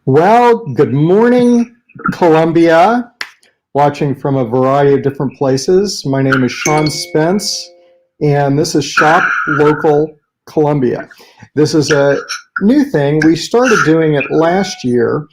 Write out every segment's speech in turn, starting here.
Well, good morning, Columbia, watching from a variety of different places. My name is Sean Spence, and this is Shop Local Columbia. This is a new thing. We started doing it last year,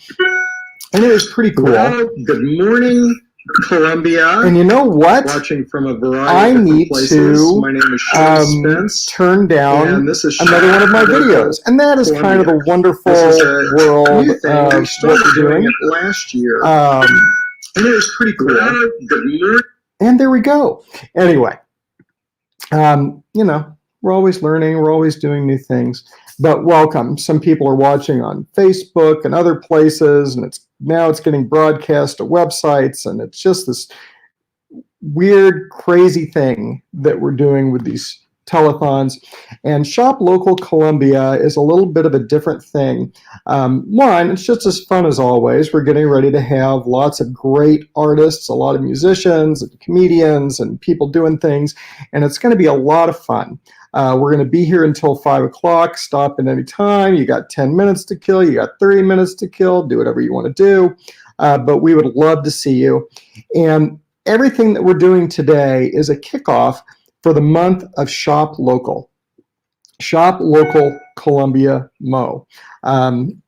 and it was pretty cool. Well, good morning, Columbia. And you know what? Watching from a variety I of different need places. to My name is Sean Spence. turn down and this is another one of my videos. And that is kind of the wonderful world new thing. of We what started we're doing doing. it last year. Um, and it was pretty cool. Well, good morning. And there we go. Anyway, we're always learning, we're always doing new things. But welcome. Some people are watching on Facebook and other places, and now it's getting broadcast to websites, and it's just this weird, crazy thing that we're doing with these telethons. And Shop Local Columbia is a little bit of a different thing. One, it's just as fun as always. We're getting ready to have lots of great artists, a lot of musicians and comedians and people doing things, and it's going to be a lot of fun. We're going to be here until 5 o'clock. Stop at any time. You got 10 minutes to kill. You got 30 minutes to kill. Do whatever you want to do. But we would love to see you. And everything that we're doing today is a kickoff for the month of Shop Local. Shop Local Columbia Mo. And,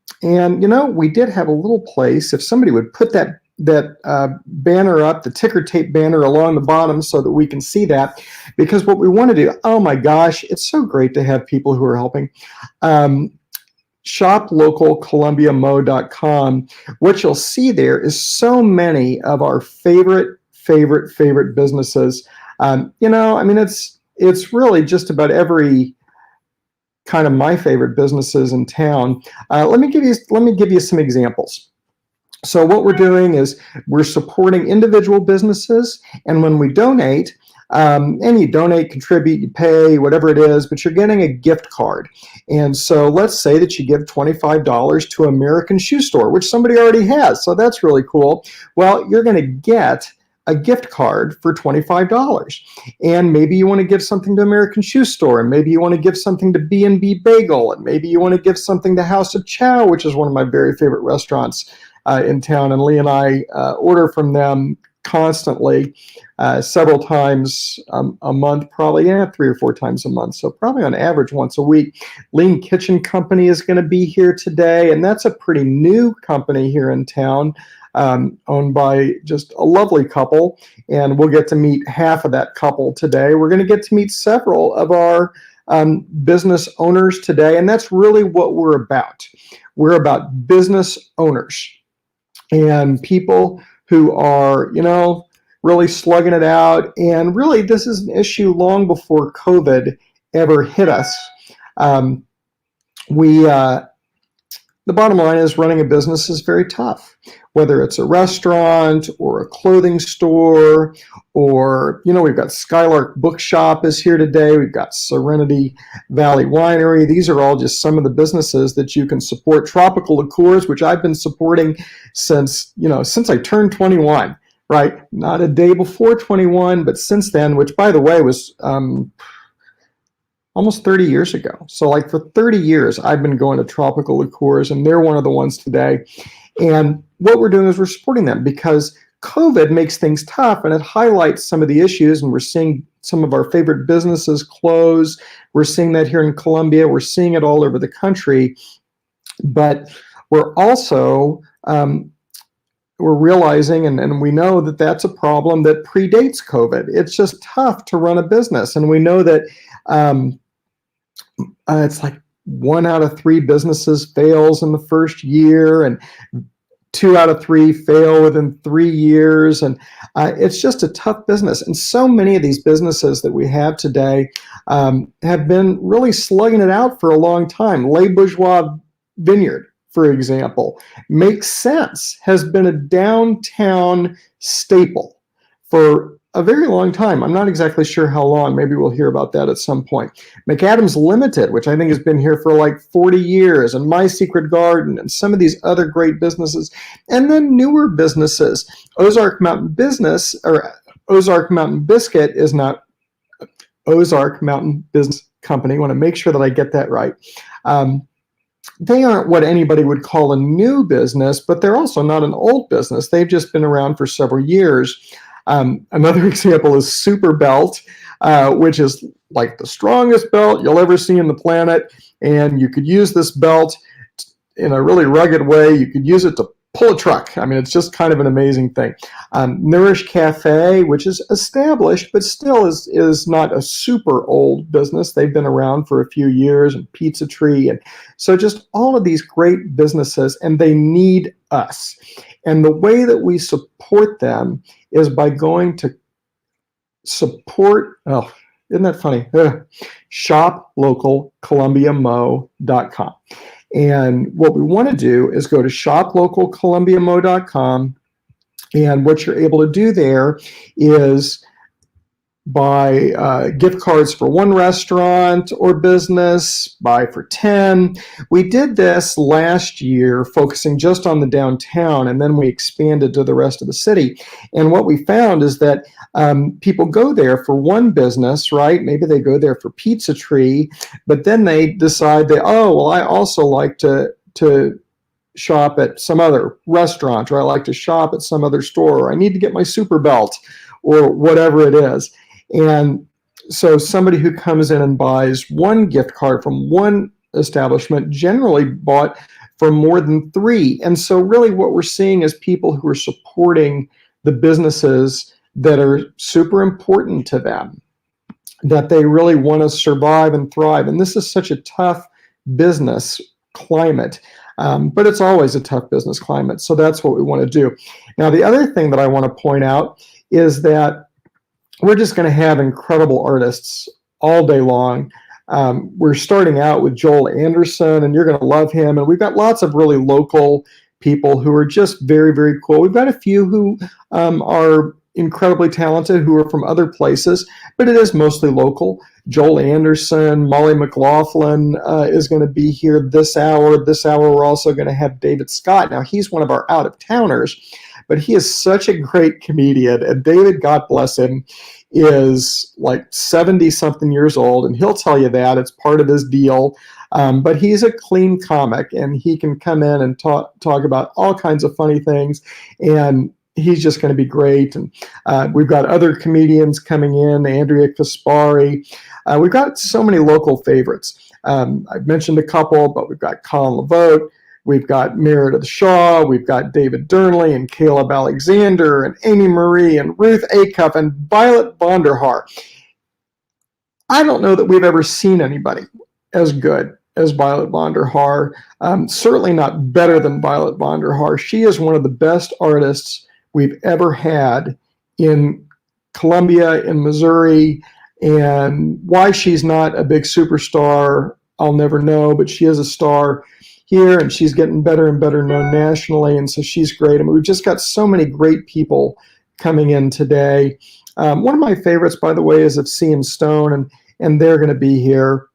we did have a little place. If somebody would put that banner up, the ticker tape banner along the bottom so that we can see that, because what we want to do, oh my gosh, it's so great to have people who are helping. ShopLocalColumbiaMo.com. What you'll see there is so many of our favorite businesses. It's really just about every kind of my favorite businesses in town. Let me give you some examples. So what we're doing is we're supporting individual businesses, and when we donate, and you donate, contribute, you pay, whatever it is, but you're getting a gift card. And so let's say that you give $25 to American Shoe Store, which somebody already has, so that's really cool. Well, you're going to get a gift card for $25. And maybe you want to give something to American Shoe Store, and maybe you want to give something to B&B Bagel, and maybe you want to give something to House of Chow, which is one of my very favorite restaurants in town, and Lee and I order from them constantly, several times a month, probably 3 or 4 times a month, so probably on average once a week. Lean Kitchen Company is going to be here today, and that's a pretty new company here in town, owned by just a lovely couple, and we'll get to meet half of that couple today. We're going to get to meet several of our business owners today, and that's really what we're about. We're about business owners and people who are, really slugging it out. And really, this is an issue long before COVID ever hit us. The bottom line is running a business is very tough, whether it's a restaurant or a clothing store, or, we've got Skylark Bookshop is here today. We've got Serenity Valley Winery. These are all just some of the businesses that you can support. Tropical Liqueurs, which I've been supporting since I turned 21, right? Not a day before 21, but since then, which by the way was, almost 30 years ago. So for 30 years, I've been going to Tropical Liqueurs, and they're one of the ones today. And what we're doing is we're supporting them because COVID makes things tough, and it highlights some of the issues, and we're seeing some of our favorite businesses close. We're seeing that here in Columbia. We're seeing it all over the country. But we're also we're realizing, and we know that that's a problem that predates COVID. It's just tough to run a business, and we know that it's 1 out of 3 businesses fails in the first year, and 2 out of 3 fail within 3 years, and it's just a tough business. And so many of these businesses that we have today have been really slugging it out for a long time. Les Bourgeois Vineyard, for example, Make Sense has been a downtown staple for a very long time. I'm not exactly sure how long. Maybe we'll hear about that at some point. McAdams Limited, which I think has been here for 40 years, and My Secret Garden, and some of these other great businesses. And then newer businesses. Ozark Mountain Business, or Ozark Mountain Biscuit, is not Ozark Mountain Business Company. I want to make sure that I get that right. they aren't what anybody would call a new business, but they're also not an old business. They've just been around for several years. Another example is Super Belt, which is like the strongest belt you'll ever see on the planet. And you could use this belt in a really rugged way. You could use it to pull a truck. I mean, it's just kind of an amazing thing. Nourish Cafe, which is established, but still is not a super old business. They've been around for a few years, and Pizza Tree. And so just all of these great businesses, and they need us. And the way that we support them is by going to support, oh, isn't that funny? shoplocalcolumbiamo.com. And what we want to do is go to shoplocalcolumbiamo.com. And what you're able to do there is buy gift cards for one restaurant or business, buy for 10. We did this last year, focusing just on the downtown, and then we expanded to the rest of the city. And what we found is that people go there for one business, right? Maybe they go there for Pizza Tree, but then they decide I also like to shop at some other restaurant, or I like to shop at some other store, or I need to get my Super Belt, or whatever it is. And so somebody who comes in and buys one gift card from one establishment generally bought for more than 3. And so really what we're seeing is people who are supporting the businesses that are super important to them, that they really want to survive and thrive. And this is such a tough business climate. But it's always a tough business climate. So that's what we want to do. Now, the other thing that I want to point out is that we're just going to have incredible artists all day long. We're starting out with Joel Anderson, and you're going to love him. And we've got lots of really local people who are just very, very cool. We've got a few who are incredibly talented who are from other places, but it is mostly local. Joel Anderson, Molly McLaughlin is going to be here this hour. This hour, we're also going to have David Scott. Now, he's one of our out-of-towners, but he is such a great comedian. And David, God bless him, is like 70-something years old, and he'll tell you that. It's part of his deal. But he's a clean comic, and he can come in and talk about all kinds of funny things, and he's just going to be great. And we've got other comedians coming in, Andrea Kaspari. We've got so many local favorites. I've mentioned a couple, but we've got Colin LeVote. We've got Meredith Shaw. We've got David Durnley and Caleb Alexander and Amy Marie and Ruth Acuff and Violet Vonderhaar. I don't know that we've ever seen anybody as good as Violet Vonderhaar. Certainly not better than Violet Vonderhaar. She is one of the best artists we've ever had in Columbia, in Missouri. And why she's not a big superstar, I'll never know, but she is a star here, and she's getting better and better known nationally, and so she's great. I mean, we've just got so many great people coming in today. One of my favorites, by the way, is of CM Stone, and they're going to be here.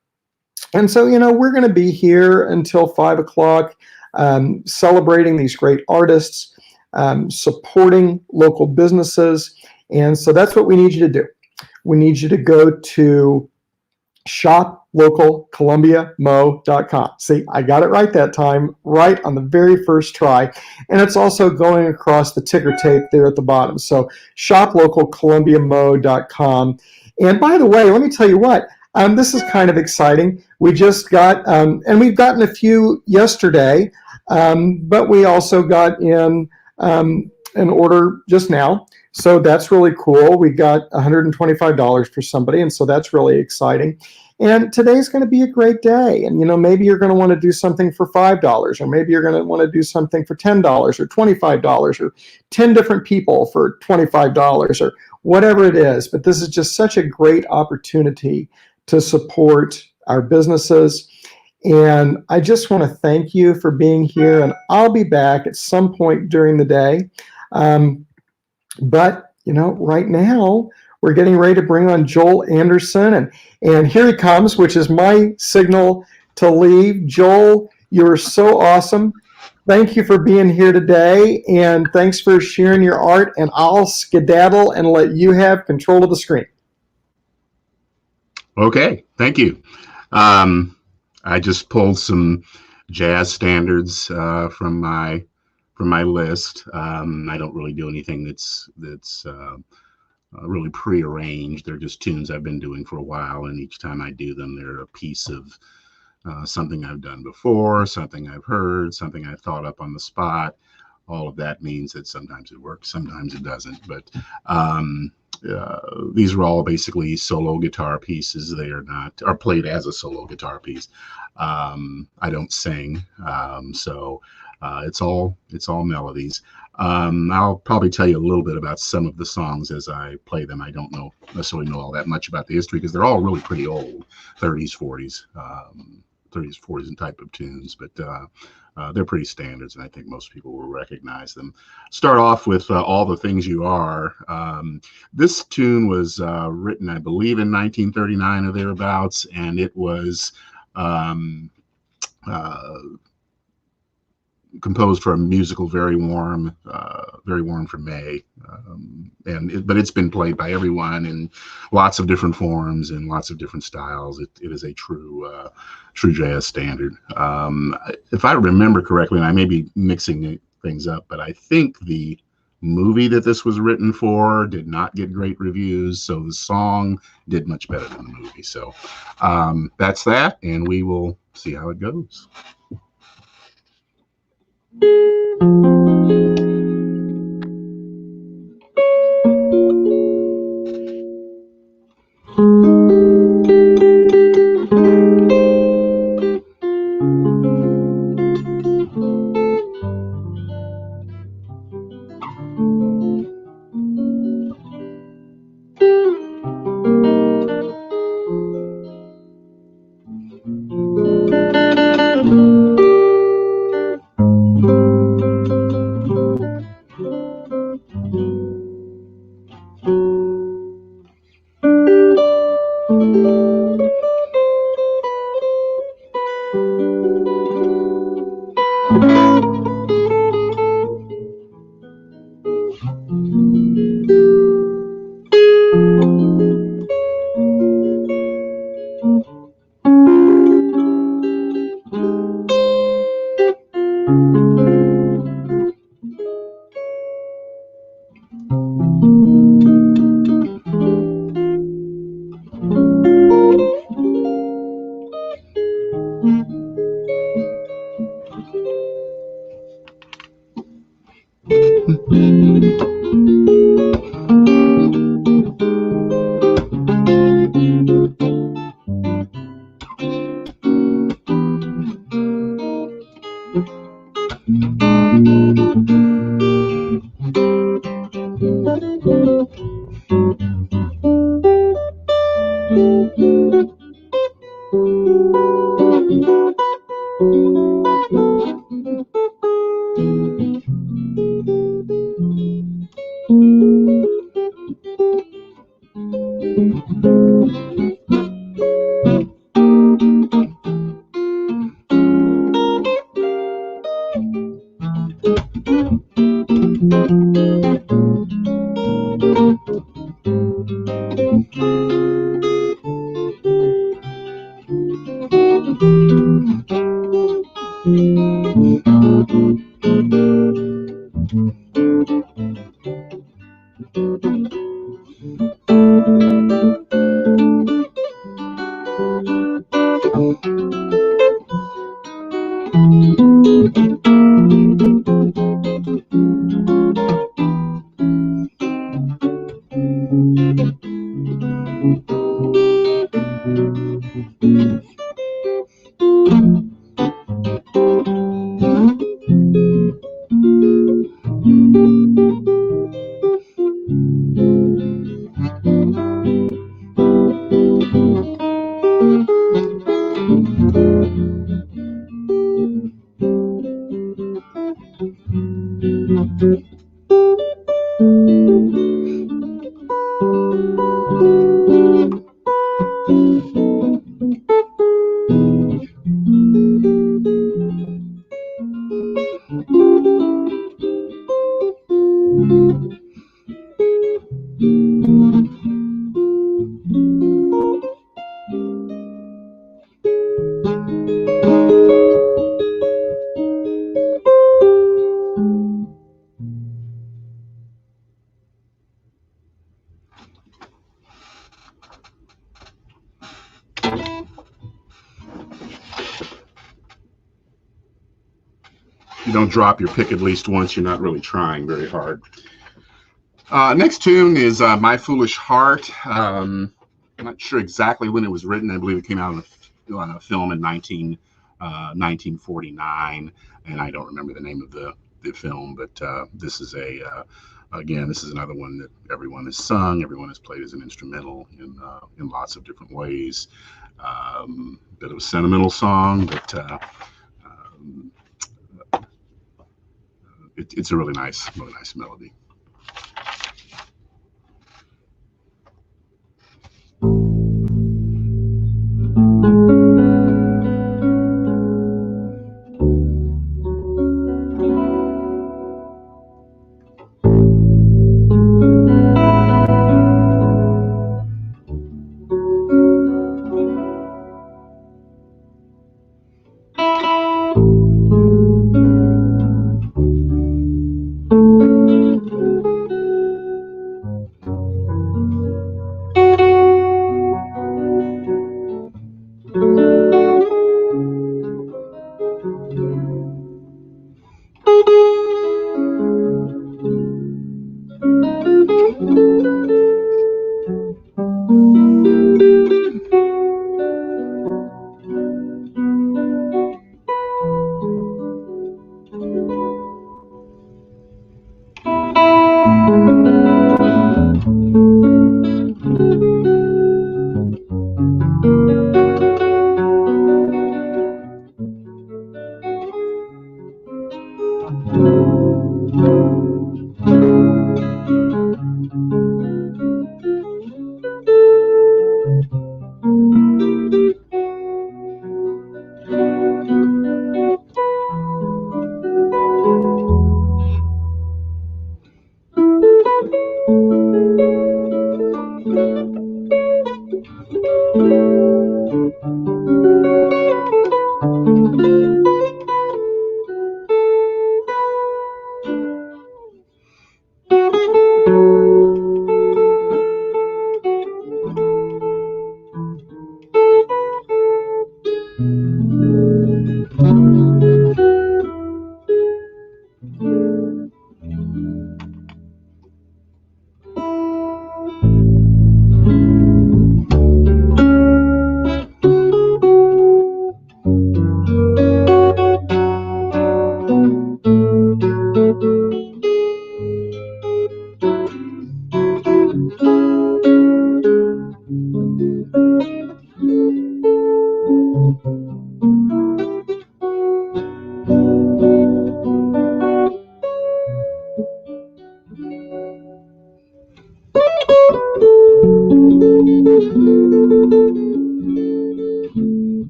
And so, we're going to be here until 5 o'clock, celebrating these great artists, supporting local businesses. And so that's what we need you to do. We need you to go to shoplocalcolumbiamo.com. See, I got it right that time, right on the very first try. And it's also going across the ticker tape there at the bottom. So shoplocalcolumbiamo.com. And by the way, let me tell you what, this is kind of exciting. We just got, and we've gotten a few yesterday, but we also got in an order just now. So that's really cool. We got $125 for somebody, and so that's really exciting. And today's going to be a great day. And, maybe you're going to want to do something for $5, or maybe you're going to want to do something for $10 or $25 or 10 different people for $25 or whatever it is. But this is just such a great opportunity to support our businesses. And I just want to thank you for being here. And I'll be back at some point during the day. But, right now we're getting ready to bring on Joel Anderson, and here he comes, which is my signal to leave. Joel, you're so awesome. Thank you for being here today, and thanks for sharing your art, and I'll skedaddle and let you have control of the screen. Okay, thank you. I just pulled some jazz standards from my list. I don't really do anything that's really prearranged. They're just tunes I've been doing for a while, and each time I do them, they're a piece of something I've done before, something I've heard, something I've thought up on the spot. All of that means that sometimes it works, sometimes it doesn't. But these are all basically solo guitar pieces. They are played as a solo guitar piece. I don't sing, so it's all melodies. I'll probably tell you a little bit about some of the songs as I play them. I don't necessarily know all that much about the history because they're all really pretty old, 30s, 40s. 30s, 40s and type of tunes, but they're pretty standards, and I think most people will recognize them. Start off with All the Things You Are. This tune was written, I believe, in 1939 or thereabouts, and it was composed for a musical, Very Warm for May, but it's been played by everyone in lots of different forms and lots of different styles. It is a true jazz standard. If I remember correctly, and I may be mixing things up, but I think the movie that this was written for did not get great reviews, so the song did much better than the movie. So that's that, and we will see how it goes. don't drop your pick at least once, you're not really trying very hard. Next tune is My Foolish Heart. I'm not sure exactly when it was written. I believe it came out on a film in 1949, and I don't remember the name of the film, but this is again, this is another one that everyone has sung, everyone has played as an instrumental in lots of different ways. Bit of a sentimental song, but it's a really nice melody.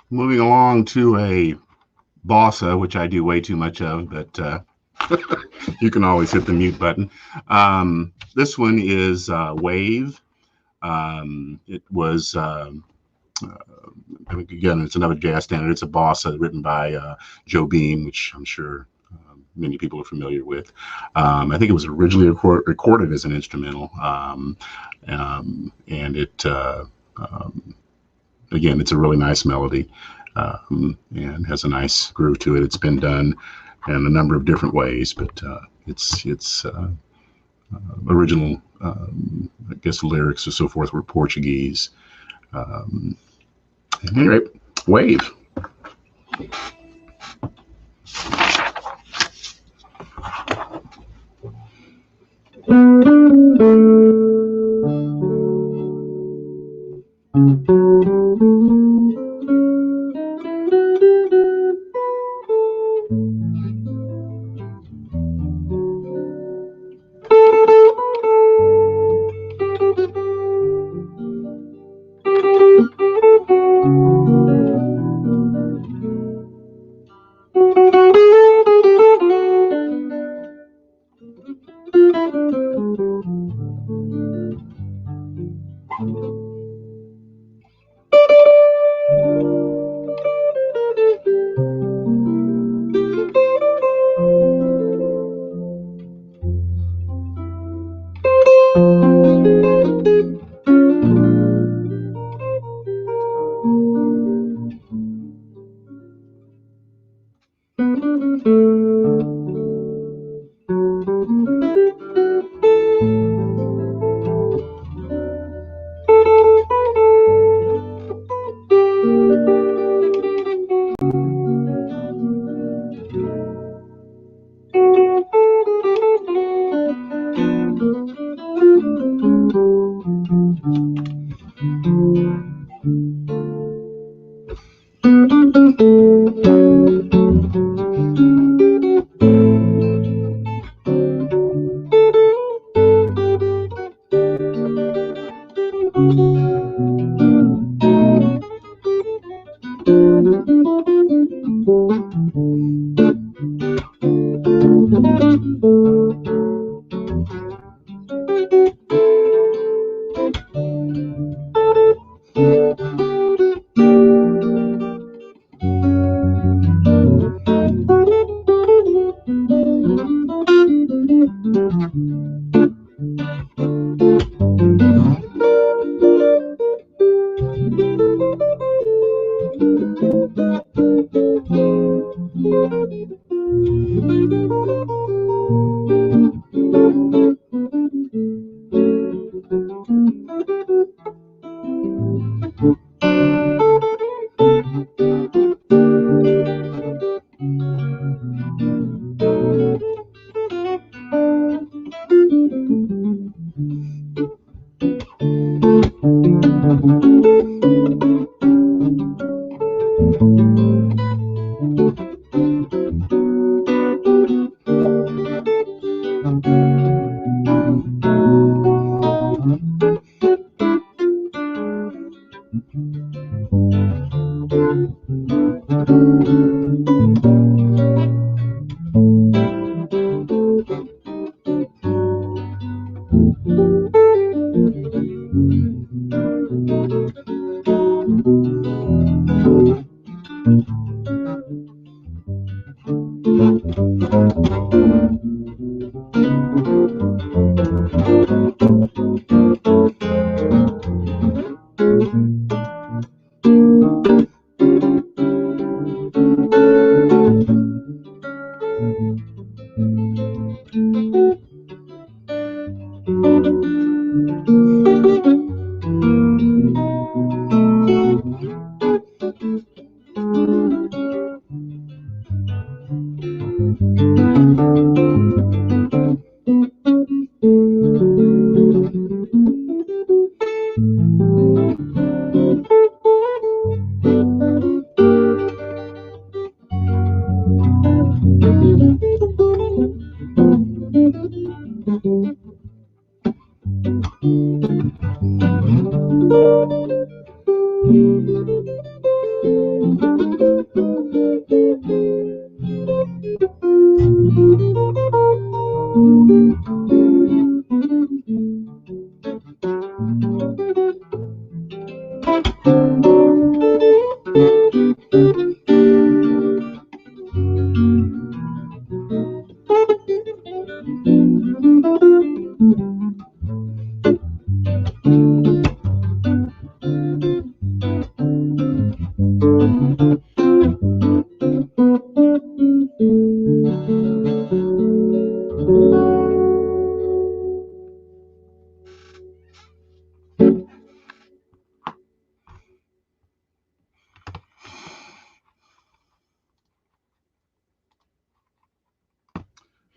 Moving along to a bossa, which I do way too much of, but you can always hit the mute button. This one is Wave. It was, again, it's another jazz standard. It's a bossa written by Joe Beam, which I'm sure many people are familiar with. I think it was originally recorded as an instrumental, and it, again, it's a really nice melody and has a nice groove to it. It's been done in a number of different ways, but its original, I guess, lyrics and so forth were Portuguese. Anyway, Wave.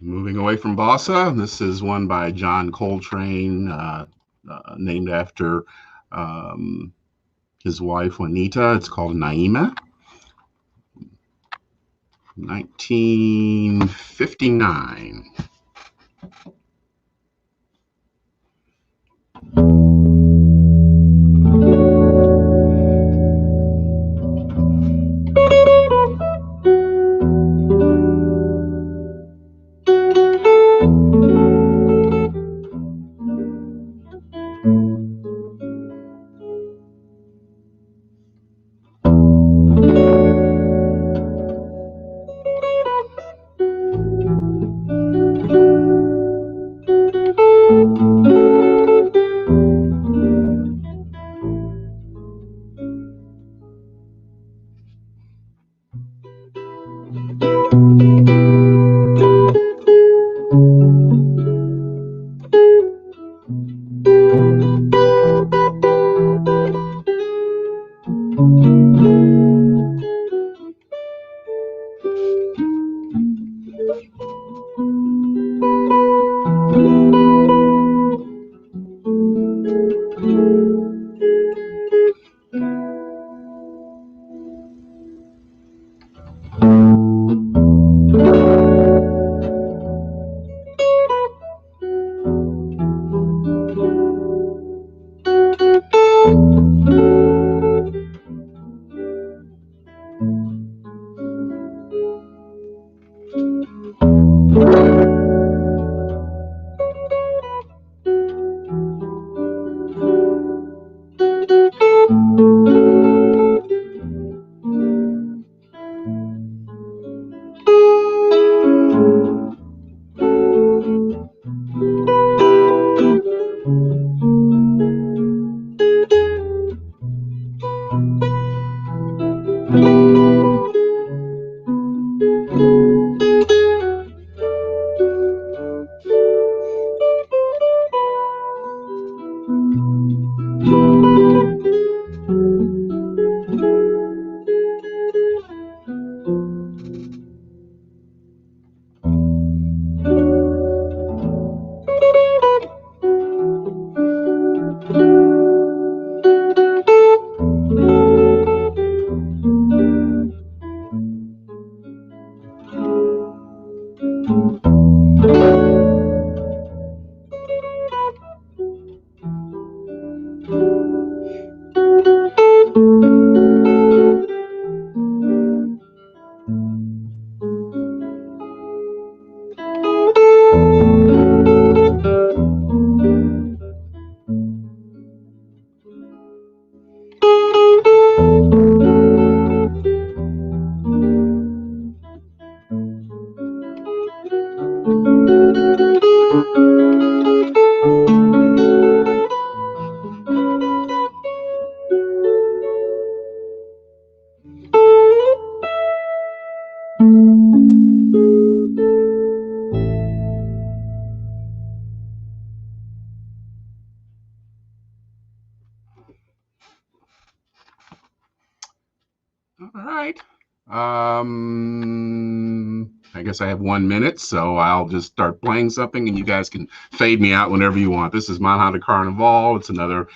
Moving away from bossa, this is one by John Coltrane, named after his wife Juanita. It's called Naima. 1959. All right. I guess I have 1 minute, so I'll just start playing something and you guys can fade me out whenever you want. This is Manhã de Carnaval. It's another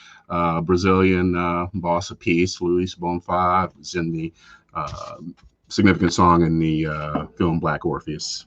Brazilian bossa piece, Luis Bonfá. It's in the significant song in the film Black Orpheus.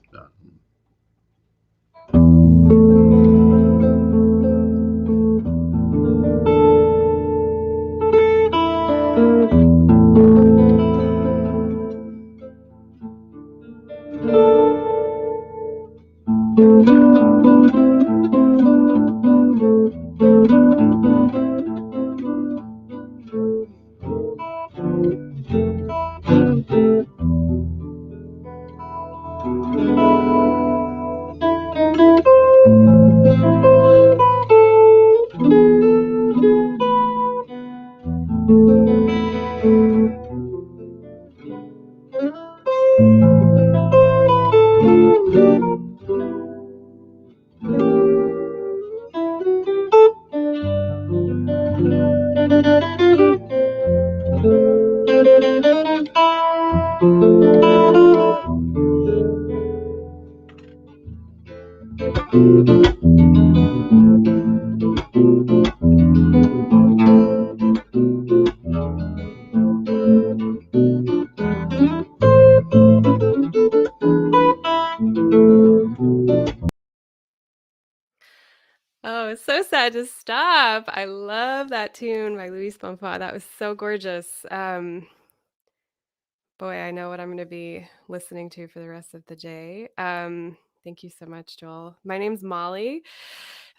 Oh, it's so sad to stop. I love that tune by Luis Bonfá. That was so gorgeous. Boy, I know what I'm going to be listening to for the rest of the day. Thank you so much, Joel. My name's Molly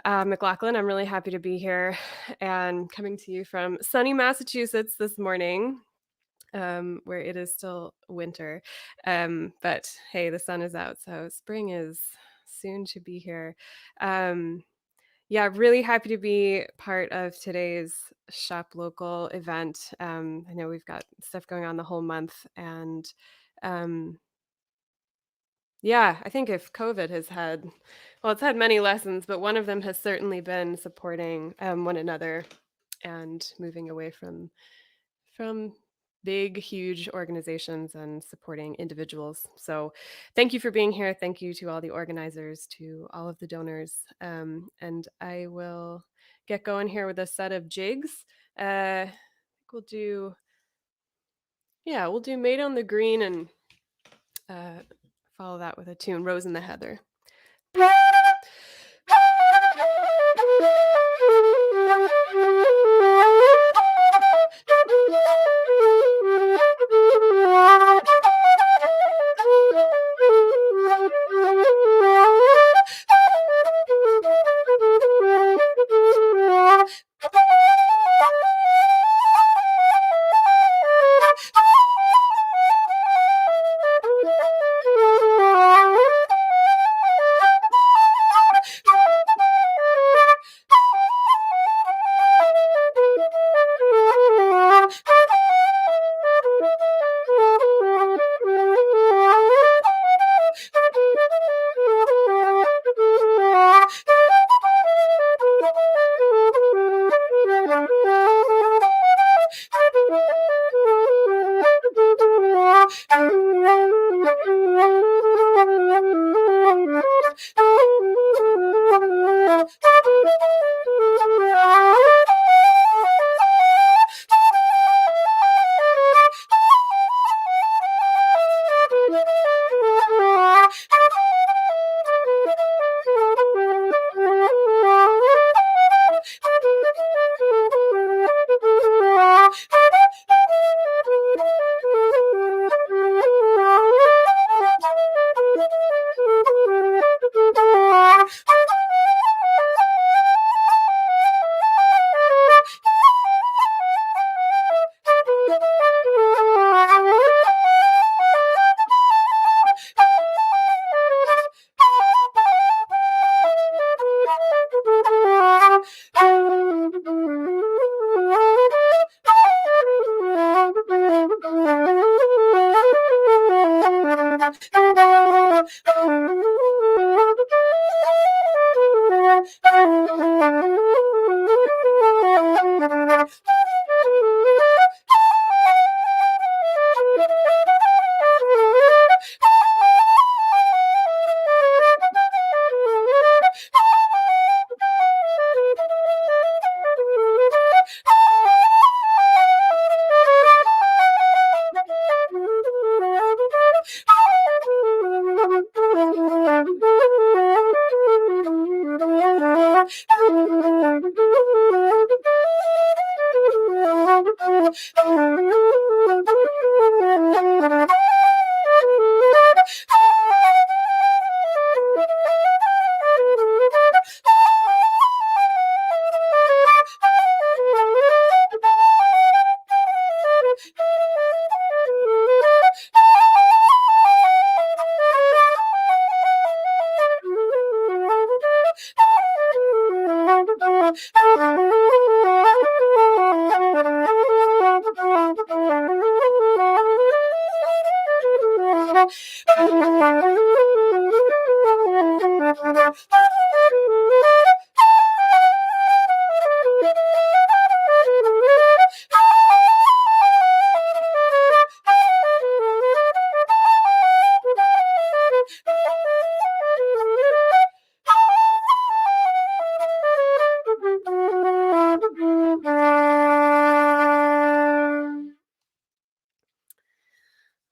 McLaughlin. I'm really happy to be here and coming to you from sunny Massachusetts this morning, where it is still winter. But hey, the sun is out, so spring is soon to be here. Yeah, really happy to be part of today's Shop Local event. I know we've got stuff going on the whole month, and yeah, I think if COVID has had, well, it's had many lessons, but one of them has certainly been supporting one another and moving away from big, huge organizations and supporting individuals. So thank you for being here. Thank you to all the organizers, to all of the donors. And I will get going here with a set of jigs. I think we'll do Made on the Green and follow that with a tune, Rose in the Heather.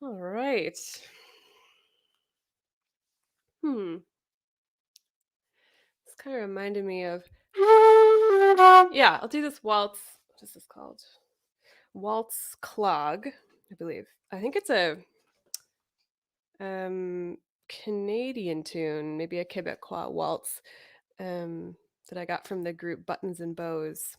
All right. This kind of reminded me of. Yeah, I'll do this waltz. What is this called? Waltz Clog, I believe. I think it's a Canadian tune, maybe a Quebecois waltz that I got from the group Buttons and Bows.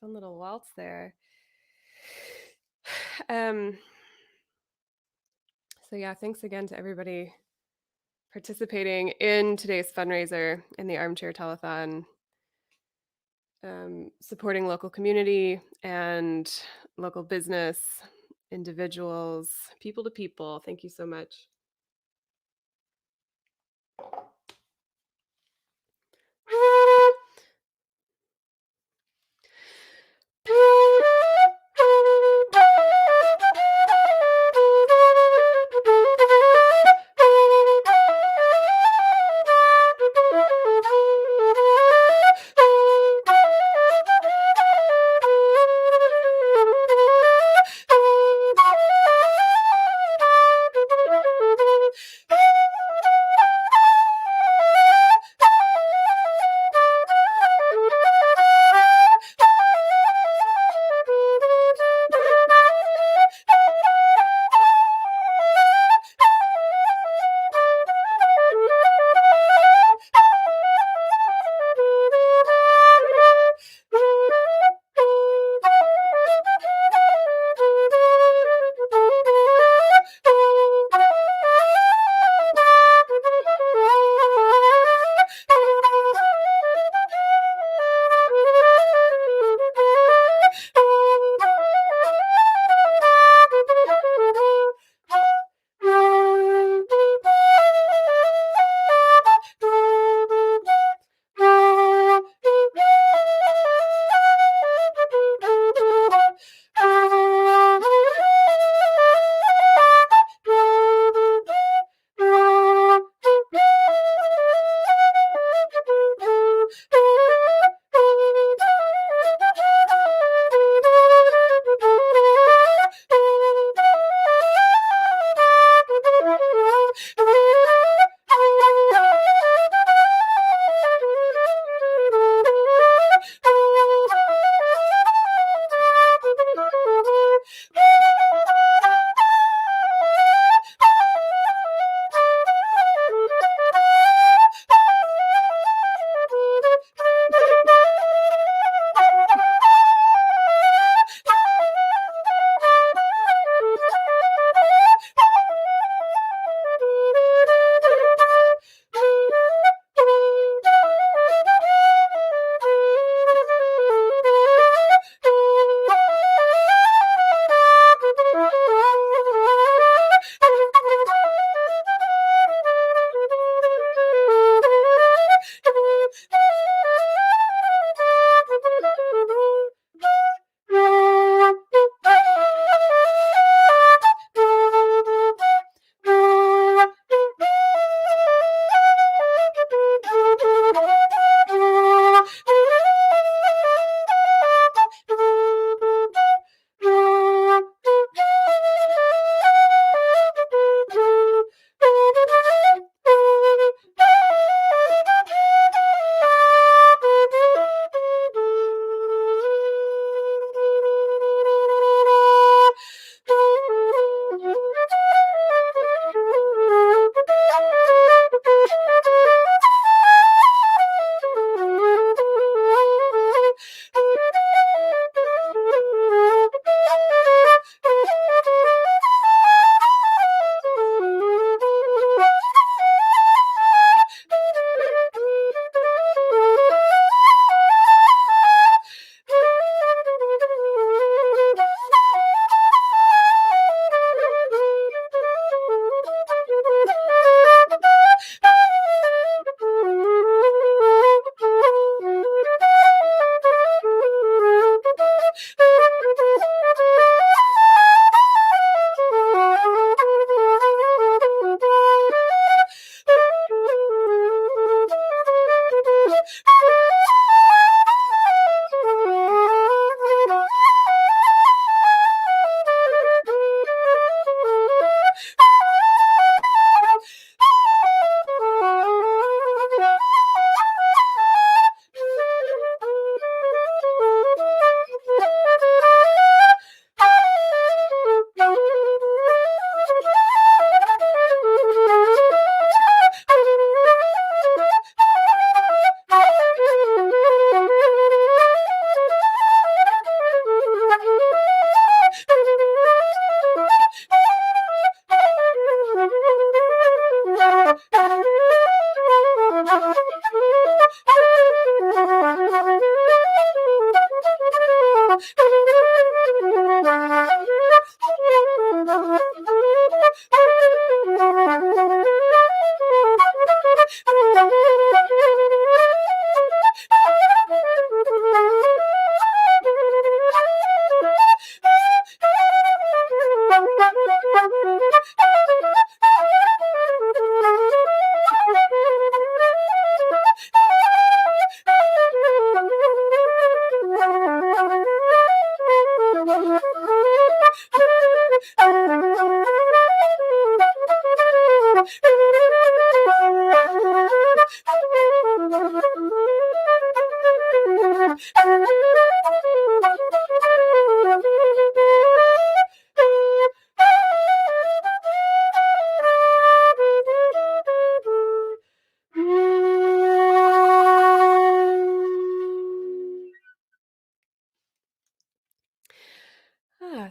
fun little waltz there. So yeah, thanks again to everybody participating in today's fundraiser in the Armchair Telethon, supporting local community and local business, individuals, people to people. Thank you so much.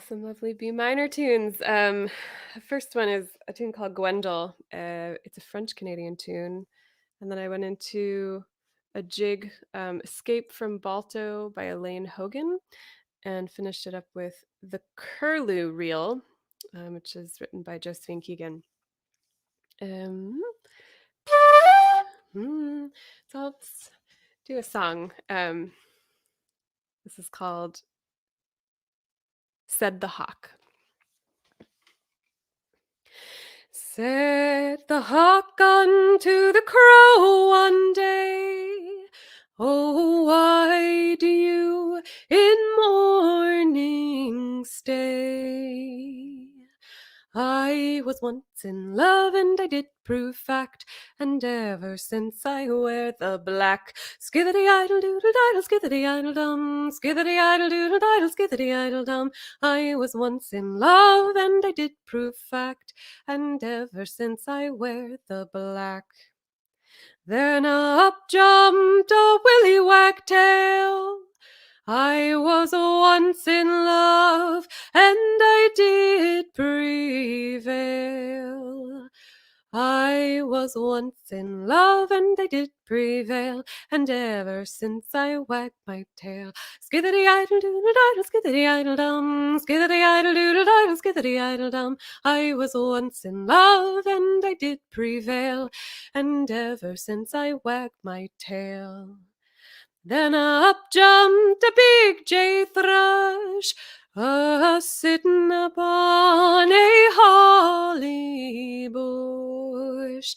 Some lovely B minor tunes. The first one is a tune called Gwendol. It's a French Canadian tune. And then I went into a jig, Escape from Balto by Elaine Hogan, and finished it up with The Curlew Reel, which is written by Josephine Keegan. So let's do a song. This is called Said the Hawk. Said the hawk unto the crow one day, "Oh, why do you in mourning stay? I was once in love and I did prove fact, and ever since I wear the black. Skithety idle doodle diddle, skithety idle dum, skithety idle doodle diddle, skithety idle dum. I was once in love and I did prove fact, and ever since I wear the black." Then up jumped a willy wagtail. "I was once in love, and I did prevail. I was once in love, and I did prevail, and ever since I wagged my tail. Skithety idle doodle diddle, skithety idle dum, skithety idle doodle diddle, skithety idle dum. I was once in love, and I did prevail, and ever since I wagged my tail." Then up jumped a big jay thrush, sitting upon a holly bush.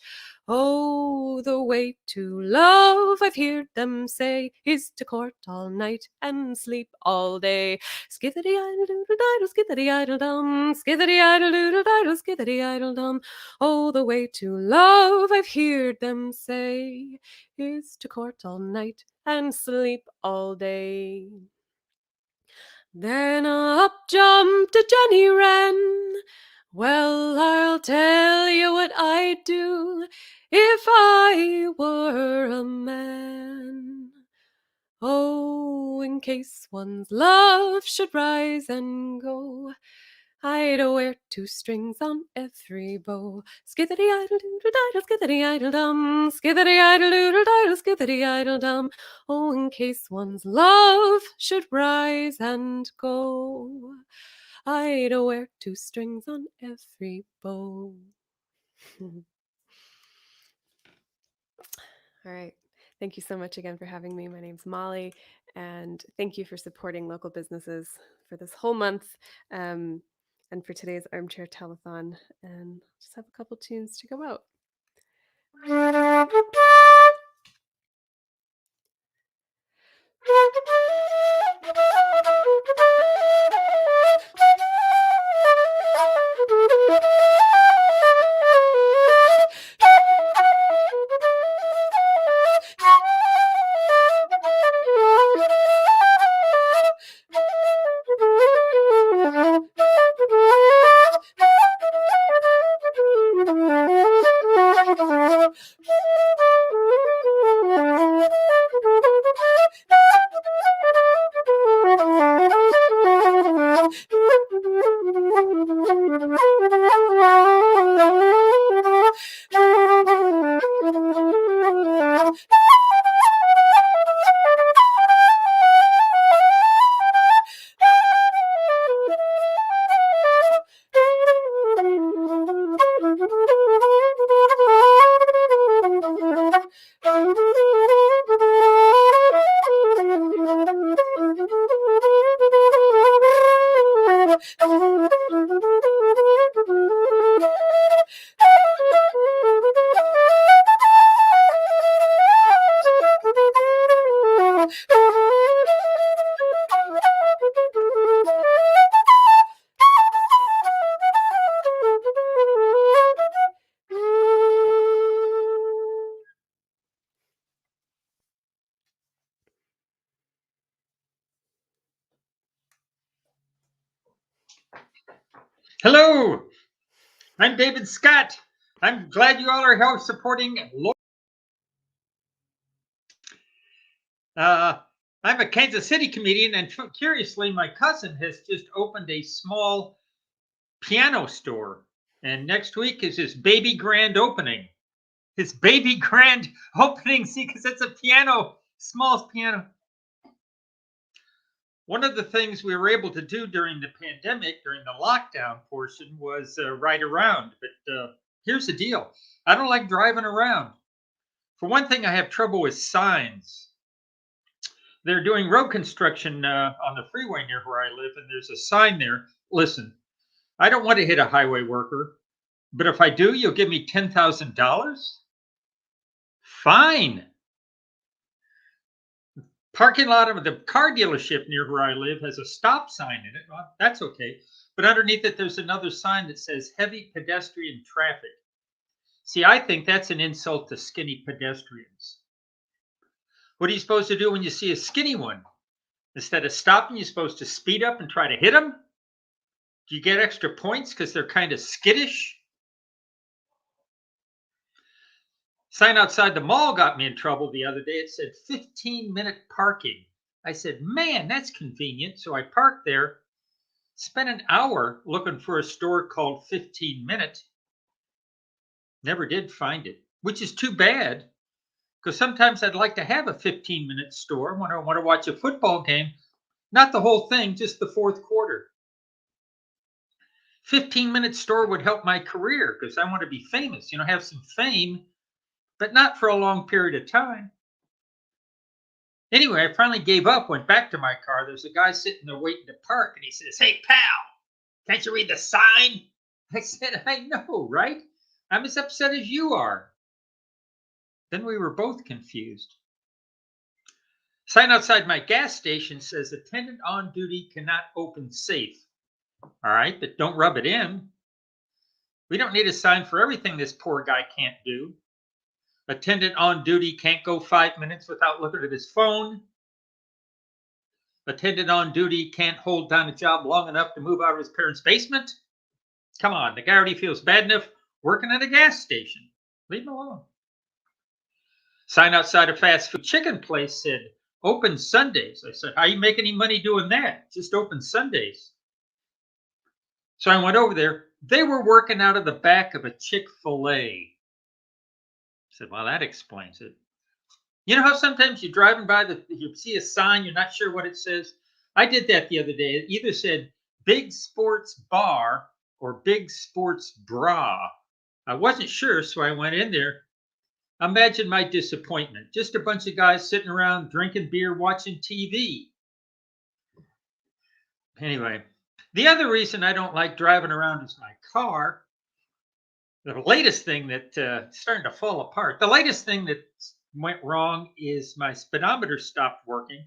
"Oh, the way to love, I've heard them say, is to court all night and sleep all day. Skithety idle doodle diddle, skithety idle dum, skithety idle doodle diddle, skithety idle dum. Oh, the way to love, I've heard them say, is to court all night and sleep all day." Then up jumped a Jenny Wren. "Well, I'll tell you what I'd do if I were a man. Oh, in case one's love should rise and go, I'd wear 2 strings on every bow. Skithety idle doodle diddle, skithety idle dum, skithety idle doodle diddle, skithety idle dum. Oh, in case one's love should rise and go, I'd wear 2 strings on every bow." All right. Thank you so much again for having me. My name's Molly, and thank you for supporting local businesses for this whole month, and for today's Armchair Telethon. And just have a couple tunes to go out. Hello, I'm David Scott. I'm glad you all are help supporting. I'm a Kansas City comedian, and curiously, my cousin has just opened a small piano store. And next week is his baby grand opening. His baby grand opening, see, because it's a piano, small piano. One of the things we were able to do during the pandemic, during the lockdown portion, was ride around. But here's the deal. I don't like driving around. For one thing, I have trouble with signs. They're doing road construction on the freeway near where I live, and there's a sign there. Listen, I don't want to hit a highway worker, but if I do, you'll give me $10,000? Fine. Parking lot of the car dealership near where I live has a stop sign in it. Well, that's okay. But underneath it, there's another sign that says heavy pedestrian traffic. See, I think that's an insult to skinny pedestrians. What are you supposed to do when you see a skinny one? Instead of stopping, you're supposed to speed up and try to hit them? Do you get extra points because they're kind of skittish? Sign outside the mall got me in trouble the other day. It said 15-minute parking. I said, man, that's convenient. So I parked there, spent an hour looking for a store called 15 Minute. Never did find it, which is too bad, because sometimes I'd like to have a 15-minute store when I want to watch a football game. Not the whole thing, just the fourth quarter. 15-minute store would help my career because I want to be famous, have some fame, but not for a long period of time. Anyway, I finally gave up, went back to my car. There's a guy sitting there waiting to park, and he says, hey, pal, can't you read the sign? I said, I know, right? I'm as upset as you are. Then we were both confused. Sign outside my gas station says attendant on duty cannot open safe. All right, but don't rub it in. We don't need a sign for everything this poor guy can't do. Attendant on duty can't go 5 minutes without looking at his phone. Attendant on duty can't hold down a job long enough to move out of his parents' basement. Come on, the guy already feels bad enough working at a gas station. Leave him alone. Sign outside a fast food chicken place said, open Sundays. I said, how you make any money doing that? Just open Sundays. So I went over there. They were working out of the back of a Chick-fil-A. I said, well, that explains it. You know how sometimes you're driving by, you see a sign, you're not sure what it says? I did that the other day. It either said Big Sports Bar or Big Sports Bra. I wasn't sure, so I went in there. Imagine my disappointment. Just a bunch of guys sitting around drinking beer, watching TV. Anyway, the other reason I don't like driving around is my car. The latest thing that starting to fall apart. The latest thing that went wrong is my speedometer stopped working.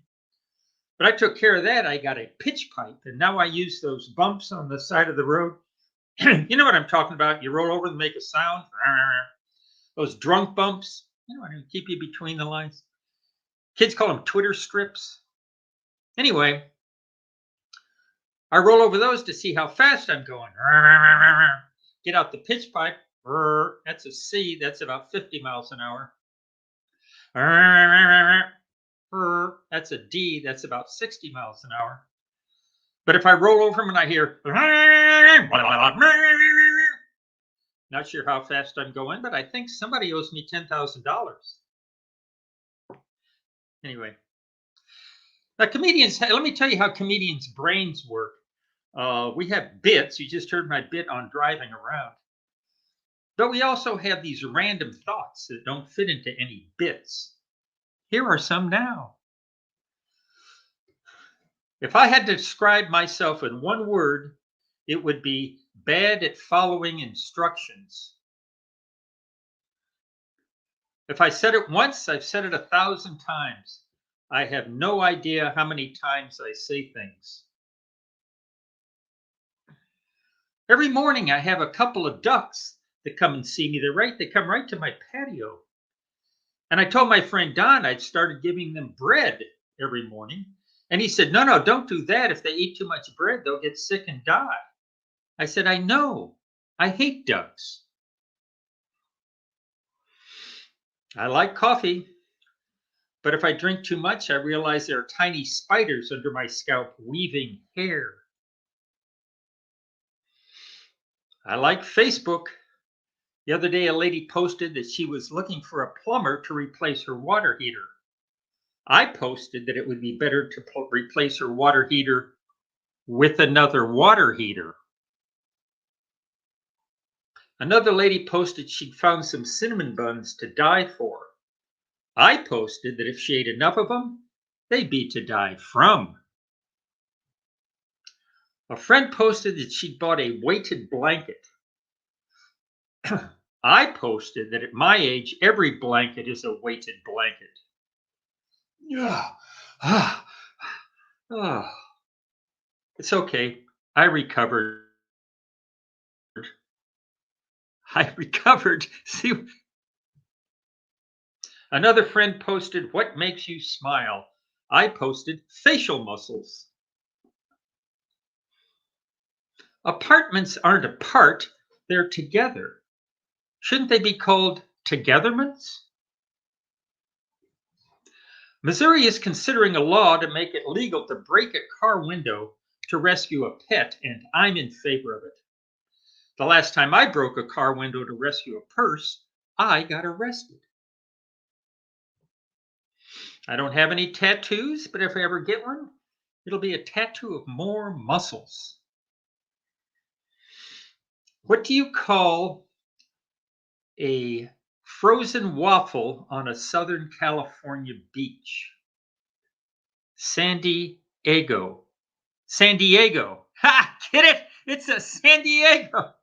But I took care of that. I got a pitch pipe, and now I use those bumps on the side of the road. You know what I'm talking about? You roll over and make a sound. Those drunk bumps. You know, keep you between the lines. Kids call them Twitter strips. Anyway, I roll over those to see how fast I'm going. Get out the pitch pipe. That's a C. That's about 50 miles an hour. That's a D. That's about 60 miles an hour. But if I roll over them and I hear, not sure how fast I'm going, but I think somebody owes me $10,000. Anyway, now comedians, let me tell you how comedians' brains work. We have bits. You just heard my bit on driving around. But we also have these random thoughts that don't fit into any bits. Here are some now. If I had to describe myself in one word, it would be bad at following instructions. If I said it once, I've said it 1,000 times. I have no idea how many times I say things. Every morning I have a couple of ducks that come and see me. They come right to my patio. And I told my friend Don I'd started giving them bread every morning. And he said, no, don't do that. If they eat too much bread, they'll get sick and die. I said, I know. I hate ducks. I like coffee, but if I drink too much, I realize there are tiny spiders under my scalp weaving hair. I like Facebook. The other day, a lady posted that she was looking for a plumber to replace her water heater. I posted that it would be better to replace her water heater with another water heater. Another lady posted she'd found some cinnamon buns to die for. I posted that if she ate enough of them, they'd be to die from. A friend posted that she'd bought a weighted blanket. I posted that at my age, every blanket is a weighted blanket. It's okay. I recovered. See, another friend posted, what makes you smile? I posted facial muscles. Apartments aren't apart, they're together. Shouldn't they be called togetherments? Missouri is considering a law to make it legal to break a car window to rescue a pet, and I'm in favor of it. The last time I broke a car window to rescue a purse, I got arrested. I don't have any tattoos, but if I ever get one, it'll be a tattoo of more muscles. What do you call a frozen waffle on a Southern California beach? San Diego. San Diego. Ha! Get it? It's a San Diego.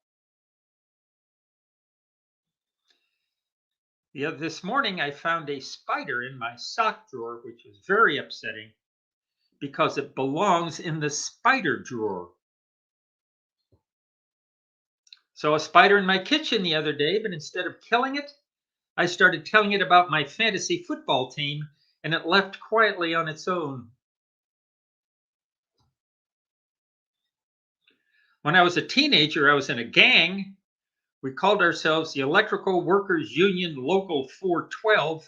Yeah, this morning I found a spider in my sock drawer, which was very upsetting because it belongs in the spider drawer. Saw a spider in my kitchen the other day, but instead of killing it, I started telling it about my fantasy football team, and it left quietly on its own. When I was a teenager, I was in a gang. We called ourselves the Electrical Workers Union Local 412.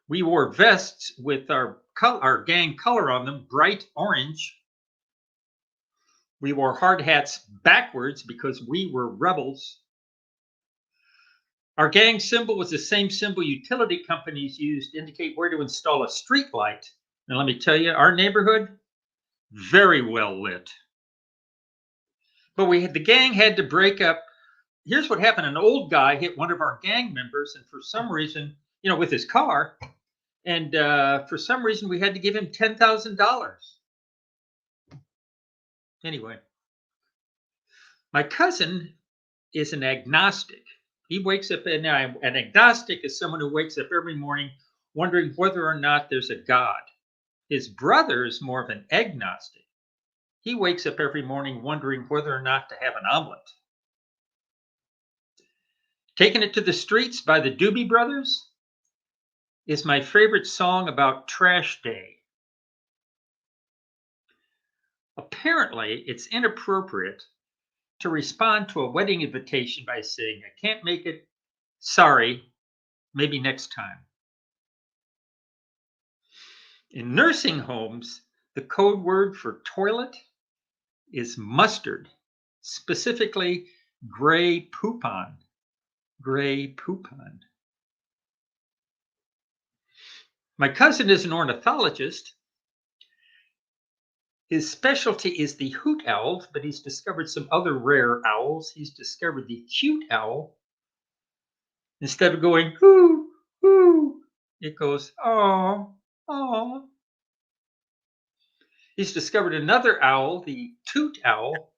We wore vests with our gang color on them, bright orange. We wore hard hats backwards because we were rebels. Our gang symbol was the same symbol utility companies used to indicate where to install a street light. And let me tell you, our neighborhood, very well lit. But the gang had to break up. Here's what happened. An old guy hit one of our gang members, and for some reason, with his car, and for some reason we had to give him $10,000. Anyway, my cousin is an agnostic. He wakes up, and an agnostic is someone who wakes up every morning wondering whether or not there's a God. His brother is more of an agnostic. He wakes up every morning wondering whether or not to have an omelet. Taking It to the Streets by the Doobie Brothers is my favorite song about trash day. Apparently, it's inappropriate to respond to a wedding invitation by saying, I can't make it, sorry, maybe next time. In nursing homes, the code word for toilet is mustard, specifically gray poupon. Gray poupon. My cousin is an ornithologist, His specialty is the hoot owl, but he's discovered some other rare owls. He's discovered the cute owl. Instead of going hoo, hoo, it goes oh, oh. He's discovered another owl, the toot owl.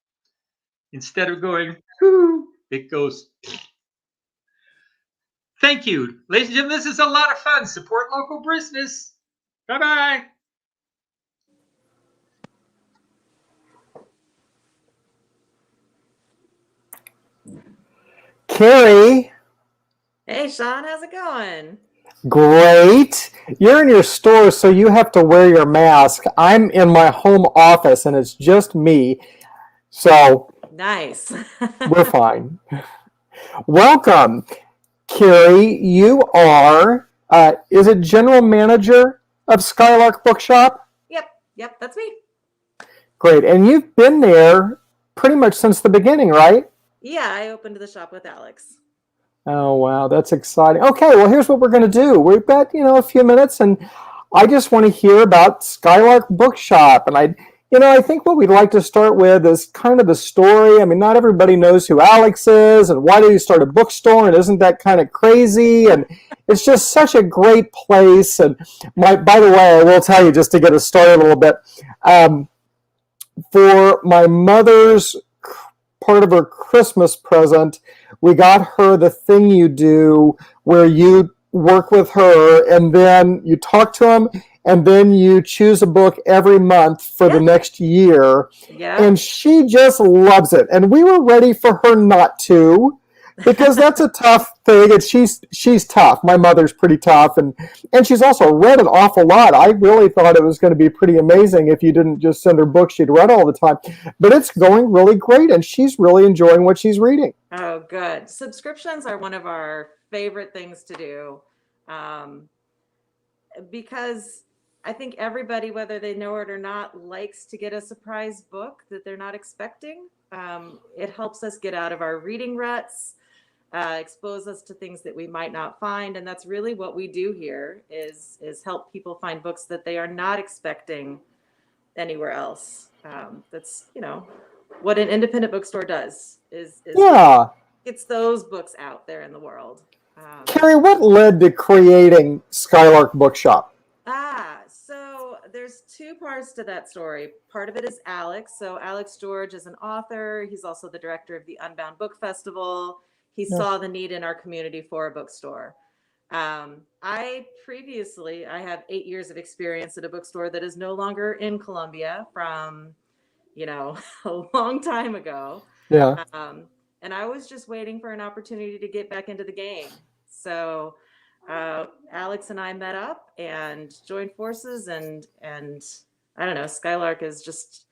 Instead of going hoo, it goes. Thank you. Ladies and gentlemen, this is a lot of fun. Support local business. Bye-bye. Carrie, Hey, Sean, how's it going? great. You're in your store, so you have to wear your mask. I'm in my home office, and it's just me, so Nice. we're fine. Welcome, Carrie. You are, is it general manager of Skylark Bookshop? Yep, that's me. Great. And you've been there pretty much since the beginning, right? Yeah, I opened the shop with Alex. Oh, wow. That's exciting. Okay, well, here's what we're going to do. We've got, a few minutes, and I just want to hear about Skylark Bookshop. And I think what we'd like to start with is kind of the story. I mean, not everybody knows who Alex is, and why did he start a bookstore, and isn't that kind of crazy? And it's just such a great place. And by the way, I will tell you, just to get us started a little bit, for my mother's part of her Christmas present, we got her the thing you do where you work with her and then you talk to them and then you choose a book every month for the next year. Yeah. And she just loves it. And we were ready for her not to, because that's a tough thing. And she's tough. My mother's pretty tough. And she's also read an awful lot. I really thought it was going to be pretty amazing if you didn't just send her books she'd read all the time. But it's going really great, and she's really enjoying what she's reading. Oh, good. Subscriptions are one of our favorite things to do, because I think everybody, whether they know it or not, likes to get a surprise book that they're not expecting. It helps us get out of our reading ruts, expose us to things that we might not find, and that's really what we do here is help people find books that they are not expecting anywhere else. That's what an independent bookstore does is gets those books out there in the world. Carrie, what led to creating Skylark Bookshop? So there's two parts to that story. Part of it is Alex. So Alex George is an author. He's also the director of the Unbound Book Festival. He saw the need in our community for a bookstore. I have 8 years of experience at a bookstore that is no longer in Columbia from, a long time ago. Yeah. And I was just waiting for an opportunity to get back into the game. So Alex and I met up and joined forces, and I don't know, Skylark is just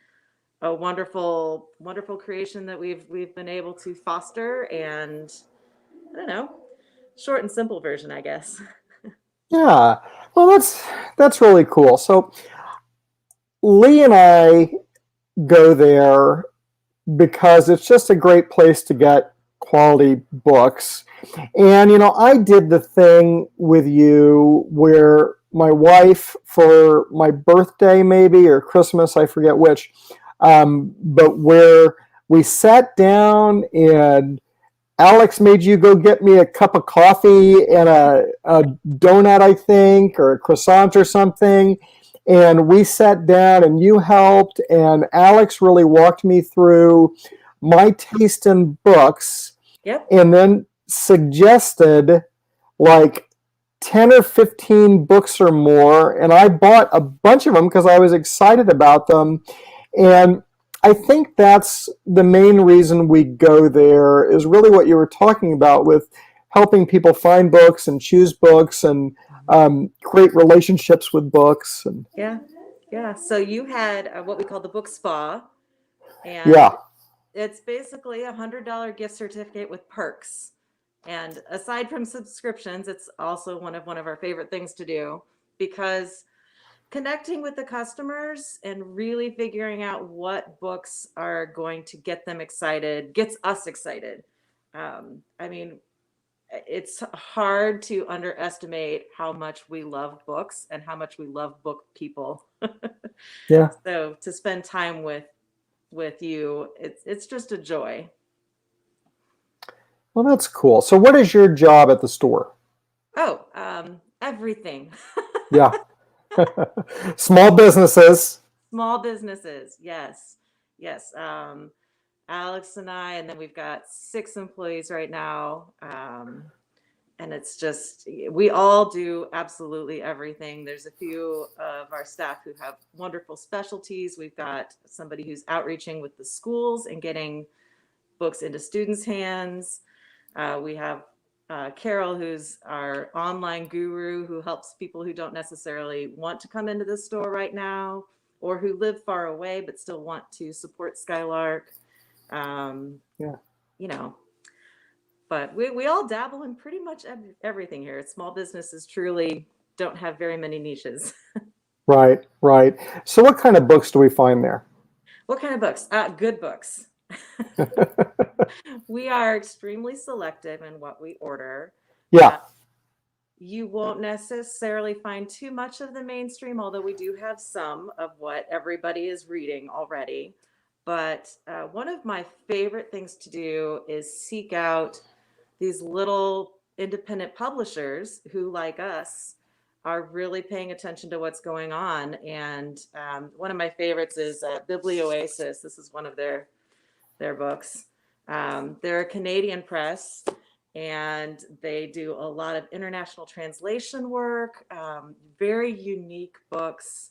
a wonderful, wonderful creation that we've been able to foster, and I don't know, short and simple version, I guess. Yeah. Well, that's really cool. So Lee and I go there because it's just a great place to get quality books. And, I did the thing with you where my wife, for my birthday maybe, or Christmas, I forget which, but where we sat down and Alex made you go get me a cup of coffee and a donut, I think, or a croissant or something. And we sat down and you helped, and Alex really walked me through my taste in books. Yep. And then suggested like 10 or 15 books or more. And I bought a bunch of them because I was excited about them. And I think that's the main reason we go there, is really what you were talking about with helping people find books and choose books and create relationships with books. And yeah. So you had what we call the book spa, and it's basically $100 gift certificate with perks. And aside from subscriptions, it's also one of our favorite things to do, because connecting with the customers and really figuring out what books are going to get them excited gets us excited. I mean, it's hard to underestimate how much we love books and how much we love book people. Yeah. So to spend time with you, it's just a joy. Well, that's cool. So what is your job at the store? Oh, everything. Yeah. Small businesses. Small businesses, yes, yes. Alex and I, and then we've got 6 employees right now. And it's just, we all do absolutely everything. There's a few of our staff who have wonderful specialties. We've got somebody who's outreaching with the schools and getting books into students' hands. We have Carol, who's our online guru, who helps people who don't necessarily want to come into the store right now, or who live far away but still want to support Skylark. Yeah. You know, but we all dabble in pretty much everything here. Small businesses truly don't have very many niches. Right, right. So what kind of books do we find there? What kind of books? Good books. We are extremely selective in what we order. Yeah. You won't necessarily find too much of the mainstream, although we do have some of what everybody is reading already. But one of my favorite things to do is seek out these little independent publishers who, like us, are really paying attention to what's going on. And one of my favorites is Biblioasis. This is one of their books. They're a Canadian press, and they do a lot of international translation work, very unique books.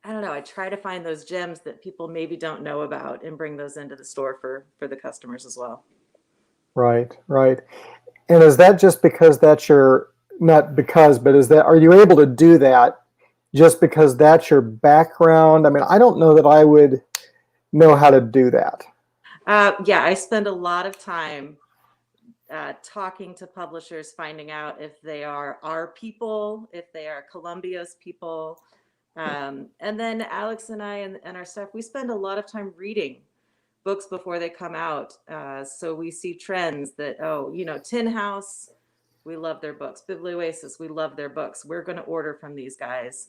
I don't know. I try to find those gems that people maybe don't know about and bring those into the store for the customers as well. Right, right. And is that just because that's your, not because, but is that, are you able to do that just because that's your background? I mean, I don't know that I would know how to do that. Yeah, I spend a lot of time talking to publishers, finding out if they are our people, if they are Columbia's people. And then Alex and I and our staff, we spend a lot of time reading books before they come out. So we see trends that, Tin House, we love their books. Biblioasis, we love their books. We're going to order from these guys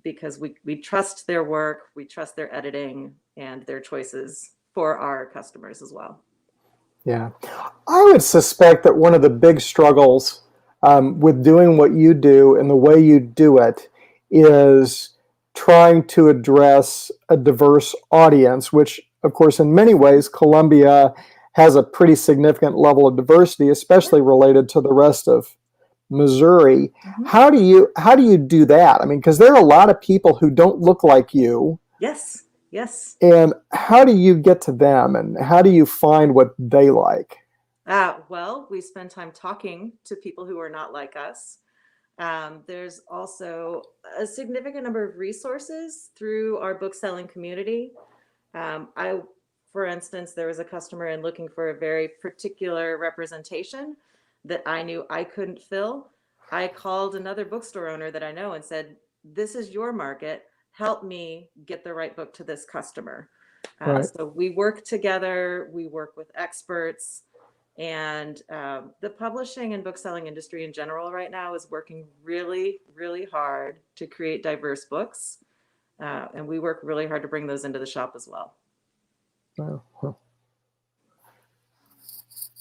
because we trust their work, we trust their editing and their choices for our customers as well. Yeah. I would suspect that one of the big struggles with doing what you do and the way you do it is trying to address a diverse audience, which, of course, in many ways, Columbia has a pretty significant level of diversity, especially related to the rest of Missouri. Mhm. How do you do that? I mean, because there are a lot of people who don't look like you. Yes, yes. And how do you get to them, and how do you find what they like? Well, we spend time talking to people who are not like us. There's also a significant number of resources through our book selling community. For instance, there was a customer in looking for a very particular representation that I knew I couldn't fill. I called another bookstore owner that I know and said, "This is your market. Help me get the right book to this customer." Right. So we work together, we work with experts, and the publishing and book selling industry in general right now is working really, really hard to create diverse books. And we work really hard to bring those into the shop as well.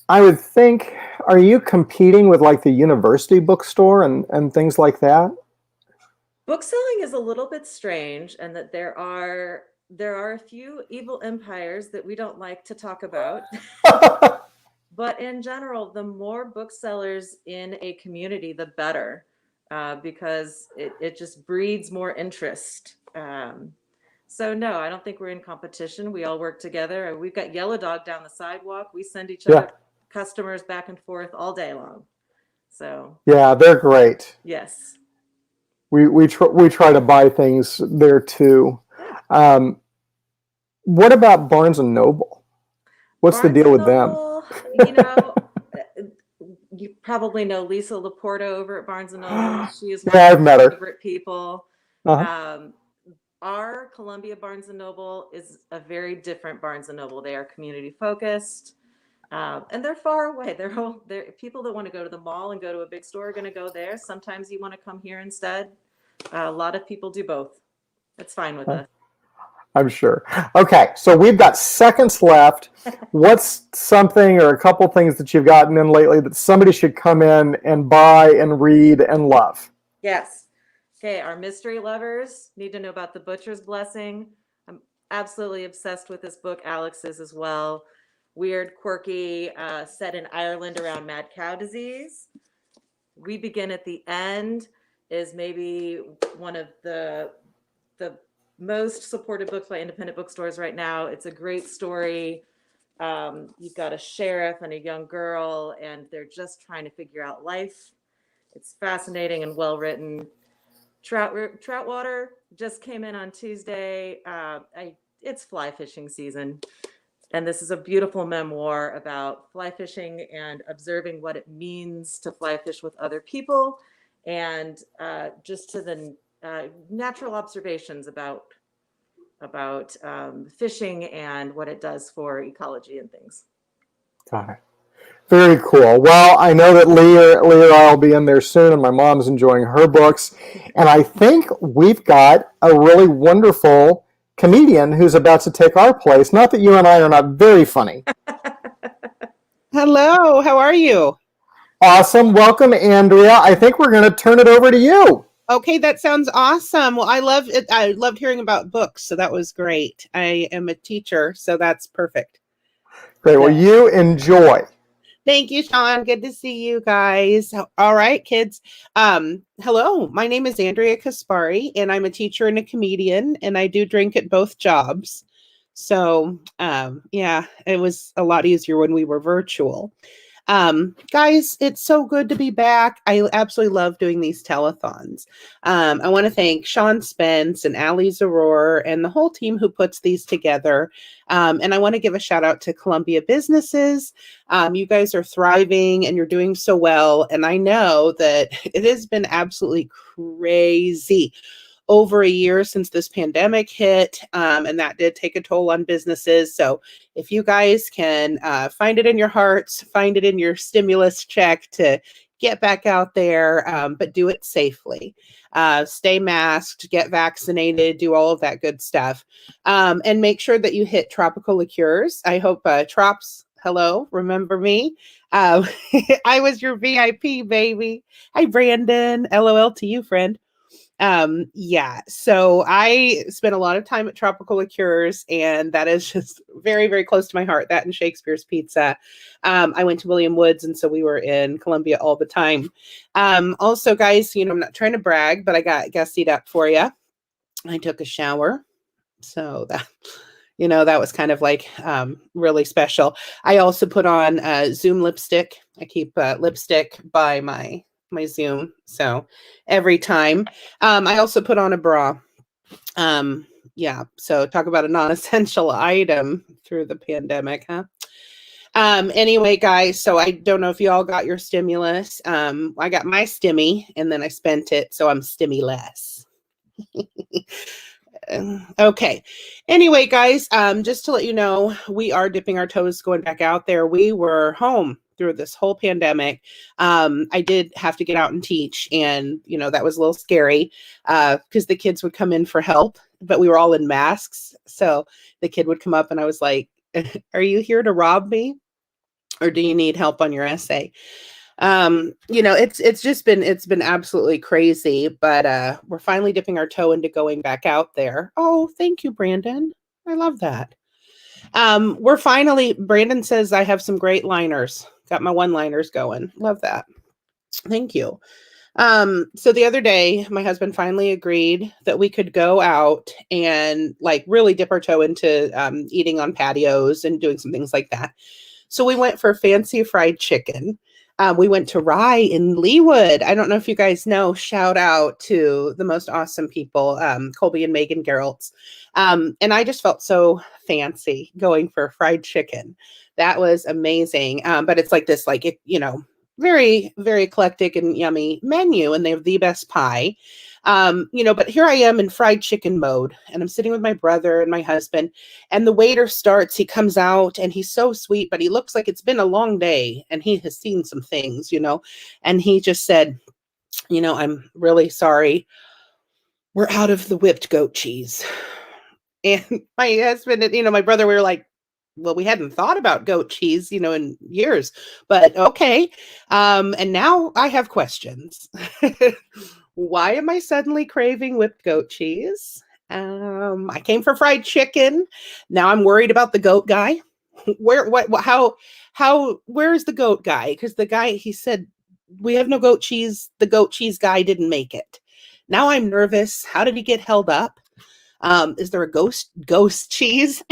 I would think, are you competing with like the university bookstore and things like that? Book selling is a little bit strange, and that there are a few evil empires that we don't like to talk about. But in general, the more booksellers in a community, the better, because it just breeds more interest. So no, I don't think we're in competition. We all work together. We've got Yellow Dog down the sidewalk. We send each other customers back and forth all day long. So yeah, they're great. yes, We try to buy things there too. What about Barnes and Noble? What's the deal with them? You know, you probably know Lisa Laporta over at Barnes and Noble. She is one Yeah, of I've met my her. favorite people. Uh-huh. Our Columbia Barnes and Noble is a very different Barnes and Noble. They are community focused. And they're far away. They're people that want to go to the mall and go to a big store are going to go there. Sometimes you want to come here instead. A lot of people do both. It's fine with us. I'm sure. Okay, so we've got seconds left. What's something or a couple things that you've gotten in lately that somebody should come in and buy and read and love? Yes. Okay, our mystery lovers need to know about The Butcher's Blessing. I'm absolutely obsessed with this book. Alex is as well. Weird, quirky, set in Ireland around mad cow disease. We Begin at the End is maybe one of the most supported books by independent bookstores right now. It's a great story. You've got a sheriff and a young girl, and they're just trying to figure out life. It's fascinating and well written. Troutwater just came in on Tuesday. It's fly fishing season, and this is a beautiful memoir about fly fishing and observing what it means to fly fish with other people, and just to the natural observations about fishing and what it does for ecology and things. Got it. Very cool. Well, I know that Leah and I will be in there soon, and my mom's enjoying her books. And I think we've got a really wonderful comedian who's about to take our place. Not that you and I are not very funny. Hello, how are you? Awesome. Welcome, Andrea. I think we're going to turn it over to you. Okay, that sounds awesome. Well, I love it. I loved hearing about books, so that was great. I am a teacher, so that's perfect. Great. Well, you enjoy. Thank you, Sean. Good to see you guys. All right, kids. Hello, my name is Andrea Kaspari, and I'm a teacher and a comedian, and I do drink at both jobs. So, yeah, it was a lot easier when we were virtual. Guys, it's so good to be back. I absolutely love doing these telethons. I want to thank Sean Spence and Ali Zaror and the whole team who puts these together. And I want to give a shout out to Columbia Businesses. You guys are thriving and you're doing so well. And I know that it has been absolutely crazy. Over a year since this pandemic hit, and that did take a toll on businesses. So if you guys can find it in your hearts, find it in your stimulus check to get back out there, but do it safely. Stay masked, get vaccinated, do all of that good stuff. And make sure that you hit Tropical Liqueurs. I hope Trops, hello, remember me? I was your VIP, baby. Hi, Brandon. LOL to you, friend. Yeah, so I spent a lot of time at Tropical Liqueurs, and that is just very, very close to my heart. That and Shakespeare's Pizza. I went to William Woods, and so we were in Columbia all the time. Also, guys, you know, I'm not trying to brag, but I got guest seat up for you. I took a shower, so that, you know, that was kind of like really special. I also put on Zoom lipstick. I keep lipstick by my Zoom, so every time. I also put on a bra. Yeah, so talk about a non-essential item through the pandemic, huh? Anyway, guys, so I don't know if you all got your stimulus. I got my stimmy and then I spent it, so I'm stimmy-less. Okay. Anyway, guys, just to let you know, we are dipping our toes going back out there. We were home through this whole pandemic. I did have to get out and teach, and you know that was a little scary because the kids would come in for help, but we were all in masks. So the kid would come up and I was like, "Are you here to rob me, or do you need help on your essay?" You know, it's been absolutely crazy, but we're finally dipping our toe into going back out there. Oh, thank you, Brandon. I love that. Brandon says I have some great liners. Got my one-liners going. Love that. Thank you. So the other day, my husband finally agreed that we could go out and like really dip our toe into eating on patios and doing some things like that. So we went for fancy fried chicken. We went to Rye in Leawood. I don't know if you guys know, shout out to the most awesome people, Colby and Megan Geraltz. And I just felt so fancy going for fried chicken. That was amazing. But it's like this, like, you know, very, very eclectic and yummy menu, and they have the best pie. But here I am in fried chicken mode, and I'm sitting with my brother and my husband, and the waiter starts, he comes out, and he's so sweet, but he looks like it's been a long day, and he has seen some things, and he just said, I'm really sorry. We're out of the whipped goat cheese. And my husband and, my brother, we were like, well, we hadn't thought about goat cheese, in years, but okay. And now I have questions. Why am I suddenly craving whipped goat cheese? I came for fried chicken. Now I'm worried about the goat guy. Where's the goat guy? Because the guy, he said, we have no goat cheese. The goat cheese guy didn't make it. Now I'm nervous. How did he get held up? Is there a ghost cheese?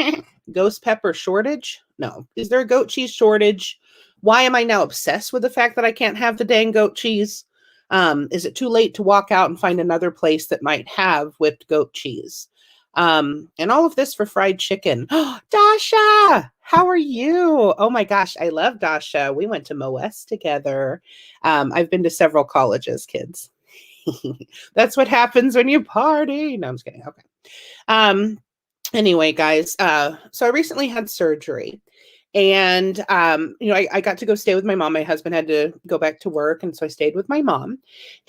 Ghost pepper shortage? No. Is there a goat cheese shortage? Why am I now obsessed with the fact that I can't have the dang goat cheese? Is it too late to walk out and find another place that might have whipped goat cheese? And all of this for fried chicken. Dasha, how are you? Oh my gosh, I love Dasha. We went to MOS together. I've been to several colleges, kids. That's what happens when you party. No, I'm just kidding. Okay. Anyway, guys, so I recently had surgery, and I got to go stay with my mom. My husband had to go back to work, and so I stayed with my mom.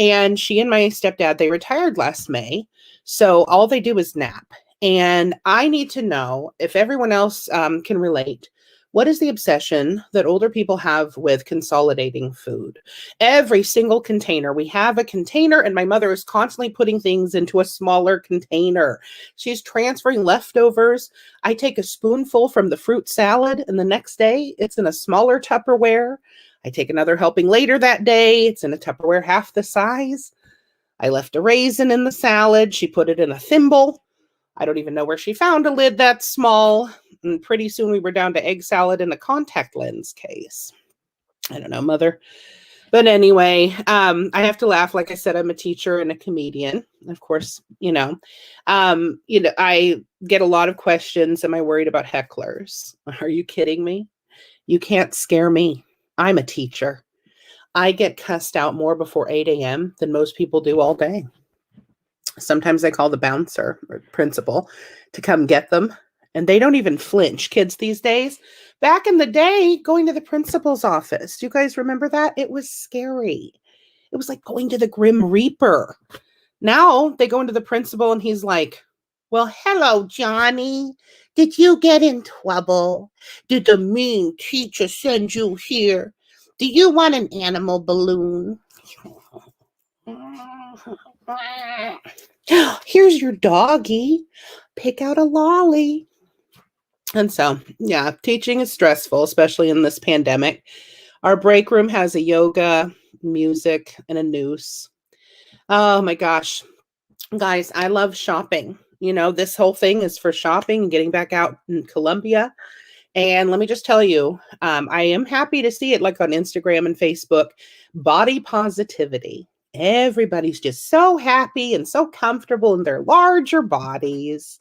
And she and my stepdad, they retired last May, so all they do is nap. And I need to know if everyone else can relate. What is the obsession that older people have with consolidating food? Every single container. We have a container, and my mother is constantly putting things into a smaller container. She's transferring leftovers. I take a spoonful from the fruit salad, and the next day it's in a smaller Tupperware. I take another helping later that day. It's in a Tupperware half the size. I left a raisin in the salad. She put it in a thimble. I don't even know where she found a lid that small. And pretty soon we were down to egg salad in a contact lens case. I don't know, mother. But anyway, I have to laugh. Like I said, I'm a teacher and a comedian. Of course, I get a lot of questions. Am I worried about hecklers? Are you kidding me? You can't scare me. I'm a teacher. I get cussed out more before 8 a.m. than most people do all day. Sometimes I call the bouncer or principal to come get them, and they don't even flinch. Kids these days, back in the day, going to the principal's office. Do you guys remember that? It was scary. It was like going to the Grim Reaper. Now they go into the principal and he's like, well, hello, Johnny. Did you get in trouble? Did the mean teacher send you here? Do you want an animal balloon? Here's your doggy. Pick out a lolly. And so, yeah, teaching is stressful, especially in this pandemic. Our break room has a yoga, music, and a noose. Oh my gosh. Guys, I love shopping. This whole thing is for shopping and getting back out in Columbia. And let me just tell you, I am happy to see it like on Instagram and Facebook. Body positivity. Everybody's just so happy and so comfortable in their larger bodies.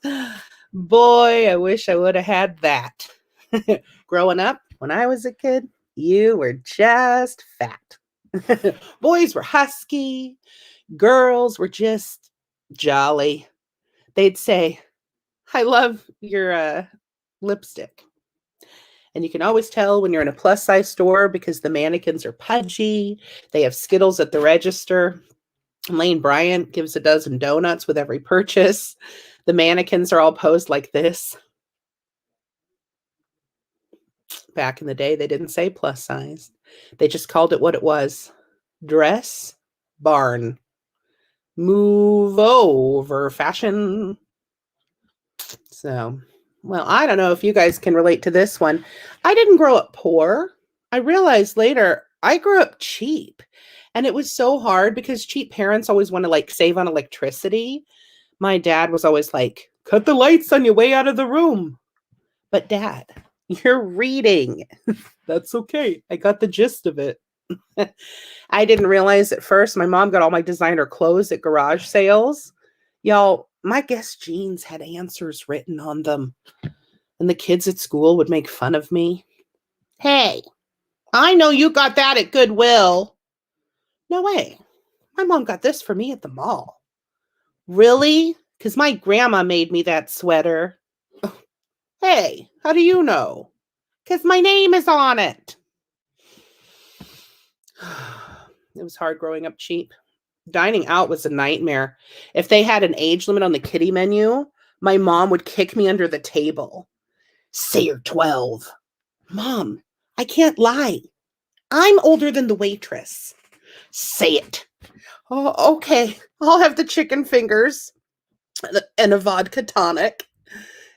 Boy, I wish I would have had that. Growing up, when I was a kid, you were just fat. Boys were husky. Girls were just jolly. They'd say, I love your lipstick. And you can always tell when you're in a plus size store because the mannequins are pudgy. They have Skittles at the register. Lane Bryant gives a dozen donuts with every purchase. The mannequins are all posed like this. Back in the day, they didn't say plus size. They just called it what it was. Dress barn. Move over fashion. So, well, I don't know if you guys can relate to this one. I didn't grow up poor. I realized later I grew up cheap. And it was so hard because cheap parents always want to save on electricity. My dad was always like, cut the lights on your way out of the room. But Dad, you're reading. That's okay. I got the gist of it. I didn't realize at first my mom got all my designer clothes at garage sales. Y'all, my Guess jeans had answers written on them. And the kids at school would make fun of me. Hey, I know you got that at Goodwill. No way. My mom got this for me at the mall. Really? Because my grandma made me that sweater. Hey, how do you know? Because my name is on it. It was hard growing up cheap. Dining out was a nightmare. If they had an age limit on the kiddie menu, my mom would kick me under the table. Say you're 12. Mom, I can't lie. I'm older than the waitress. Say it. Oh, okay. I'll have the chicken fingers and a vodka tonic.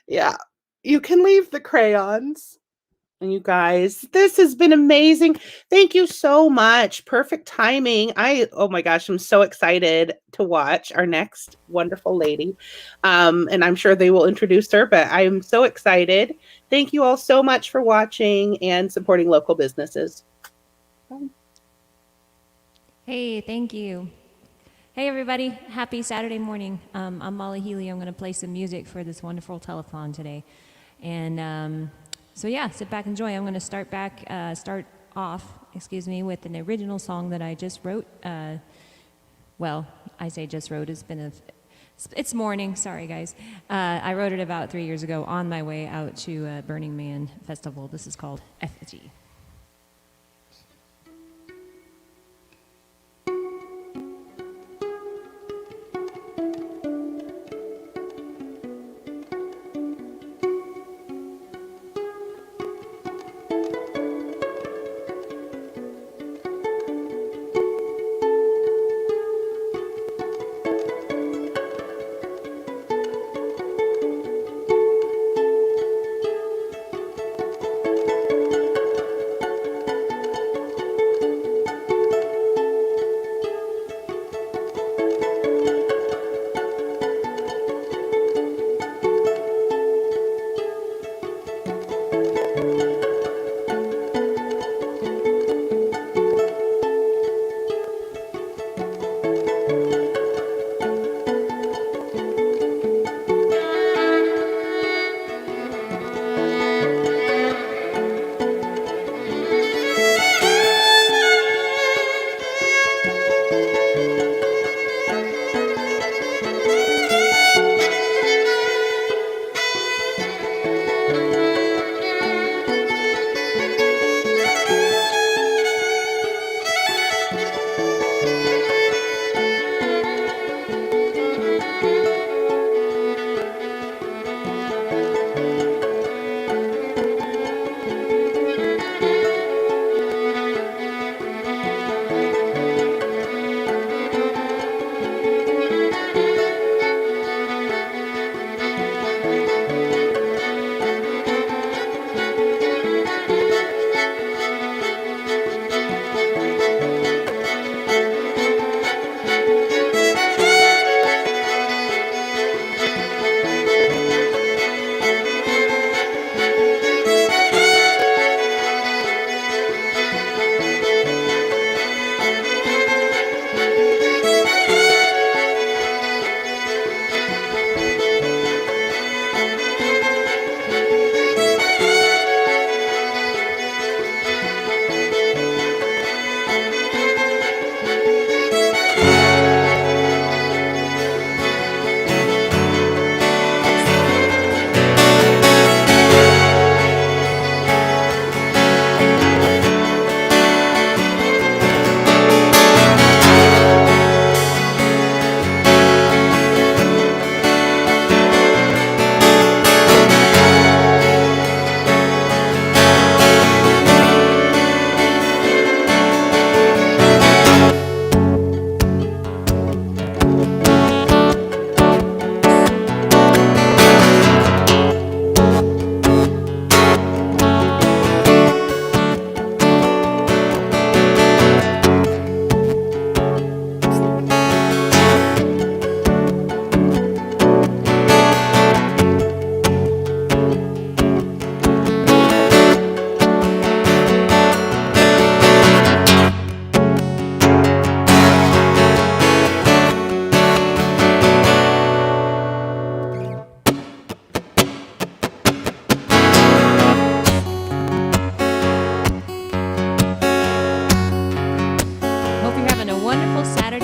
Yeah. You can leave the crayons. And you guys, this has been amazing. Thank you so much. Perfect timing. Oh my gosh, I'm so excited to watch our next wonderful lady. And I'm sure they will introduce her, but I am so excited. Thank you all so much for watching and supporting local businesses. Hey, thank you. Hey, everybody. Happy Saturday morning. I'm Molly Healy. I'm going to play some music for this wonderful telethon today. And so, yeah, sit back and enjoy. I'm going to start off with an original song that I just wrote. Well, I say just wrote. It's morning. Sorry, guys. I wrote it about 3 years ago on my way out to Burning Man Festival. This is called Effigy.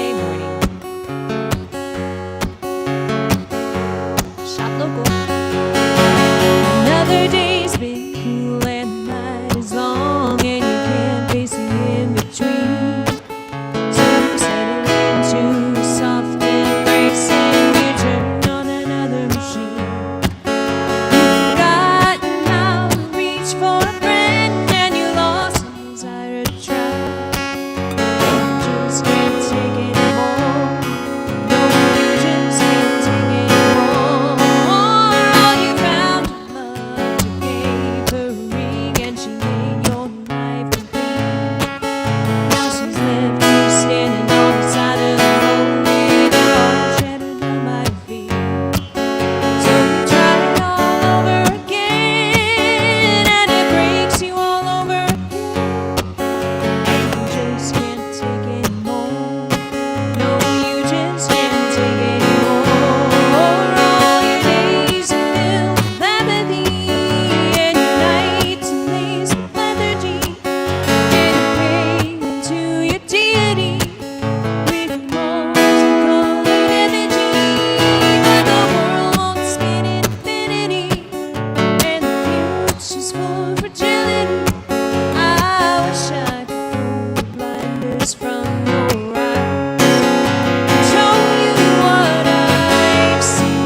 Saturday morning. Shop local. Another day's been cool and the night is long, and you can't face the in between. So you settle into a soft embrace and you turn on another machine. You've forgotten how to reach for a friend, and you lost the desire to try. And you just can't take it anymore. No, you just can't take it anymore. All you found in love, you gave her a ring, and she made your life complete. Now she's left you standing on the side of the road with your heart shattered down by your feet. So you try it all over again, and it breaks you all over again. You just can't take it anymore. No, you just can't take it anymore. All your days are filled with apathy, and your nights are laced with lethargy. And you pray to your deity with multicolored energy, but the world won't spin infinity, and the future's full of fragility. I wish I could pull the blinders from your eyes and show you what I've seen.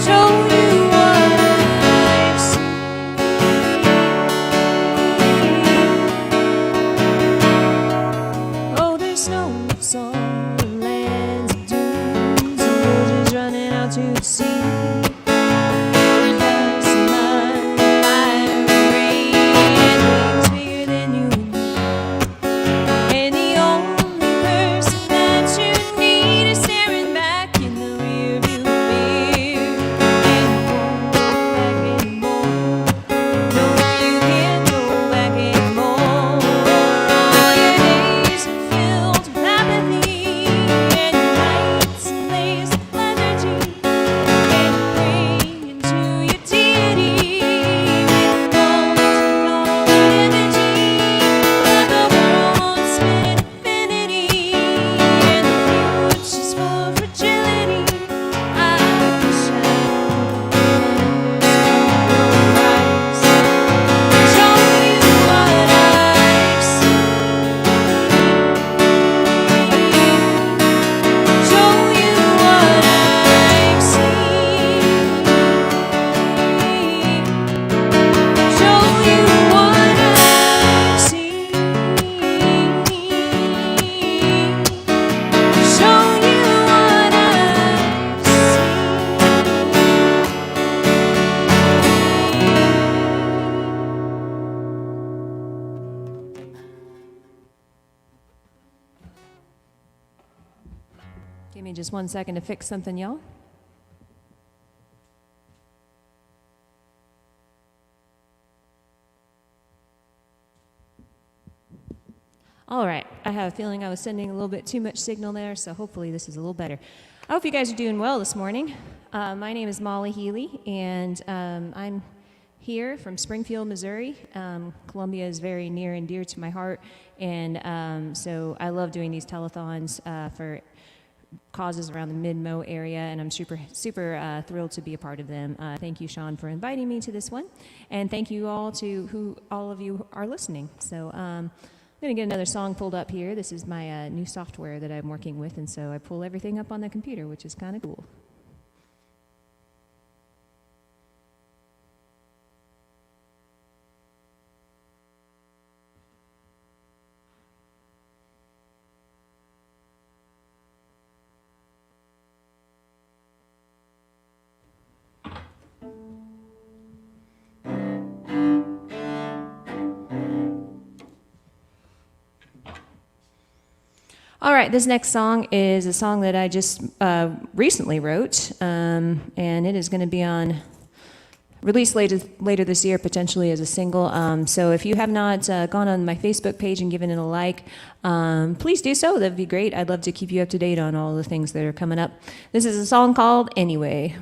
Show you what I've seen. Oh, there's snows on the lands of dunes, and roses running out to the sea. There's a line of fire and rain, and wings bigger than you and me. And the only person that you need is staring back in the rearview mirror. And you won't go back anymore. No, you can't go back anymore. All your days are filled with apathy, and your nights are laced with lethargy. And you pray into your deity with multicolored energy, but the world won't spin infinity, and the future's full of fragility. I wish I could pull the blinders from your eyes, show you what I've seen. Show you what I've seen. Show you what I've seen. Show you what Give me just 1 second to fix something, y'all. All right, I have a feeling I was sending a little bit too much signal there, so hopefully this is a little better. I hope you guys are doing well this morning. My name is Molly Healy, and I'm here from Springfield, Missouri. Columbia is very near and dear to my heart, and so I love doing these telethons for causes around the Mid-Mo area, and I'm super thrilled to be a part of them. Thank you, Sean, for inviting me to this one, and thank you all to who all of you are listening. So I'm going to get another song pulled up here. This is my new software that I'm working with, and so I pull everything up on the computer, which is kind of cool. All right, this next song is a song that I just recently wrote, and it is going to be released later this year, potentially as a single. So if you have not gone on my Facebook page and given it a like, please do so. That'd be great. I'd love to keep you up to date on all the things that are coming up. This is a song called Anyway.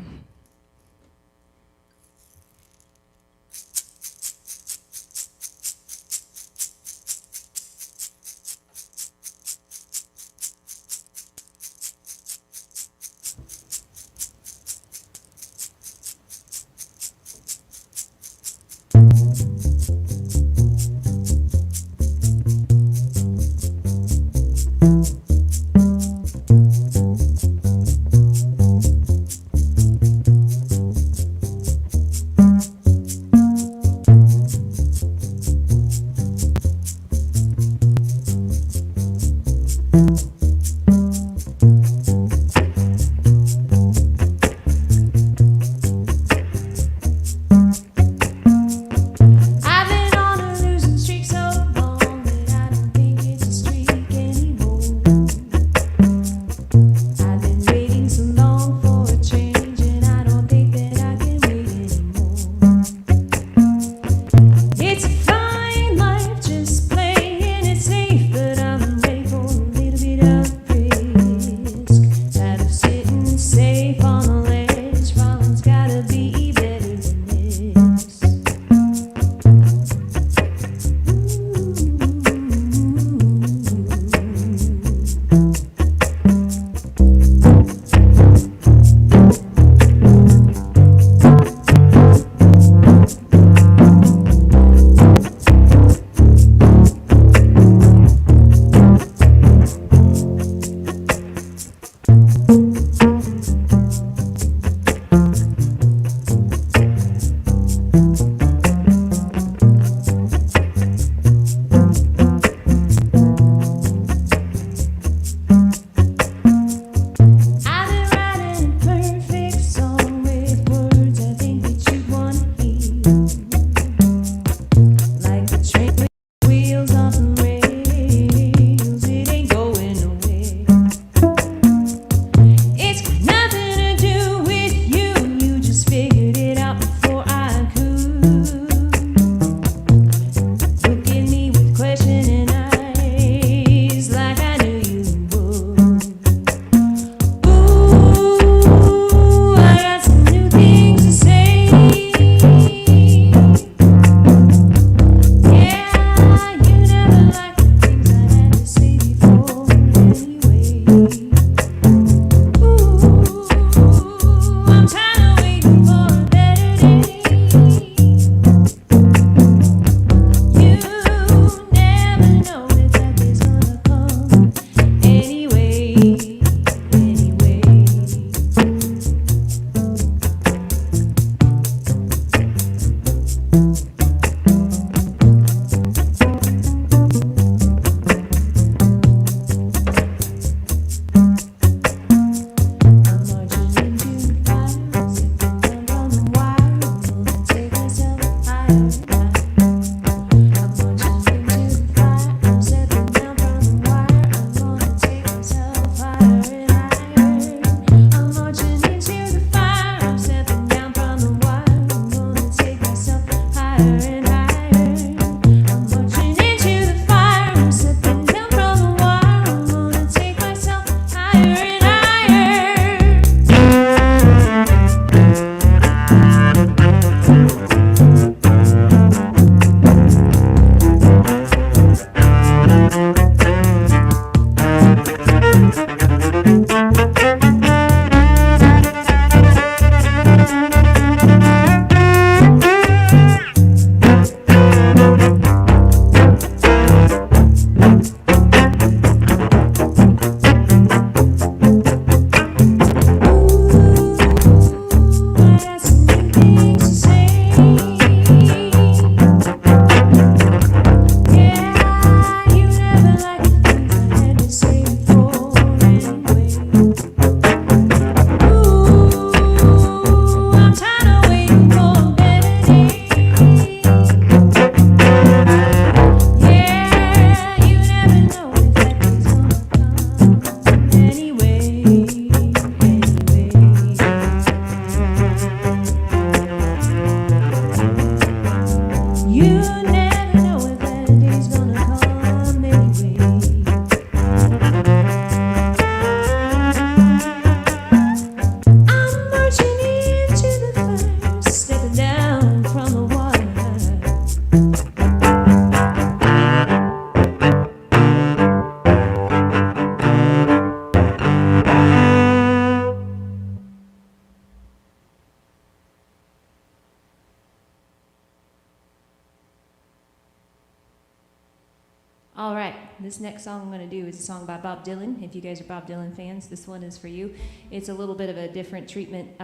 All right, this next song I'm going to do is a song by Bob Dylan. If you guys are Bob Dylan fans, this one is for you. It's a little bit of a different treatment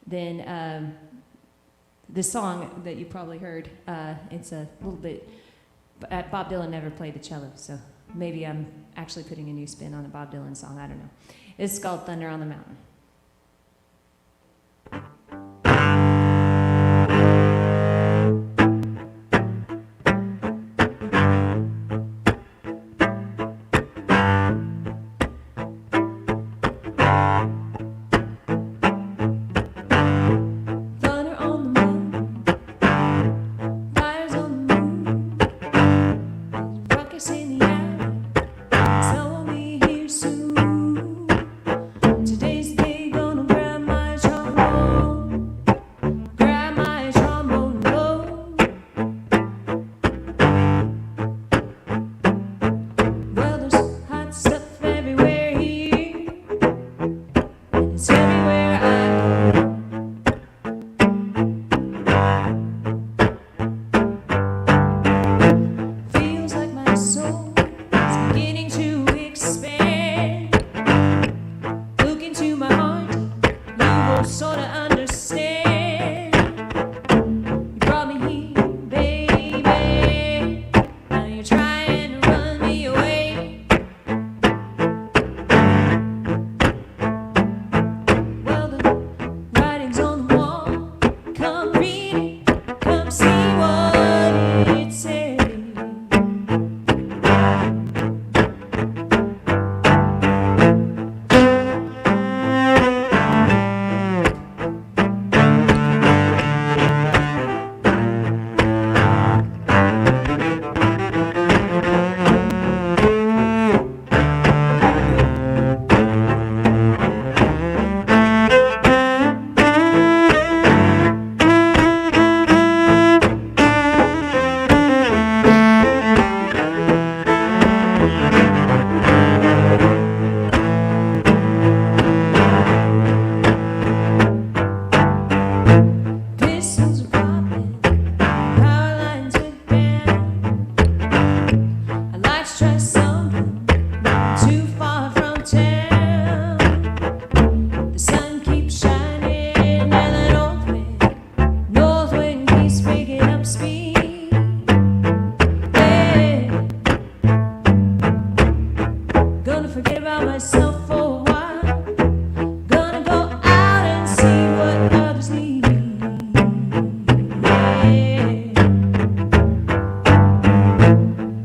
than the song that you probably heard. It's a little bit, Bob Dylan never played the cello, so maybe I'm actually putting a new spin on a Bob Dylan song, I don't know. It's called Thunder on the Mountain.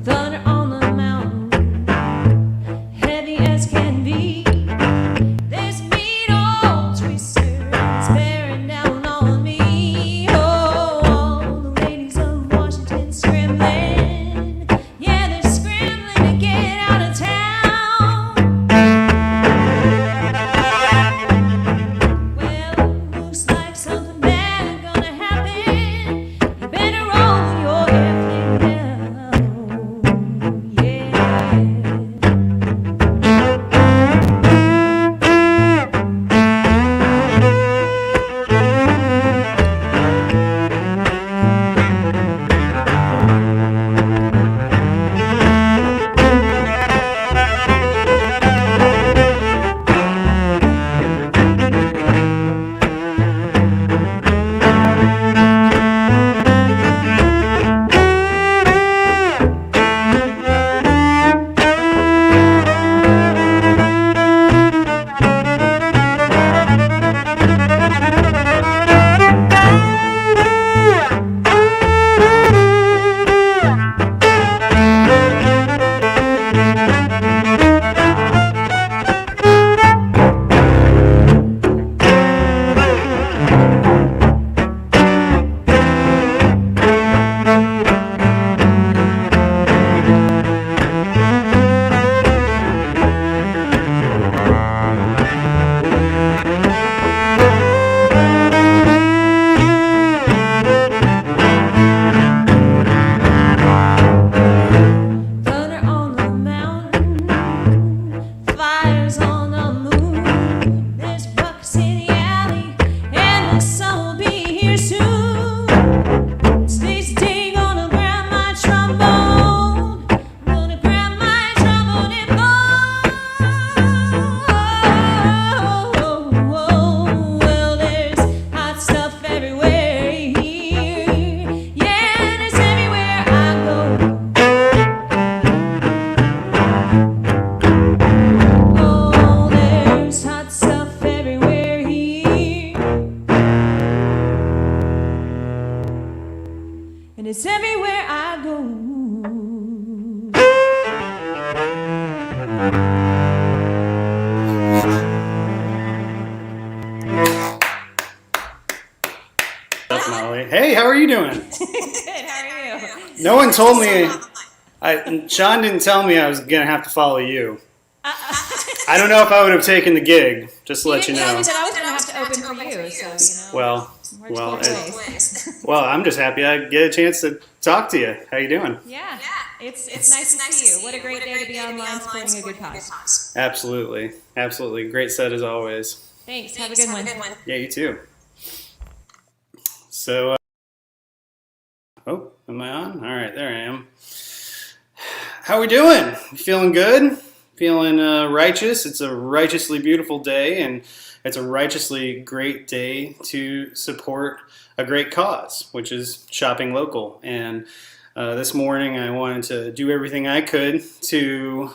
Thunder on the mountain. Molly. Hey, how are you doing? Good. How are you? No one told me. Sean didn't tell me I was gonna have to follow you. I don't know if I would have taken the gig. Just to let you didn't tell know. me that I was going to have to open for you, so Well, works both ways. well, I'm just happy I get a chance to talk to you. How you doing? Yeah, it's nice to see you. What a great day to be online supporting a good cause. Absolutely, absolutely. Great set as always. Thanks. Have a good one. Yeah, you too. So, oh, am I on? All right, there I am. How we doing? Feeling good? Feeling righteous? It's a righteously beautiful day, and it's a righteously great day to support a great cause, which is shopping local. And this morning, I wanted to do everything I could to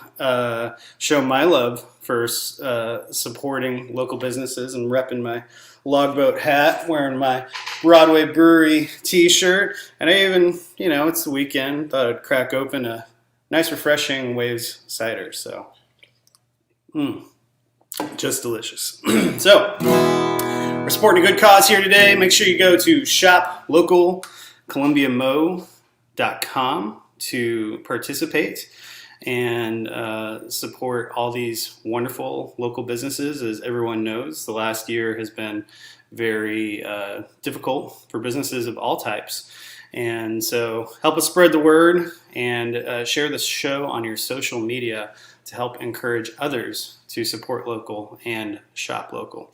show my love for supporting local businesses and repping my logboat hat, wearing my Broadway Brewery t-shirt, and I even, it's the weekend, thought I'd crack open a nice refreshing Waves cider. So, just delicious. So, we're supporting a good cause here today. Make sure you go to shoplocalcolumbiamo.com to participate and support all these wonderful local businesses. As everyone knows, the last year has been very difficult for businesses of all types. And so help us spread the word and share this show on your social media to help encourage others to support local and shop local.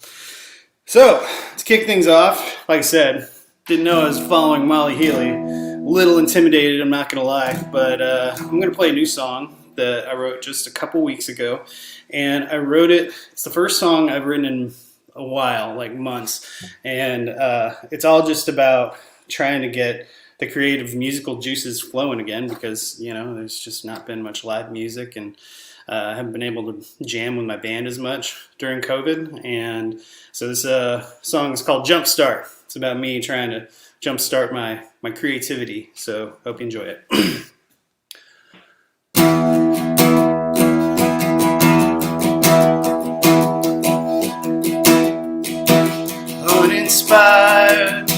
So to kick things off, like I said, didn't know I was following Molly Healy. Little intimidated, I'm not going to lie, but I'm going to play a new song that I wrote just a couple weeks ago. And I wrote it, it's the first song I've written in a while, like months. And it's all just about trying to get the creative musical juices flowing again because, there's just not been much live music and I haven't been able to jam with my band as much during COVID. And so this song is called Jumpstart. It's about me trying to jumpstart my creativity. So hope you enjoy it. Uninspired, I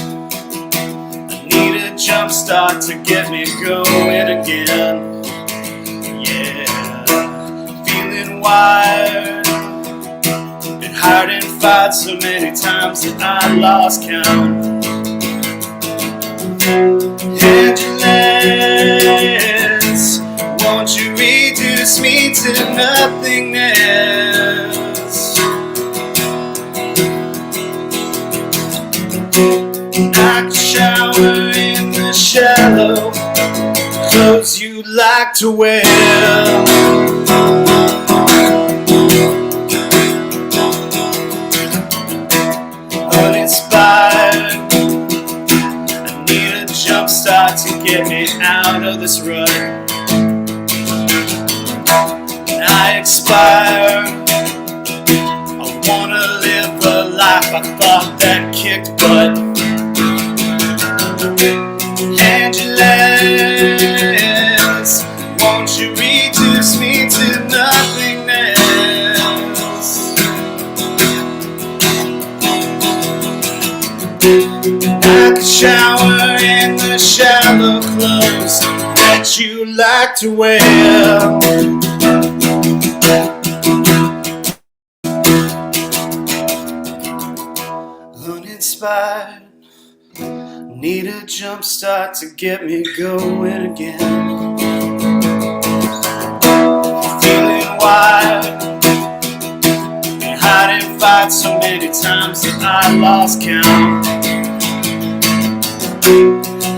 need a jumpstart to get me going again. Yeah, feeling wired, been hard and fought so many times that I lost count. Endless, won't you reduce me to nothingness? I could shower in the shallow clothes you like to wear. Uninspired, I need a jumpstart to get me out of this rut. I expire, I wanna live a life I thought that kicked butt. Angeles, won't you reduce me to nothingness? I could shower in the shallow clothes that you like to wear. Uninspired, need a jump start to get me going again. Feeling wild, been hiding fight so many times that I lost count.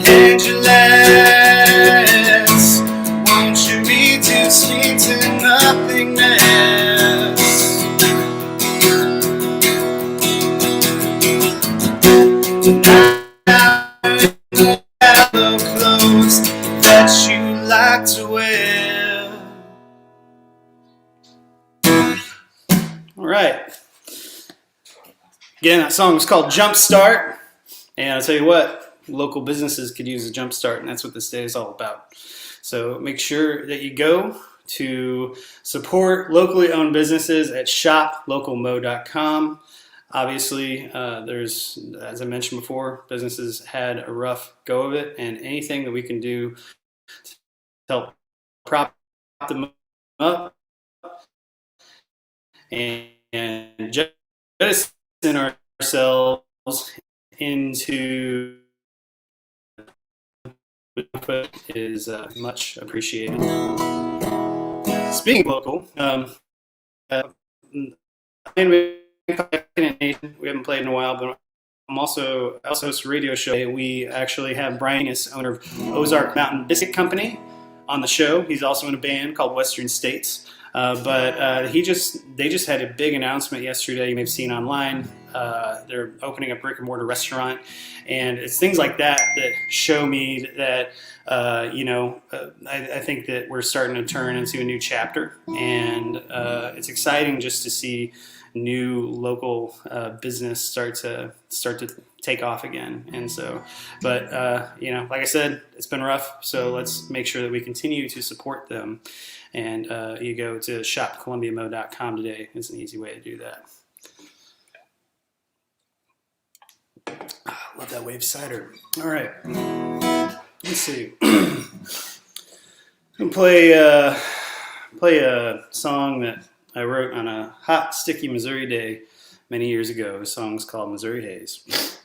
Angeles, won't you reduce me to nothingness? The clothes that you like to wear. All right. Again, that song was called Jumpstart. And I'll tell you what, local businesses could use a jumpstart, and that's what this day is all about. So make sure that you go to support locally owned businesses at shoplocalmo.com. Obviously, there's, as I mentioned before, businesses had a rough go of it, and anything that we can do to help prop them up and jettison ourselves into is much appreciated. Speaking of local, we haven't played in a while, but I also host a radio show. We actually have Brian is owner of Ozark Mountain Biscuit Company on the show. He's also in a band called Western States. But they just had a big announcement yesterday. You may have seen online. They're opening a brick and mortar restaurant, and it's things like that that show me that I think that we're starting to turn into a new chapter, and it's exciting just to see new local business start to take off again. And so, but like I said, it's been rough. So let's make sure that we continue to support them. And you go to shopcolumbiamo.com today. It's an easy way to do that. Love that wave cider. All right. Let's see. I'm gonna play a song that I wrote on a hot, sticky Missouri day many years ago. The song's called Missouri Haze.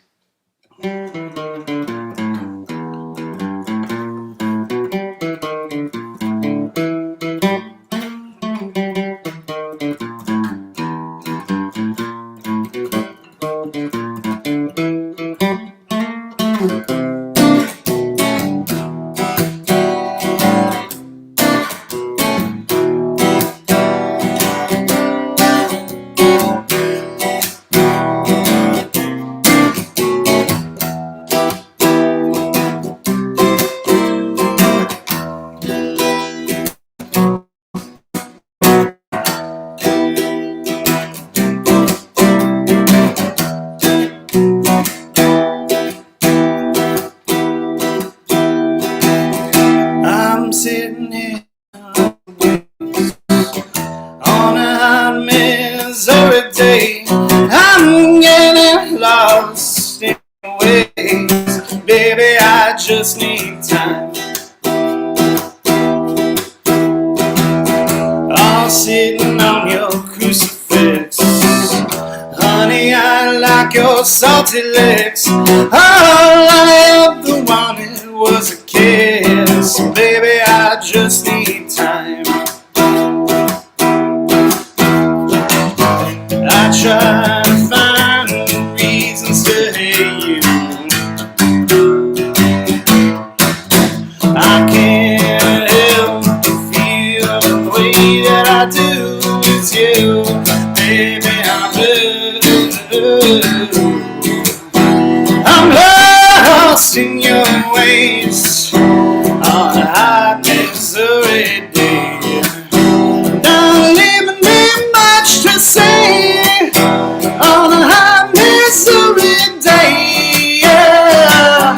Sitting here on a hot Missouri day, I'm getting lost in ways. Baby, I just need time. All sitting on your crucifix, honey, I like your salty lips. All I ever wanted was a kiss. Baby, I just need time. I try to find reasons to hate you. I can't help but feel the way that I do with you. Baby, I'm lost in your ways on a hot Missouri day. Not leaving me much to say on a hot Missouri day. Yeah.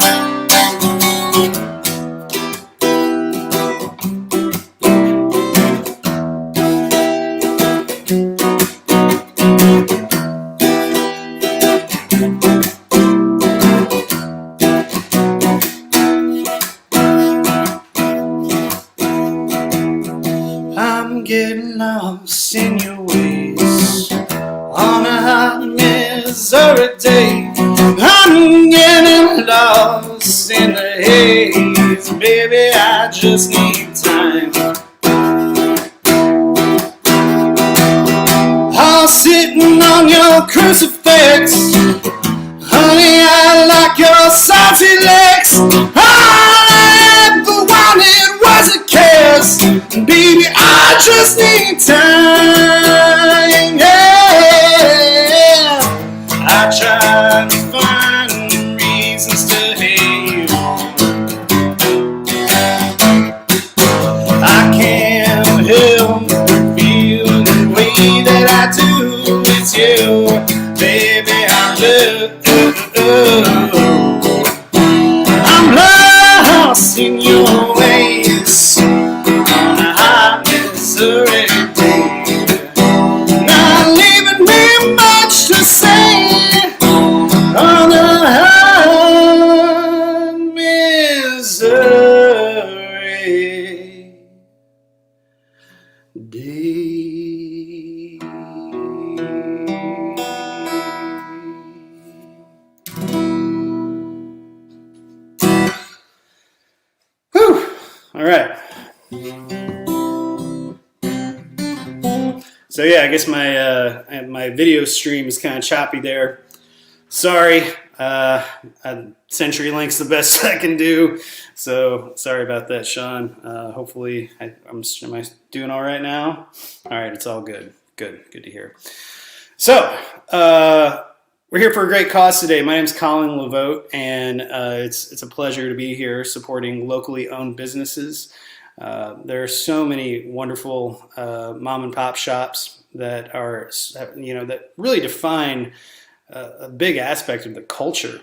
I'm getting lost in your ways on a hot Missouri day. I'm getting lost in the haze. Baby, I just need time. All sitting on your crucifix, honey, I like your salty legs. All I ever wanted was a kiss. Baby, I just need time. Yeah. I try to find reasons to hate you. I can't help but feel the way that I do with you. Baby, I'm lost in your ways on a hot Missouri day. day. Whew. All right. So yeah, I guess my video stream is kind of choppy there. Sorry. CenturyLink's the best I can do. So sorry about that, Sean. Hopefully, am I doing all right now? All right, it's all good. Good to hear. So we're here for a great cause today. My name's Colin LeVote, and it's a pleasure to be here supporting locally owned businesses. There are so many wonderful mom and pop shops that are, that really define a big aspect of the culture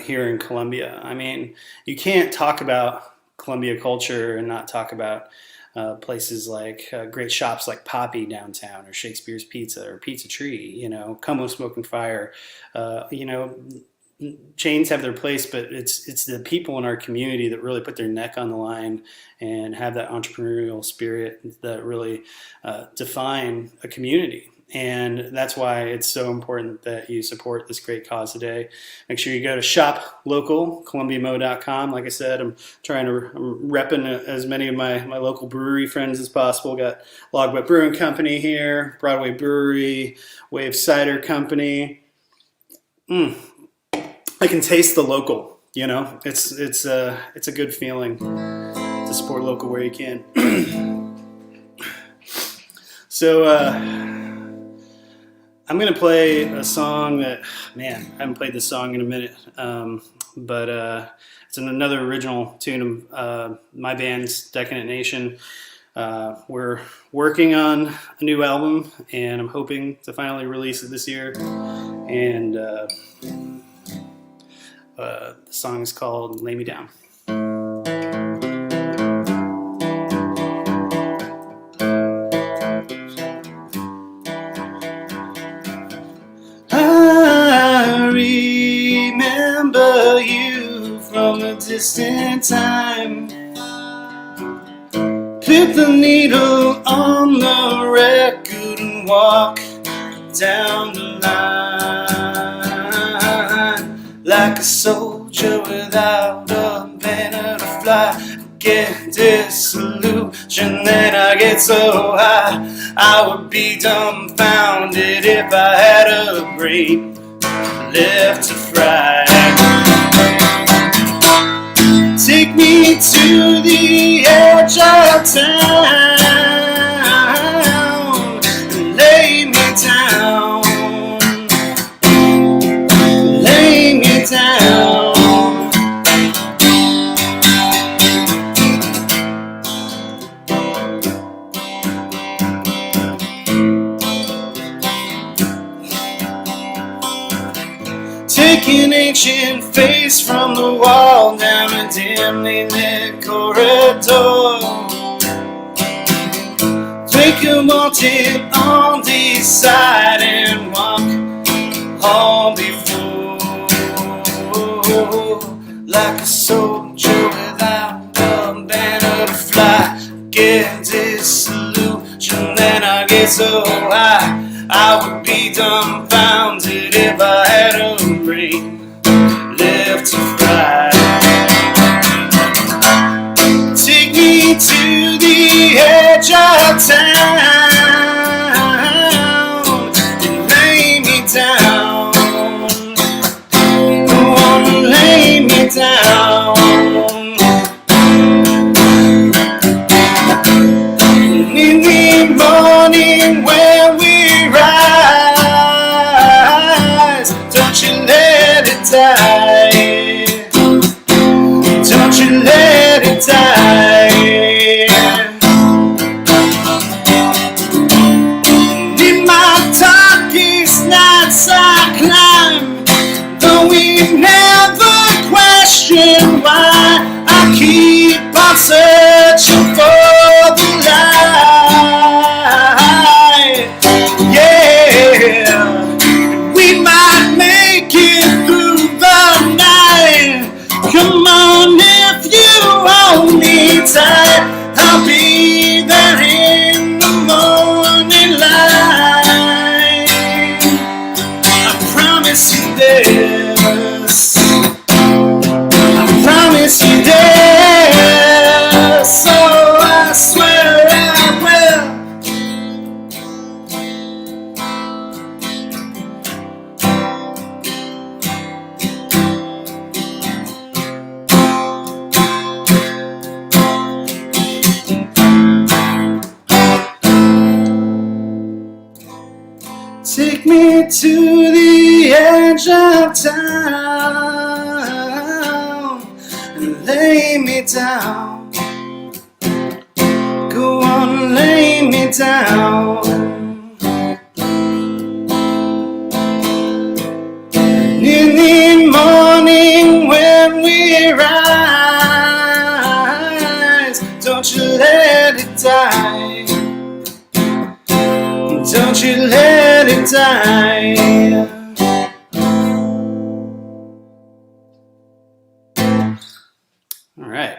here in Columbia. I mean, you can't talk about Columbia culture and not talk about places like great shops like Poppy downtown, or Shakespeare's Pizza, or Pizza Tree, Como Smoke and Fire. Chains have their place, but it's the people in our community that really put their neck on the line and have that entrepreneurial spirit that really define a community. And that's why it's so important that you support this great cause today. Make sure you go to shoplocal.columbiamo.com. Like I said, I'm repping as many of my local brewery friends as possible. Got Logbutt Brewing Company here, Broadway Brewery, Wave Cider Company. I can taste the local. It's a good feeling to support local where you can. So. I'm going to play a song that, man, I haven't played this song in a minute, but it's another original tune of my band's Decadent Nation. We're working on a new album, and I'm hoping to finally release it this year. And the song is called Lay Me Down. Remember you from a distant time. Put the needle on the record and walk down the line like a soldier without a banner to fly. Get disillusioned, then I get so high I would be dumbfounded if I had a brain left to fry. Take me to the edge of town and lay me down, lay me down. Take an ancient face from the wall down a dimly lit corridor. Take a vaulted on the side and walk all before, like a soldier without a banner to fly. Get disillusioned, then I get so high I would be dumbfounded if I had a brain left to fry. Take me to the edge of town and lay me down. I wanna lay me down. In the morning when we rise, don't you let it die. Don't you let it die. In my darkest nights I climb, though we never question why. I keep on searching for the light. Yeah, we might make it through the to the edge of town and lay me down. Go on, lay me down. In the morning when we rise, don't you let it die. Don't you let it die. All right.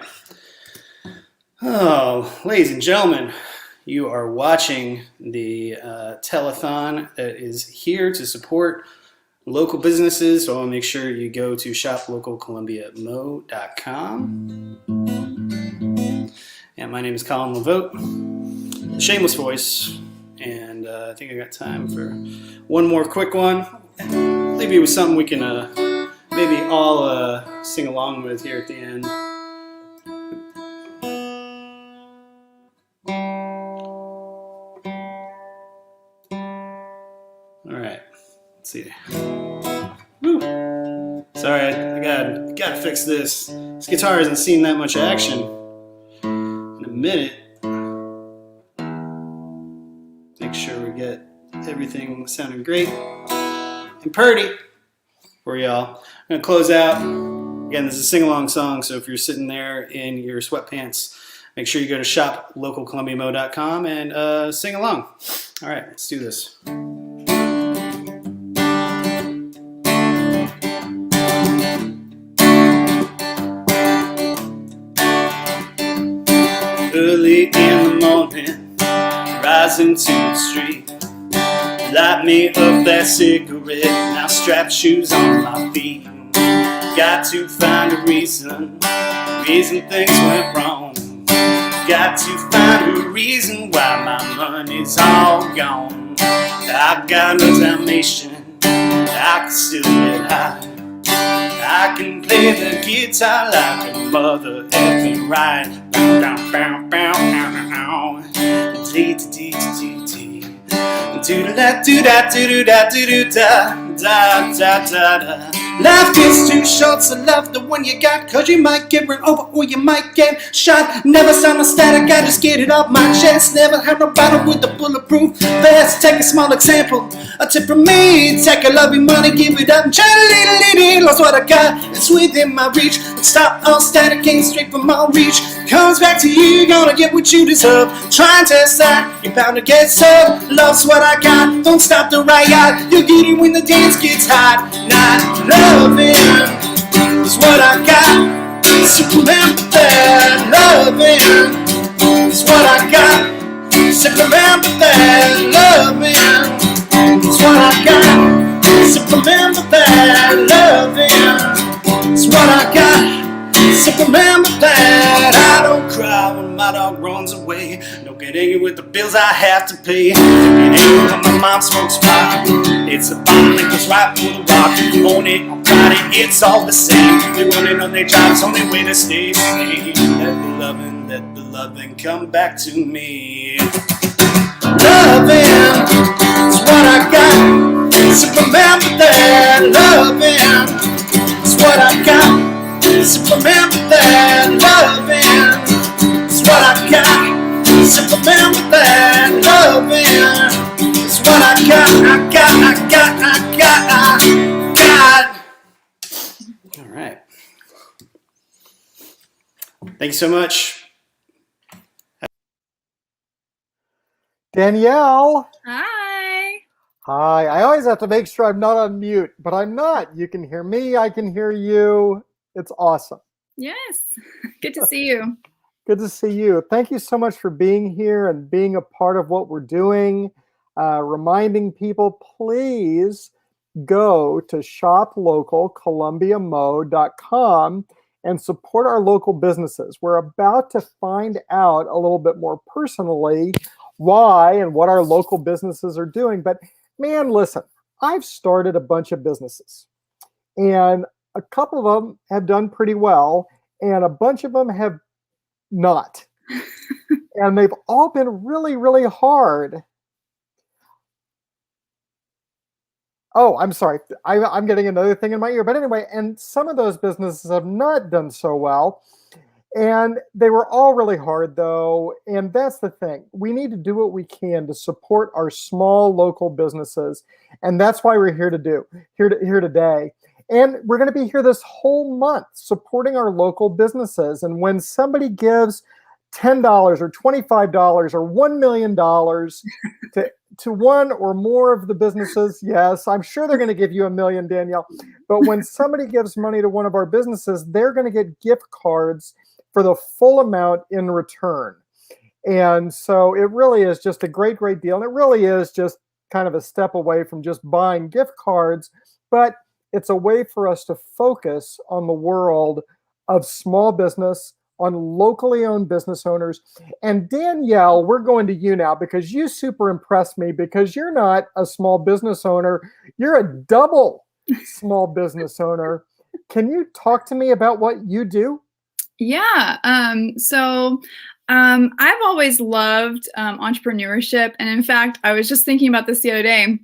Oh, ladies and gentlemen, you are watching the telethon that is here to support local businesses. So I'll make sure you go to shoplocalcolumbiamo.com. And my name is Colin LaVote, the Shameless Voice. And I think I got time for one more quick one. I'll leave you with something we can maybe all sing along with here at the end. All right, let's see. Woo. Sorry, I gotta fix this. This guitar hasn't seen that much action in a minute. Make sure we get everything sounding great and purty for y'all. I'm gonna close out. Again, this is a sing-along song, so if you're sitting there in your sweatpants, make sure you go to shoplocalcolumbiamo.com and sing along. All right, let's do this. Early in the morning, rising to the street, light me up that cigarette, now strap shoes on my feet. Got to find a reason things went wrong. Got to find a reason why my money's all gone. I got no Dalmatian, I can still get high. I can play the guitar like a mother effing right. Bow, bow, bow, bow, bow. Dee dee dee dee dee. Do da do da do da do da da da da da. Life gets too short, so love the one you got, cause you might get run over or you might get shot. Never sound no static, I just get it off my chest. Never have no battle with the bulletproof vest. Take a small example, a tip from me. Take a love your money, give it up, chat-a-lee-lee-lee. Lost what I got, it's within my reach. Stop all static, came straight from my reach. Comes back to you, gonna get what you deserve. Try and test that, you're bound to get served. Love's what I got, don't stop the riot. You'll get it when the dance gets hot. Not loving is what I got. Superman for that. Loving is what I got. Superman for that. Loving is what I got. Superman for that. Loving is what I got. Superman for that. I don't cry when my dog runs away. Don't get angry with the bills I have to pay. Don't get angry when my mom smokes pot. It's a bomb that goes right through the rock. Own it, on Friday, it's all the same. They running on their jobs, only way to stay sane. Let the loving come back to me. Loving is what I got. Superman for that. Loving is what I got. Superman for that. Loving is what I got. Superman for that. Loving is what I got. All right. Thank you so much. Danielle. Hi. Hi. I always have to make sure I'm not on mute, but I'm not. You can hear me. I can hear you. It's awesome. Yes. Good to see you. Good to see you. Thank you so much for being here and being a part of what we're doing. Reminding people, please go to shoplocalcolumbiamo.com and support our local businesses. We're about to find out a little bit more personally why and what our local businesses are doing. But man, listen, I've started a bunch of businesses and a couple of them have done pretty well and a bunch of them have not. And they've all been really, really hard. Oh, I'm sorry. I'm getting another thing in my ear. But anyway, and some of those businesses have not done so well. And they were all really hard, though. And that's the thing. We need to do what we can to support our small local businesses. And that's why we're here today. And we're going to be here this whole month supporting our local businesses. And when somebody gives $10 or $25 or $1 million to one or more of the businesses, yes, I'm sure they're going to give you $1 million, Danielle. But when somebody gives money to one of our businesses, they're going to get gift cards for the full amount in return. And so it really is just a great, great deal. And it really is just kind of a step away from just buying gift cards, but it's a way for us to focus on the world of small business, on locally owned business owners. And Danielle, we're going to you now because you super impressed me because you're not a small business owner. You're a double small business owner. Can you talk to me about what you do? Yeah. I've always loved entrepreneurship. And in fact, I was just thinking about this the other day.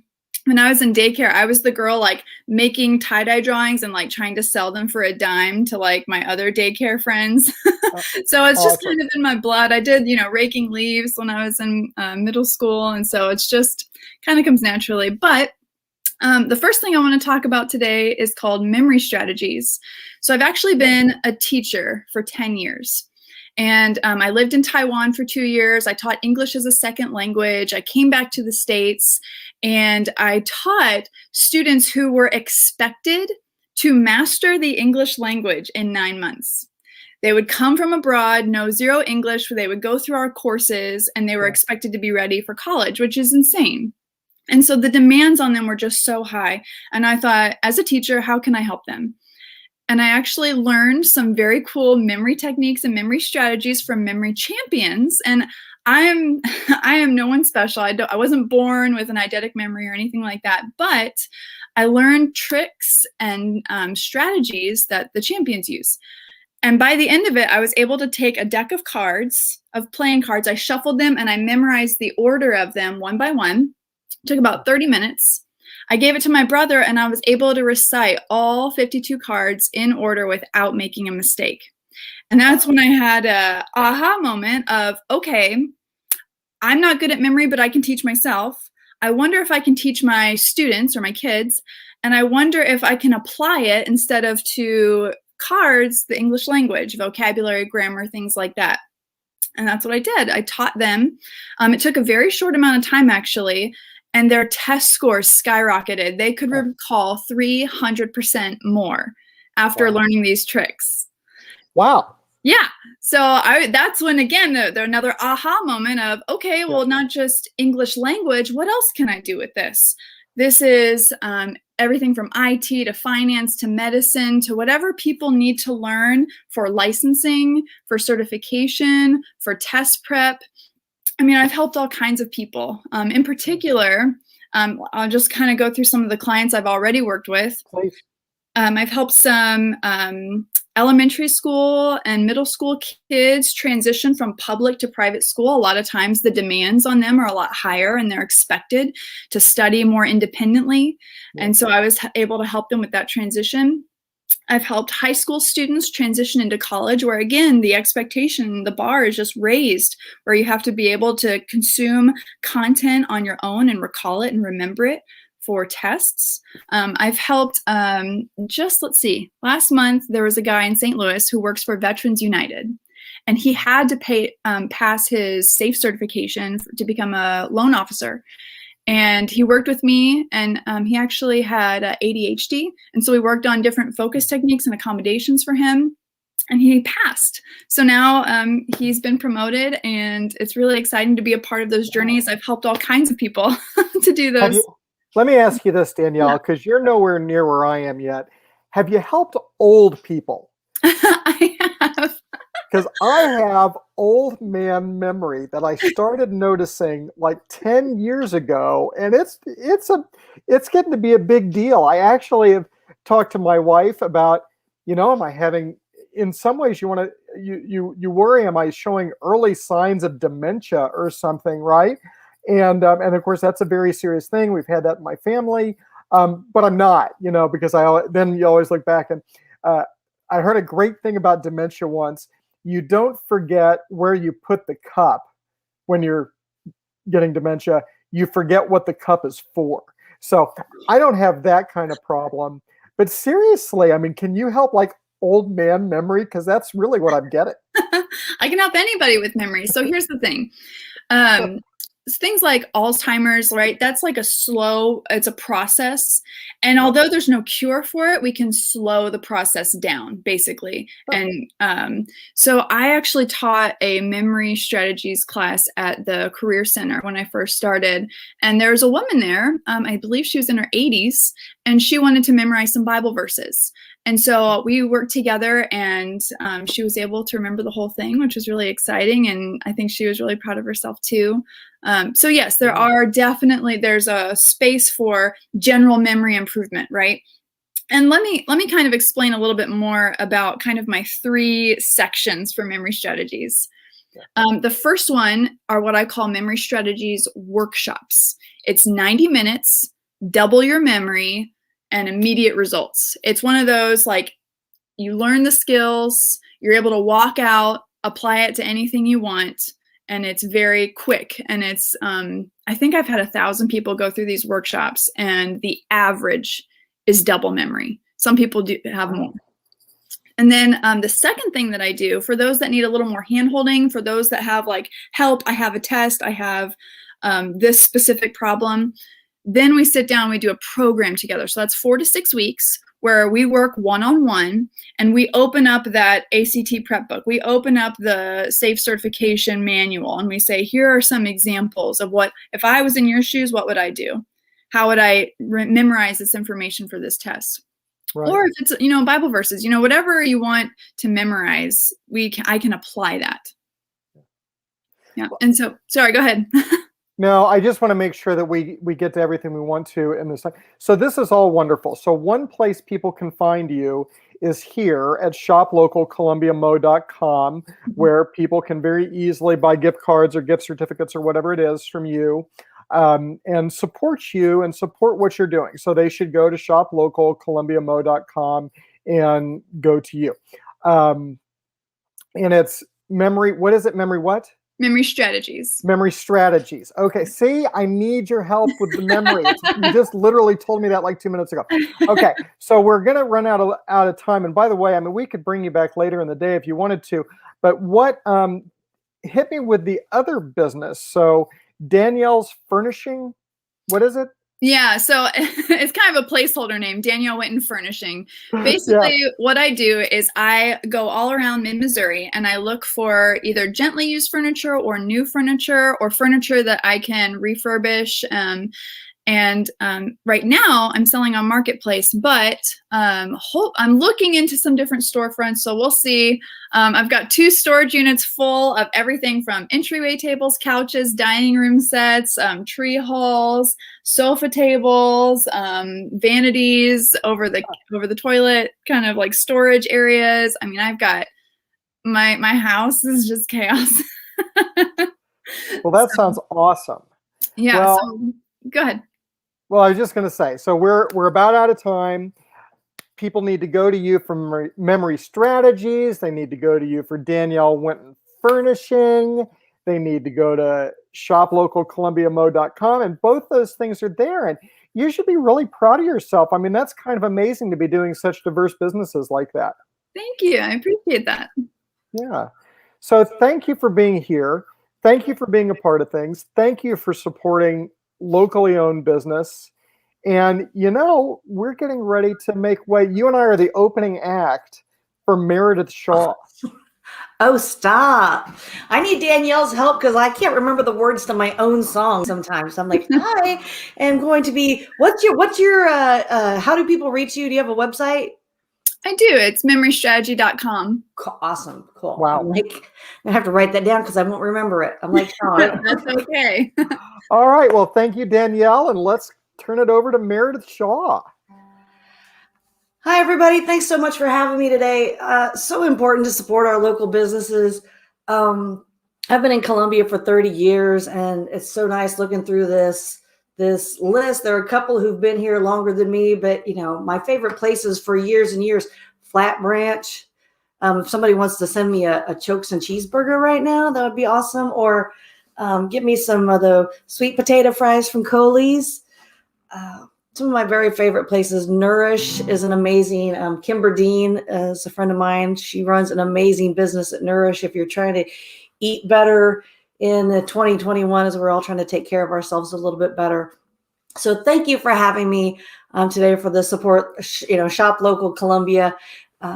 When I was in daycare, I was the girl like making tie-dye drawings and like trying to sell them for a dime to like my other daycare friends. So it's just kind of in my blood. I did, raking leaves when I was in middle school. And so it's just kind of comes naturally. But the first thing I want to talk about today is called memory strategies. So I've actually been a teacher for 10 years. And I lived in Taiwan for 2 years. I taught English as a second language. I came back to the States and I taught students who were expected to master the English language in 9 months. They would come from abroad, know zero English, they would go through our courses, and they were expected to be ready for college, which is insane. And so the demands on them were just so high. And I thought, as a teacher, how can I help them? And I actually learned some very cool memory techniques and memory strategies from memory champions. And I am no one special. I wasn't born with an eidetic memory or anything like that, but I learned tricks and strategies that the champions use. And by the end of it, I was able to take a deck of cards, of playing cards. I shuffled them and I memorized the order of them one by one. It took about 30 minutes. I gave it to my brother and I was able to recite all 52 cards in order without making a mistake. And that's when I had a aha moment of, okay, I'm not good at memory, but I can teach myself. I wonder if I can teach my students or my kids, and I wonder if I can apply it instead of to cards, the English language, vocabulary, grammar, things like that. And that's what I did. I taught them. It took a very short amount of time, actually, and their test scores skyrocketed. They could recall 300% more after learning these tricks. Wow. Yeah. So that's when, again, the another aha moment of, okay, well, not just English language, what else can I do with this? This is everything from IT to finance to medicine to whatever people need to learn for licensing, for certification, for test prep. I mean, I've helped all kinds of people. In particular, I'll just kind of go through some of the clients I've already worked with. Please. I've helped some elementary school and middle school kids transition from public to private school. A lot of times the demands on them are a lot higher and they're expected to study more independently. And so I was able to help them with that transition. I've helped high school students transition into college where, again, the expectation, the bar is just raised, where you have to be able to consume content on your own and recall it and remember it for tests. I've helped let's see, last month there was a guy in St. Louis who works for Veterans United, and he had to pass his SAFE certification to become a loan officer. And he worked with me, and he actually had ADHD. And so we worked on different focus techniques and accommodations for him, and he passed. So now he's been promoted, and it's really exciting to be a part of those journeys. I've helped all kinds of people to do those. Let me ask you this, Danielle, because you're nowhere near where I am yet. Have you helped old people? I have. Because I have old man memory that I started noticing like 10 years ago, and it's getting to be a big deal. I actually have talked to my wife about, am I having, in some ways you worry, am I showing early signs of dementia or something, right? And of course that's a very serious thing. We've had that in my family. but I'm not, because then you always look back. And I heard a great thing about dementia once. You don't forget where you put the cup when you're getting dementia. You forget what the cup is for. So I don't have that kind of problem. But seriously, I mean, can you help like old man memory? Because that's really what I'm getting. I can help anybody with memory. So here's the thing. Things like Alzheimer's, right? That's like it's a process. And although there's no cure for it, we can slow the process down, basically. And so I actually taught a memory strategies class at the Career Center when I first started. And there was a woman there, I believe she was in her 80s, and she wanted to memorize some Bible verses. And so we worked together, and she was able to remember the whole thing, which was really exciting. And I think she was really proud of herself too. So yes, there's a space for general memory improvement, right? And let me kind of explain a little bit more about kind of my 3 sections for memory strategies. The first one are what I call memory strategies workshops. It's 90 minutes, double your memory, and immediate results. It's one of those, like, you learn the skills, you're able to walk out, apply it to anything you want, and it's very quick. And it's, I think I've had 1,000 people go through these workshops, and the average is double memory. Some people do have more. And then the second thing that I do for those that need a little more hand-holding, for those that have like, help, I have a test, I have this specific problem, then we sit down, we do a program together. So that's 4 to 6 weeks where we work one-on-one, and we open up that ACT prep book. We open up the SAFE certification manual, and we say, here are some examples of what, if I was in your shoes, what would I do? How would I memorize this information for this test? Right. Or if it's, Bible verses, whatever you want to memorize, I can apply that. Yeah. And so, sorry, go ahead. No, I just want to make sure that we get to everything we want to in this time. So this is all wonderful. So one place people can find you is here at shoplocalcolumbiamo.com, where people can very easily buy gift cards or gift certificates or whatever it is from you, and support you and support what you're doing. So they should go to shoplocalcolumbiamo.com and go to you. And it's memory. What is it? Memory what? Memory strategies. Memory strategies. Okay. See, I need your help with the memory. You just literally told me that like 2 minutes ago. Okay. So we're going to run out of time. And by the way, I mean, we could bring you back later in the day if you wanted to, but hit me with the other business. So Danielle's Furnishing, what is it? Yeah, so it's kind of a placeholder name, Danielle Winton Furnishing. Basically, What I do is I go all around mid-Missouri, and I look for either gently used furniture or new furniture or furniture that I can refurbish. And right now I'm selling on Marketplace, but I'm looking into some different storefronts. So we'll see. I've got 2 storage units full of everything from entryway tables, couches, dining room sets, tree halls, sofa tables, vanities over the toilet, kind of like storage areas. I mean, I've got my house is just chaos. Well, that sounds awesome. Yeah. Well, so go ahead. Well, I was just going to say, so we're about out of time. People need to go to you for memory strategies. They need to go to you for Danielle Winton Furnishing. They need to go to shoplocalcolumbiamo.com, and both those things are there. And you should be really proud of yourself. I mean, that's kind of amazing to be doing such diverse businesses like that. Thank you. I appreciate that. Yeah. So thank you for being here. Thank you for being a part of things. Thank you for supporting locally owned business. And, we're getting ready to make way. You and I are the opening act for Meredith Shaw. Oh, stop. I need Danielle's help because I can't remember the words to my own song sometimes. I'm like, I am going to be, what's your, how do people reach you? Do you have a website? I do. It's memorystrategy.com. Awesome. Cool. Wow. I'm like, I have to write that down because I won't remember it. I'm like, oh, that's okay. All right. Well, thank you, Danielle. And let's turn it over to Meredith Shaw. Hi, everybody. Thanks so much for having me today. So important to support our local businesses. I've been in Columbia for 30 years, and it's so nice looking through this this list. There are a couple who've been here longer than me, but my favorite places for years and years, Flat Branch. If somebody wants to send me a Chokes and cheeseburger right now, that would be awesome. Or get me some of the sweet potato fries from Coley's. Some of my very favorite places, Nourish is an amazing, Kimber Dean is a friend of mine. She runs an amazing business at Nourish. If you're trying to eat better in 2021, as we're all trying to take care of ourselves a little bit better. So thank you for having me today for the support, Shop Local Columbia.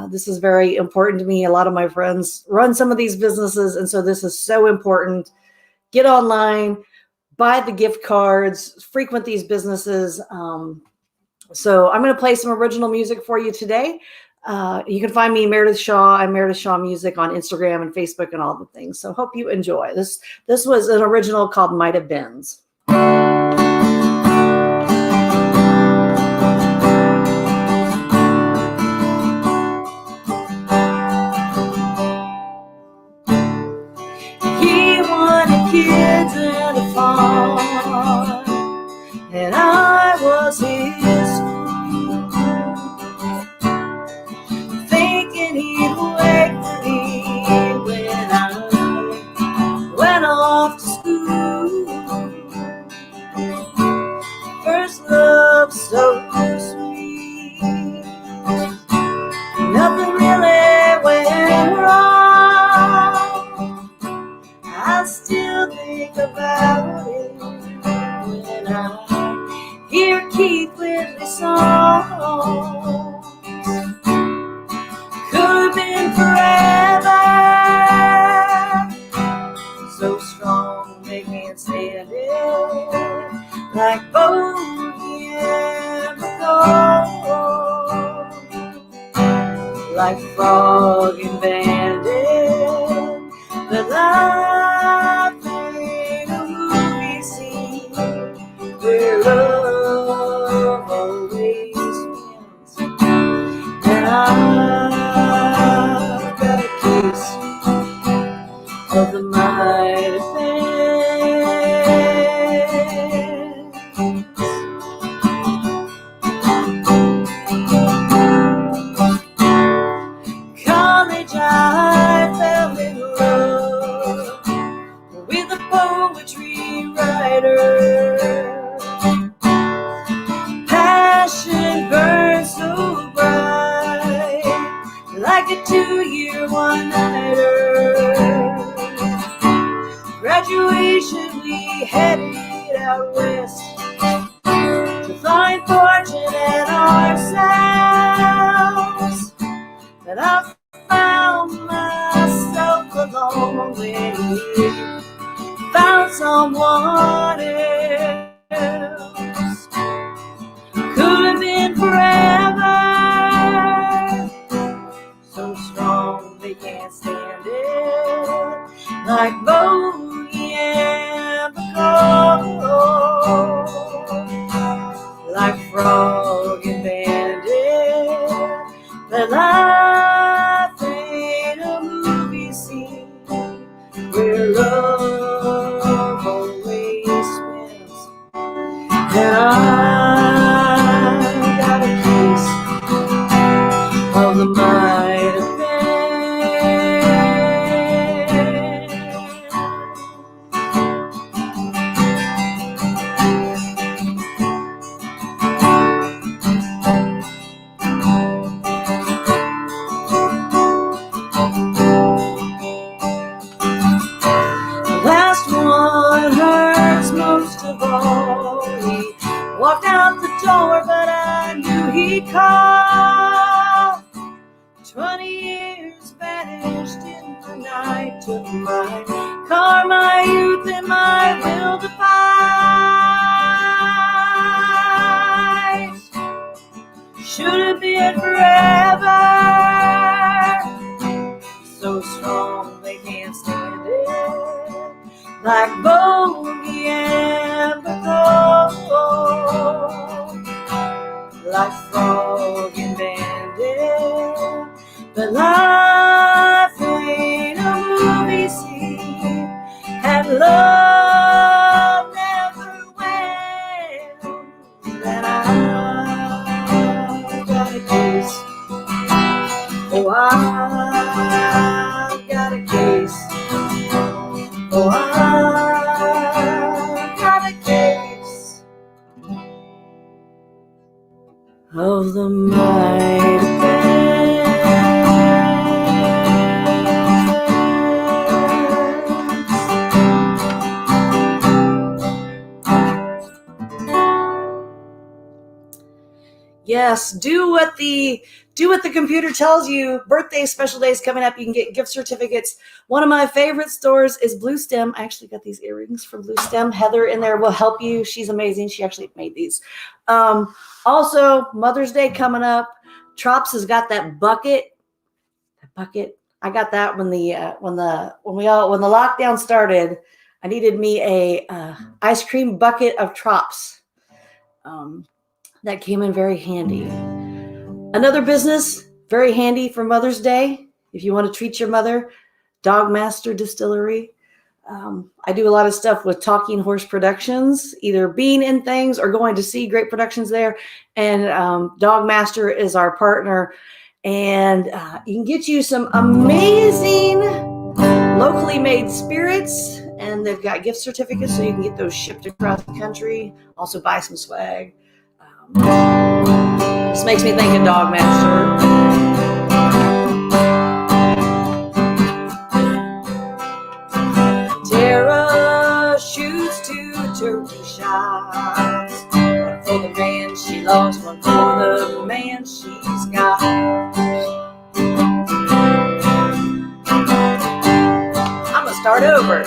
This is very important to me. A lot of my friends run some of these businesses, and so this is so important. Get online, buy the gift cards, frequent these businesses. So I'm going to play some original music for you today. You can find me, Meredith Shaw. I'm Meredith Shaw Music on Instagram and Facebook and all the things. So hope you enjoy this. This was an original called Might Have Beens. He wanted kids and a farm, and I was his fool, thinking he'd wait for me when I went off to school. First love so sweet, nothing really went wrong. I still think about it when I hear Keith Whitley songs. Could have been forever, so strong they can't stand it, like Bogey and McCall, like Frog and Bandit, but life ain't a movie scene where love always wins. And I got a case of the Might Have Beens. College, I fell in love with a poetry writer. Passion burns so bright, like a 2-year one-nighter. Graduation, we headed out west to find fortune at ourselves. But I found myself alone when we found someone else. Could have been forever, so strong they can't stand it, like Bogey and McCall, like Frog and Bandit. But life ain't a movie scene where love always wins. And I got a case of the Might Have Been. The last one hurts most of all. He walked out the door, but I knew he'd call. 20 years vanished in the night, took my car, my youth, and my will to fight. Should have been forever, so strong they can't stand it, like Bogey and McCall, like Frog and Bandit. But life ain't a movie scene, and love never of the mighty Yes, do what the computer tells you. Birthdays, special days coming up. You can get gift certificates. One of my favorite stores is Blue Stem. I actually got these earrings from Blue Stem. Heather in there will help you. She's amazing. She actually made these. Also, Mother's Day coming up. Trops has got that bucket. I got that when the lockdown started. I needed me a ice cream bucket of Trops. That came in very handy. Another business, very handy for Mother's Day. If you want to treat your mother, Dogmaster Distillery. I do a lot of stuff with Talking Horse Productions, either being in things or going to see great productions there. And Dogmaster is our partner. And you can get you some amazing locally made spirits. And they've got gift certificates, so you can get those shipped across the country. Also buy some swag. This makes me think of Dogmaster. Tara shoots 2 turkey shots. One for the man she lost, one for the man she's got. I'm gonna start over.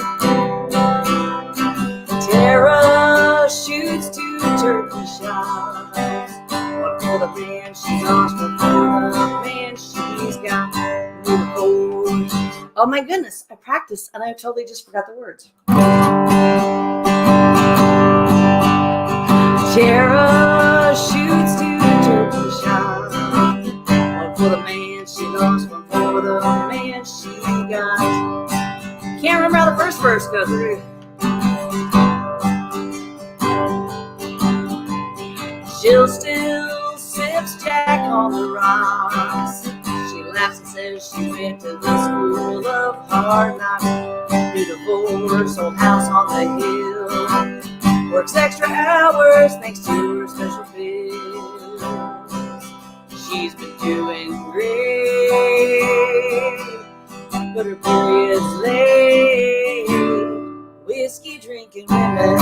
Tara shoots 2 turkey shots. One for the man she lost, one for the man she's got. Oh my goodness, I practiced and I totally just forgot the words. Tara shoots 2 turkey shots. One for the man she lost, one for the man she got. Can't remember how the first verse goes. Jill still sips Jack on the rocks. She laughs and says she went to the school of hard knocks. Beautiful old house on the hill. Works extra hours thanks to her special bills. She's been doing great, but her period's late. Whiskey drinking women.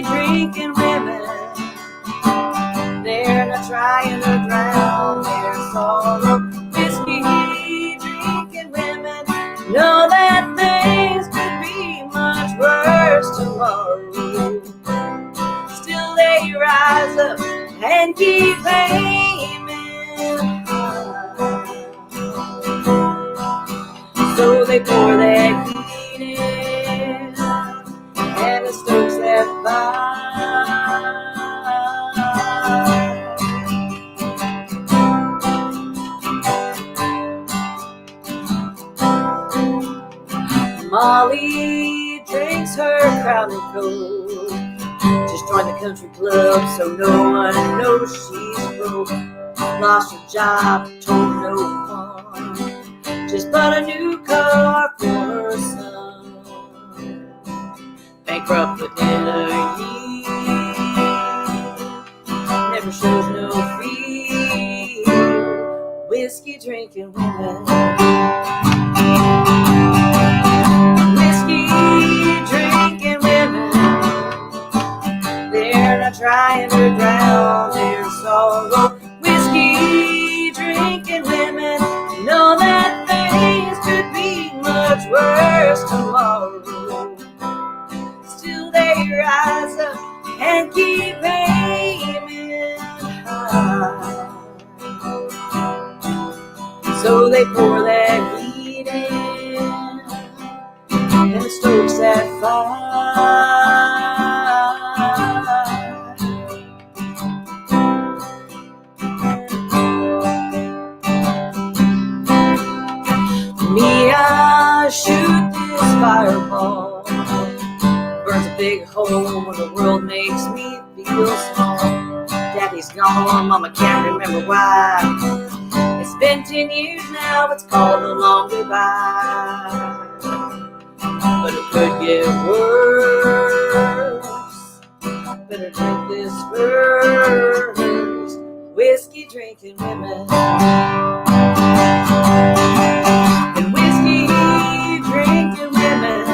Drinking women, they're not trying to drown their sorrow. Whiskey drinking women know that things could be much worse tomorrow. Still they rise up and keep aiming high. So they pour their heat in and it stokes their fire. Molly drinks her Crown and Coke. Just joined the country club so no one knows she's broke. Lost her job, told no one. Just bought a new car for her son. Bankrupt within a year. Never shows no fear. Whiskey drinking women. Whiskey drinking women. They're not trying to drown their sorrow. Whiskey drinking women know that things could be much worse tomorrow. Still they rise up and keep aiming high. So they pour their heat in and stokes that fire. Me, I shoot this fireball. Burns a big hole where the world makes me feel small. Daddy's gone, Mama can't remember why. It's been 10 years now, it's called a long goodbye. But it could get worse. better drink this first. Whiskey drinking women. And whiskey drinking women,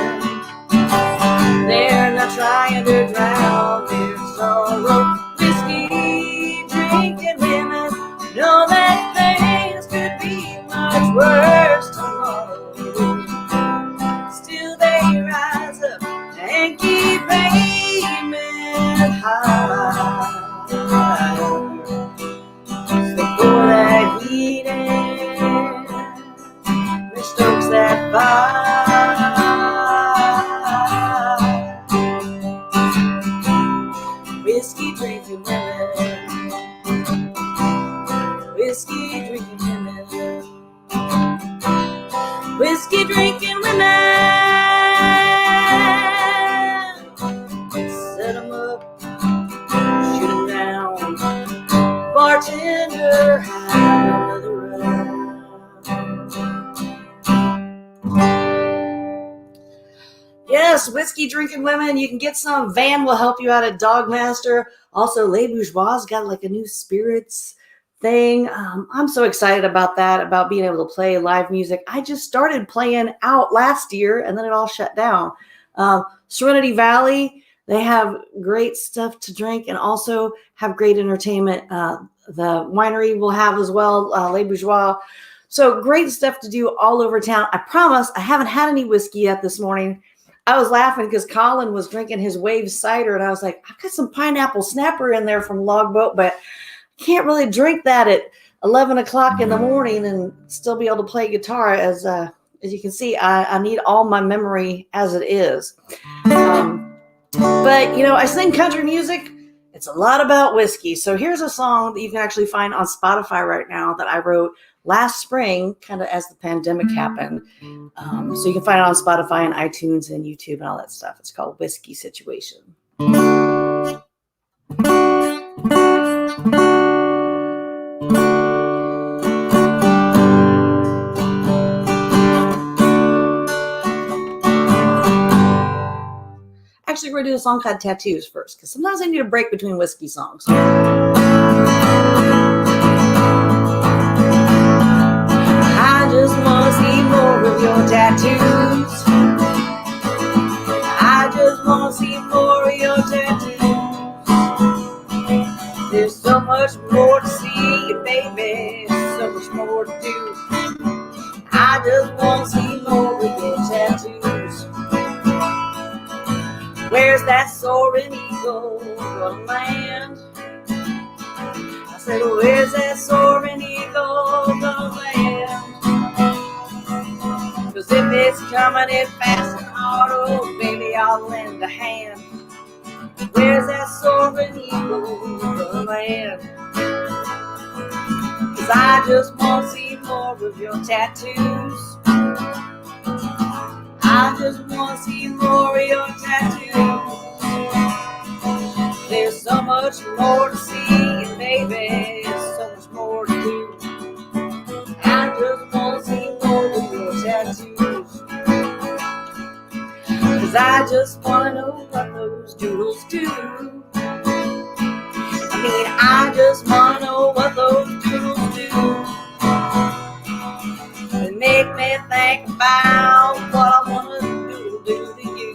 they're not trying to drown their sorrow. Whiskey drinking women know that things could be much worse tomorrow. Still they rise up and keep aiming high. So pour that heat in, and stokes that fire. Whiskey drinking women, whiskey drinking women, whiskey drinking women. Set 'em up, shoot 'em down. Bartender, have another round. Yes, whiskey drinking women. You can get some. Van will help you out at Dogmaster. Also, Les Bourgeois got like a new spirits thing. I'm so excited about that, about being able to play live music. I just started playing out last year and then it all shut down. Serenity Valley, they have great stuff to drink and also have great entertainment. The winery will have as well, Les Bourgeois. So great stuff to do all over town. I promise I haven't had any whiskey yet this morning. I was laughing because Colin was drinking his Wave cider and I was like, I've got some pineapple snapper in there from Logboat, but I can't really drink that at 11 o'clock in the morning and still be able to play guitar. As you can see, I need all my memory as it is. But, you know, I sing country music. It's a lot about whiskey. So here's a song that you can actually find on Spotify right now that I wrote last spring, kind of as the pandemic happened. So you can find it on Spotify and iTunes and YouTube and all that stuff. It's called Whiskey Situation. Actually, we're going to do a song called Tattoos first, because sometimes I need a break between whiskey songs. I just want to see more of your tattoos. I just want to see more of your tattoos. There's so much more to see, baby. So much more to do. I just want to see more of your tattoos. Where's that soaring eagle gonna land? I said, where's that soaring eagle gonna land? Cause if it's coming in fast and hard, oh baby, I'll lend a hand. Where's that soaring eagle gonna land? Cause I just want to see more of your tattoos. I just want to see more of your tattoos. There's so much more to see, baby. There's so much more to do. I just want to see more of your tattoos. Cause I just want to know what those doodles do. I mean, I just want to know what those doodles do. They make me think about what I want to do to you.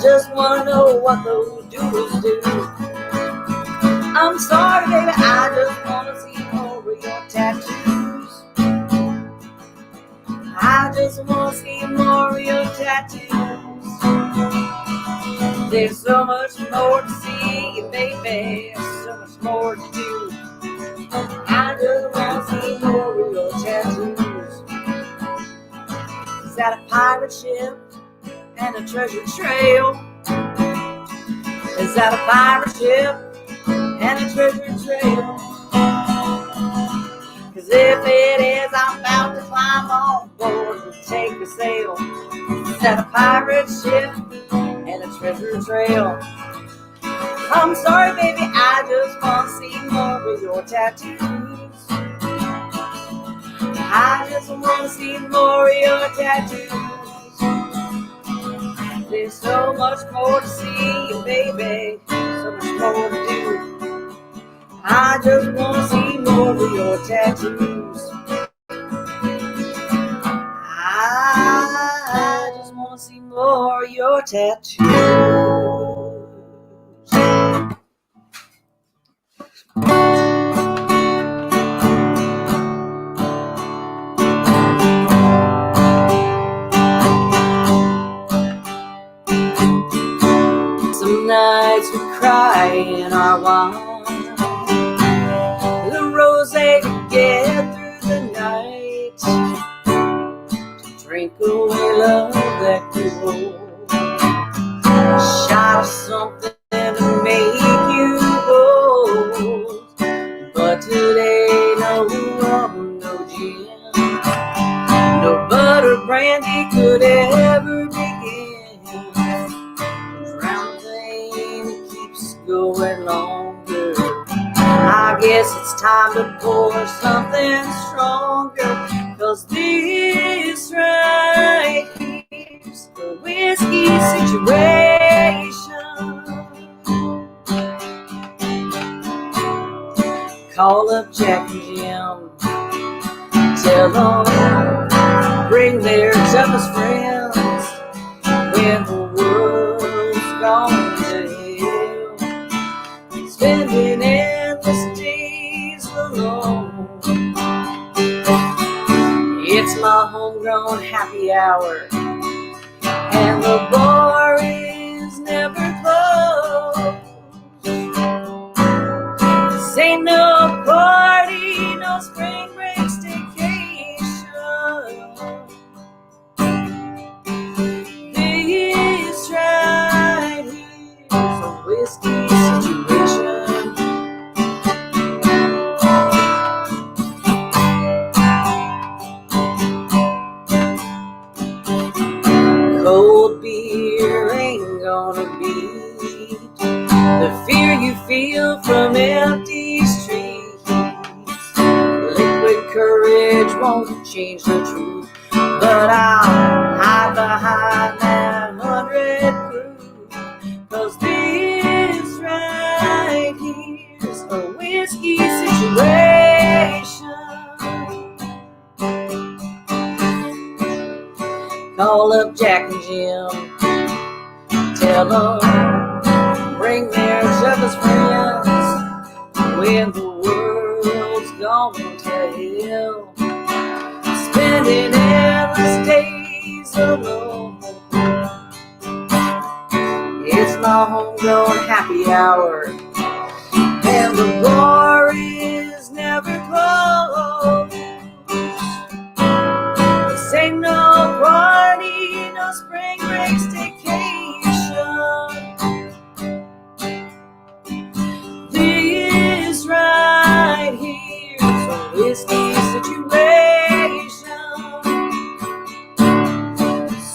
Just want to know what those doodles do. I'm sorry, baby, I just want to see more of your tattoos. I just want to see more of your tattoos. There's so much more to see, baby. There's so much more to do. I just want to see more of your tattoos. Is that a pirate ship and a treasure trail? Is that a pirate ship and a treasure trail? Cause if it is, I'm about to climb on board and take a sail. Is that a pirate ship and a treasure trail? I'm sorry, baby, I just want to see more of your tattoos. I just want to see more of your tattoos. baby. So much more to see you, baby. So much more to do. I just want to see more of your tattoos. I just want to see more of your tattoos. Some nights we cry in our wine, the rosé to get through the night, to drink away love that grew old, a shot of something to make you bold. But today, no rum, no gin, no butter brandy could ever begin. Round thing that keeps going longer. I guess it's time to pour something stronger, 'cause this right here's the whiskey situation. Call up Jack and Jim, tell them bring their toughest friends when the world's gone to hell, spending endless days alone. It's my homegrown happy hour, and the bar is never closed. This ain't no party, no spring break staycation. This right here's a whiskey situation. Cold beer ain't gonna beat the fear you feel from empty streets. Liquid courage won't change the truth, but I'll hide behind that 100 proof, 'cause this right here's a whiskey situation. Call up Jack and Jim, tell them bring their toughest friends when the world's gone to hell, spending endless days alone. It's my homegrown happy hour, and the bar is never closed. This ain't no party, no spring break staycation. This right here's a whiskey situation.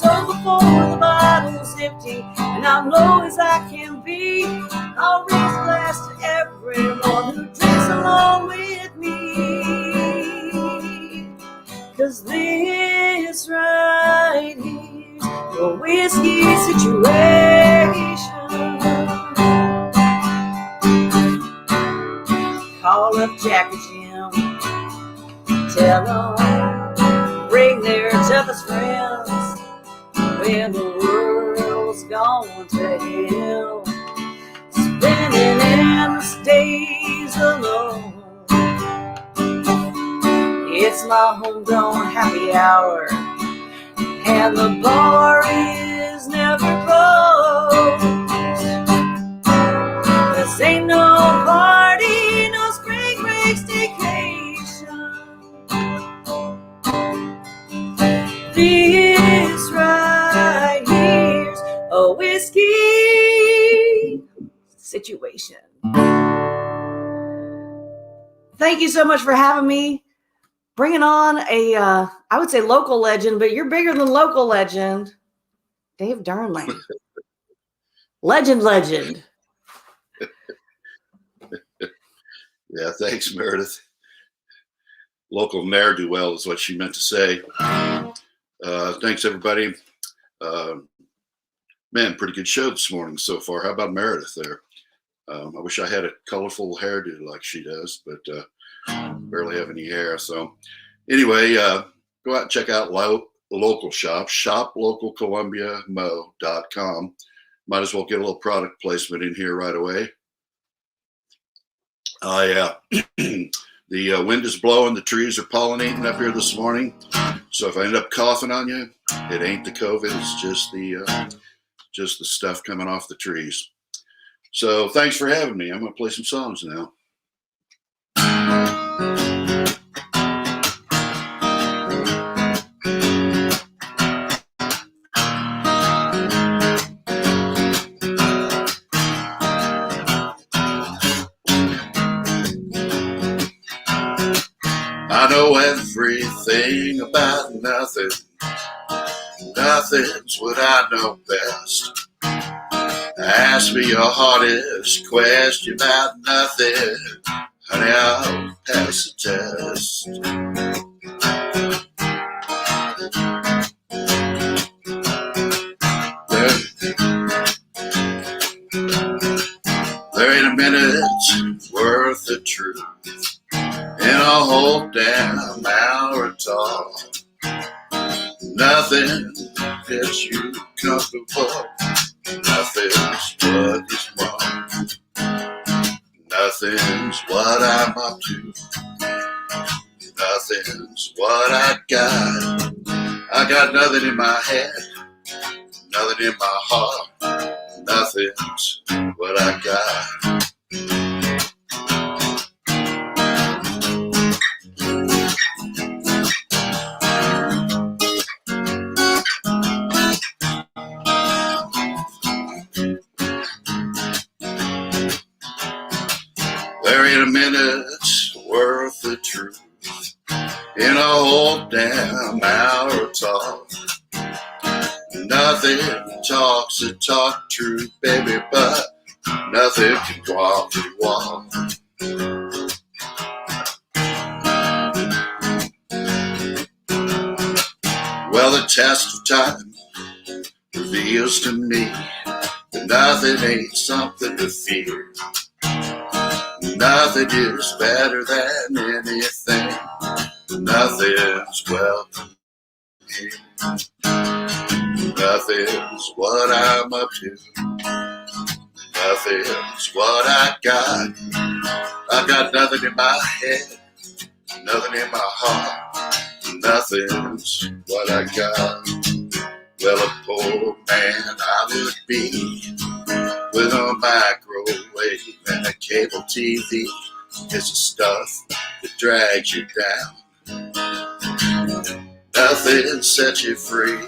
So before the bottle's empty and I'm low as I can be, I'll raise a glass to everyone who drinks along with me. 'Cause this right here's a whiskey situation. Call up Jack and Jim, tell them bring their toughest friends when the world's gone to hell, spending endless days alone. It's my homegrown happy hour, and the bar is never closed. This ain't no party, no spring break staycation. This right here's a whiskey situation. Thank you so much for having me. Bringing on a, I would say local legend, but you're bigger than local legend, Dave Darnley. Legend. Yeah, thanks, Meredith. Local ne'er-do-well is what she meant to say. Thanks, everybody. Man, pretty good show this morning so far. How about Meredith there? I wish I had a colorful hairdo like she does, but barely have any hair. So anyway, go out and check out local shops, shoplocalcolumbiamo.com. Might as well get a little product placement in here right away. Oh, yeah. The wind is blowing. The trees are pollinating up here this morning. So if I end up coughing on you, it ain't the COVID. It's just the stuff coming off the trees. So thanks for having me. I'm going to play some songs now. I know everything about nothing. Nothing's what I know best. Ask me your hardest question about nothing. Honey, I'll pass the test. There ain't a minute's worth of truth in a whole damn hour of talk. Nothing gets you comfortable. Nothing's what is wrong. Nothing's what I'm up to. Nothing's what I got. I got nothing in my head, nothing in my heart. Nothing's what I got. There ain't a minute's worth of truth in a whole damn hour of talk. Nothing talks the talk truth, baby, but nothing can walk the walk. Well, the test of time reveals to me that nothing ain't something to fear. Nothing is better than anything. Nothing's welcome here. Nothing's what I'm up to. Nothing's what I got. I got nothing in my head, nothing in my heart. Nothing's what I got. Well, a poor man I would be with a microwave and a cable TV. It's the stuff that drags you down. Nothing sets you free.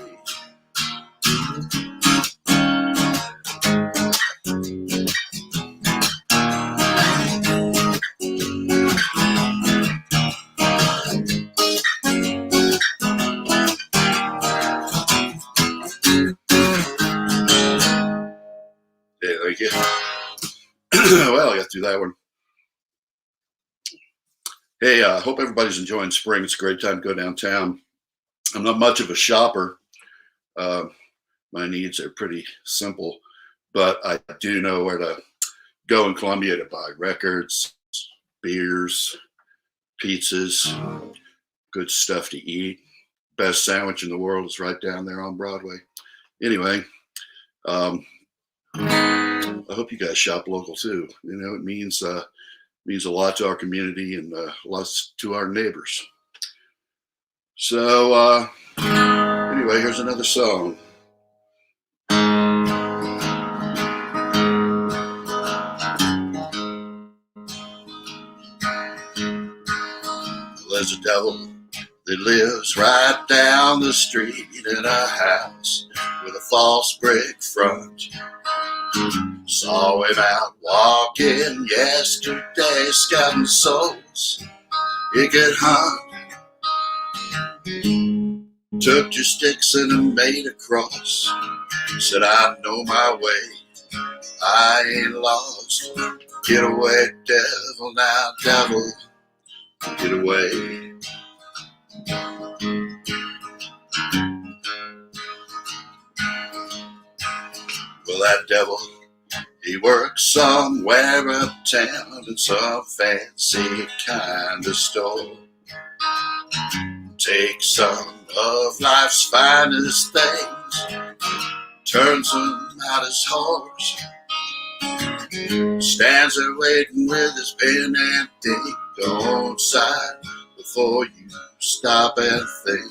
Yeah, thank you. Well, I got through that one. Hey, I hope everybody's enjoying spring. It's a great time to go downtown. I'm not much of a shopper. My needs are pretty simple, but I do know where to go in Columbia to buy records, beers, pizzas, good stuff to eat. Best sandwich in the world is right down there on Broadway. Anyway, I hope you guys shop local too. You know, it means a lot to our community and lots to our neighbors. So anyway, here's another song. There's a devil that lives right down the street in a house with a false brick front. Saw him out walking yesterday, scouting souls he could hunt. Took your sticks and made a cross. Said, I know my way, I ain't lost. Get away, devil, now, devil, get away. that devil, he works somewhere uptown in some fancy kind of store. Takes some of life's finest things, turns them out as whores. Stands there waiting with his pen and ink. Don't sigh before you stop and think.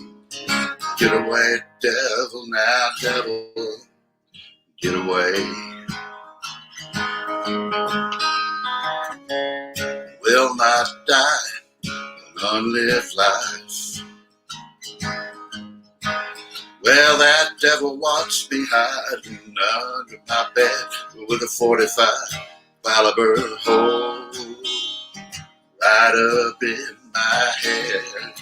Get away, devil, now, devil, get away. Will not die an unlived life. Well, that devil watched me hiding under my bed with a 45 caliber hole right up in my head.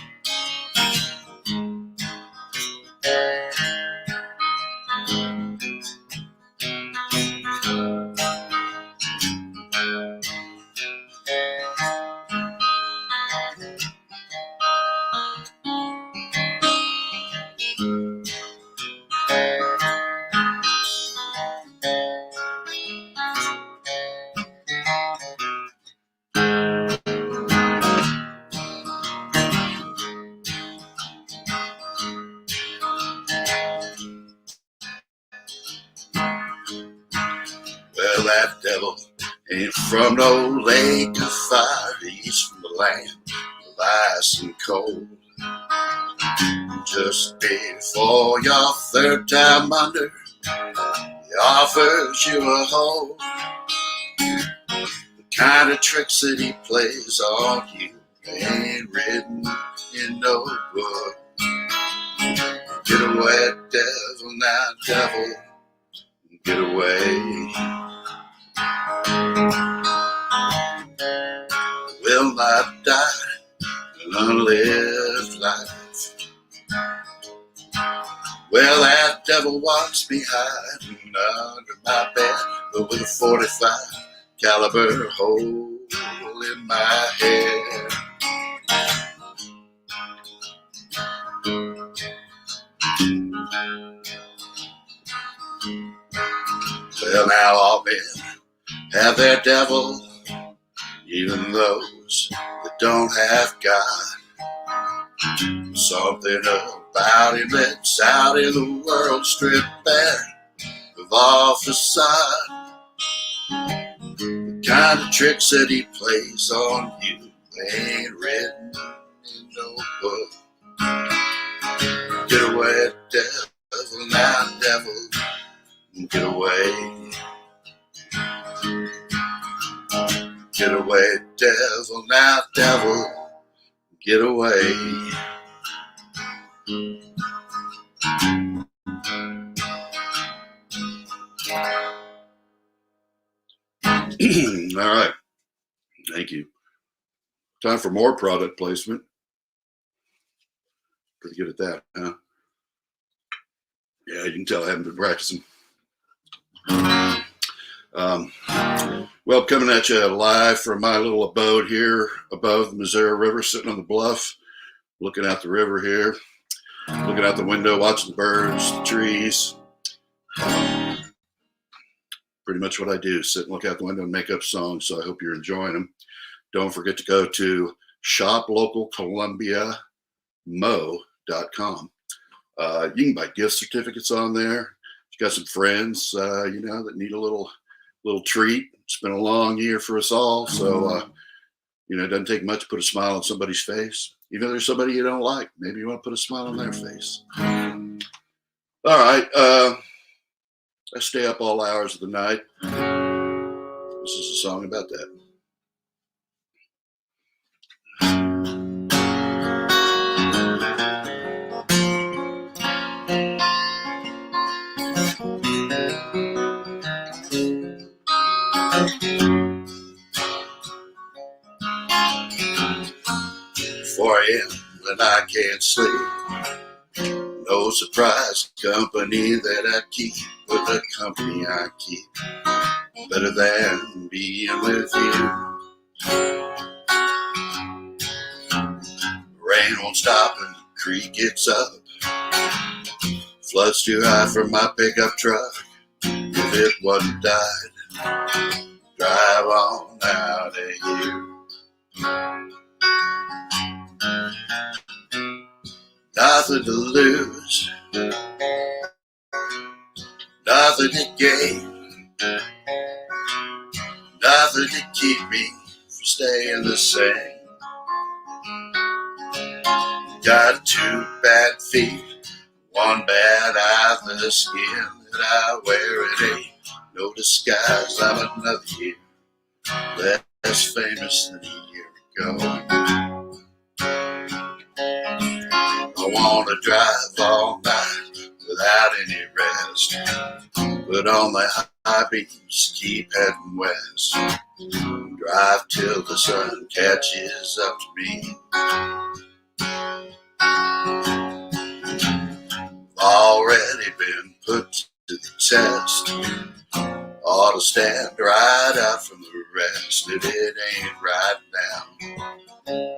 Well, that devil ain't from no lake of fire. He's from the land of ice and cold. Just before your third time under, he offers you a hold. The kind of tricks that he plays on you ain't written in no book. Get away, devil, now, devil, get away. Will not die an unlived life. Well, that devil watched me hiding under my bed with a 45 caliber hole in my head. Well, now all men have their devil, even those that don't have God. Something about him that's out in the world, stripped bare of all facade. The kind of tricks that he plays on you ain't written in no book. Get away, devil, now, devil, get away. Get away, devil, now, devil, get away. All right. Thank you. Time for more product placement. Pretty good at that, huh? Yeah, you can tell I haven't been practicing. Well, coming at you live from my little abode here above the Missouri River, sitting on the bluff, looking out the river here, looking out the window, watching the birds, the trees. Pretty much what I do, sit and look out the window and make up songs, so I hope you're enjoying them. Don't forget to go to shoplocalcolumbiamo.com. You can buy gift certificates on there. If you got some friends, that need a little treat. It's been a long year for us all, so it doesn't take much to put a smile on somebody's face. Even if there's somebody you don't like, maybe you want to put a smile on their face. All right, I stay up all hours of the night. This is a song about that. When I can't sleep, no surprise company that I keep, but the company I keep better than being with you. Rain won't stop and the creek gets up, floods too high for my pickup truck. If if it wasn't died, drive on out of here. Nothing to lose, nothing to gain, nothing to keep me from staying the same. Got 2 bad feet, 1 bad eye, the skin that I wear, it ain't no disguise. I'm another year less famous than a year ago. I wanna drive all night without any rest. Put on the high beams, keep heading west. Drive till the sun catches up to me. Already been put to the test. Ought to stand right out from the rest. If it ain't right now,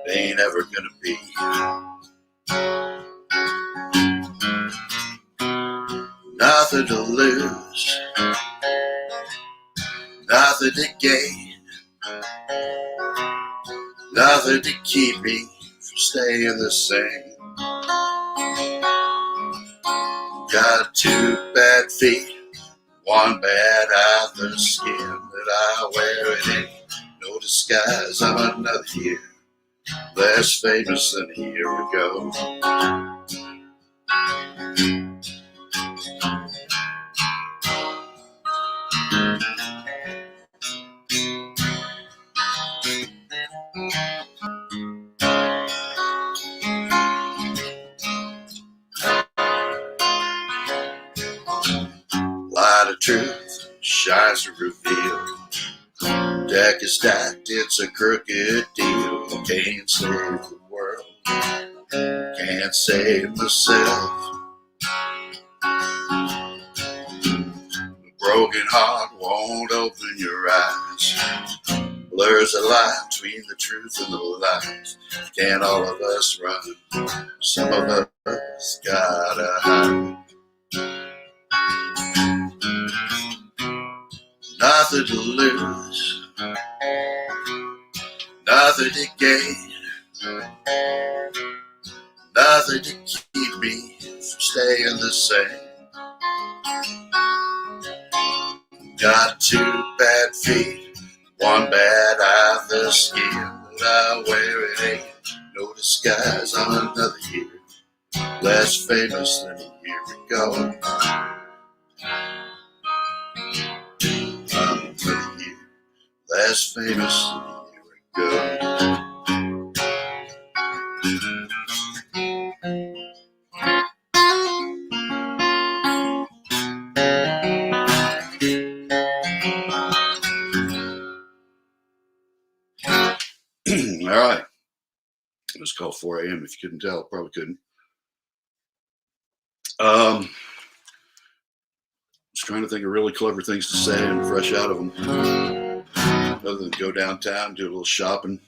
it ain't ever gonna be. Nothing to lose, nothing to gain, nothing to keep me from staying the same. Got 2 bad feet, 1 bad eye, the skin that I wear, it ain't no disguise. I'm another year less famous than a year ago. Light of truth shines to reveal. Deck is stacked, it's a crooked deal. Can't save the world, can't save myself. A broken heart won't open your eyes. Blurs the line between the truth and the lies. Can't all of us run? Some of us gotta hide. Nothing to lose, nothing to gain, nothing to keep me from staying the same. Got 2 bad feet, 1 bad eye, the skin that I wear, it ain't no disguise. I'm another year less famous than a year ago. I'm another year less famous than a year ago. All right. It was called 4 a.m. if you couldn't tell. Probably couldn't. I was trying to think of really clever things to say and fresh out of them. Other than go downtown, do a little shopping,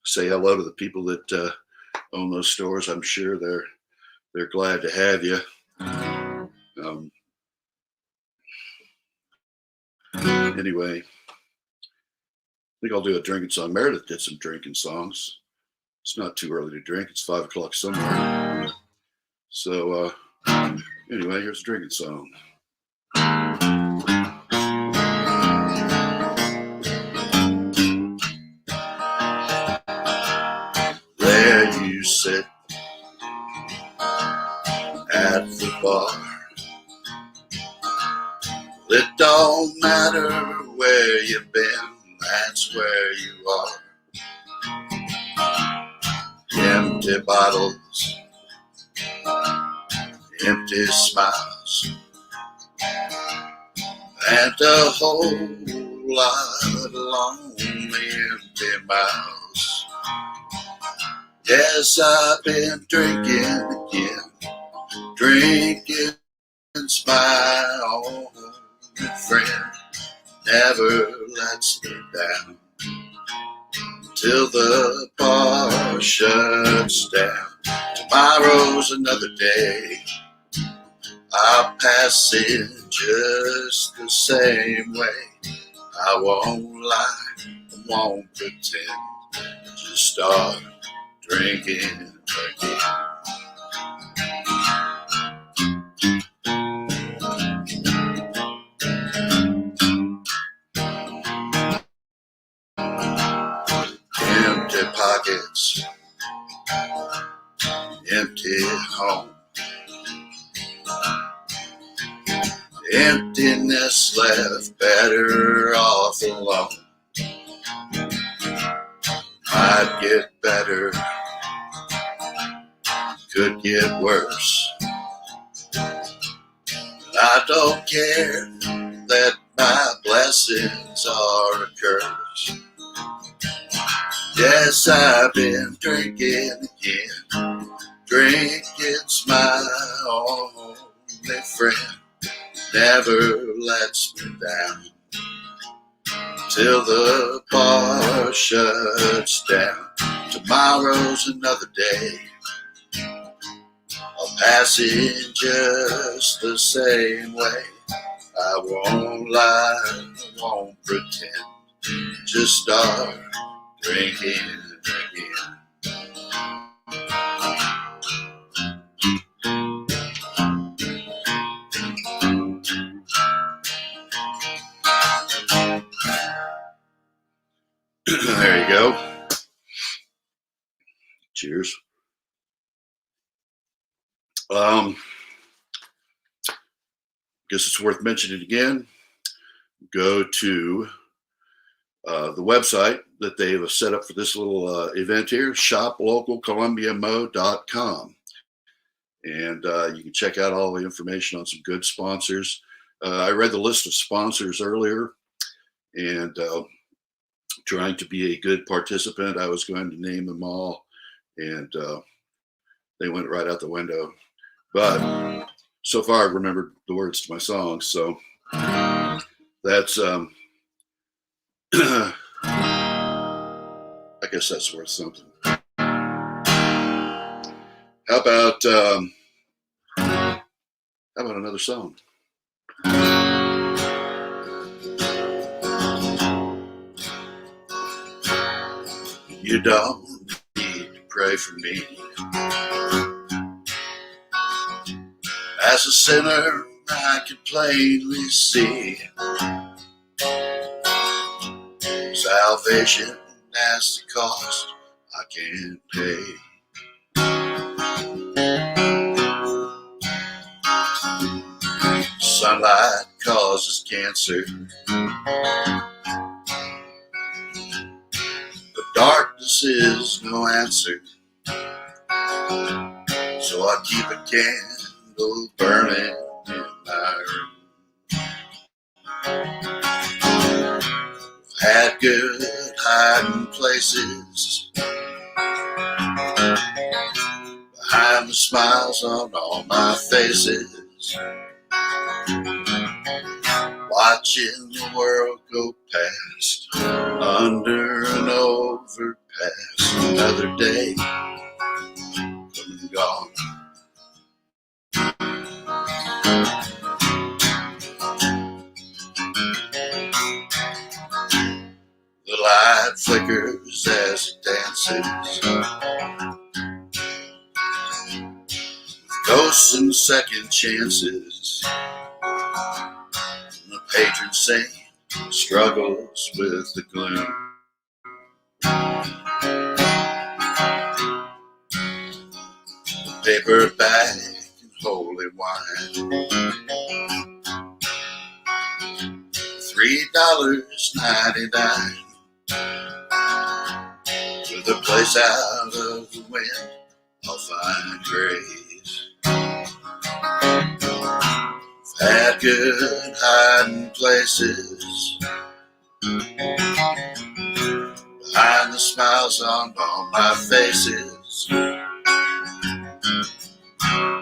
say hello to the people that own those stores. I'm sure they're glad to have you. Anyway, I think I'll do a drinking song. Meredith did some drinking songs. It's not too early to drink. It's 5 o'clock somewhere. So anyway, here's a drinking song. There you sit at the bar. It don't matter where you've been, that's where you are. Empty bottles, empty smiles, and a whole lot of lonely empty miles. Yes, I've been drinking again, drinking's my only friend, never lets me down till the bar shuts down. Tomorrow's another day, I'll pass it just the same way. I won't lie, I won't pretend. Just start drinking again. Empty pockets, empty home. Emptiness left, better off alone. Might get better, could get worse. I don't care that my blessings are a curse. Yes, I've been drinking again. Drinking's my only friend. Never lets me down till the bar shuts down. Tomorrow's another day. I'll pass it just the same way. I won't lie, I won't pretend. Just start drinking again. There you go. Cheers. Guess it's worth mentioning again. Go to the website that they've set up for this little event here, shoplocalcolumbiamo.com. And you can check out all the information on some good sponsors. I read the list of sponsors earlier, and trying to be a good participant, I was going to name them all, and they went right out the window. But so far, I've remembered the words to my songs, so that's I guess that's worth something. How about another song? You don't need to pray for me. As a sinner, I can plainly see salvation as the cost I can't pay. Sunlight causes cancer, but darkness is no answer. So I keep a candle burning in my room. I've had good hiding places behind the smiles on all my faces. Watching the world go past, under an overpass, another day come and gone. The light flickers as it dances, with ghosts and second chances. The patron saint struggles with the gloom. The paper bag and holy wine, $3.99. With a place out of the wind, I'll find grace. I've had good hiding places behind the smiles on all my faces.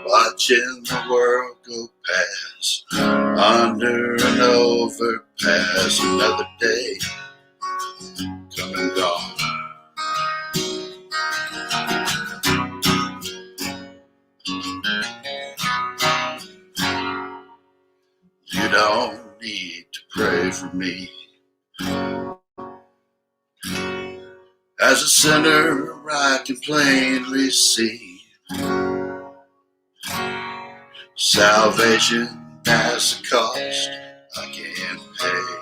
Watching the world go past, under an overpass, another day come and gone. You don't need to pray for me. As a sinner, I can plainly see salvation has a cost I can't pay.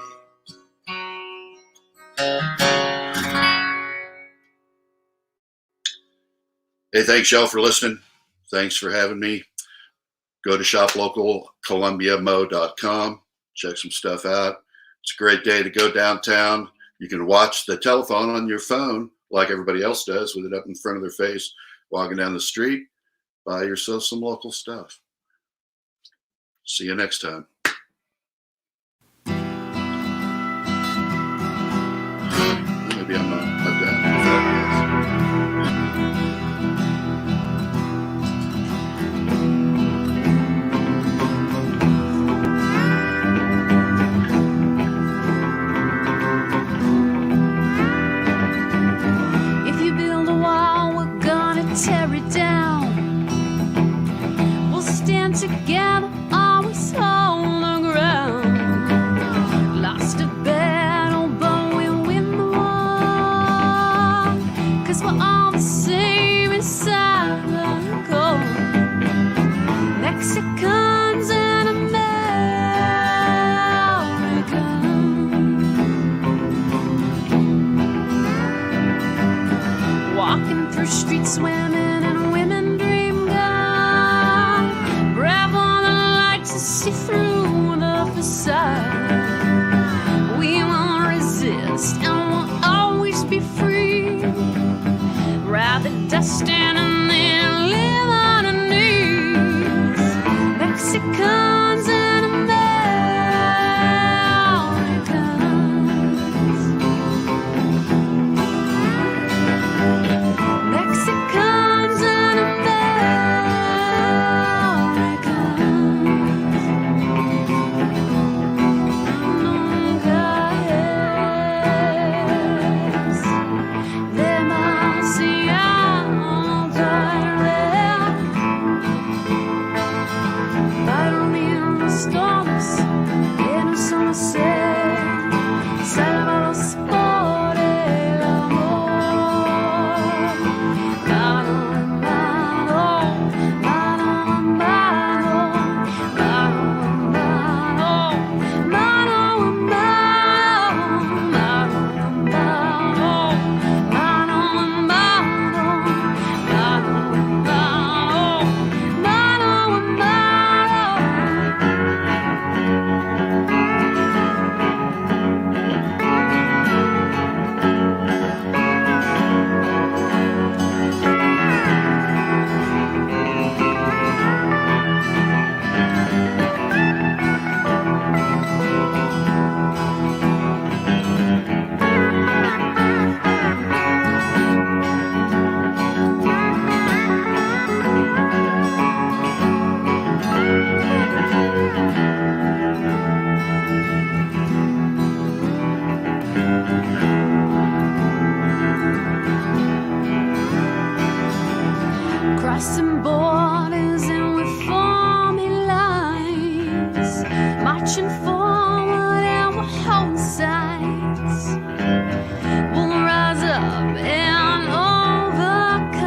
Hey, thanks y'all for listening. Thanks for having me. Go to shoplocalcolumbiamo.com. Check some stuff out. It's a great day to go downtown. You can watch the telephone on your phone like everybody else does with it up in front of their face, walking down the street. Buy yourself some local stuff. See you next time. Maybe I'm not done. If you build a wall, we're gonna tear it down. We'll stand together, always hold the ground. Lost a battle, but we win the war. 'Cause we're all the same inside the core. Mexicans and Americans. Walking through streets, women and women dream God. Brave on the light to see through the facade. We won't resist and we'll always be free. Rather destined and then live on our knees. Mexicans and Americans. Mexicans and Americans. Demasiado caeré. Dormirnos todos en un solo ser. Salvados por el amor. Mano en mano, mano en mano, mano en mano, mano en mano, mano en mano, mano en mano, mano en crossing borders and we're forming lines, marching forward and we'll hold sides. We'll rise up and overcome.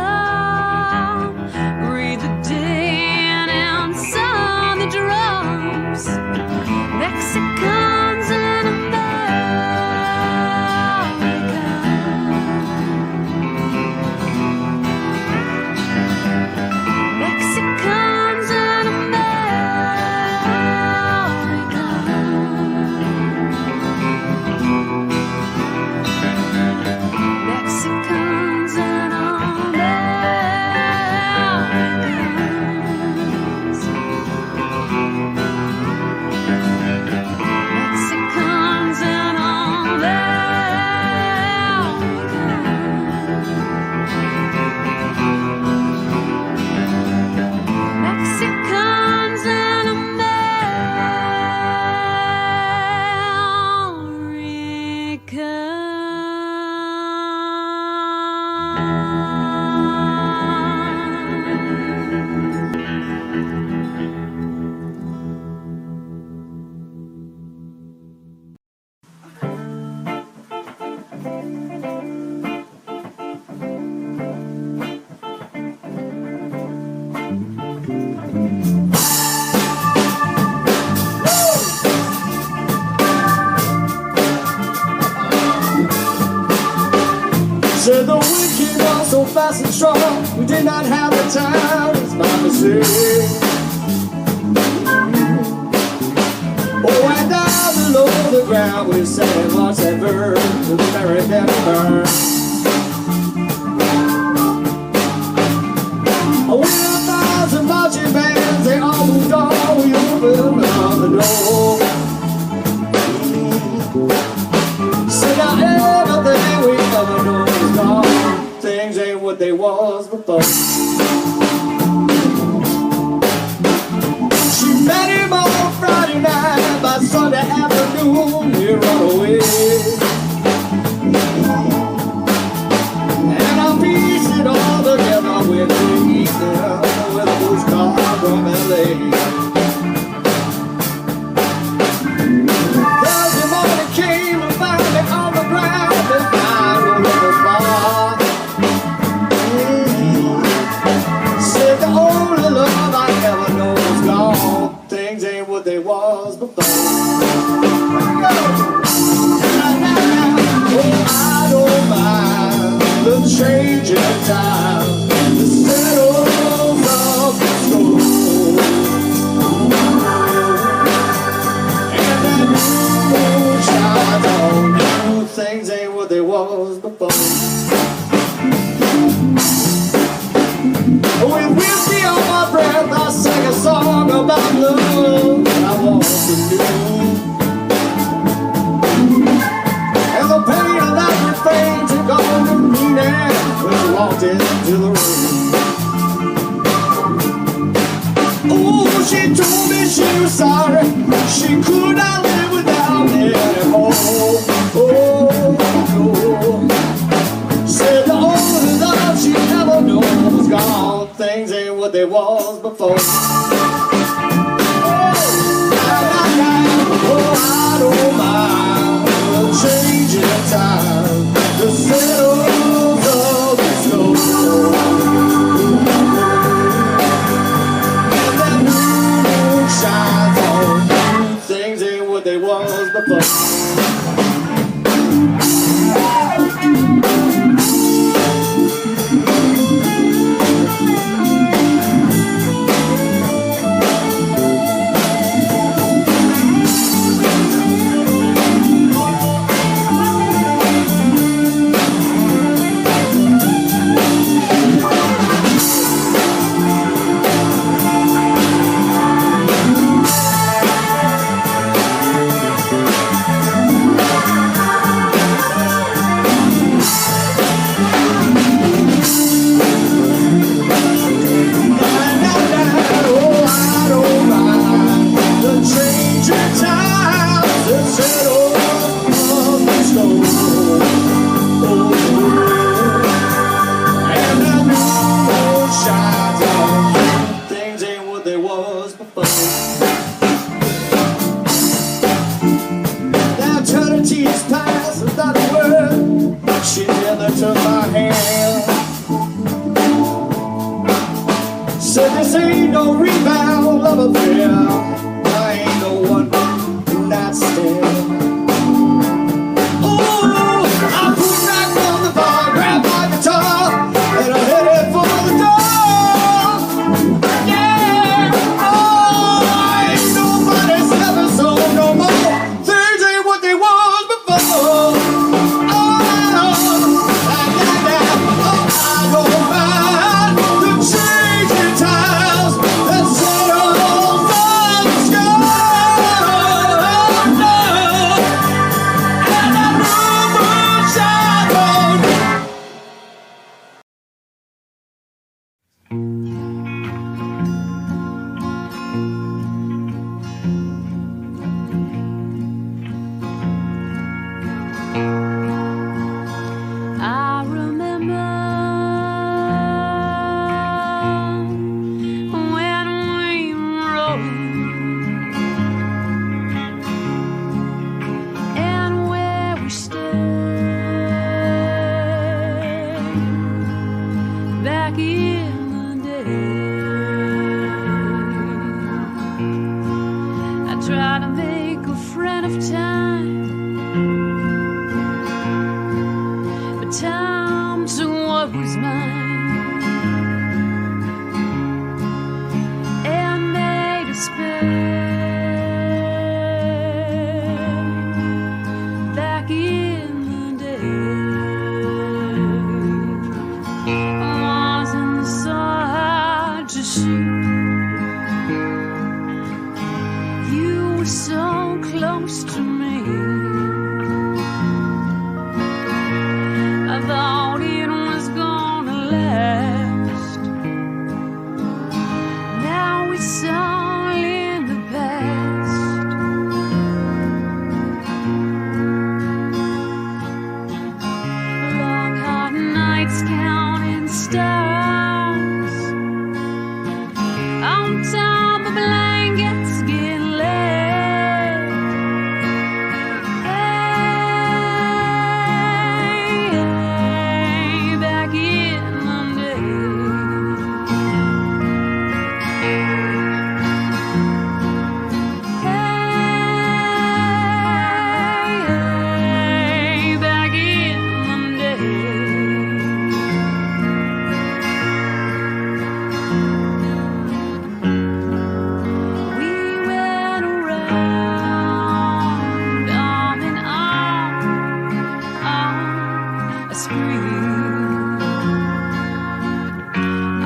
Breathe the day and sound the drums. Mexicans and Mexicans and Americans. so fast and strong, we did not have the time. It's my mistake. Oh, and down below the ground we sang lots of birds with American burn. Oh, with 1,000 marching bands, they all moved on. We opened up the door. Said now everything we ever knew is gone. Things ain't what they was before. She met him on Friday night. By Sunday afternoon, he run away. And I pieced it all together with the evening with a postcard from LA. Thursday morning came and found me on the ground behind a little bar. Said the only love I ever know is gone. Things ain't what they was before. I don't mind the change in time, the settles of the storm, and that moon shines on you. Things ain't what they was before. With whiskey on my breath, I sang a song about love that I want to do. And the pain of that refrain took on the meaning when she walked into the room. Oh, she told me she was sorry, she could not live without me anymore. Oh, no. Said the only love she ever knew was gone. Things ain't what they was before. Oh, I don't mind the change in time, the settles of the snow, and that moon shines on you. Things ain't what they was before. Time to what was mine. used to me. I thought it was gonna last. Now it's all in the past. Long hot nights counting stars on top of blankets getting laid. Hey, back in the day. Hey, back in the We went around arm in arm on a screen.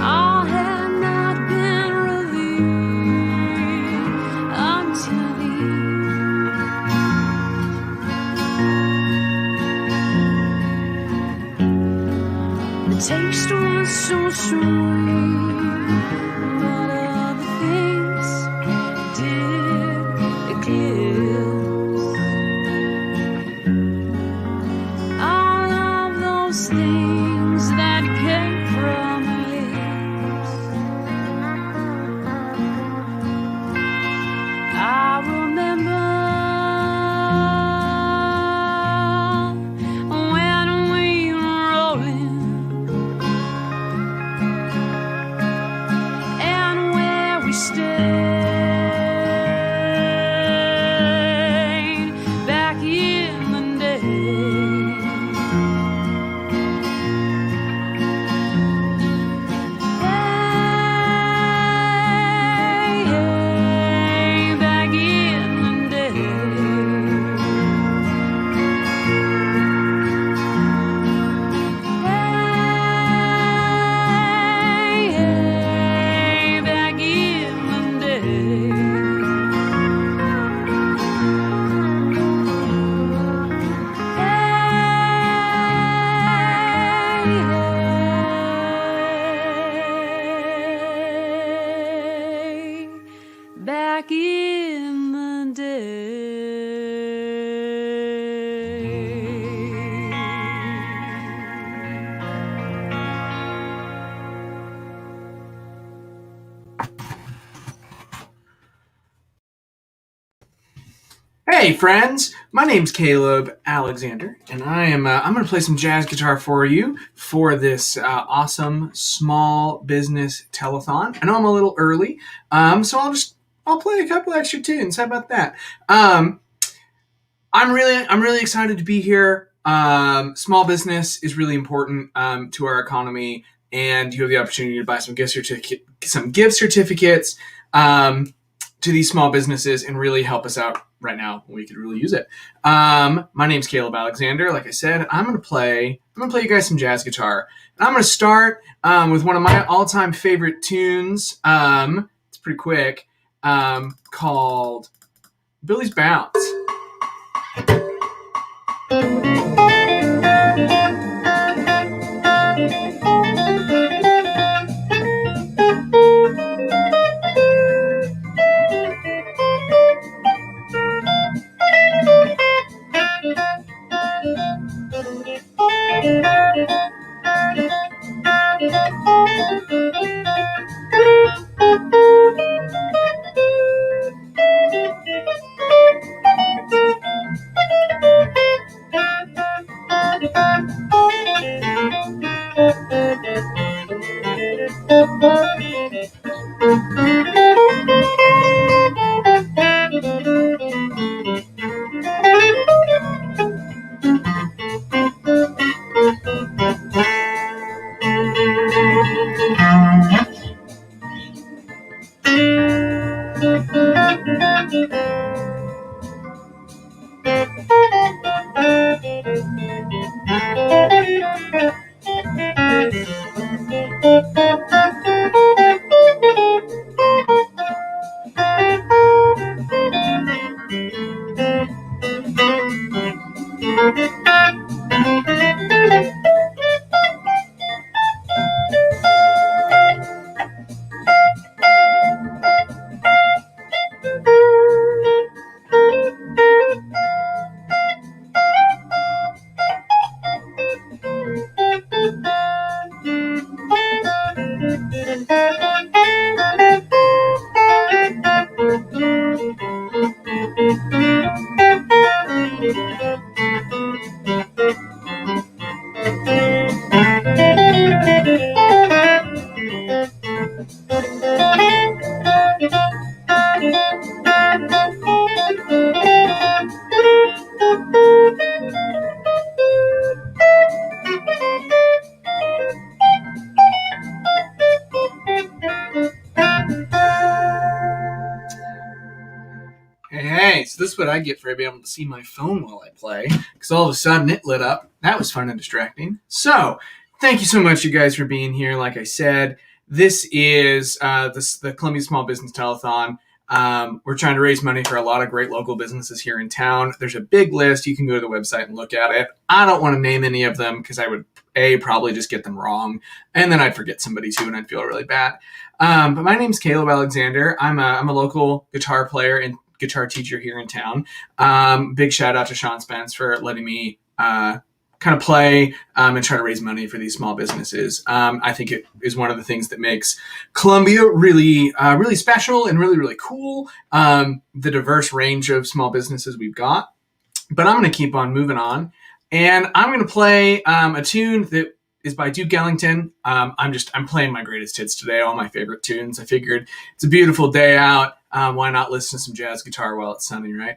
All had not been revealed until the taste was so sweet, but other things did eclipse all of those things that came from her lips. I remember when we were rolling and where we stayed back in the day. Hey, back in the day. Hey, back in the day. Hey, back in the Hey friends, my name's Caleb Alexander, and I'm going to play some jazz guitar for you for this awesome small business telethon. I know I'm a little early, so I'll play a couple extra tunes. How about that? I'm really excited to be here. Small business is really important to our economy, and you have the opportunity to buy some gift certificates to these small businesses and really help us out right now when we could really use it. My name's Caleb Alexander. Like I said, I'm gonna play you guys some jazz guitar. And I'm gonna start with one of my all-time favorite tunes. It's pretty quick, called Billy's Bounce. this is what I get for being able to see my phone while I play, because all of a sudden it lit up. That was fun and distracting. So thank you so much, you guys, for being here. Like I said, this is the Columbia Small Business Telethon. We're trying to raise money for a lot of great local businesses here in town. There's a big list. You can go to the website and look at it. I don't want to name any of them because I would probably just get them wrong, and then I'd forget somebody too, and I'd feel really bad. But my name's Caleb Alexander. I'm a local guitar player and guitar teacher here in town. Big shout out to Sean Spence for letting me kind of play and try to raise money for these small businesses. I think it is one of the things that makes Columbia really, really special and really, really cool. The diverse range of small businesses we've got. But I'm going to keep on moving on, and I'm going to play a tune that is by Duke Ellington. I'm playing my greatest hits today, all my favorite tunes. I figured it's a beautiful day out. Why not listen to some jazz guitar while it's sunny, right?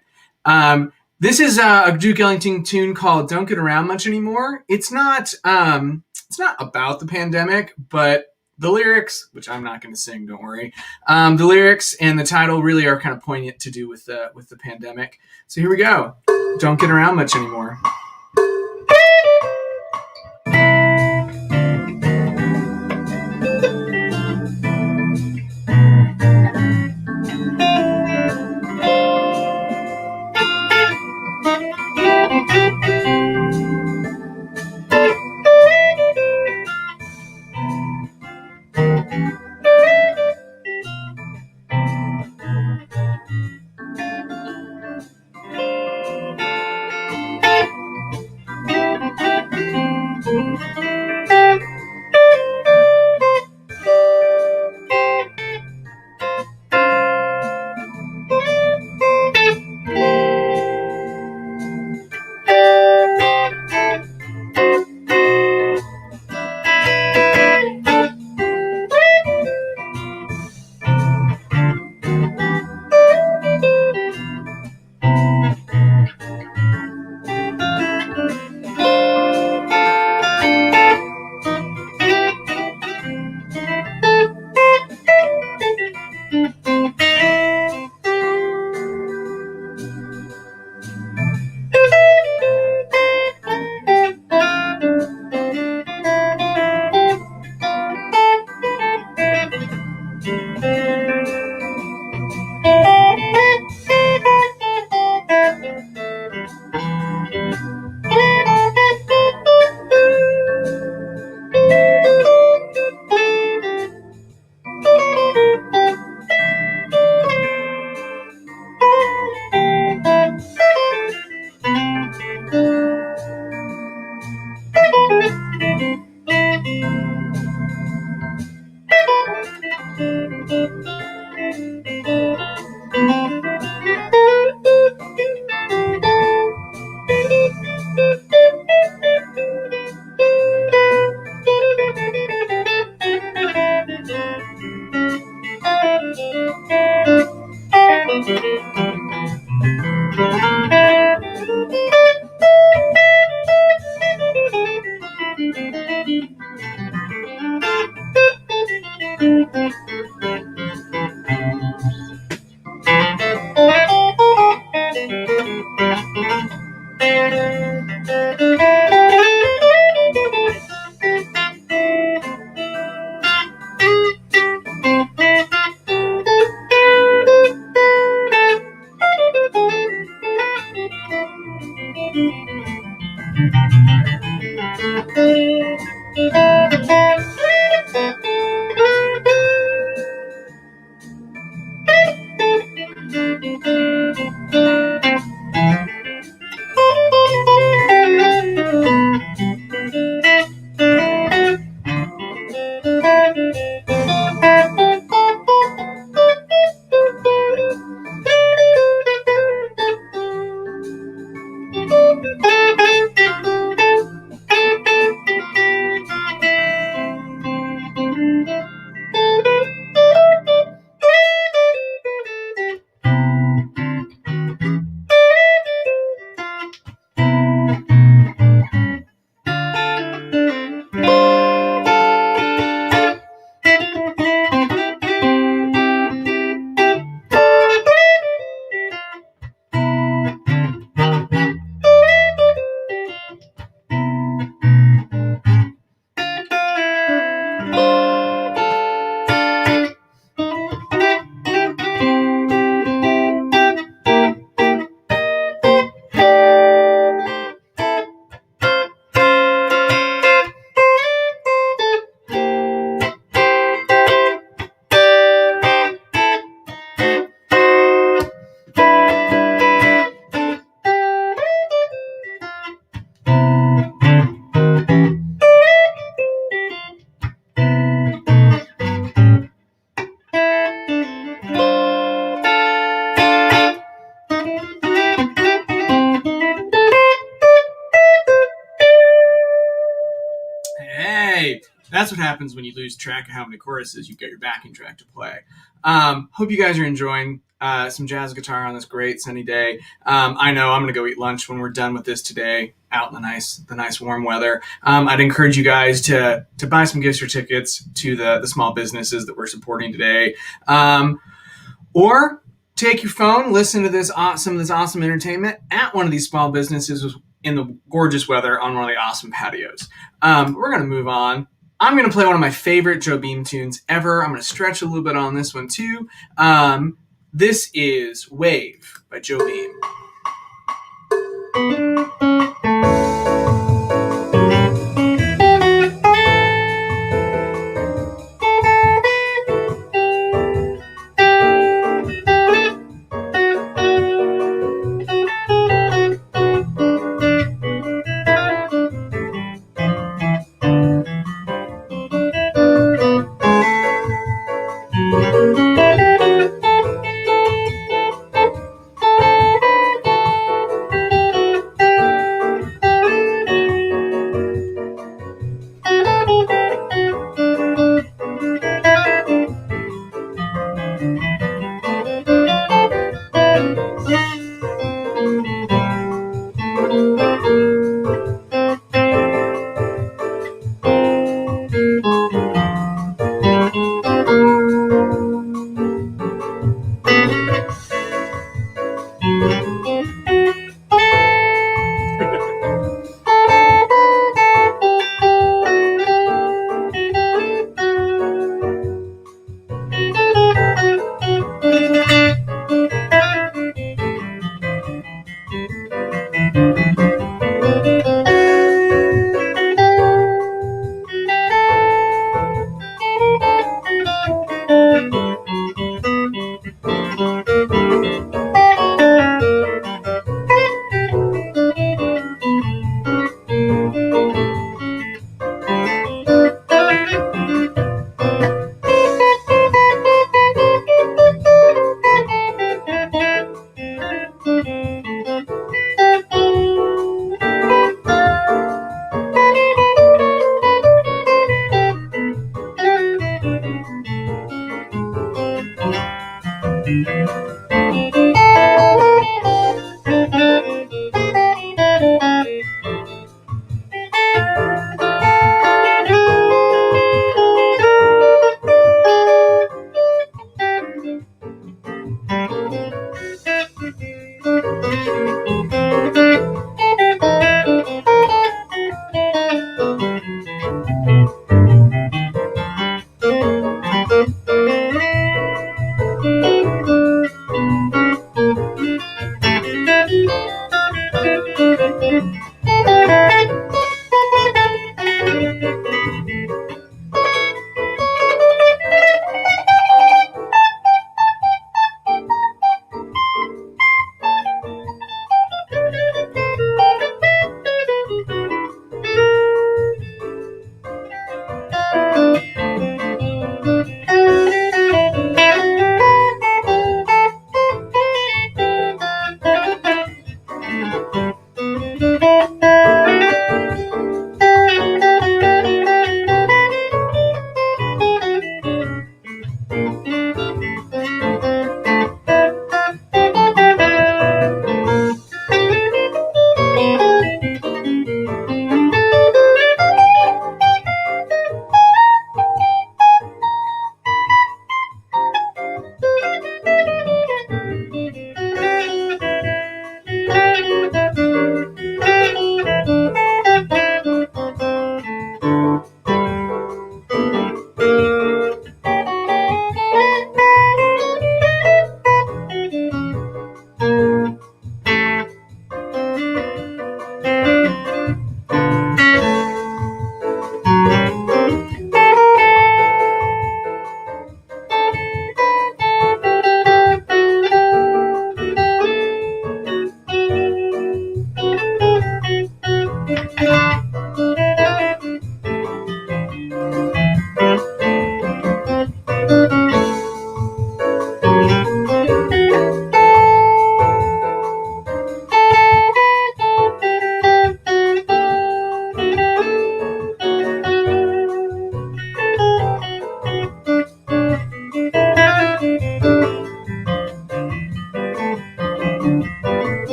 This is a Duke Ellington tune called "Don't Get Around Much Anymore." It's not about the pandemic, but the lyrics, which I'm not going to sing, don't worry. The lyrics and the title really are kind of poignant to do with the pandemic. So here we go. Don't get around much anymore. That's what happens when you lose track of how many choruses you've got your backing track to play. Hope you guys are enjoying some jazz guitar on this great sunny day. I know I'm going to go eat lunch when we're done with this today, out in the nice warm weather. I'd encourage you guys to buy some gift certificates to the small businesses that we're supporting today, or take your phone, listen to some of this awesome entertainment at one of these small businesses in the gorgeous weather on one of the awesome patios. We're going to move on. I'm going to play one of my favorite Joe Beam tunes ever. I'm going to stretch a little bit on this one too. This is Wave by Joe Beam.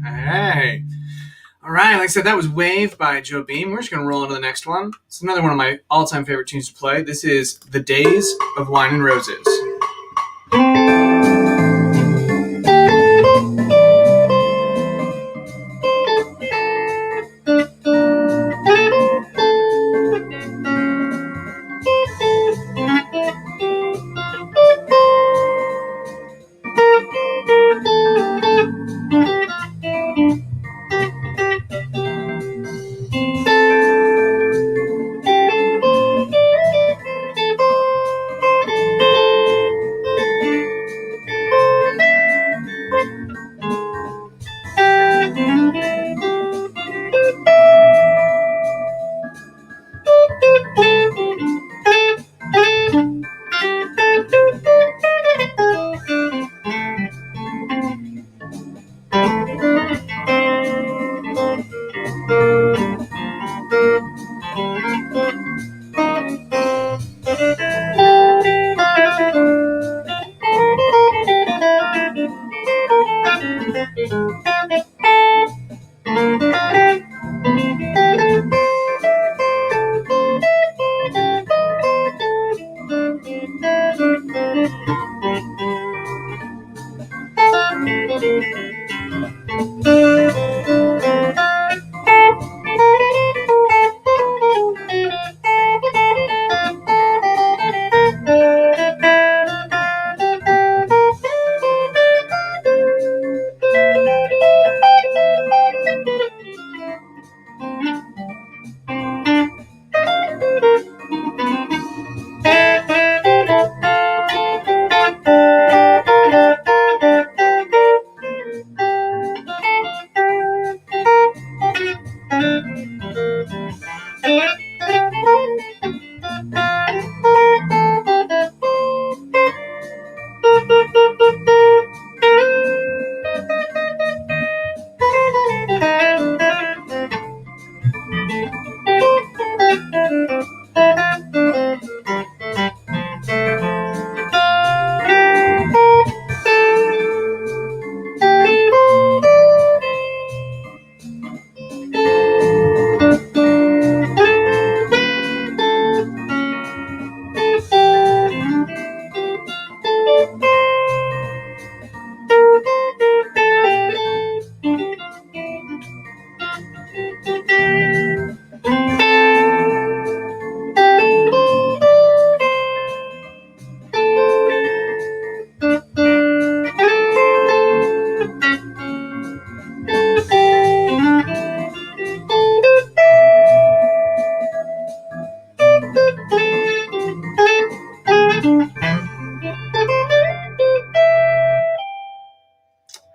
Hey. All right, like I said, that was Wave by Joe Beam. We're just going to roll into the next one. It's another one of my all-time favorite tunes to play. This is The Days of Wine and Roses.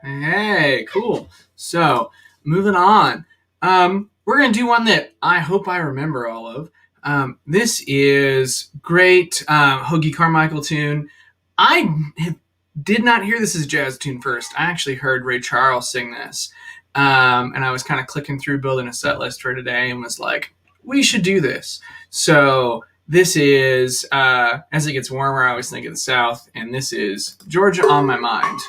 Hey, cool. So, moving on. We're going to do one that I hope I remember all of. This is great Hoagie Carmichael tune. Did not hear this as a jazz tune first. I actually heard Ray Charles sing this. And I was kind of clicking through building a set list for today and was like, we should do this. So this is, as it gets warmer, I always think of the South. And this is Georgia on My Mind.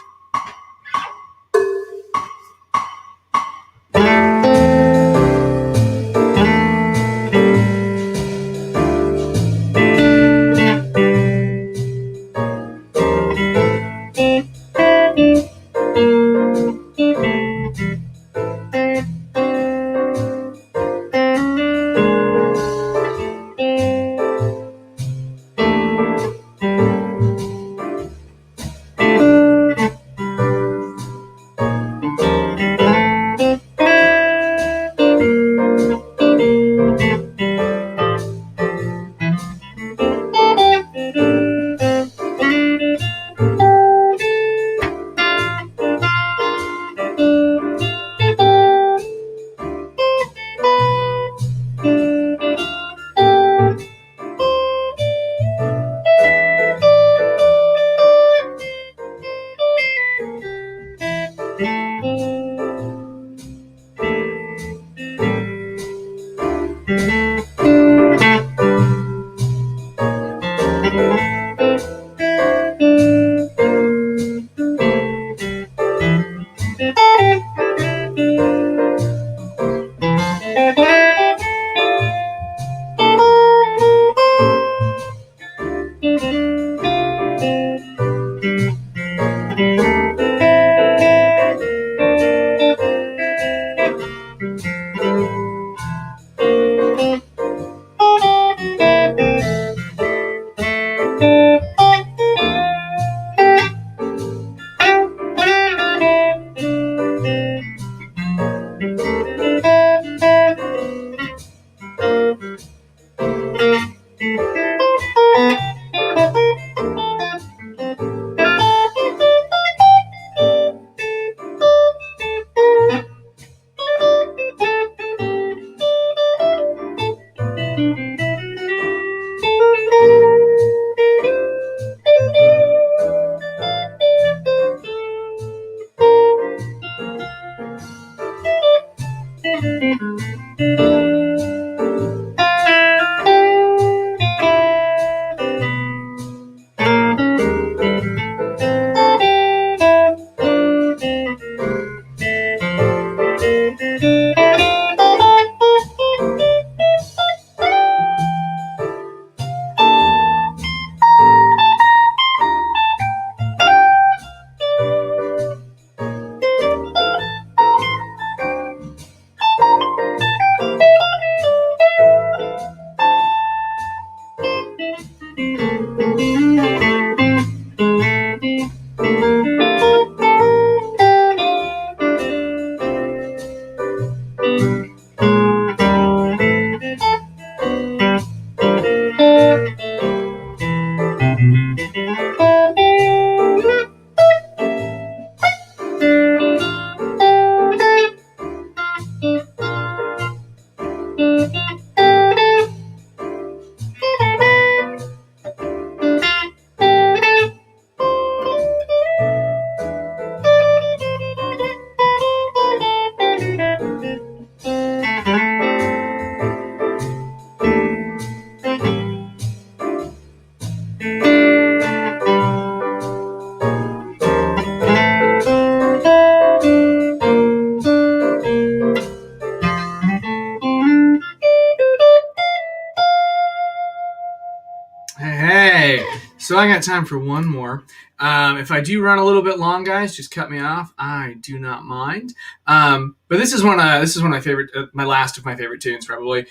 So I got time for one more. If I do run a little bit long, guys, just cut me off. I do not mind. But this is one of my favorite, my last of my favorite tunes, probably.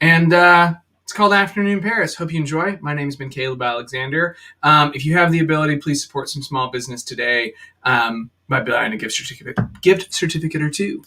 It's called Afternoon Paris. Hope you enjoy. My name's been Caleb Alexander. If you have the ability, please support some small business today by buying a gift certificate or two.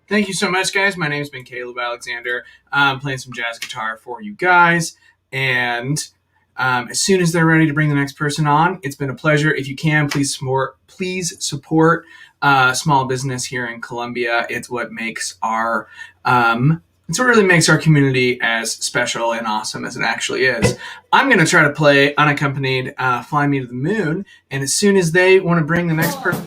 Thank you so much, guys. My name's been Caleb Alexander. I'm playing some jazz guitar for you guys. And as soon as they're ready to bring the next person on, it's been a pleasure. If you can, please support small business here in Columbia. It's what makes our it's what really makes our community as special and awesome as it actually is. I'm going to try to play unaccompanied Fly Me to the Moon. And as soon as they want to bring the next person...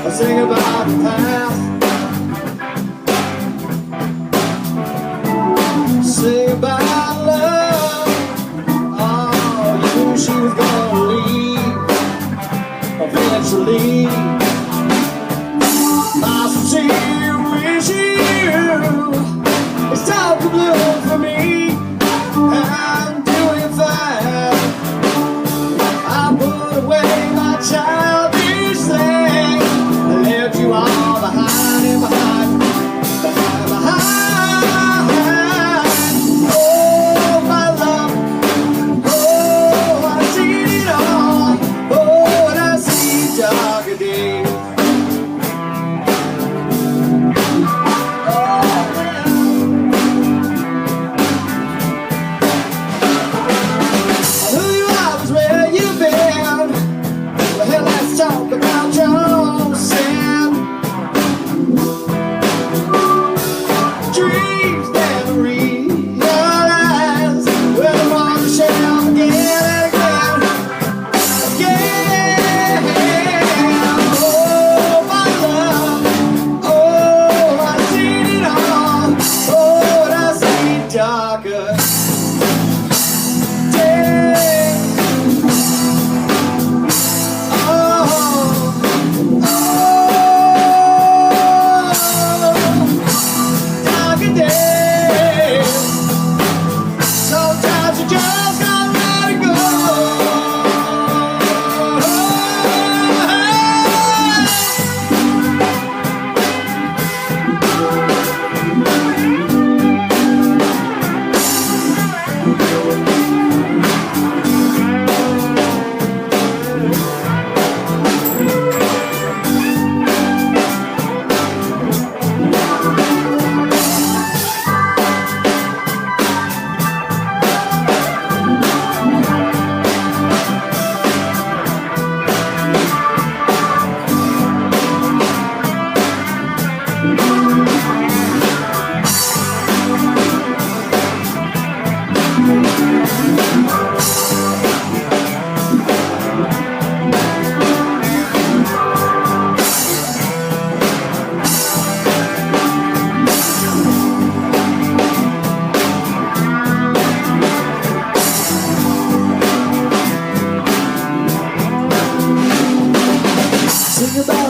I sing about the past, sing about love. Oh, you knew she was gonna leave eventually. My sincere wish you is time to bloom for me. I'm doing fine. I put away my childish thing and left you all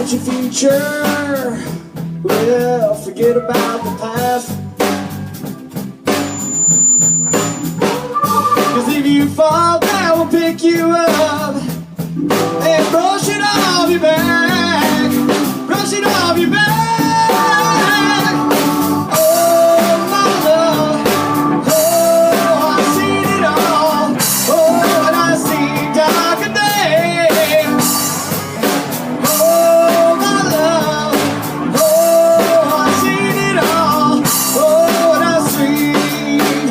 about your future. Well, forget about the past. 'Cause if you fall down, we'll pick you up and brush it off your back. Brush it off your back. Oh, my love. Oh, I've seen it all. Oh, and I've seen darker days. Oh, my love. Oh, I've seen it all. Oh, and I've seen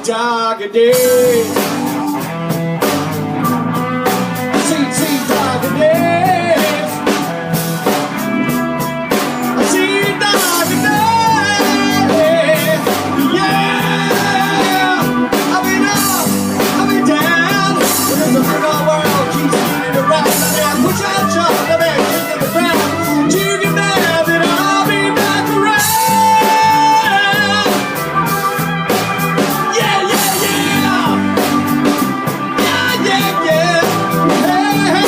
darker days. See darker days. I see darker days. Yeah. I've been up, I've been down. But as the football world keeps spinning around, I gotta push out your the man kick in the ground. You can know that I'll be back around. Yeah, yeah, yeah. Yeah, yeah, yeah. Hey, hey, hey.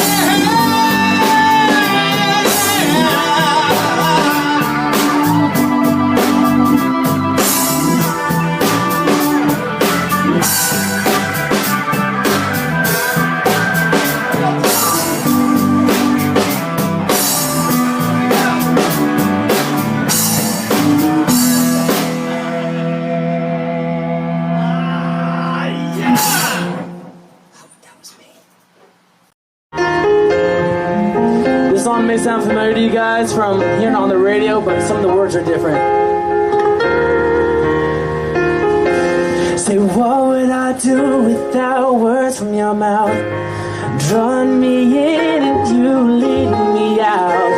This song may sound familiar to you guys from hearing it on the radio, but some of the words are different. Say, what would I do without words from your mouth? Drawing me in and you leading me out.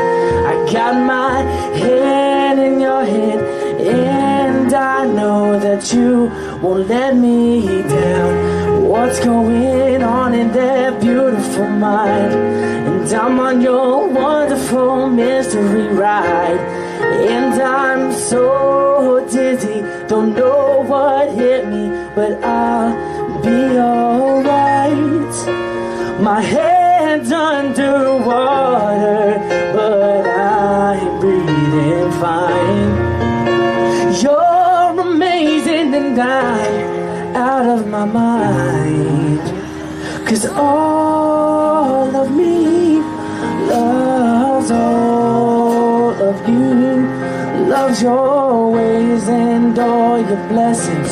I got my head in your hand, and I know that you won't let me down. What's going on in that beautiful mind? And I'm on your wonderful mystery ride. And I'm so dizzy, don't know what hit me, but I'll be alright. My head's underwater, but I'm breathing fine. You're amazing and I'm out of my mind. 'Cause all of me loves all of you, loves your ways and all your blessings,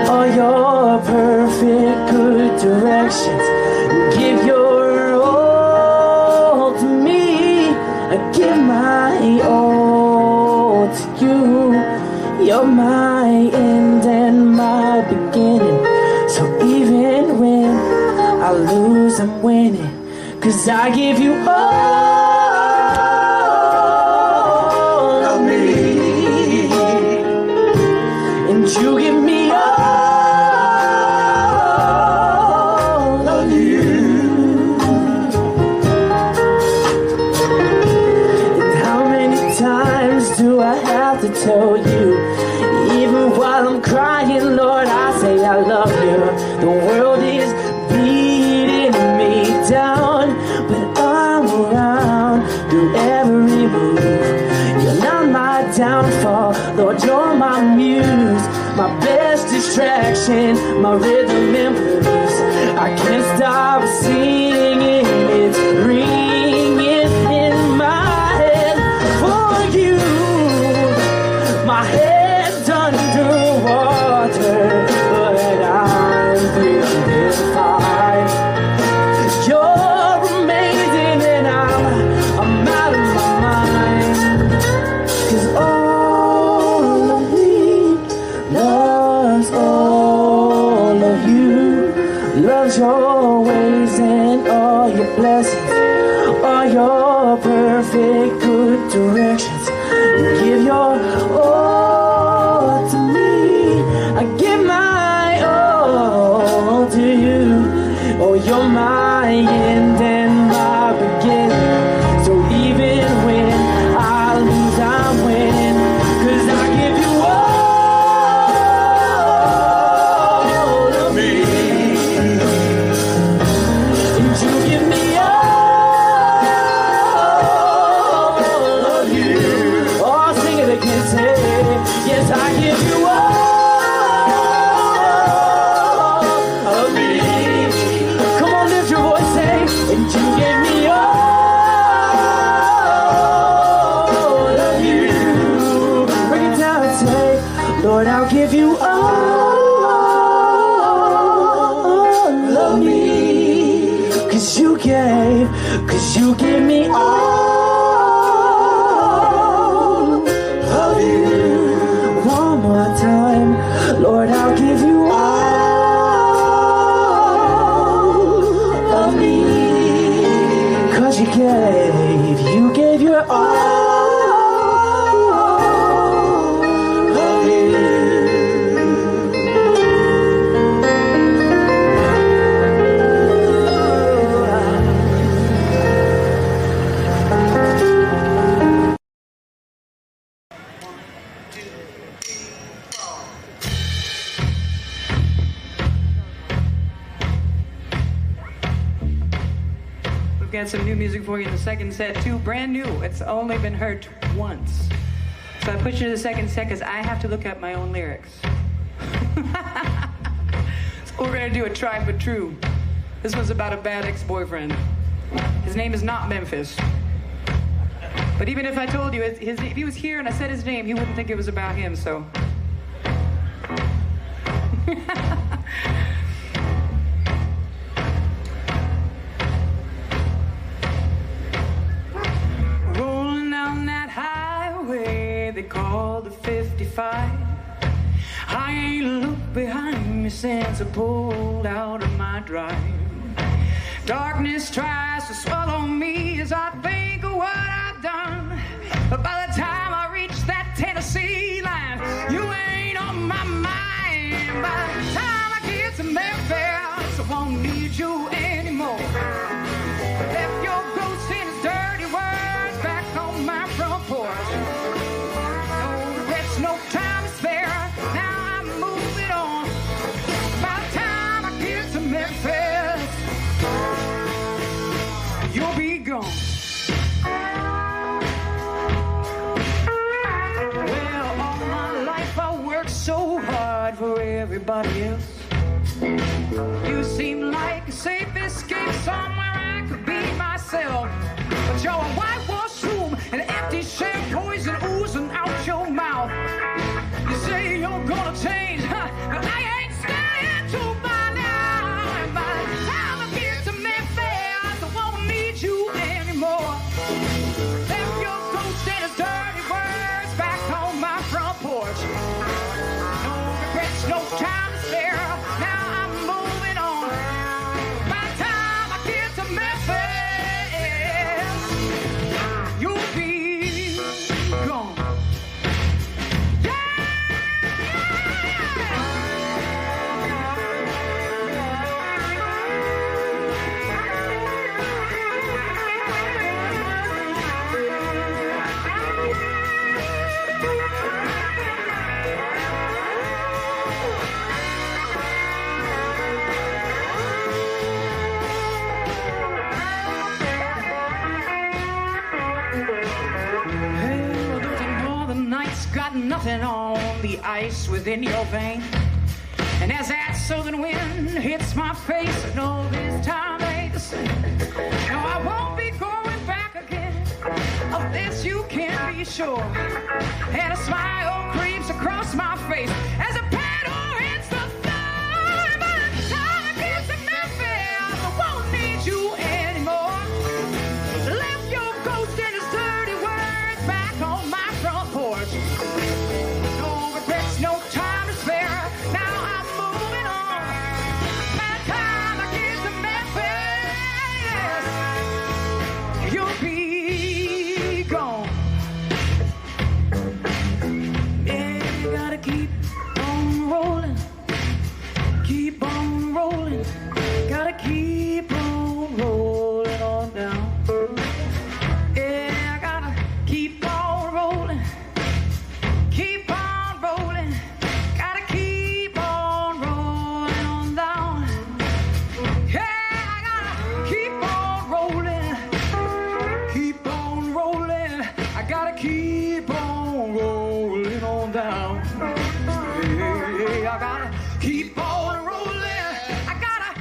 all your perfect good directions. Give your all to me, I give my all to you. You're my end and my beginning, so even when I lose, I'm winning. 'Cause I give you all of me, and you give me all of you. And how many times do I have to tell you? Even while I'm crying, Lord, I say I love you. The world is beating me down, but I'm around through every move. You're not my downfall, Lord, you're my muse, my best distraction, my rhythm and blues. I can't stop singing, it's ringing in my head for you. My head's underwater, but I'm breathing fine. You're amazing and I'm out of my mind. 'Cause all of me loves all of you, loves your ways and all your blessings, all your perfect good directions. Give your all to me, I give my all to you. Oh, you're my end and my beginning, so even when I lose, I'm winning. 'Cause I give you all of me, 'cause you give me all of you. One more time, Lord, I'll give you all of me, 'cause you gave your all. We've got some new music for you in the second set too, brand new. It's only been heard once. So I put you to the second set because I have to look up my own lyrics. So we're gonna do a Tried But True. This one's about a bad ex-boyfriend. His name is not Memphis. But even if I told you, if he was here and I said his name, he wouldn't think it was about him, so. Rolling down that highway they call the 55. I ain't looked behind me since I pulled out of my drive. Darkness tries to swallow me as I think of what I've done. But by the time I reach that Tennessee line, you ain't on my mind. By the time I get to Memphis, I won't need you anymore. Left your ghost in his dirty words back on my front porch. No regrets, no time to spare. Now I'm moving on. By the time I get to Memphis, you'll be gone. Well, all my life I worked so hard for everybody else. You seem like a safe escape, somewhere I could be myself. But you're a whitewashed tomb, an empty shell, poison oozing out your mouth. You say you're gonna change, huh? But I ain't staying too by now. And by the time I get to Memphis, I won't need you anymore. Left your ghost and his dirty words back on my front porch. No regrets, no time to spare. Now I'm moving on. By the time I get to Memphis, you'll be gone. Well, those northern nights got nothing on the ice within your vein. And as that southern wind hits my face, I know this time ain't the same. No, I won't be going back again. Of this you can be sure. And a smile creeps across my face as a pedal hits the floor. By the time I get to Memphis, I won't need you anymore. Left your ghost and his dirty words back on my front porch. No regrets, no time to spare. Now I'm moving on. By the time I get to Memphis, you'll be gone. Yeah, you gotta keep on rolling. Keep on rolling. Gotta keep on rolling on down. Yeah, I gotta keep on rolling. Keep on rolling. Gotta keep on rolling on down. Yeah, I gotta keep on rolling. Keep on rolling. I gotta keep on rolling on down. Yeah, I gotta keep on rolling. I gotta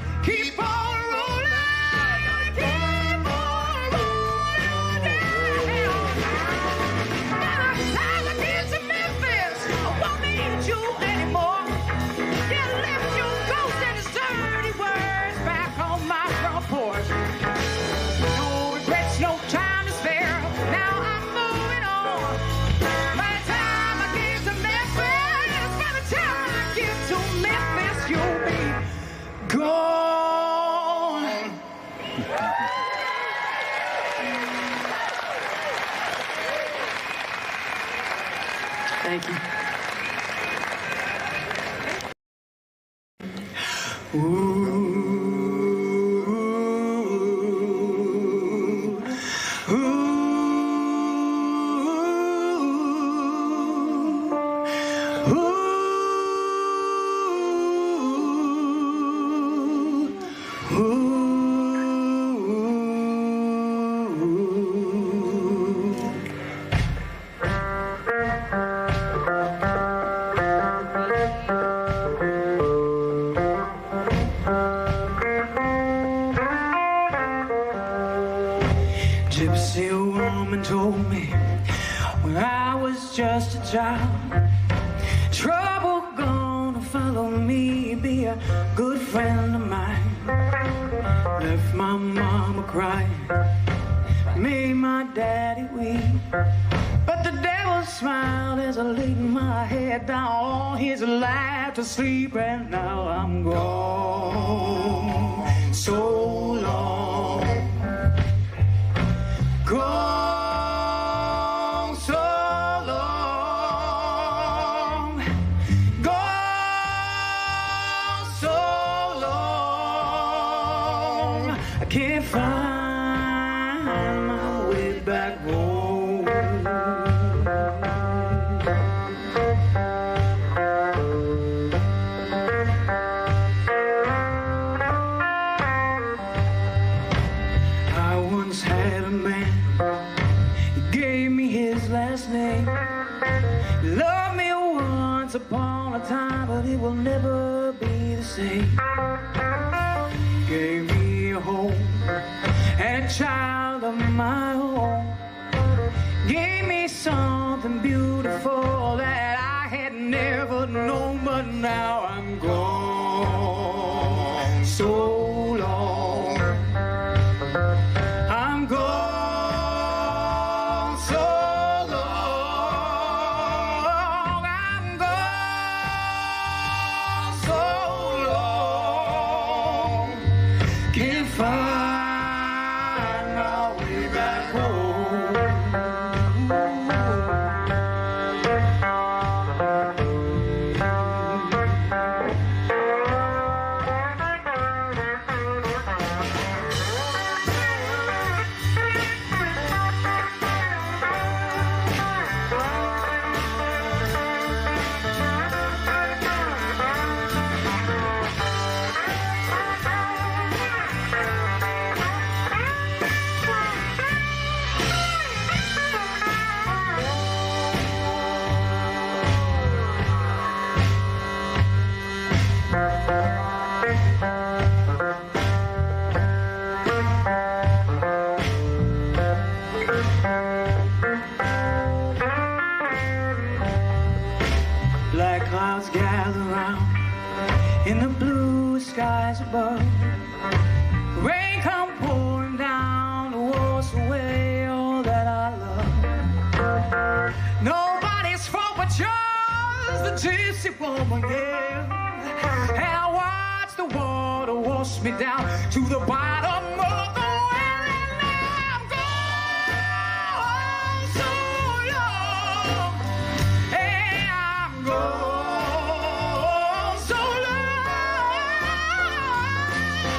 Gypsy woman told me when I was just a child, trouble gonna follow me, be a good friend of mine. Left my mama crying, made my daddy weep, but the devil smiled as I laid my head down on his lap to sleep, and now I'm gone so long. Gone so long, gone so long, I can't find my way back home. I once had a man, gave me his last name. Loved me once upon a time, but it will never be the same. Gave me a home and a child of my own. Gave me something beautiful that I had never known, but now I'm gone so long. I'm gone so long. I'm gone so long. Can't find my way back Black clouds gather round in the blue skies above. Rain come pouring down to wash away all that I love. Nobody's fault but yours, the gypsy woman, yeah. And I watch the water wash me down to the bottom of the well, and now I'm gone so long. And I'm gone so long.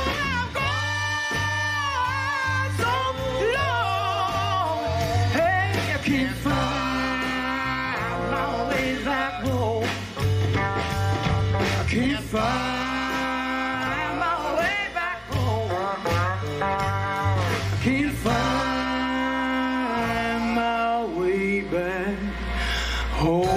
I'm gone so long. Hey, I can't find my way back home. I can't find my way back home. I can't find my way back home.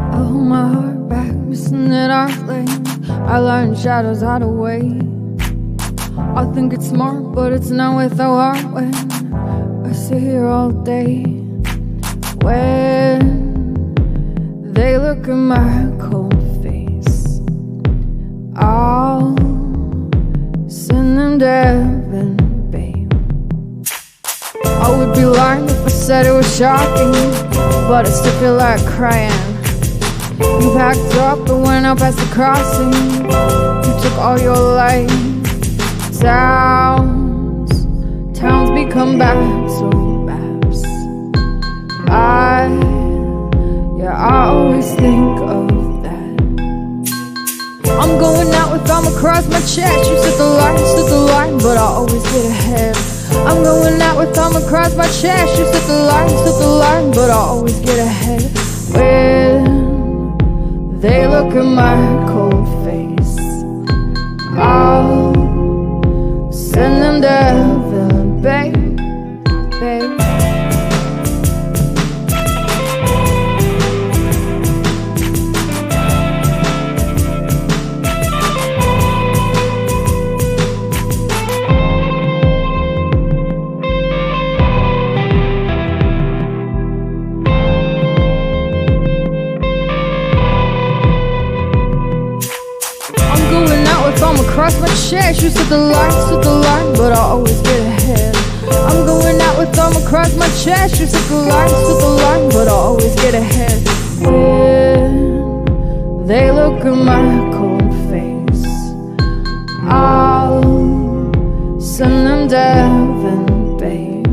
I hold my heart back, missing at arm's length. I lie in shadows, hide away. I think it's smart, but it's not with the heart when sit here all day when they look at my cold face. I'll send them to heaven, babe. I would be lying if I said it was shocking, but I still feel like crying. You packed up and went up past the crossing. You took all your light. Towns become bad, so maps. I always think of that. I'm going out with arm across my chest. You set the line, but I always get ahead. I'm going out with arm across my chest. You set the line, but I always get ahead. When they look at my cold face, I'll send them to heaven, babe, babe. Across my chest, you set the line, but I always get ahead. I'm going out with arm across my chest. You set the line, but I always get ahead. When they look at my cold face, I'll send them to heaven, babe.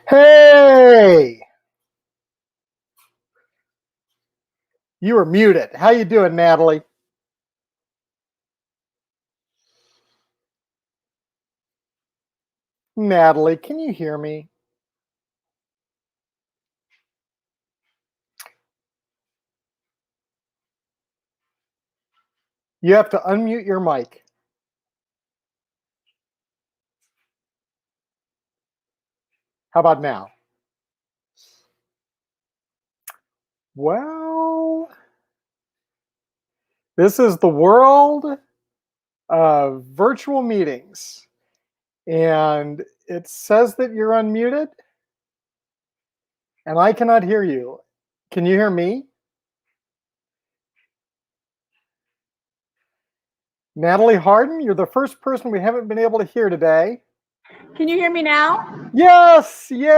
Hey! You were muted. How you doing, Natalie? Natalie, can you hear me? You have to unmute your mic. How about now? Well, this is the world of virtual meetings. And it says that you're unmuted. And I cannot hear you. Can you hear me? Natalie Harden, you're the first person we haven't been able to hear today. Can you hear me now? Yes! Yay!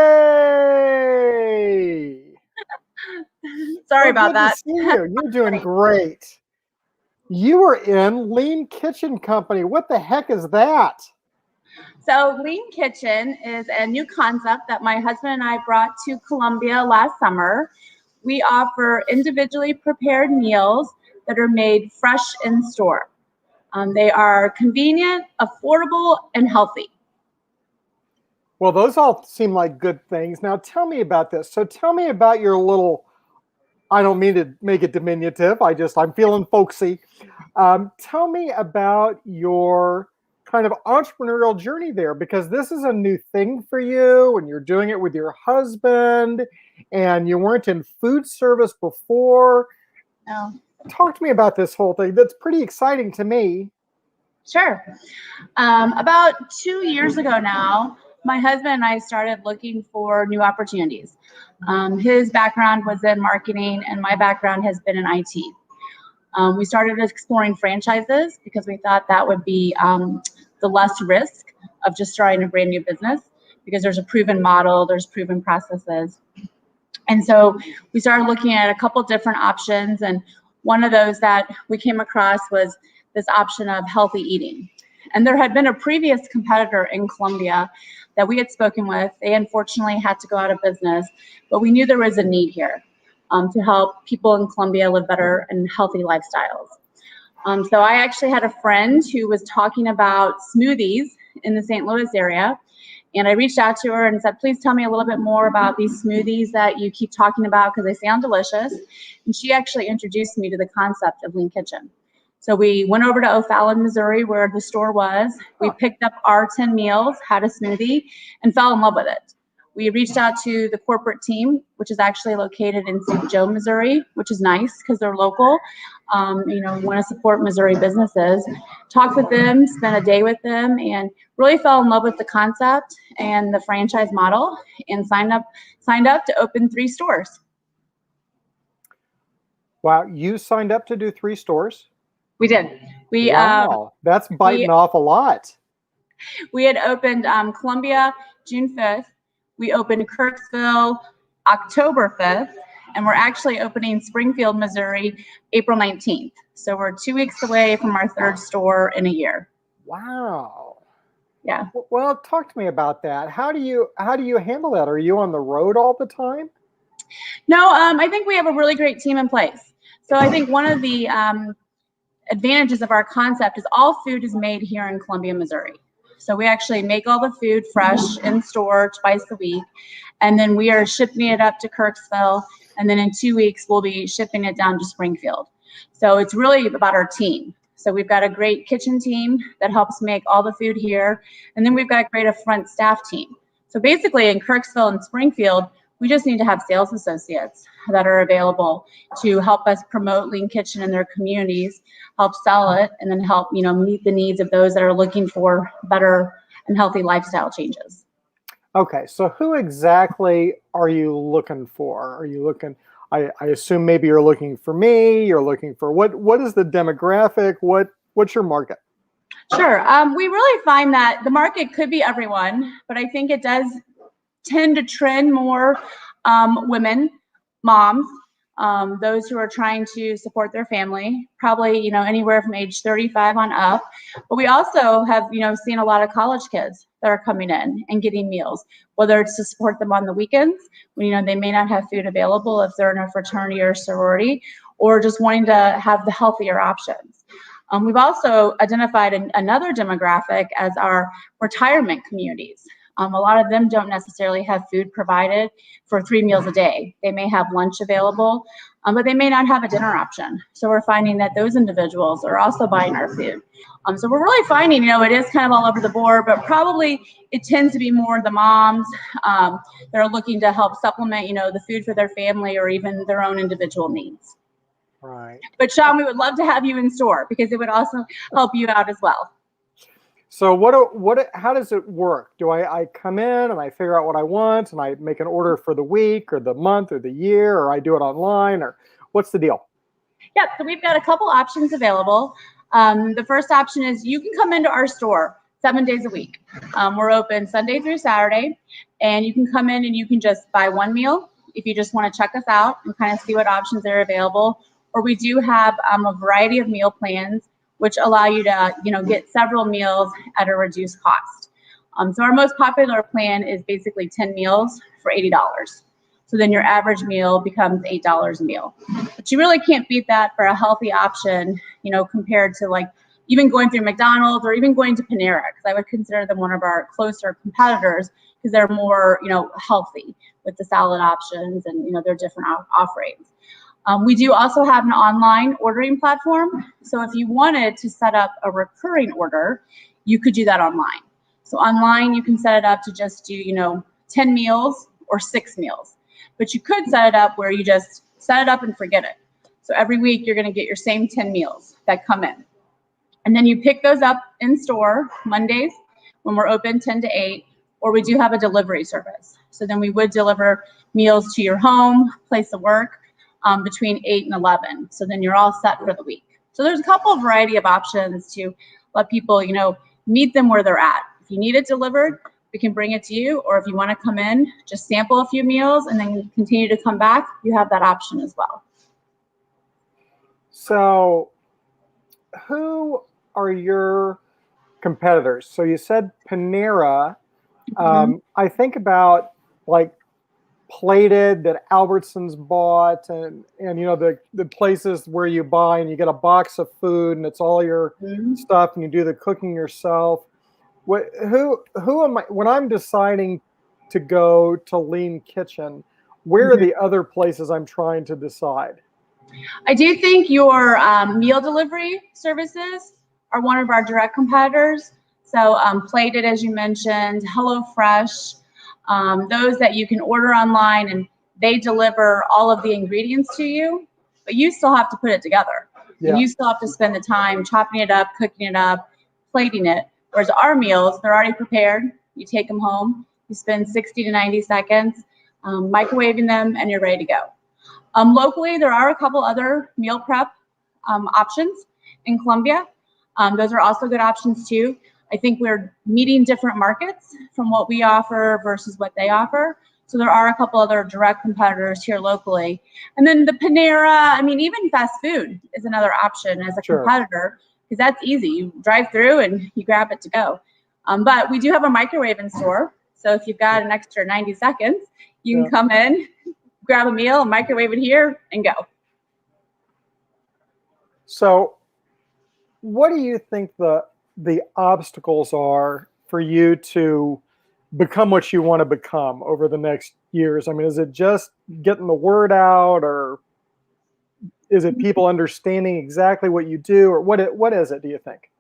Sorry So about good that. to see you. You're doing great. You were in Lean Kitchen Company. What the heck is that? So Lean Kitchen is a new concept that my husband and I brought to Columbia last summer. We offer individually prepared meals that are made fresh in store. They are convenient, affordable, and healthy. Well, those all seem like good things. Now tell me about this. So tell me about your little, I don't mean to make it diminutive. I'm feeling folksy. Tell me about your kind of entrepreneurial journey there, because this is a new thing for you and you're doing it with your husband and you weren't in food service before. No. Talk to me about this whole thing. That's pretty exciting to me. Sure. About 2 years ago now, my husband and I started looking for new opportunities. His background was in marketing and my background has been in IT. We started exploring franchises because we thought that would be the less risk of just starting a brand new business, because there's a proven model, there's proven processes. And so we started looking at a couple different options, and one of those that we came across was this option of healthy eating. And there had been a previous competitor in Columbia that we had spoken with. They unfortunately had to go out of business, but we knew there was a need here to help people in Columbia live better and healthy lifestyles. So I actually had a friend who was talking about smoothies in the St. Louis area. And I reached out to her and said, please tell me a little bit more about these smoothies that you keep talking about because they sound delicious. And she actually introduced me to the concept of Lean Kitchen. So we went over to O'Fallon, Missouri, where the store was. We picked up our 10 meals, had a smoothie, and fell in love with it. We reached out to the corporate team, which is actually located in St. Joe, Missouri, which is nice because they're local. We want to support Missouri businesses. Talked with them, spent a day with them, and really fell in love with the concept and the franchise model, and signed up to open 3 stores. Wow, you signed up to do 3 stores? We did. Wow, that's biting off a lot. We had opened Columbia June 5th. We opened Kirksville October 5th, and we're actually opening Springfield, Missouri, April 19th. So we're 2 weeks away from our 3rd store in a year. Wow. Yeah. Well, talk to me about that. How do you handle that? Are you on the road all the time? No, I think we have a really great team in place. So I think one of the advantages of our concept is all food is made here in Columbia, Missouri. So we actually make all the food fresh in store twice a week, and then we are shipping it up to Kirksville, and then in 2 weeks we'll be shipping it down to Springfield. So it's really about our team. So we've got a great kitchen team that helps make all the food here, and then we've got a great front staff team. So basically in Kirksville and Springfield, we just need to have sales associates that are available to help us promote Lean Kitchen in their communities, help sell it, and then help meet the needs of those that are looking for better and healthy lifestyle changes. Okay, so who exactly are you looking for? Are you looking? I assume maybe you're looking for me. You're looking for what is the demographic? What's your market? Sure. We really find that the market could be everyone, but I think it does tend to trend more women, moms, those who are trying to support their family, probably anywhere from age 35 on up. But we also have seen a lot of college kids that are coming in and getting meals, whether it's to support them on the weekends when they may not have food available if they're in a fraternity or sorority, or just wanting to have the healthier options. We've also identified another demographic as our retirement communities. A lot of them don't necessarily have food provided for 3 meals a day. They may have lunch available, but they may not have a dinner option. So we're finding that those individuals are also buying our food. So we're really finding, it is kind of all over the board, but probably it tends to be more the moms that are looking to help supplement, the food for their family or even their own individual needs. Right. But Sean, we would love to have you in store because it would also help you out as well. So how does it work? Do I come in and I figure out what I want and I make an order for the week or the month or the year, or I do it online, or what's the deal? Yep, so we've got a couple options available. The first option is you can come into our store 7 days a week. We're open Sunday through Saturday, and you can come in and you can just buy 1 meal if you just want to check us out and kind of see what options are available. Or we do have a variety of meal plans which allow you to, get several meals at a reduced cost. So our most popular plan is basically 10 meals for $80. So then your average meal becomes $8 a meal. But you really can't beat that for a healthy option, compared to like even going through McDonald's or even going to Panera, because I would consider them one of our closer competitors because they're more, healthy with the salad options and, their different offerings. We do also have an online ordering platform. So if you wanted to set up a recurring order, you could do that online. So online, you can set it up to just do, 10 meals or 6 meals. But you could set it up where you just set it up and forget it. So every week, you're going to get your same 10 meals that come in. And then you pick those up in store Mondays when we're open 10 to 8, or we do have a delivery service. So then we would deliver meals to your home, place of work, between 8 and 11. So then you're all set for the week. So there's a couple of variety of options to let people, meet them where they're at. If you need it delivered, we can bring it to you. Or if you want to come in, just sample a few meals and then continue to come back, you have that option as well. So who are your competitors? So you said Panera. I think about like Plated that Albertsons bought, and the places where you buy and you get a box of food and it's all your stuff and you do the cooking yourself. Who am I when I'm deciding to go to Lean Kitchen? Where are the other places I'm trying to decide? I do think your meal delivery services are one of our direct competitors. So Plated, as you mentioned, HelloFresh. Those that you can order online and they deliver all of the ingredients to you, but you still have to put it together. Yeah. And you still have to spend the time chopping it up, cooking it up, plating it. Whereas our meals, they're already prepared. You take them home, you spend 60 to 90 seconds microwaving them, and you're ready to go. Locally, there are a couple other meal prep options in Columbia. Those are also good options too. I think we're meeting different markets from what we offer versus what they offer. So there are a couple other direct competitors here locally. And then the Panera, I mean, even fast food is another option as a competitor, because that's easy. You drive through and you grab it to go. But we do have a microwave in store. So if you've got an extra 90 seconds, you can come in, grab a meal, microwave it here, and go. So what do you think the obstacles are for you to become what you want to become over the next years? I mean, is it just getting the word out, or is it people understanding exactly what you do, or what is it, do you think?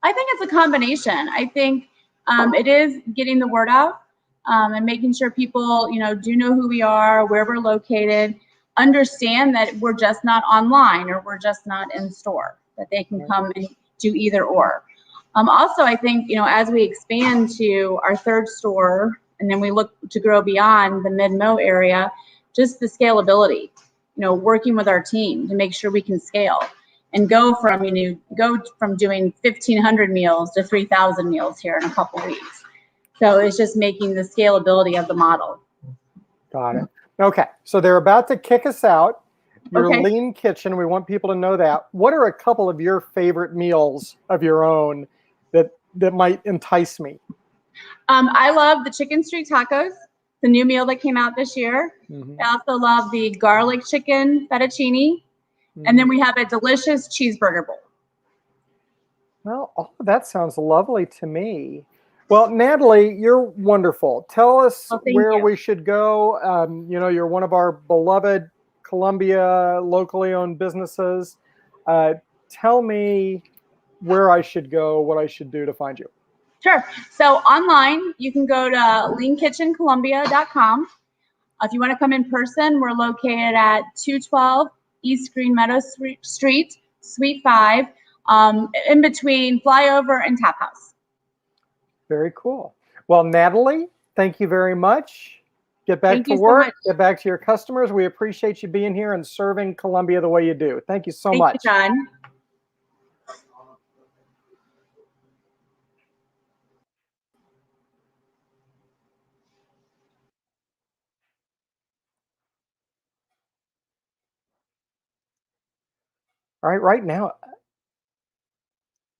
I think it's a combination. I think it is getting the word out and making sure people, do know who we are, where we're located, understand that we're just not online or we're just not in store, that they can come and do either or. Also, I think, as we expand to our third store and then we look to grow beyond the Mid-Mo area, just the scalability, working with our team to make sure we can scale and go from doing 1,500 meals to 3,000 meals here in a couple weeks. So it's just making the scalability of the model. Got it. Okay, so they're about to kick us out. Your Okay. lean kitchen, we want people to know that. What are a couple of your favorite meals of your own that might entice me? I love the chicken street tacos, the new meal that came out this year. I also love the garlic chicken fettuccine. And then we have a delicious cheeseburger bowl. Well, that sounds lovely to me. Well, Natalie, you're wonderful. Tell us thank where you. we should go. You're one of our beloved Columbia locally owned businesses. Tell me where I should go, what I should do to find you. Sure. So online, you can go to leankitchencolumbia.com. If you want to come in person, we're located at 212 East Green Meadow Street, Suite 5, in between Flyover and Tap House. Very cool. Well, Natalie, thank you very much. Get back Thank to you so work. much. Get back to your customers. We appreciate you being here and serving Columbia the way you do. Thank you so much. Thank you, John. All right now.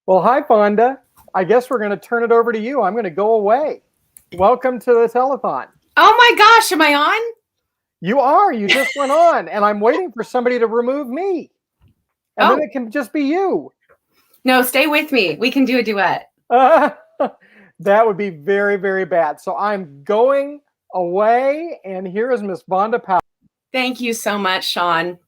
Well, hi, Fonda. I guess we're going to turn it over to you. I'm going to go away. Welcome to the telethon. Oh my gosh, am I on? You are. You just went on, and I'm waiting for somebody to remove me. And then it can just be you. No, stay with me. We can do a duet. That would be very, very bad. So I'm going away, and here is Miss Vonda Powell. Thank you so much, Sean.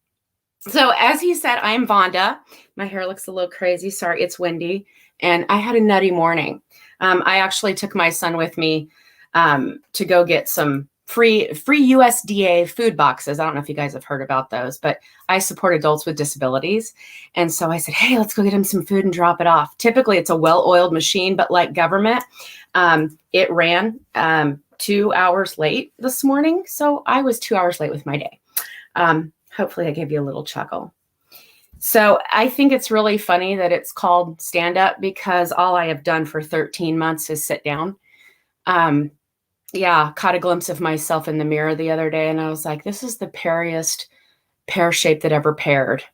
So as he said, I'm Vonda. My hair looks a little crazy. Sorry, it's windy. And I had a nutty morning. I actually took my son with me to go get some free USDA food boxes. I don't know if you guys have heard about those, but I support adults with disabilities. And so I said, hey, let's go get him some food and drop it off. Typically, it's a well-oiled machine, but like government, it ran 2 hours late this morning. So I was 2 hours late with my day. Hopefully I gave you a little chuckle. So I think it's really funny that it's called stand up because all I have done for 13 months is sit down. Caught a glimpse of myself in the mirror the other day and I was like, this is the peariest pear shape that ever paired.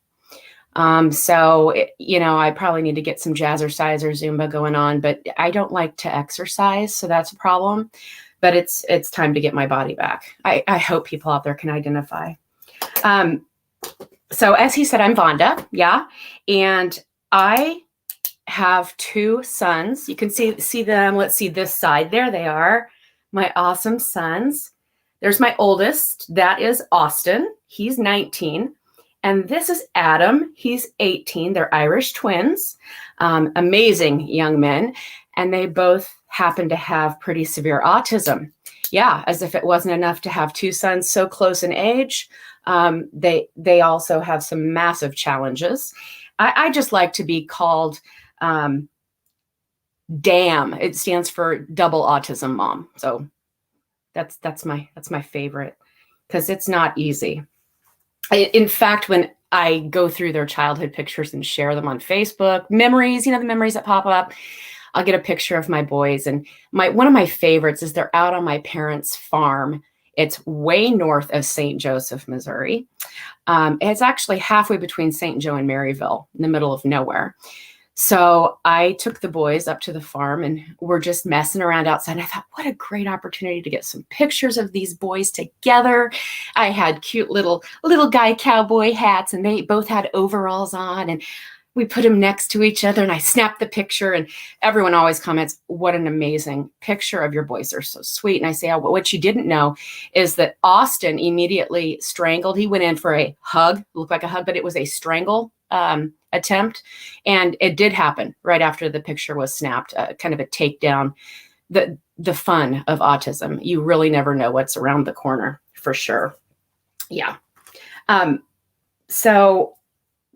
I probably need to get some jazzercise or Zumba going on, but I don't like to exercise. So that's a problem, but it's time to get my body back. I hope people out there can identify. So as he said, I'm Vonda. Yeah. And I have two sons. You can see them. Let's see this side. There they are. My awesome sons. There's my oldest. That is Austin. He's 19. And this is Adam. He's 18. They're Irish twins. Amazing young men. And they both happen to have pretty severe autism. yeah, as if it wasn't enough to have two sons so close in age, they also have some massive challenges. I just like to be called DAM. It stands for double autism mom. So that's my favorite, because it's not easy. In fact, when I go through their childhood pictures and share them on Facebook, memories, the memories that pop up, I'll get a picture of my boys. And one of my favorites is they're out on my parents' farm. It's way north of St. Joseph, Missouri. It's actually halfway between St. Joe and Maryville, in the middle of nowhere. So I took the boys up to the farm and we're just messing around outside. And I thought, what a great opportunity to get some pictures of these boys together. I had cute little guy cowboy hats, and they both had overalls on, and we put them next to each other, and I snapped the picture, and everyone always comments, what an amazing picture of your boys. They're so sweet. And I say, oh, what you didn't know is that Austin immediately strangled. He went in for a hug, looked like a hug, but it was a strangle attempt. And it did happen right after the picture was snapped, kind of a takedown. The fun of autism. You really never know what's around the corner, for sure. Yeah. So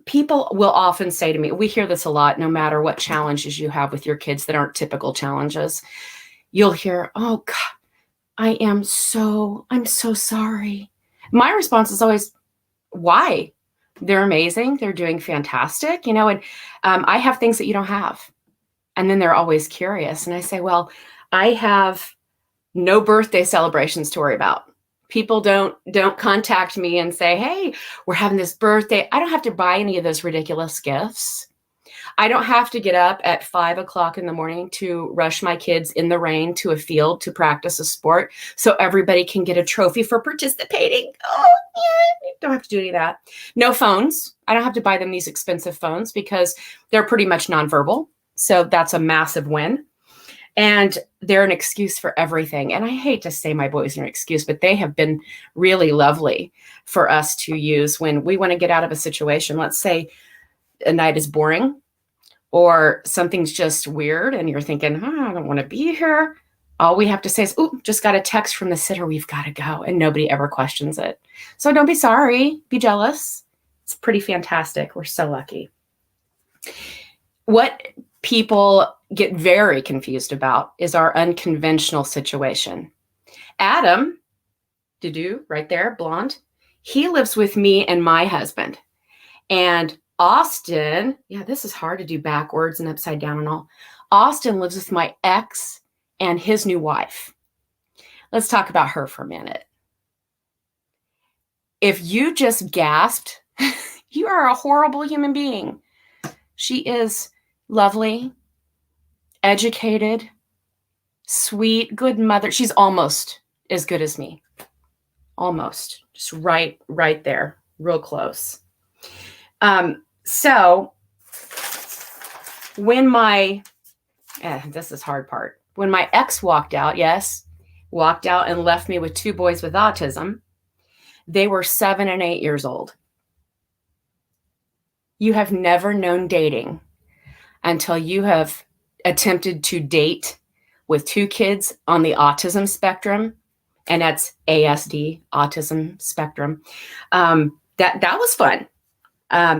people will often say to me, we hear this a lot, no matter what challenges you have with your kids that aren't typical challenges, you'll hear, oh God, I'm so sorry. My response is always, why? They're amazing. They're doing fantastic, and I have things that you don't have. And then they're always curious. And I say, well, I have no birthday celebrations to worry about. People don't contact me and say, hey, we're having this birthday. I don't have to buy any of those ridiculous gifts. I don't have to get up at 5 o'clock in the morning to rush my kids in the rain to a field to practice a sport so everybody can get a trophy for participating. Oh, yeah, don't have to do any of that. No phones. I don't have to buy them these expensive phones because they're pretty much nonverbal. So that's a massive win. And they're an excuse for everything. And I hate to say my boys are an excuse, but they have been really lovely for us to use when we want to get out of a situation. Let's say a night is boring or something's just weird and you're thinking, oh, I don't want to be here. All we have to say is, oh, just got a text from the sitter. We've got to go. And nobody ever questions it. So don't be sorry. Be jealous. It's pretty fantastic. We're so lucky. What people get very confused about is our unconventional situation. Adam, right there, blonde, he lives with me and my husband. And Austin, yeah, this is hard to do backwards and upside down and all. Austin lives with my ex and his new wife. Let's talk about her for a minute. If you just gasped, you are a horrible human being. She is lovely, educated, sweet, good mother. She's almost as good as me. Almost. Just right there. Real close. So when this is hard part. When my ex walked out and left me with two boys with autism, they were 7 and 8 years old. You have never known dating until you have attempted to date with two kids on the autism spectrum, and that's ASD, autism spectrum. That was fun.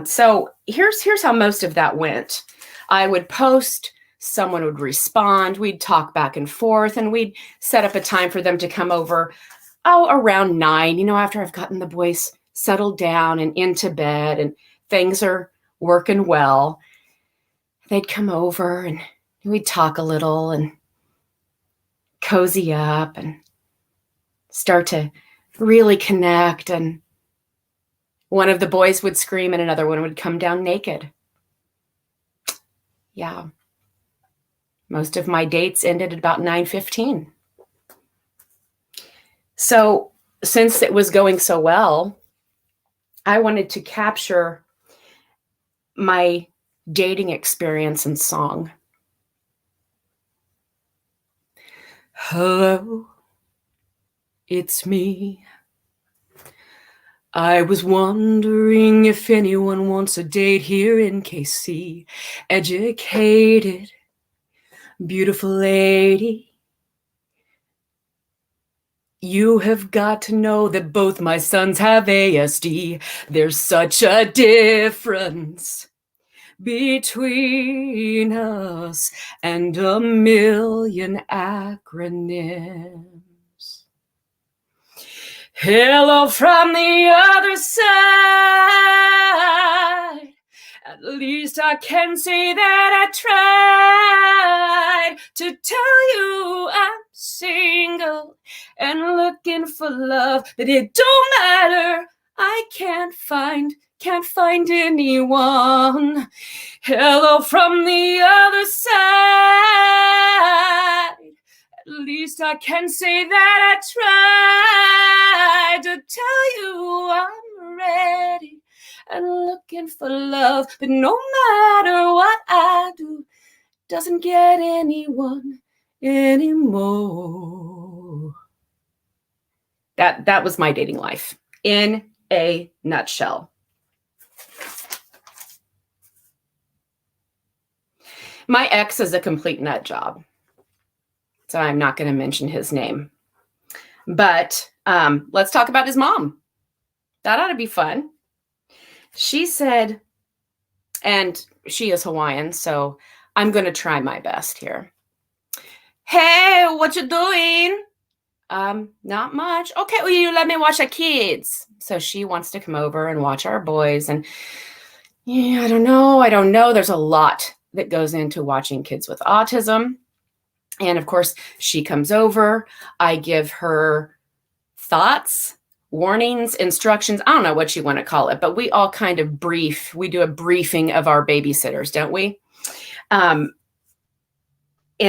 So here's how most of that went. I would post, someone would respond, we'd talk back and forth, and we'd set up a time for them to come over, around 9, after I've gotten the boys settled down and into bed and things are working well. They'd come over and we'd talk a little and cozy up and start to really connect. And one of the boys would scream and another one would come down naked. Yeah. Most of my dates ended at about 9:15. So since it was going so well, I wanted to capture my dating experience in song. Hello, it's me. I was wondering if anyone wants a date here in KC. Educated, beautiful lady. You have got to know that both my sons have ASD. There's such a difference between us and a million acronyms. Hello from the other side. At least I can say that I tried to tell you I'm single and looking for love, but it don't matter. I can't find anyone. Hello from the other side. At least I can say that I tried to tell you I'm ready and looking for love, but no matter what I do, doesn't get anyone anymore. That was my dating life in a nutshell. My ex is a complete nut job, so I'm not going to mention his name. But let's talk about his mom. That ought to be fun. She said, and she is Hawaiian, so I'm going to try my best here. Hey, what you doing? Not much. Okay, well, you let me watch our kids. So she wants to come over and watch our boys. And yeah, I don't know. There's a lot that goes into watching kids with autism. And of course, she comes over. I give her thoughts, warnings, instructions. I don't know what you want to call it, but we all kind of brief. We do a briefing of our babysitters, don't we? And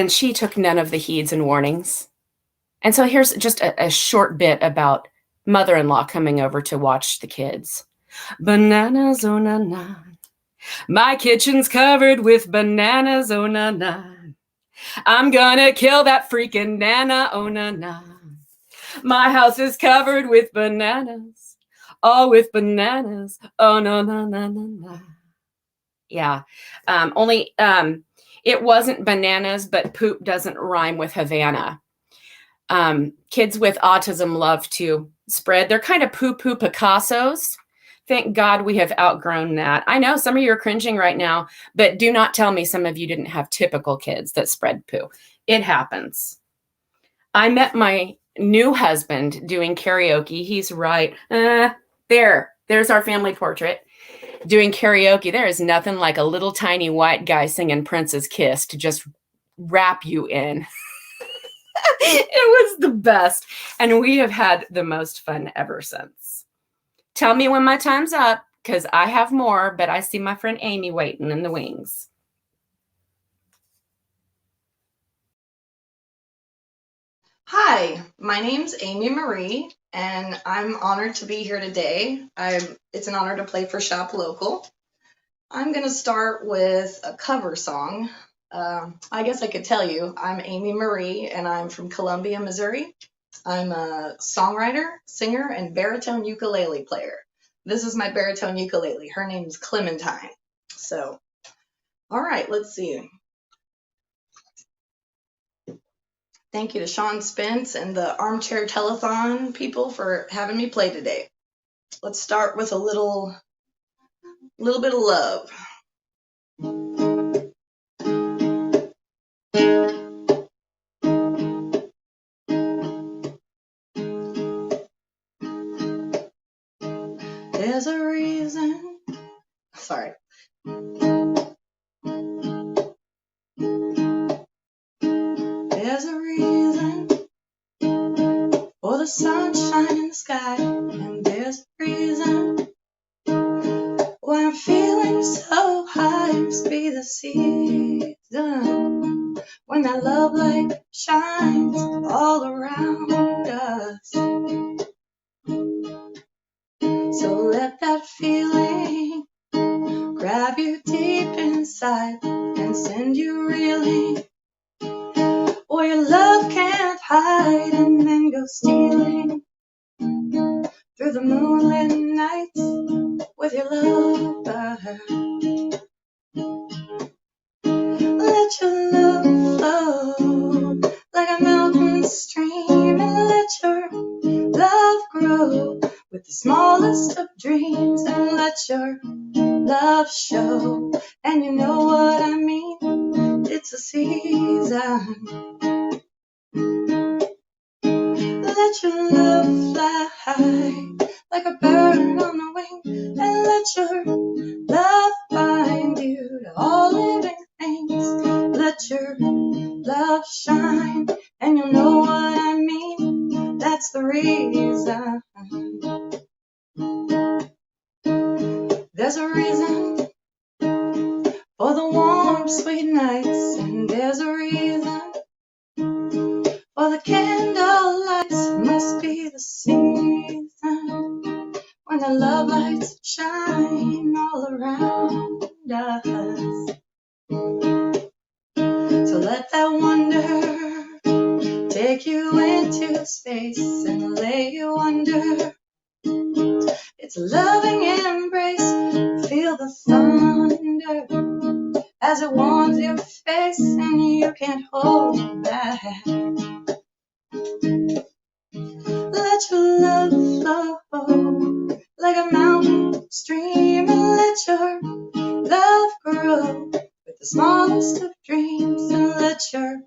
she took none of the heeds and warnings. And so here's just a short bit about mother-in-law coming over to watch the kids. Bananas, oh na na. My kitchen's covered with bananas, oh na na. I'm gonna kill that freaking nana, oh na na. My house is covered with bananas, all with bananas, oh no, no, no, no, no. Yeah, it wasn't bananas, but poop doesn't rhyme with Havana. Kids with autism love to spread. They're kind of poo-poo Picassos. Thank God we have outgrown that. I know some of you are cringing right now, but do not tell me some of you didn't have typical kids that spread poo. It happens. I met my new husband doing karaoke. He's right there's our family portrait. Doing karaoke, there is nothing like a little tiny white guy singing Prince's Kiss to just wrap you in. It was the best. And we have had the most fun ever since. Tell me when my time's up, because I have more, but I see my friend Amy waiting in the wings. Hi, my name's Amy Marie, and I'm honored to be here today. It's an honor to play for Shop Local. I'm going to start with a cover song. I guess I could tell you, I'm Amy Marie, and I'm from Columbia, Missouri. I'm a songwriter, singer, and baritone ukulele player. This is my baritone ukulele. Her name's Clementine. So, all right, let's see. Thank you to Sean Spence and the Armchair Telethon people for having me play today. Let's start with a little bit of love. There's a reason. Sorry. There's a reason for the sunshine in the sky, and there's a reason why I'm feeling so high. It must be the season when that love light shines all around us. So let that feeling grab you deep inside and send you reeling where your love can't hide, and then go stealing through the moonlit nights with your lover. Let your love flow like a mountain stream, and let your grow with the smallest of dreams, and let your love show. And you know what I mean, it's a season. Let your love fly high like a bird on the wing, and let your love bind you to all living things. Let your love shine, and you'll know what I mean, that's the reason. There's a reason for the warm, sweet nights, and there's a reason for the candle lights. Must be the season when the love lights shine all around us. So let that wonder take you into space and lay you under its loving embrace. Feel the thunder as it warms your face, and you can't hold back. Let your love flow like a mountain stream, and let your love grow with the smallest of dreams, and let your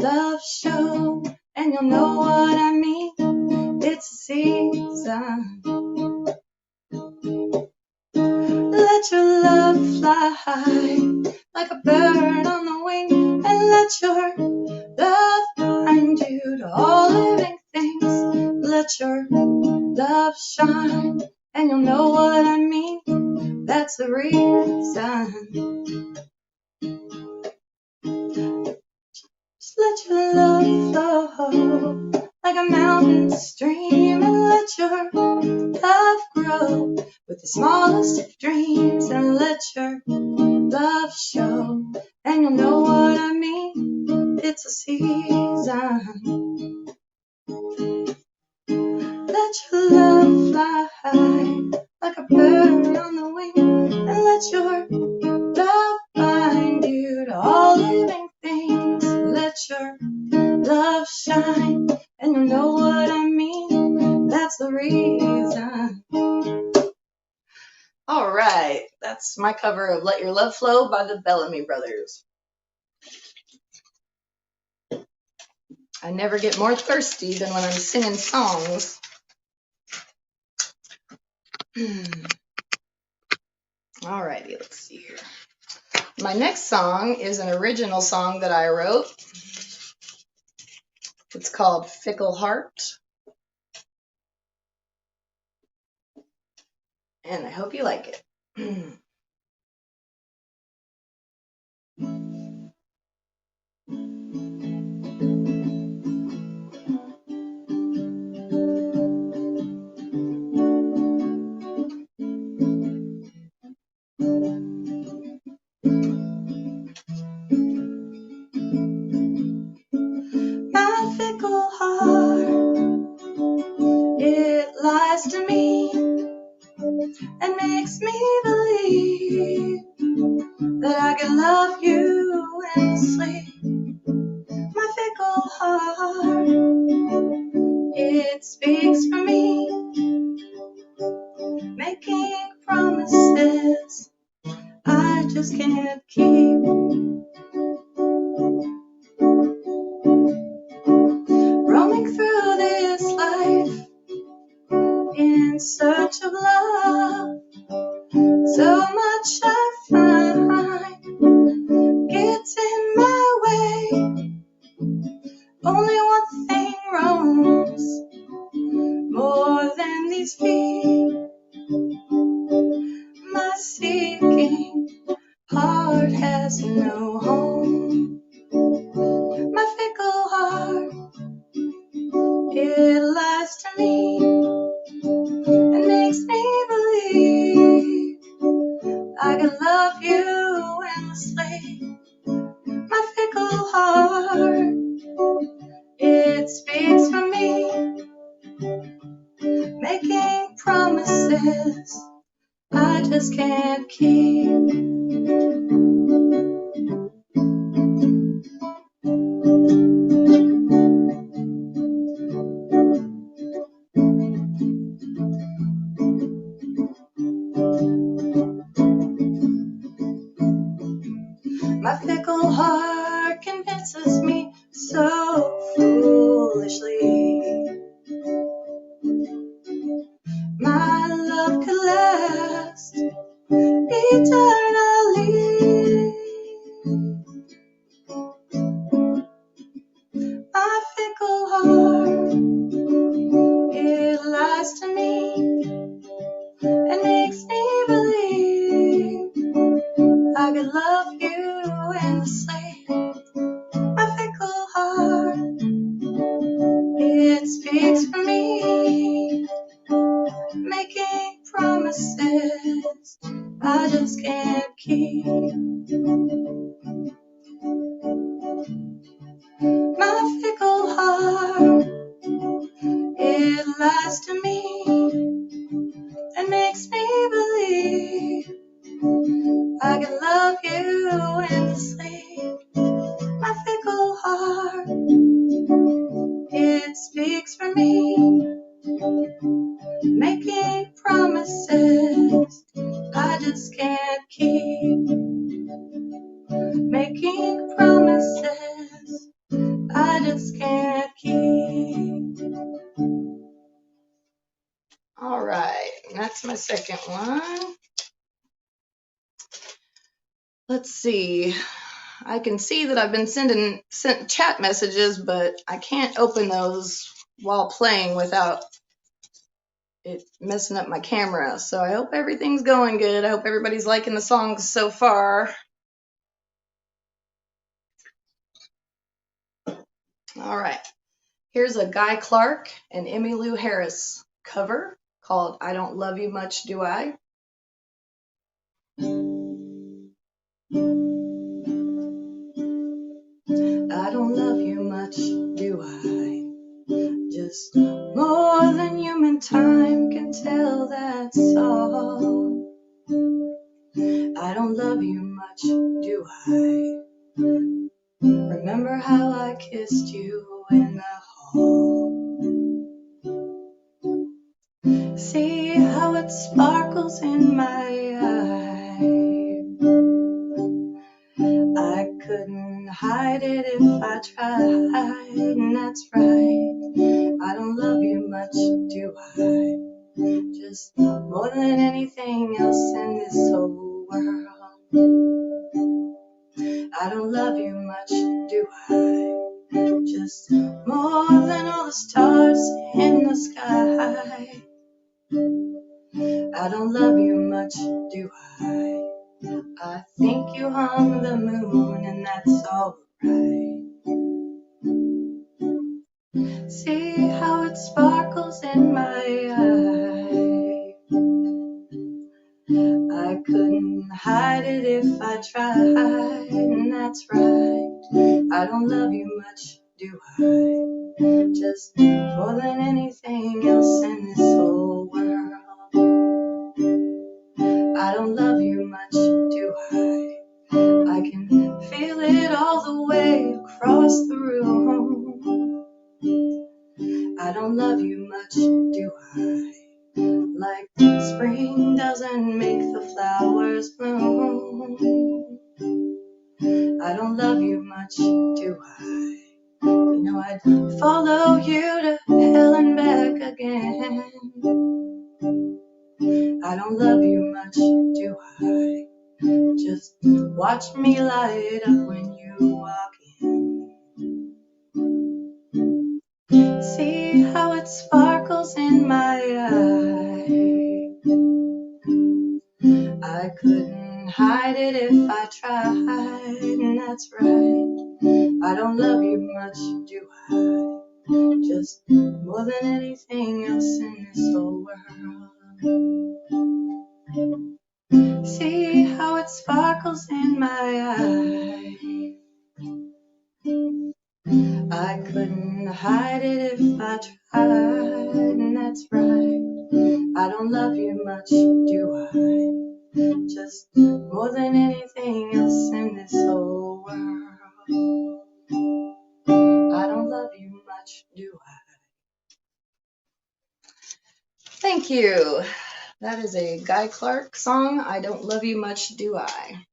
love show. And you'll know what I mean, it's a season. Let your love fly high like a bird on the wing, and let your love bind you to all living things. Let your love shine, and you'll know what I mean, that's the reason. Just let your love flow like a mountain stream, and let your love grow with the smallest of dreams, and let your love show. And you'll know what I mean, it's a season. Let your love fly high like a bird on the wing, and let your love bind you to all living things. Let your love shine, and you'll know what I mean, that's the reason. All right, that's my cover of Let Your Love Flow by the Bellamy Brothers. I never get more thirsty than when I'm singing songs. All righty, let's see here. My next song is an original song that I wrote. It's called Fickle Heart. And I hope you like it. My fickle heart, it lies to me and makes me believe that I can love you endlessly. My fickle heart, it speaks for me, making promises I just can't keep. Roaming through this life in search of love, so much I find gets in my way. Only one thing roams more than these feet. My seeking heart has no home. My fickle heart, it lies to me and makes me believe I can love you endlessly. My fickle heart, it speaks for me, making promises I just can't keep. my love could last eternally. My fickle heart, it lies to me and makes me believe I could love you endlessly. My fickle heart, it speaks for me, making promises I just can't keep. My fickle heart, it lies to me and makes me believe I can love you endlessly. My fickle heart, it speaks for me, making promises I just can't keep. Making promises I just can't keep. All right, that's my second one. Let's see. I can see that I've been sent chat messages, but I can't open those while playing without it messing up my camera. So I hope everything's going good. I hope everybody's liking the songs so far. All right. Here's a Guy Clark and Emmylou Harris cover called I Don't Love You Much, Do I? I don't love you much, do I? Just more than human time can tell, that's all. I don't love you much, do I? Remember how I kissed you in the hall? See how it sparkles in my eye? I couldn't hide it if I tried, and that's right. I don't love you much, do I? Just more than anything else in this whole world. I don't love you much, do I? Just more than all the stars in the sky. I don't love you much, do I? I think you hung the moon and that's alright. See how it sparkles in my eye? I couldn't hide it if I tried, and that's right. I don't love you much, do I? Just more than anything else in this whole world. I don't love you much, do I? I can feel it all the way across the room. I don't love you much, do I? Like spring doesn't make the flowers bloom. I don't love you much, do I? You know I'd follow you to hell and back again. I don't love you much, do I? Just watch me light up when you walk in. See how it sparkles in my eye? I couldn't hide it if I tried, and that's right. I don't love you much, do I? Just more than anything else in this whole world. See how it sparkles in my eye? I couldn't hide it if I tried, and that's right. I don't love you much, do I? Just more than anything else in this whole world. I don't love you much, do I? Thank you. That is a Guy Clark song, I Don't Love You Much, Do I?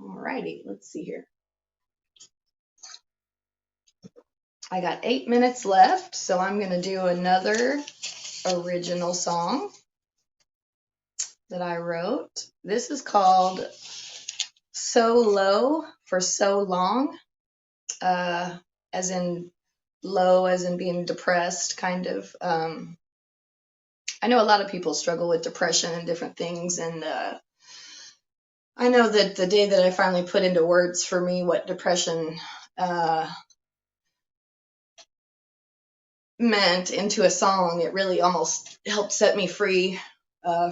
Alrighty, let's see here. I got 8 minutes left, so I'm going to do another original song that I wrote. This is called So Low for So Long, as in low, as in being depressed, kind of. I know a lot of people struggle with depression and different things, and I know that the day that I finally put into words for me what depression meant into a song, it really almost helped set me free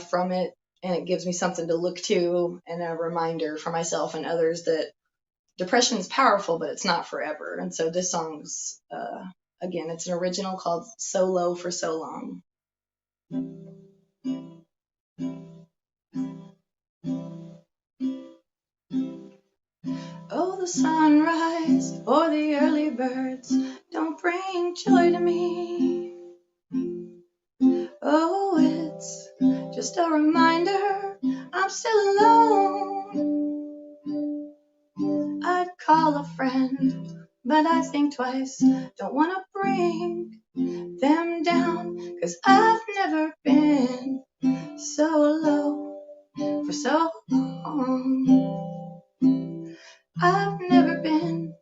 from it, and it gives me something to look to and a reminder for myself and others that depression is powerful, but it's not forever. And so this song's, again, it's an original called So Low for So Long. Oh, the sunrise or the early birds don't bring joy to me. Oh, it's just a reminder I'm still alone. I'd call a friend, but I think twice. Don't want to bring them down, 'cause I've never been so low for so long. I've never been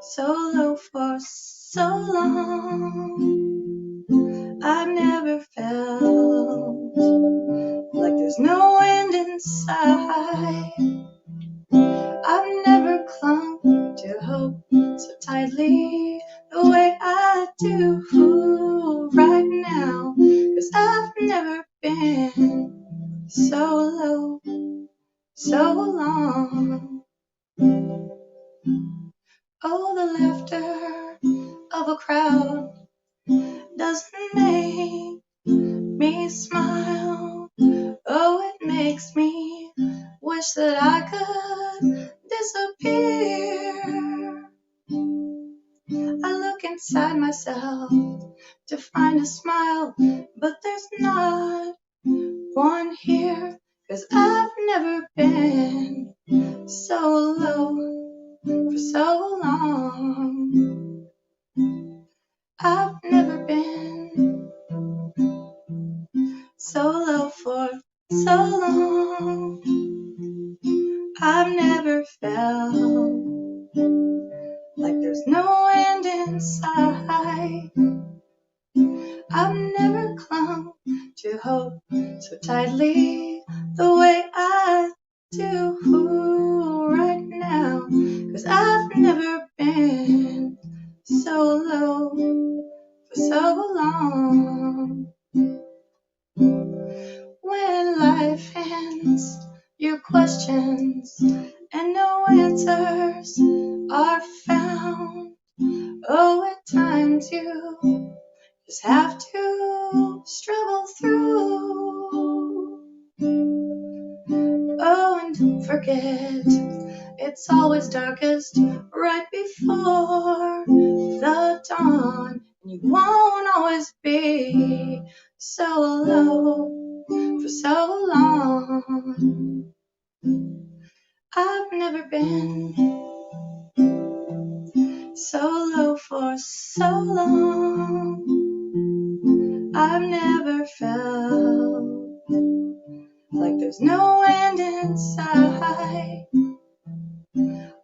so low for so long. I've never felt like there's no end in sight. I've never clung to hope so tightly the way I do right now, 'cause I've never been so low so long. Oh, the laughter of a crowd doesn't make me smile. Oh, it makes me wish that I could disappear. I look inside myself to find a smile, but there's not one here, 'cause I've never been so low for so long. I've never been so low for so long. I've never felt like there's no end in sight. I've never clung to hope so tightly the way I do right now, 'cause I've never been so low for so long. When life hands you questions and no answers are found, oh, at times you just have to struggle through. Oh, and don't forget, it's always darkest right before the dawn. And you won't always be so low for so long. I've never been so low for so long. I've never felt like there's no end in sight.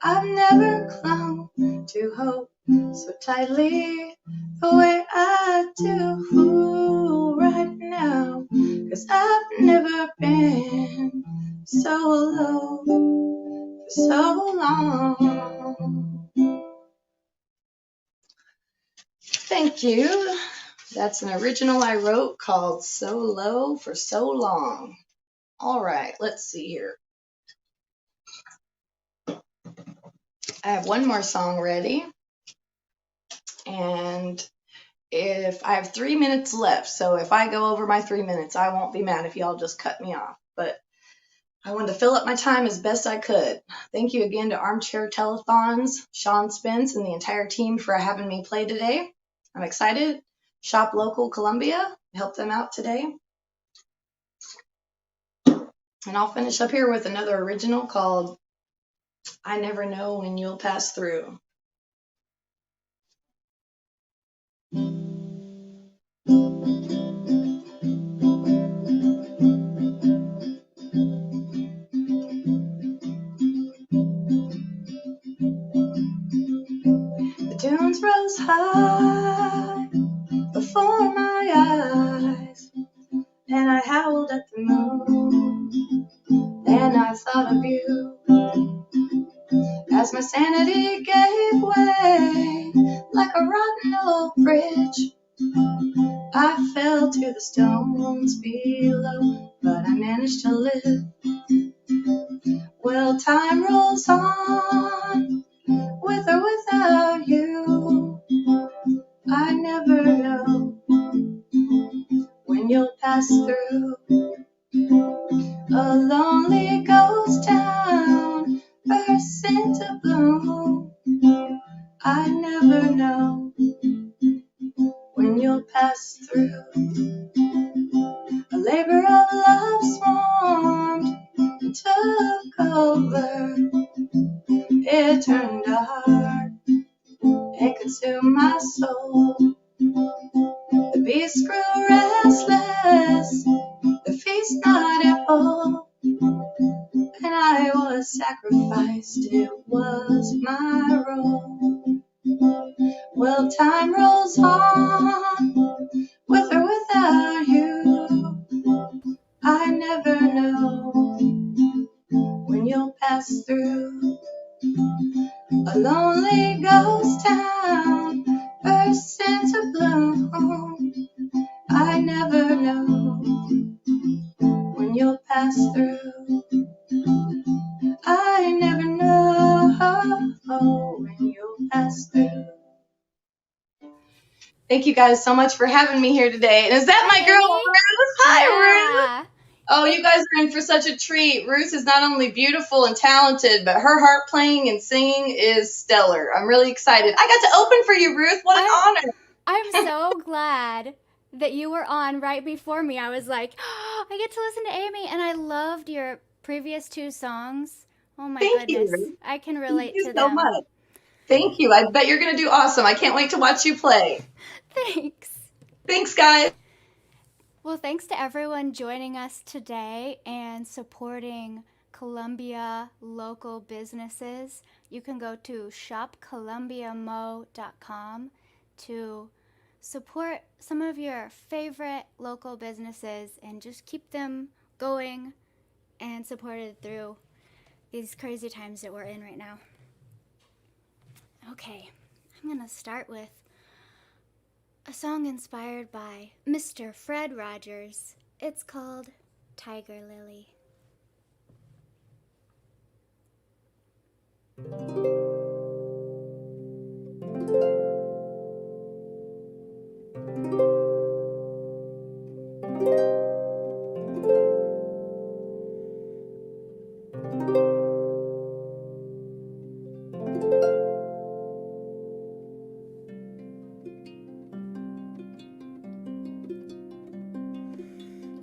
I've never clung to hope so tightly the way I do right now, 'cause I've never been so low for so long. Thank you. That's an original I wrote called So Low for So Long. All right, let's see here. I have one more song ready, and if I have 3 minutes left, so if I go over my 3 minutes, I won't be mad if y'all just cut me off, but I wanted to fill up my time as best I could. Thank you again to Armchair Telethons, Sean Spence, and the entire team for having me play today. I'm excited. Shop Local Columbia, help them out today. And I'll finish up here with another original called I Never Know When You'll Pass Through. thought of you. As my sanity gave way like a rotten old bridge, I fell to the stones below, but I managed to live. Well, time rolls on, with or without you. I never know when you'll pass through. A lonely ghost town bursts into bloom. I never know when you'll pass through. A labor of love swarmed and took over. It turned dark and consumed my soul. The beast grew restless, the feast not able, and I was sacrificed. It was my role. Well, time rolls on, with or without you. I never know when you'll pass through. A lonely ghost town bursts into bloom. I never know when you'll pass through. I never know when you'll pass through. Thank you guys so much for having me here today. And is that my girl, Ruth? Hi, Ruth. Oh, you guys are in for such a treat. Ruth is not only beautiful and talented, but her harp playing and singing is stellar. I'm really excited. I got to open for you, Ruth. What an honor. I'm so glad that you were on right before me. I was like, oh, I get to listen to Amy, and I loved your previous 2 songs. Oh my Thank goodness. you. I can relate Thank you to so them. much. Thank you. I bet you're going to do awesome. I can't wait to watch you play. Thanks. Thanks, guys. Well, thanks to everyone joining us today and supporting Columbia local businesses. You can go to shopcolumbiamo.com to support some of your favorite local businesses and just keep them going and supported through these crazy times that we're in right now. Okay, I'm gonna start with a song inspired by Mr. Fred Rogers. It's called Tiger Lily.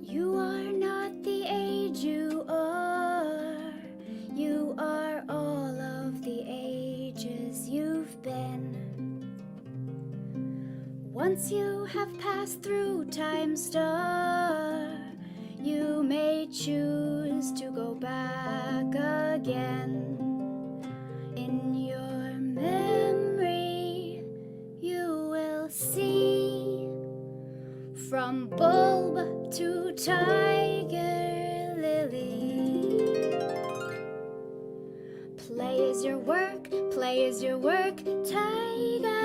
You are not the age you are. You are all of the ages you've been. Once you have passed through time's star, you may choose to go back again. In your memory, you will see from bulb to tiger lily. Play is your work, play is your work, tiger.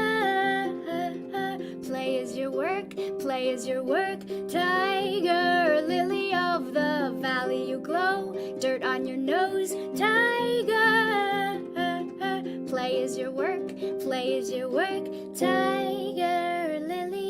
Play is your work, play is your work, tiger. Lily of the valley you glow, dirt on your nose, tiger. Play is your work, play is your work, tiger lily.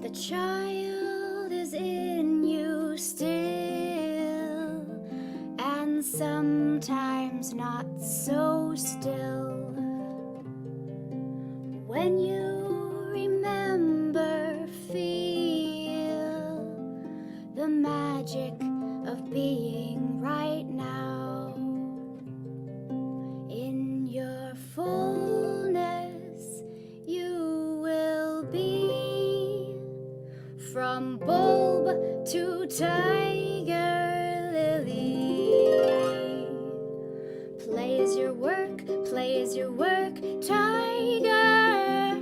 The child is in you still, and sometimes not so still. When you remember, feel the magic of being right now. In your fullness, you will is your work, tiger.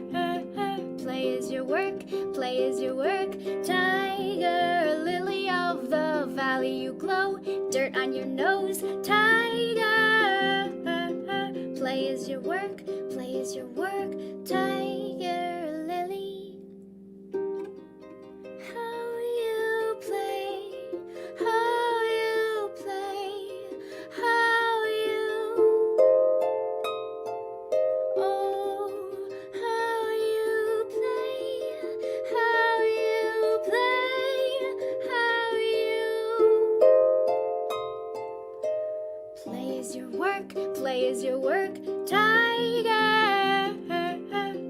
Play is your work, play is your work, tiger. Lily of the valley, you glow. Dirt on your nose, tiger. Play is your work, play is your work, tiger lily. How you play, how you play, how you, oh, how you play, how you play, how you. Play is your work, play is your work, tiger.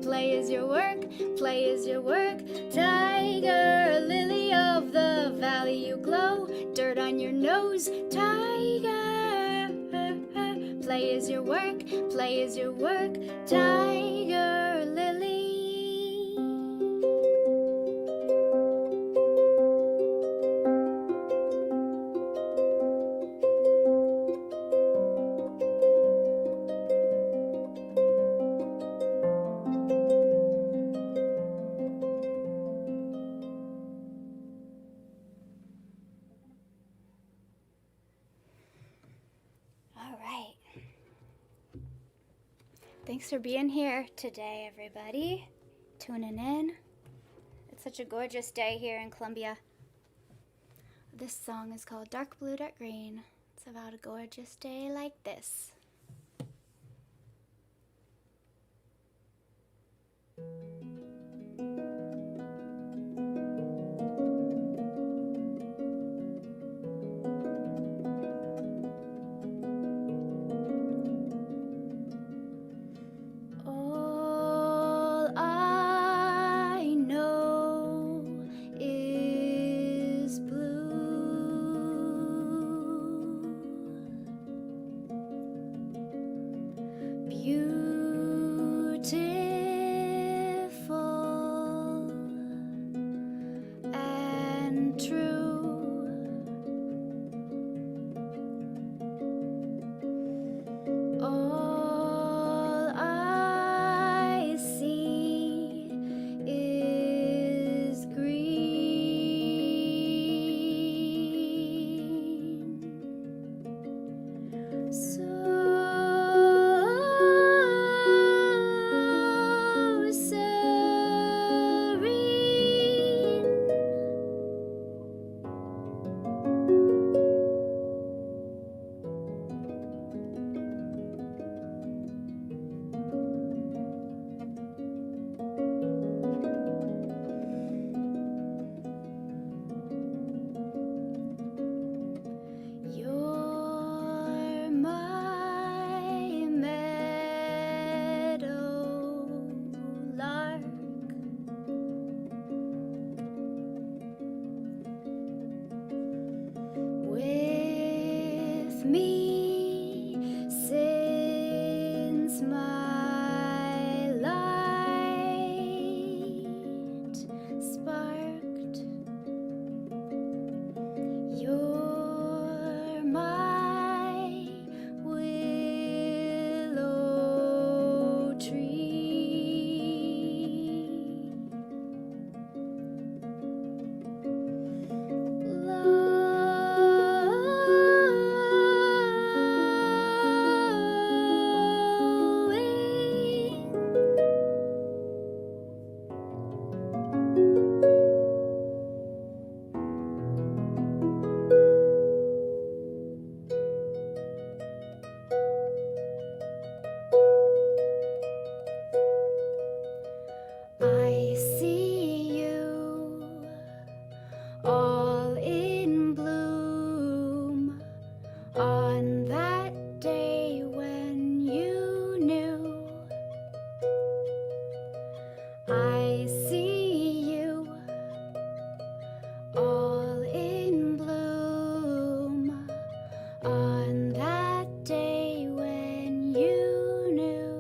Play is your work, play is your work, tiger. Lily of the valley, you glow. Dirt on your nose, tiger. Play is your work, play is your work, tiger lily. All right. Thanks for being here today, everybody. Tuning in. It's such a gorgeous day here in Columbia. This song is called Dark Blue, Dark Green. It's about a gorgeous day like this. All I know is beautiful and true. All I see is green. So serene. You're my meadow lark. With me since my light sparked. You're my willow tree. I see you all in bloom on that day when you knew. I see you all in bloom on that day when you knew.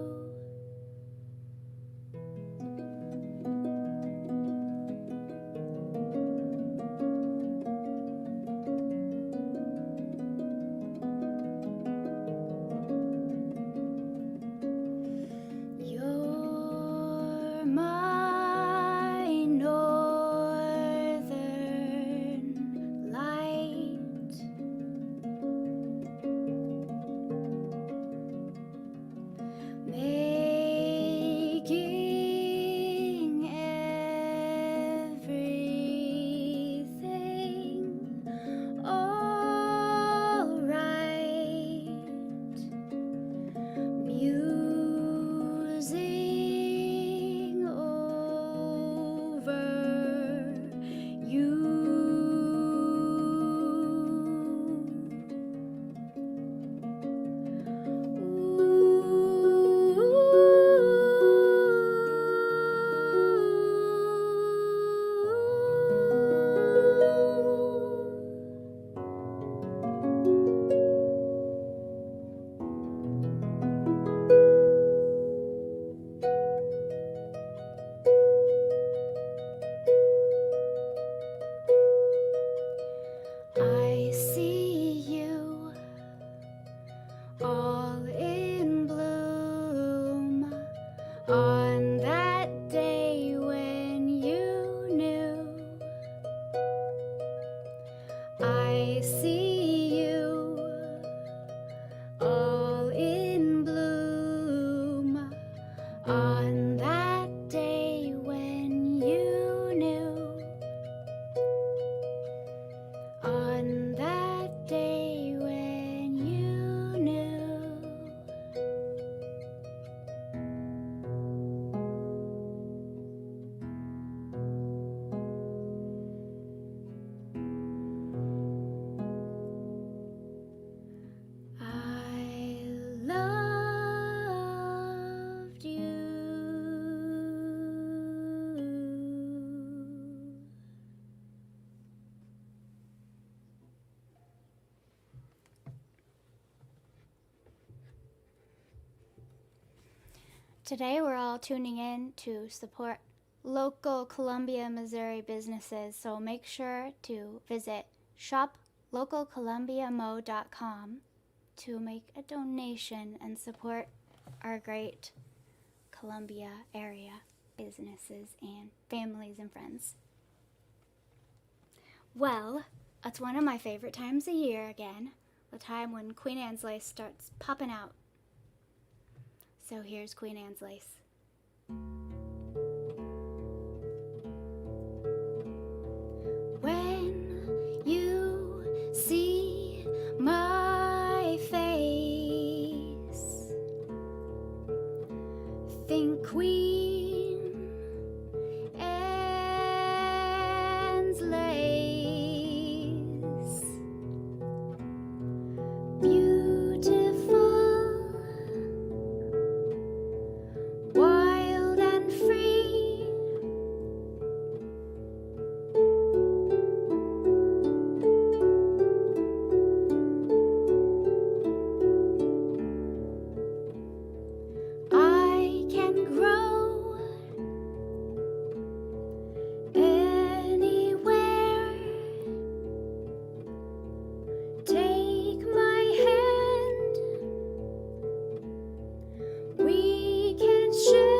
all in bloom on that day when you knew. I see you all in bloom on that day when you knew. On that day when you knew. I loved you. Today we're all tuning in to support local Columbia, Missouri businesses, so make sure to visit shoplocalcolumbiamo.com to make a donation and support our great Columbia area businesses and families and friends. Well, it's one of my favorite times of year again, the time when Queen Anne's lace starts popping out. So here's Queen Anne's lace. When you see my face, think Queen Anne's lace. Beautiful, wild and free. I can grow anywhere. Take my hand, we can share.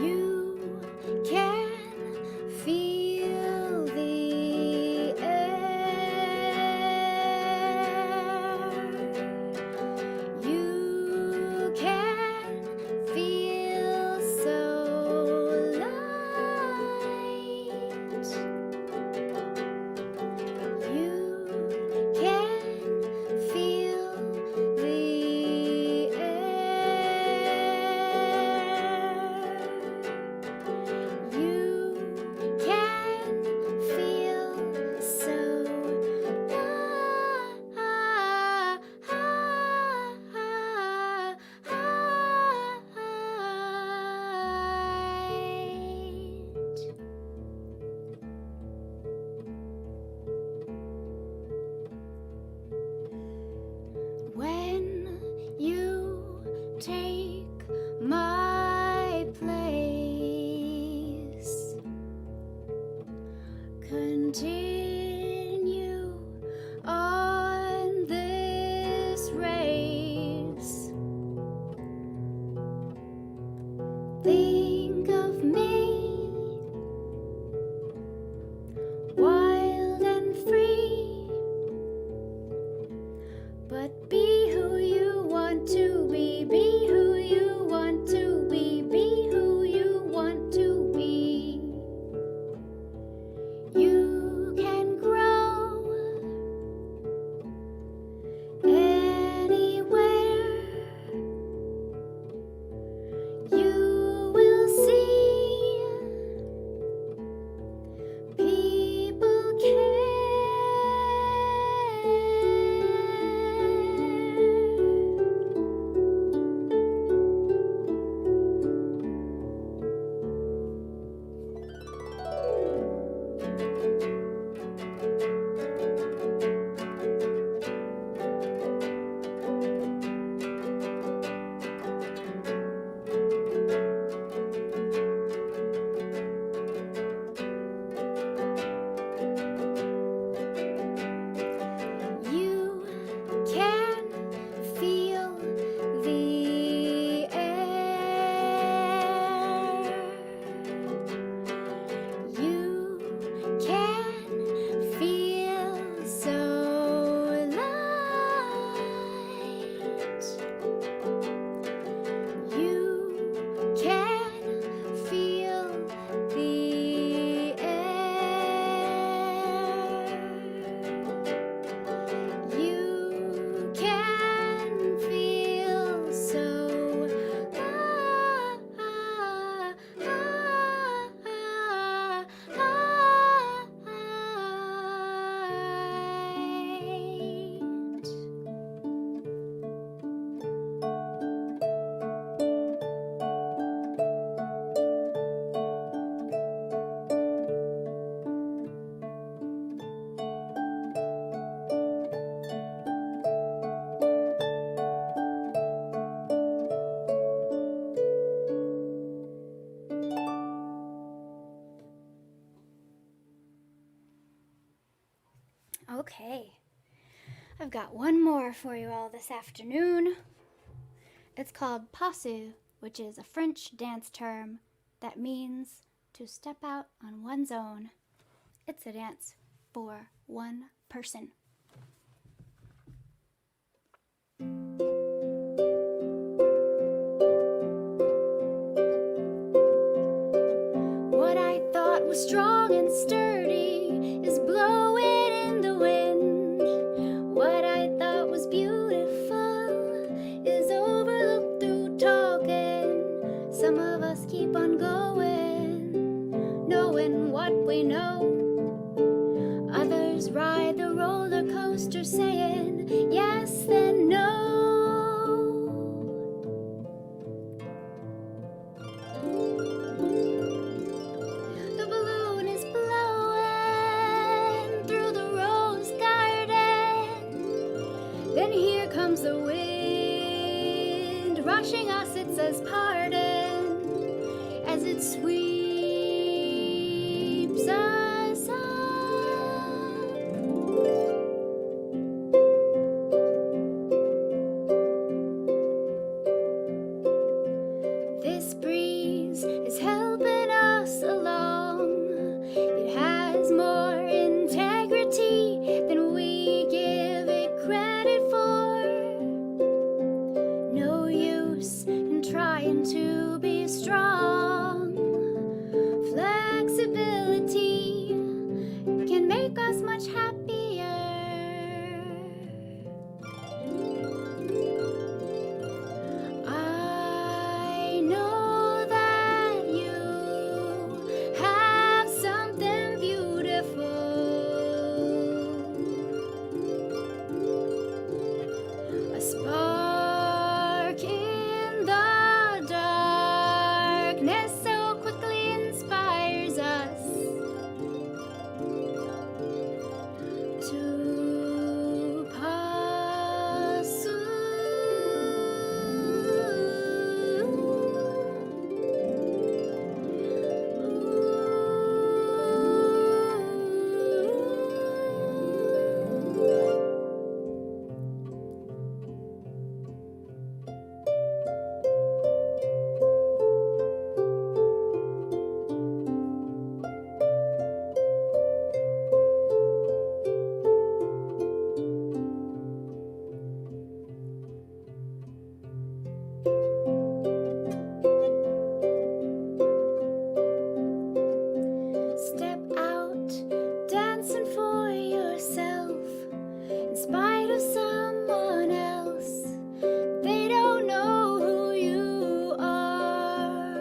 You can feel the air. You can feel so light. You can feel the air. You can feel so light. When you take my place, continue on this race. Think of me, wild and free, but be who you want to be who you want to be who you want to be. You can Okay. I've got one more for you all this afternoon. It's called pasu, which is a French dance term that means to step out on one's own. It's a dance for one person. What I thought was strong and sturdy is blowing in the wind. What I thought was beautiful is overlooked through talking. Some of us keep on going, knowing what we know. Others ride the roller coaster saying yes then no. The balloon is blowing through the rose garden. Then here comes the wind rushing us, it says pardon as it sweeps us up. This breeze is helping us along. It has more integrity than we give it credit for. No use in trying to be strong. Flexibility can make us much happier. I know that you have something beautiful, a spark in the darkness so quickly inspires us to pursue. Step out, dancing for yourself, in spite of someone else. They don't know who you are.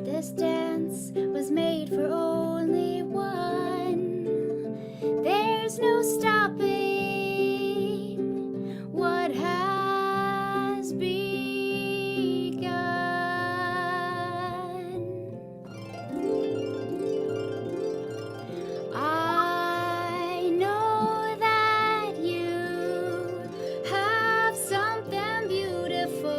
This dance was made for only one. There's no stopping what has begun. I know that you have something beautiful,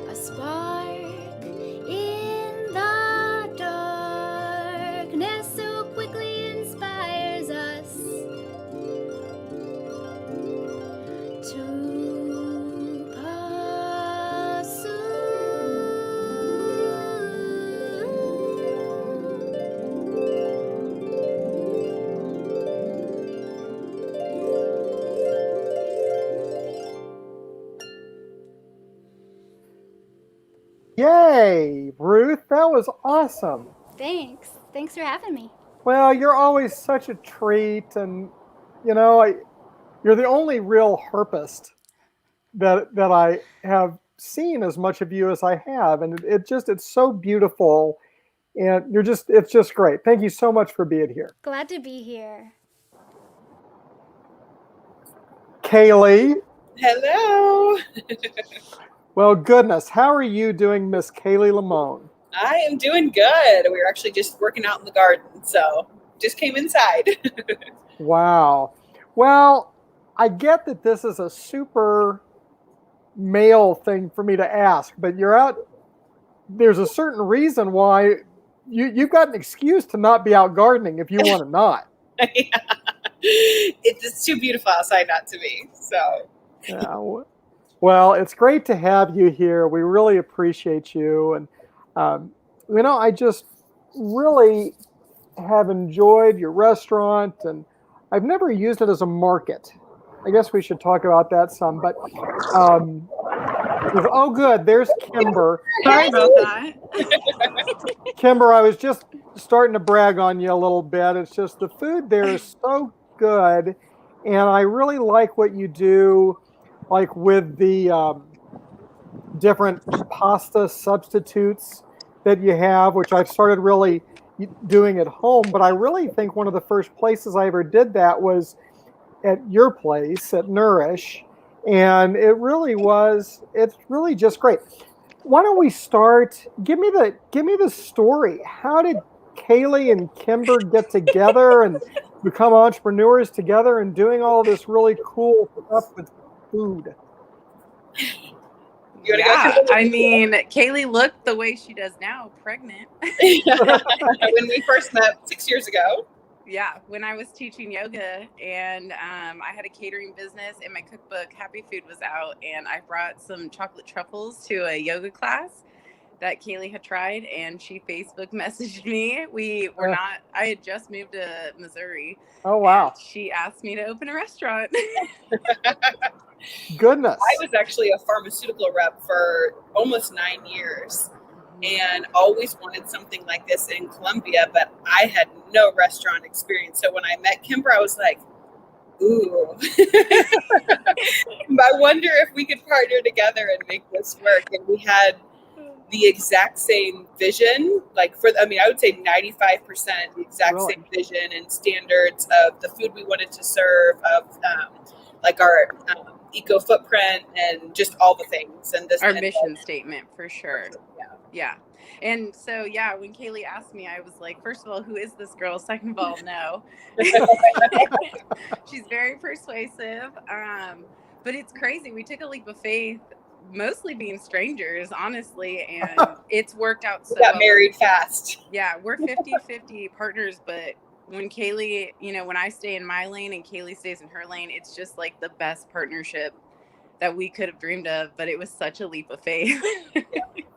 a spark in the darkness so quickly inspires us to Yay, Ruth, that was awesome. Thanks. Thanks for having me. Well, you're always such a treat, and you're the only real harpist that I have seen as much of you as I have, and it's so beautiful, and it's just great. Thank you so much for being here. Glad to be here. Kaylee, Hello. well, goodness, how are you doing, Miss Kaylee Lamone? I am doing good. We were actually just working out in the garden, so just came inside. Wow. Well, I get that this is a super male thing for me to ask, but you're out. There's a certain reason why you've got an excuse to not be out gardening if you want to not. It's too beautiful outside not to be. So Yeah, well, it's great to have you here. We really appreciate you. And, I just really have enjoyed your restaurant, and I've never used it as a market. I guess we should talk about that some. But, oh, good. There's Kimber. Sorry about that. Kimber, I was just starting to brag on you a little bit. It's just the food there is so good, and I really like what you do, like with the different pasta substitutes that you have, which I've started really doing at home. But I really think one of the first places I ever did that was at your place at Nourish, and it's really just great. Why don't we start? Give me the story. How did Kaylee and Kimber get together and become entrepreneurs together and doing all this really cool stuff with food? Yeah, I mean, Kaylee looked the way she does now, pregnant. when we first met 6 years ago. Yeah, when I was teaching yoga, and I had a catering business, and my cookbook Happy Food was out, and I brought some chocolate truffles to a yoga class that Kaylee had tried, and she Facebook messaged me. I had just moved to Missouri. Oh, wow. She asked me to open a restaurant. Goodness. I was actually a pharmaceutical rep for almost 9 years and always wanted something like this in Columbia, but I had no restaurant experience. So when I met Kimber, I was like, ooh, I wonder if we could partner together and make this work. And we had the exact same vision, I would say 95% the exact same vision and standards of the food we wanted to serve, of our eco footprint and just all the things. And our mission statement for sure. Yeah. And so, when Kaylee asked me, I was like, first of all, who is this girl? Second of all, no. She's very persuasive. But it's crazy. We took a leap of faith, mostly being strangers, honestly. And it's worked out so well. We got married fast. Yeah, we're 50-50 partners, but when Kaylee, when I stay in my lane and Kaylee stays in her lane, it's just like the best partnership that we could have dreamed of, but it was such a leap of faith.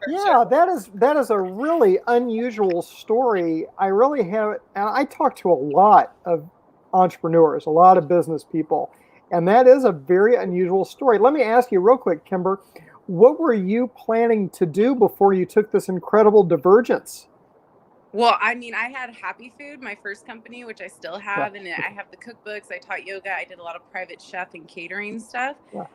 Yeah, that is a really unusual story. I really have, and I talk to a lot of entrepreneurs, a lot of business people, and that is a very unusual story. Let me ask you real quick, Kimber, what were you planning to do before you took this incredible divergence? Well, I mean, I had Happy Food, my first company, which I still have, and I have the cookbooks. I taught yoga. I did a lot of private chef and catering stuff. Yeah.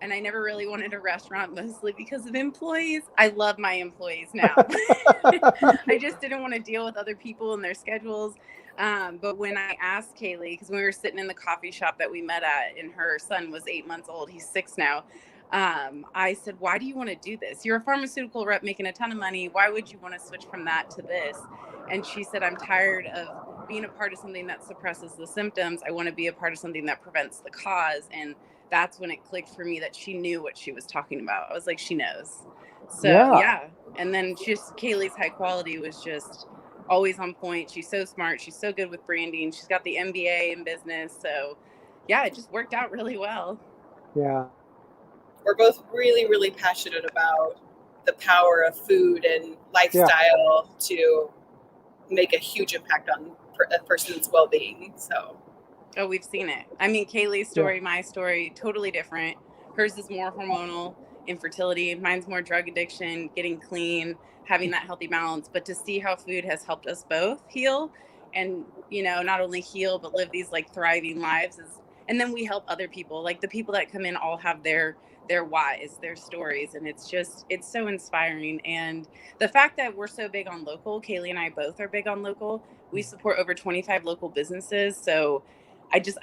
And I never really wanted a restaurant, mostly because of employees. I love my employees now. I just didn't want to deal with other people and their schedules. But when I asked Kaylee, because when we were sitting in the coffee shop that we met at, and her son was 8 months old, he's 6 now. I said, why do you want to do this? You're a pharmaceutical rep making a ton of money. Why would you want to switch from that to this? And she said, I'm tired of being a part of something that suppresses the symptoms. I want to be a part of something that prevents the cause. And that's when it clicked for me that she knew what she was talking about. I was like, she knows. So yeah. And then just Kaylee's high quality was just always on point. She's so smart. She's so good with branding. She's got the MBA in business. So yeah, it just worked out really well. Yeah. We're both really, really passionate about the power of food and lifestyle to make a huge impact on a person's well-being. So. Oh, we've seen it. I mean, Kaylee's story, my story, totally different. Hers is more hormonal, infertility. Mine's more drug addiction, getting clean, having that healthy balance. But to see how food has helped us both heal and, not only heal, but live these thriving lives and then we help other people. Like the people that come in all have their whys, their stories. And it's so inspiring. And the fact that we're so big on local, Kaylee and I both are big on local. We support over 25 local businesses. So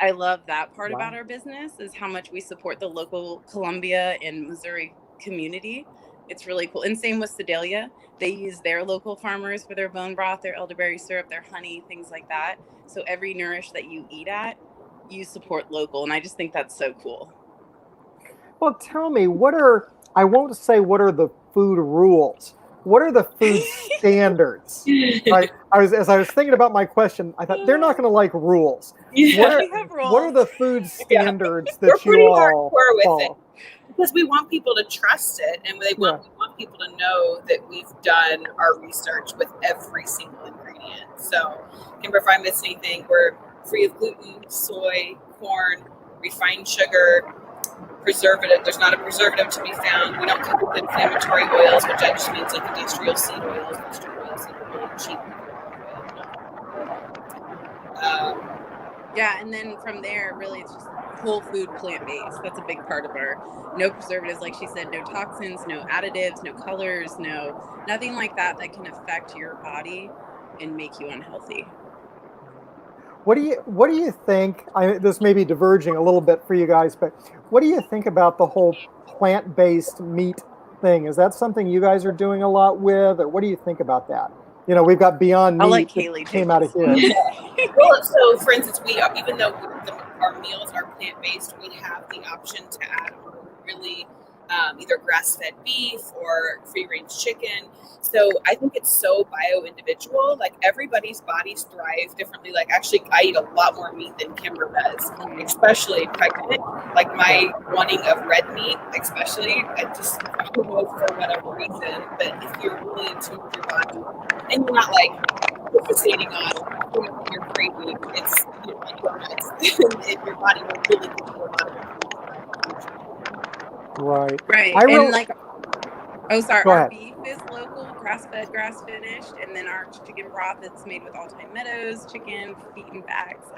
I love that part about our business is how much we support the local Columbia and Missouri community. It's really cool. And same with Sedalia. They use their local farmers for their bone broth, their elderberry syrup, their honey, things like that. So every Nourish that you eat at, you support local. And I just think that's so cool. Well, tell me, I won't say what are the food rules, what are the food standards? Right. As I was thinking about my question, I thought they're not going to like rules. Yeah. What are the food standards We're that pretty you all hardcore with follow? it because we want people to trust it, and we want people to know that we've done our research with every single ingredient. So, Kimber, if I miss anything, we're free of gluten, soy, corn, refined sugar, preservative. There's not a preservative to be found. We don't cook with inflammatory oils, which just means like industrial seed oils, mustard oils, and really cheap. Yeah, and then from there, really, it's just whole food, plant-based. That's a big part of our no preservatives, like she said, no toxins, no additives, no colors, nothing like that can affect your body and make you unhealthy. What do you think? This may be diverging a little bit for you guys, but what do you think about the whole plant-based meat thing? Is that something you guys are doing a lot with, or what do you think about that? You know, we've got Beyond Meat I'll let that Kaylee came out of here. Well, so for instance, even though our meals are plant-based, we have the option to add really either grass-fed beef or free-range chicken. So I think it's so bio-individual. Like everybody's bodies thrive differently. Like actually, I eat a lot more meat than Kimber does, especially pregnant. Like my wanting of red meat, especially, I don't know for whatever reason. But if you're really in tune with your body and you're not like fixating on you're crazy, it's like donuts, and your body will really give you a lot of Right. Right. I And wrote- like, oh, sorry, Go our ahead. beef is local, grass-fed, grass-finished, and then our chicken broth is made with all-time meadows, chicken, beaten backs,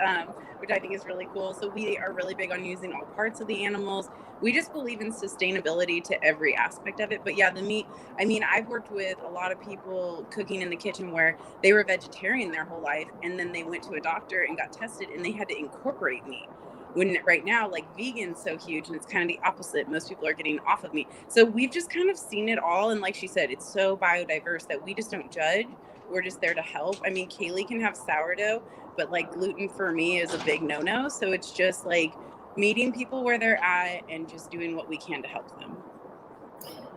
which I think is really cool. So we are really big on using all parts of the animals. We just believe in sustainability to every aspect of it. But yeah, the meat, I mean, I've worked with a lot of people cooking in the kitchen where they were vegetarian their whole life, and then they went to a doctor and got tested, and they had to incorporate meat. When right now, like vegan's so huge, and it's kind of the opposite. Most people are getting off of meat. So we've just kind of seen it all. And like she said, it's so biodiverse that we just don't judge. We're just there to help. I mean, Kaylee can have sourdough, but like gluten for me is a big no-no. So it's just like meeting people where they're at and just doing what we can to help them.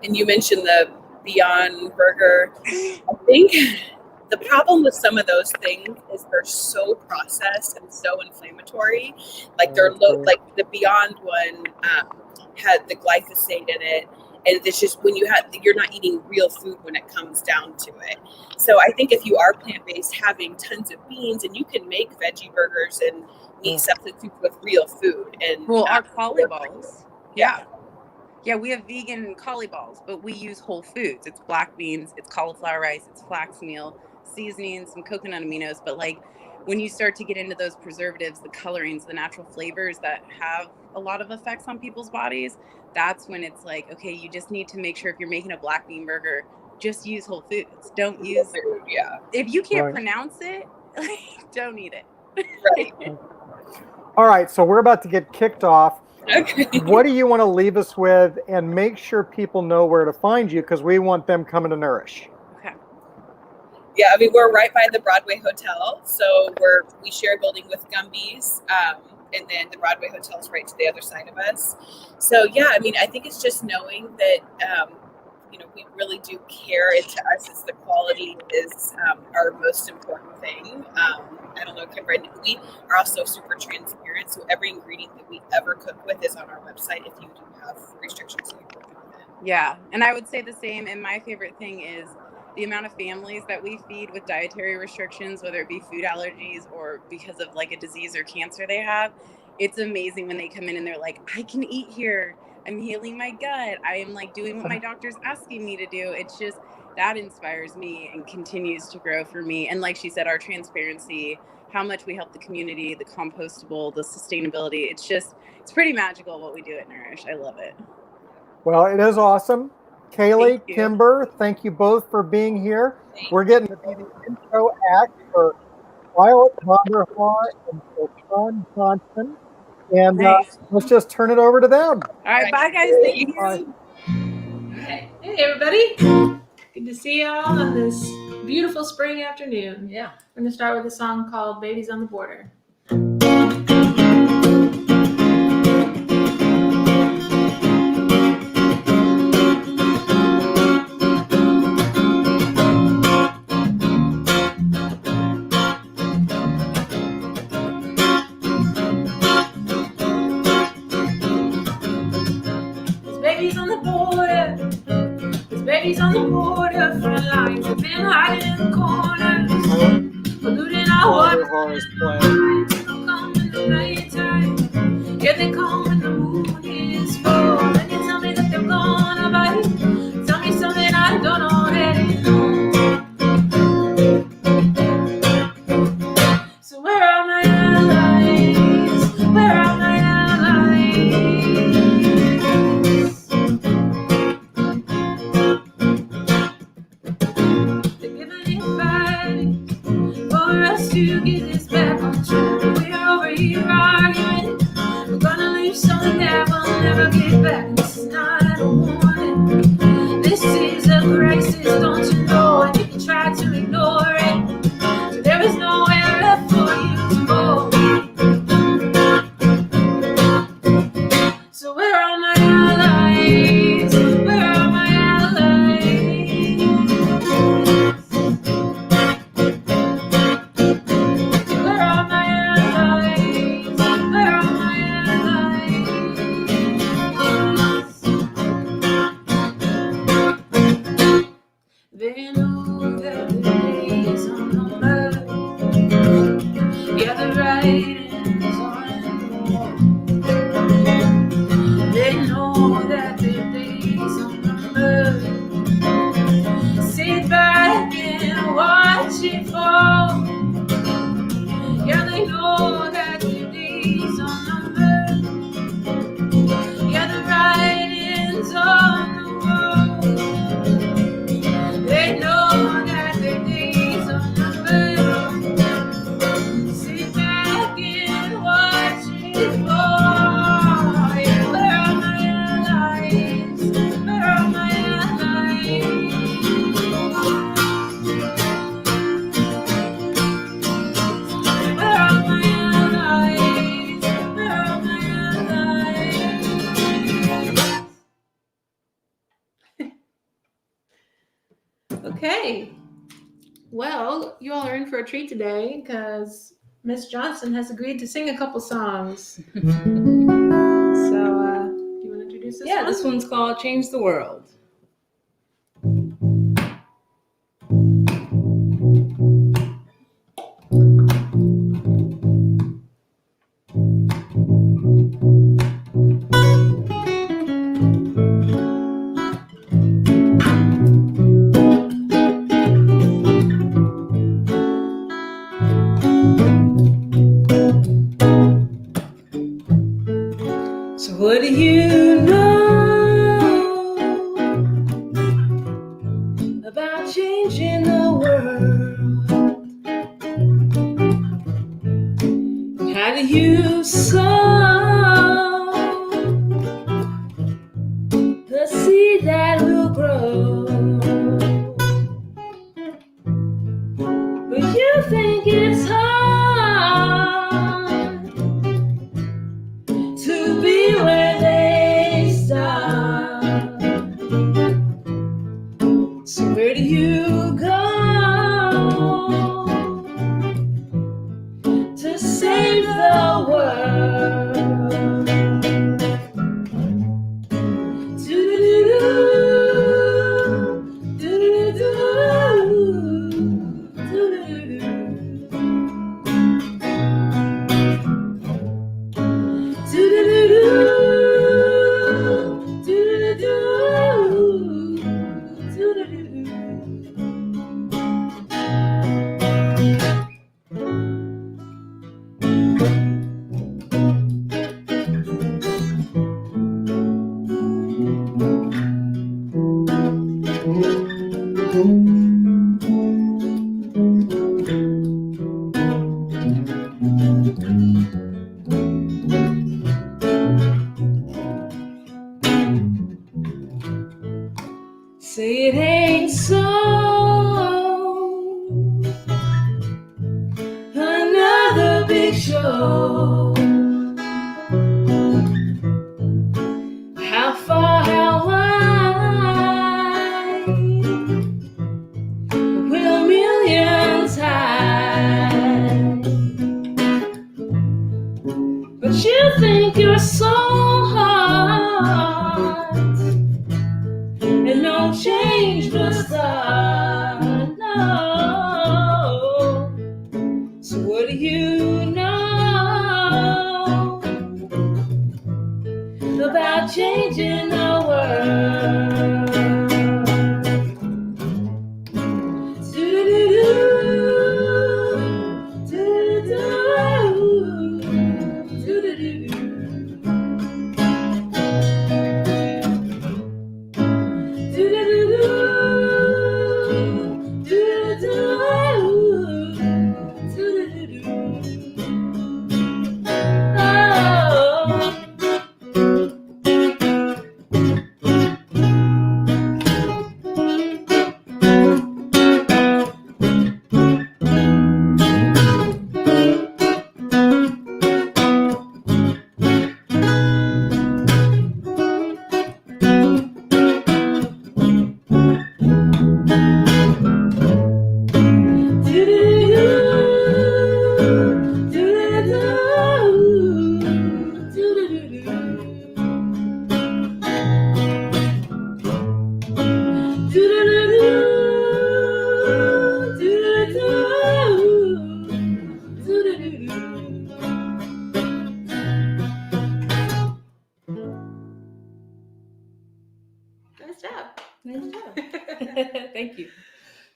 And you mentioned the Beyond Burger. I think the problem with some of those things is they're so processed and so inflammatory. Like they're low, like the Beyond one had the glyphosate in it, and it's just you're not eating real food when it comes down to it. So I think if you are plant-based, having tons of beans, and you can make veggie burgers and meat substitutes with real food. And Well, our cauli balls. Yeah. Yeah, we have vegan cauli balls, but we use whole foods. It's black beans, it's cauliflower rice, it's flax meal, seasoning, some coconut aminos. But like when you start to get into those preservatives, the colorings, the natural flavors that have a lot of effects on people's bodies, that's when it's like, okay, you just need to make sure if you're making a black bean burger, just use whole foods. Don't use if you can't Right. pronounce it, don't eat it. Right. All right, so we're about to get kicked off. Okay. What do you want to leave us with, and make sure people know where to find you, because we want them coming to Nourish. Yeah, I mean, we're right by the Broadway Hotel, so we share a building with Gumby's, and then the Broadway Hotel is right to the other side of us. So yeah, I mean, I think it's just knowing that we really do care. And to us, it's the quality is our most important thing. I don't know, Kimber, we are also super transparent, so every ingredient that we ever cook with is on our website if you do have restrictions. So you're working with it. Yeah, and I would say the same. And my favorite thing is the amount of families that we feed with dietary restrictions, whether it be food allergies or because of like a disease or cancer they have. It's amazing when they come in and they're like, I can eat here. I'm healing my gut. I am like doing what my doctor's asking me to do. It's just, that inspires me and continues to grow for me. And like she said, our transparency, how much we help the community, the compostable, the sustainability. It's pretty magical what we do at Nourish. I love it. Well, it is awesome. Kaylee, Kimber, thank you both for being here. We're getting to be the intro act for Violet Vonderhaar and Sean Johnson. And let's just turn it over to them. All right, bye guys. Thank you. Bye. Hey everybody. Good to see y'all on this beautiful spring afternoon. Yeah. We're going to start with a song called Babies on the Border. the front lines. We've been hiding in the corners, polluting our water. Come in the nighttime. Yeah, they come when the moon is full. Then you tell me that they're gonna bite. Tell me something I don't already know. So where are my allies? Where are my allies? They're giving it back for us to get this back on track. We're over here arguing. We're gonna leave something that we'll never get back. This is not a warning. This is a crisis, don't you know? And you can try to ignore it, but there is nowhere left for you to go. So where are my allies? Where are my allies? Where are my allies? Where are my allies? They know that the days are numbered. Yeah, the writing's on the wall. They know that the days are numbered. Sit back and watch it fall. Yeah, they know that the days are numbered. Yeah, the writing's on the wall. They know that the days are numbered. Sit back and watch it fall. Yeah, where are my allies? Where are my allies? Where are my allies? Where are my allies? Okay. Well, you all are in for a treat today because Miss Johnson has agreed to sing a couple songs. So, do you want to introduce this one? Yeah, this one's called Change the World. So what do you know about changing the world? How do you sow the seed that will grow? But you think it's hard to be where they start. So where do you go to save the world? Do-do-do-do, do-do-do-do, Say it ain't so. Another big show. How far, how wide will millions hide? But you think you're so hard, and no change will start.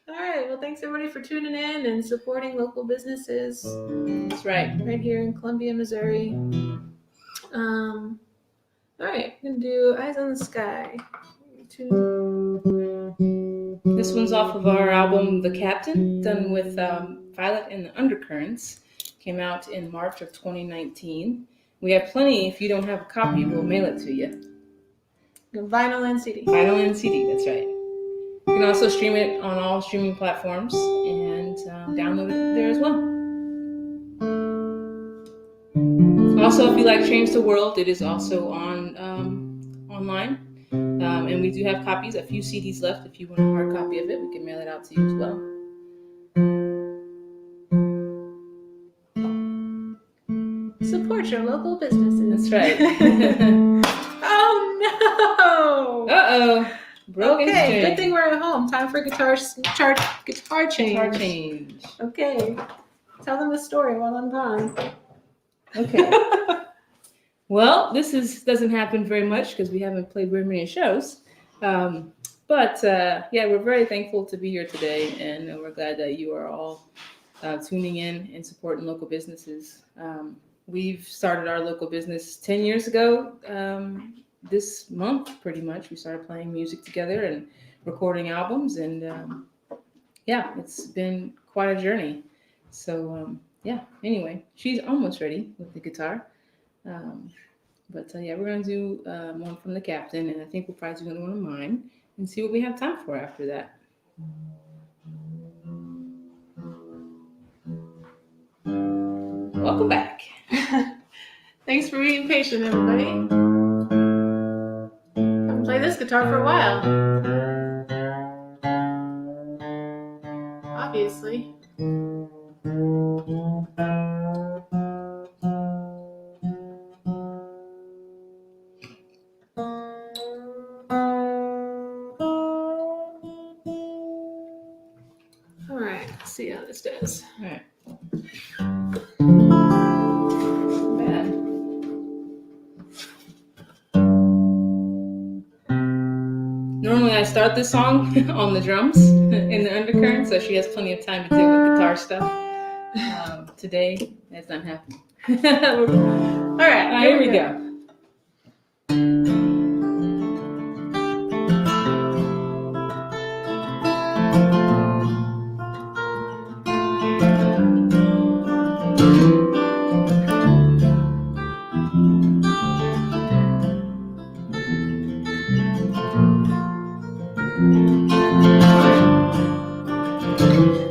All right. Well, thanks everybody for tuning in and supporting local businesses. That's right here in Columbia, Missouri. All right, I'm gonna do Eyes on the Sky. This one's off of our album The Captain, done with Violet and the Undercurrents. Came out in March of 2019. We have plenty. If you don't have a copy, we'll mail it to you. Vinyl and CD. Vinyl and CD, that's right. You can also stream it on all streaming platforms and download it there as well. Also, if you like Change the World, it is also on online. And we do have copies, a few CDs left. If you want a hard copy of it, we can mail it out to you as well. Support your local businesses. That's right. Oh no! Uh-oh. Broken Okay, string. good thing we're at home. Time for guitar change. Guitar change. Okay. Tell them the story while I'm gone. Okay. Well, this doesn't happen very much because we haven't played very many shows. But we're very thankful to be here today, and we're glad that you are all tuning in and supporting local businesses. We've started our local business 10 years ago. This month, pretty much, we started playing music together and recording albums, and it's been quite a journey. So anyway, she's almost ready with the guitar. But we're going to do one from The Captain, and I think we'll probably do another one of mine and see what we have time for after that. Welcome back. Thanks for being patient, everybody. I've played this guitar for a while. Obviously. All right, let's see how this does. All right. Normally I start this song on the drums in the undercurrent, so she has plenty of time to deal with guitar stuff. Today, that's not happening. All right, here we go.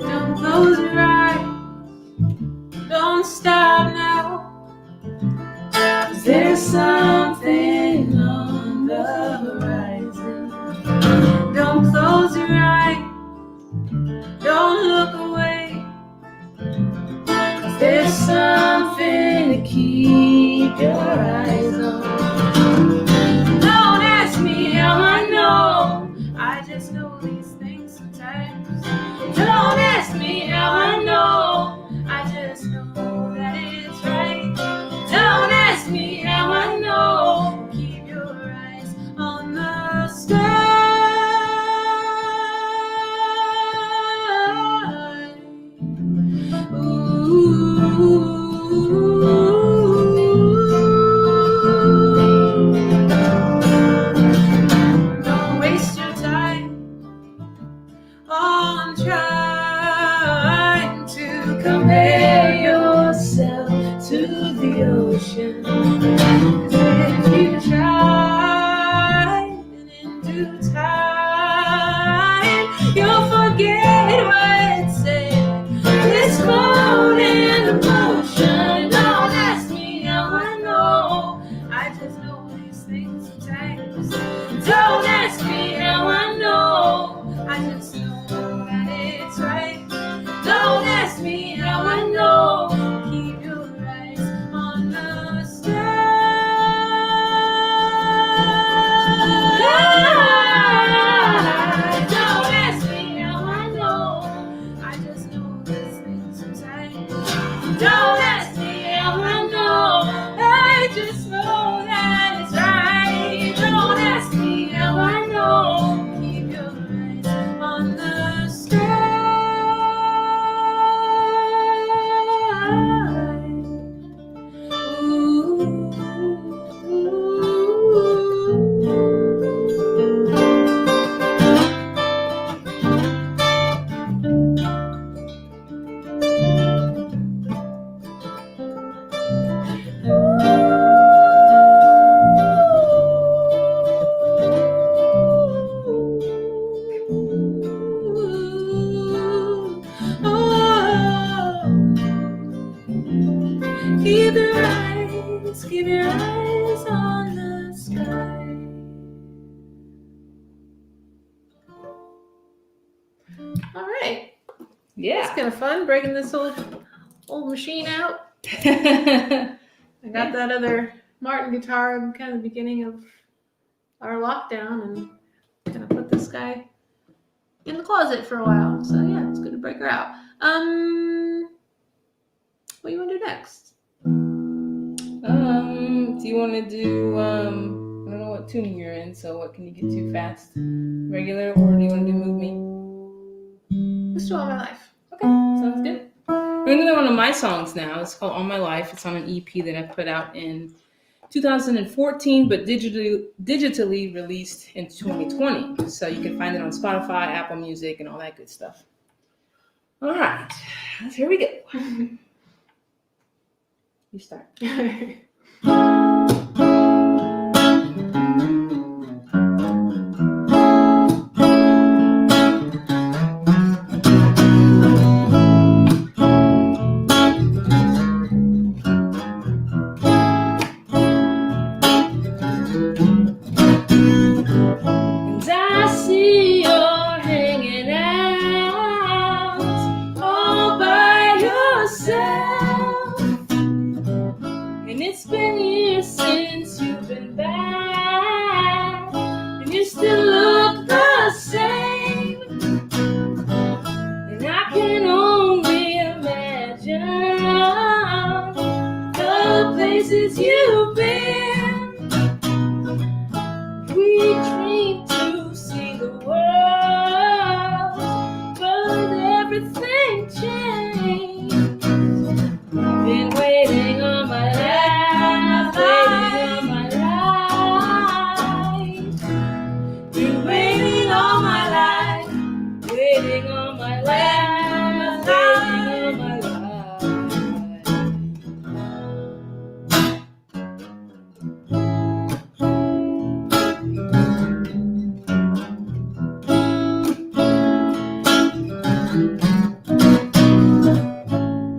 Don't close your eyes. Don't stop now. 'Cause there's something on the horizon. Don't close your eyes. Don't look away. 'Cause there's something to keep your eyes on. Don't ask me how I know. I just know these things sometimes. Don't ask me how I know. I just know that it's right. Don't ask me how I know. Keep your eyes on the sky. Don't waste your time on trying to compare yourself to the ocean. 'Cause if you try, then in due time you'll forget what it said. This morning emotion. Don't ask me how I know. I just know these things sometimes. Don't ask me how I know. I just know that it's right. Don't ask me how I know. Keep your eyes on the stars. All right. Yeah. It's kind of fun breaking this old machine out. I got that other Martin guitar in kind of the beginning of our lockdown and kind of put this guy in the closet for a while. So yeah, it's good to break her out. What do you want to do next? Do you want to do, I don't know what tuning you're in, so what can you get too fast? Regular, or do you want to do Move Me? Let's do All My Life. Okay, sounds good. We're going to do one of my songs now. It's called All My Life. It's on an EP that I put out in 2014, but digitally released in 2020. So you can find it on Spotify, Apple Music, and all that good stuff. All right, here we go. You start. And I see you're hanging out all by yourself. And it's been years since you've been back, and you still look the same. And I can only imagine the places you've been. We dreamed to see the world, but everything changed. Been waiting all my life, waiting all my life. Been waiting all my life, waiting all my life, waiting all my life.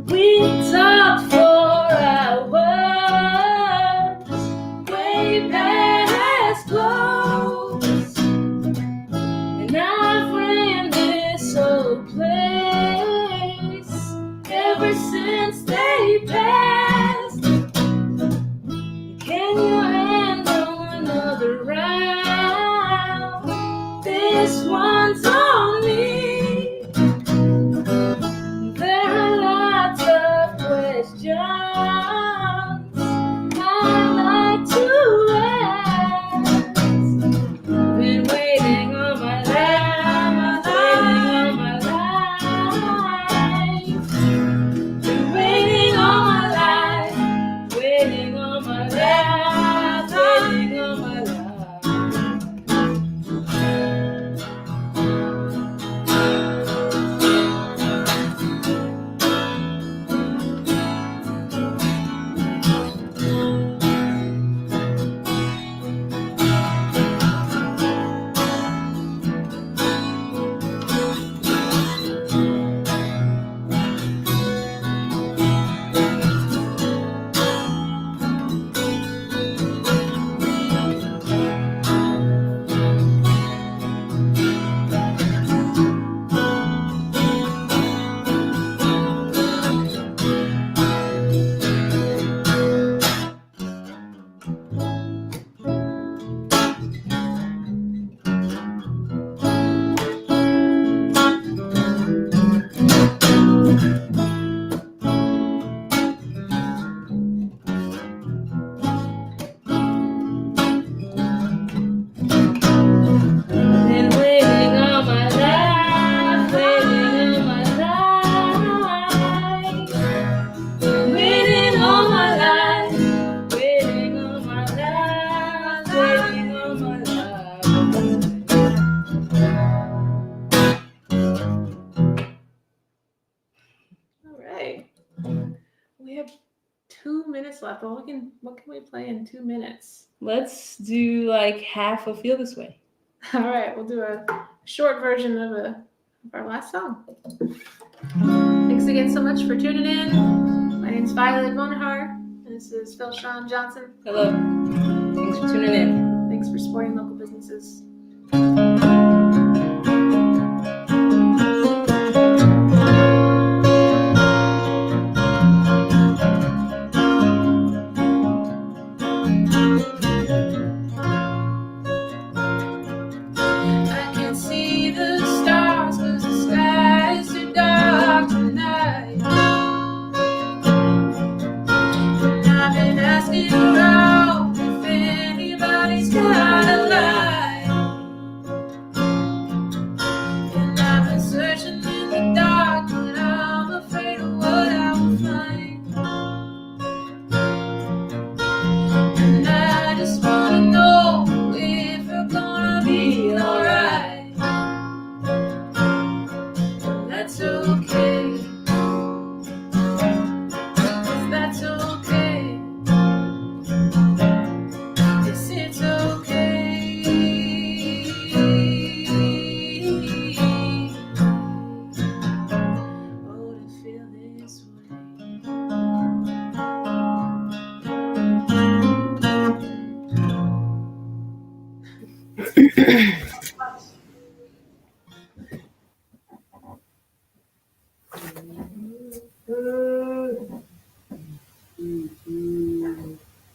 We talked for hours, way past close, and I've ran this old place ever since they passed. Can you handle another round? This one's on me. There are lots of questions I'd like to ask. Been waiting all my life, waiting all my life. Been waiting all my life, waiting all my life, waiting all my life. Been waiting all my life, waiting all my life. Been waiting all my life, waiting all my life, waiting all my life. All right. We have 2 minutes left. What can we play in 2 minutes? Let's do like half of Feel This Way. All right, we'll do a short version of our last song. Thanks again so much for tuning in. My name's Violet Monahar, and this is Phil Sean Johnson. Hello. Thanks for tuning in. Thanks for supporting local businesses.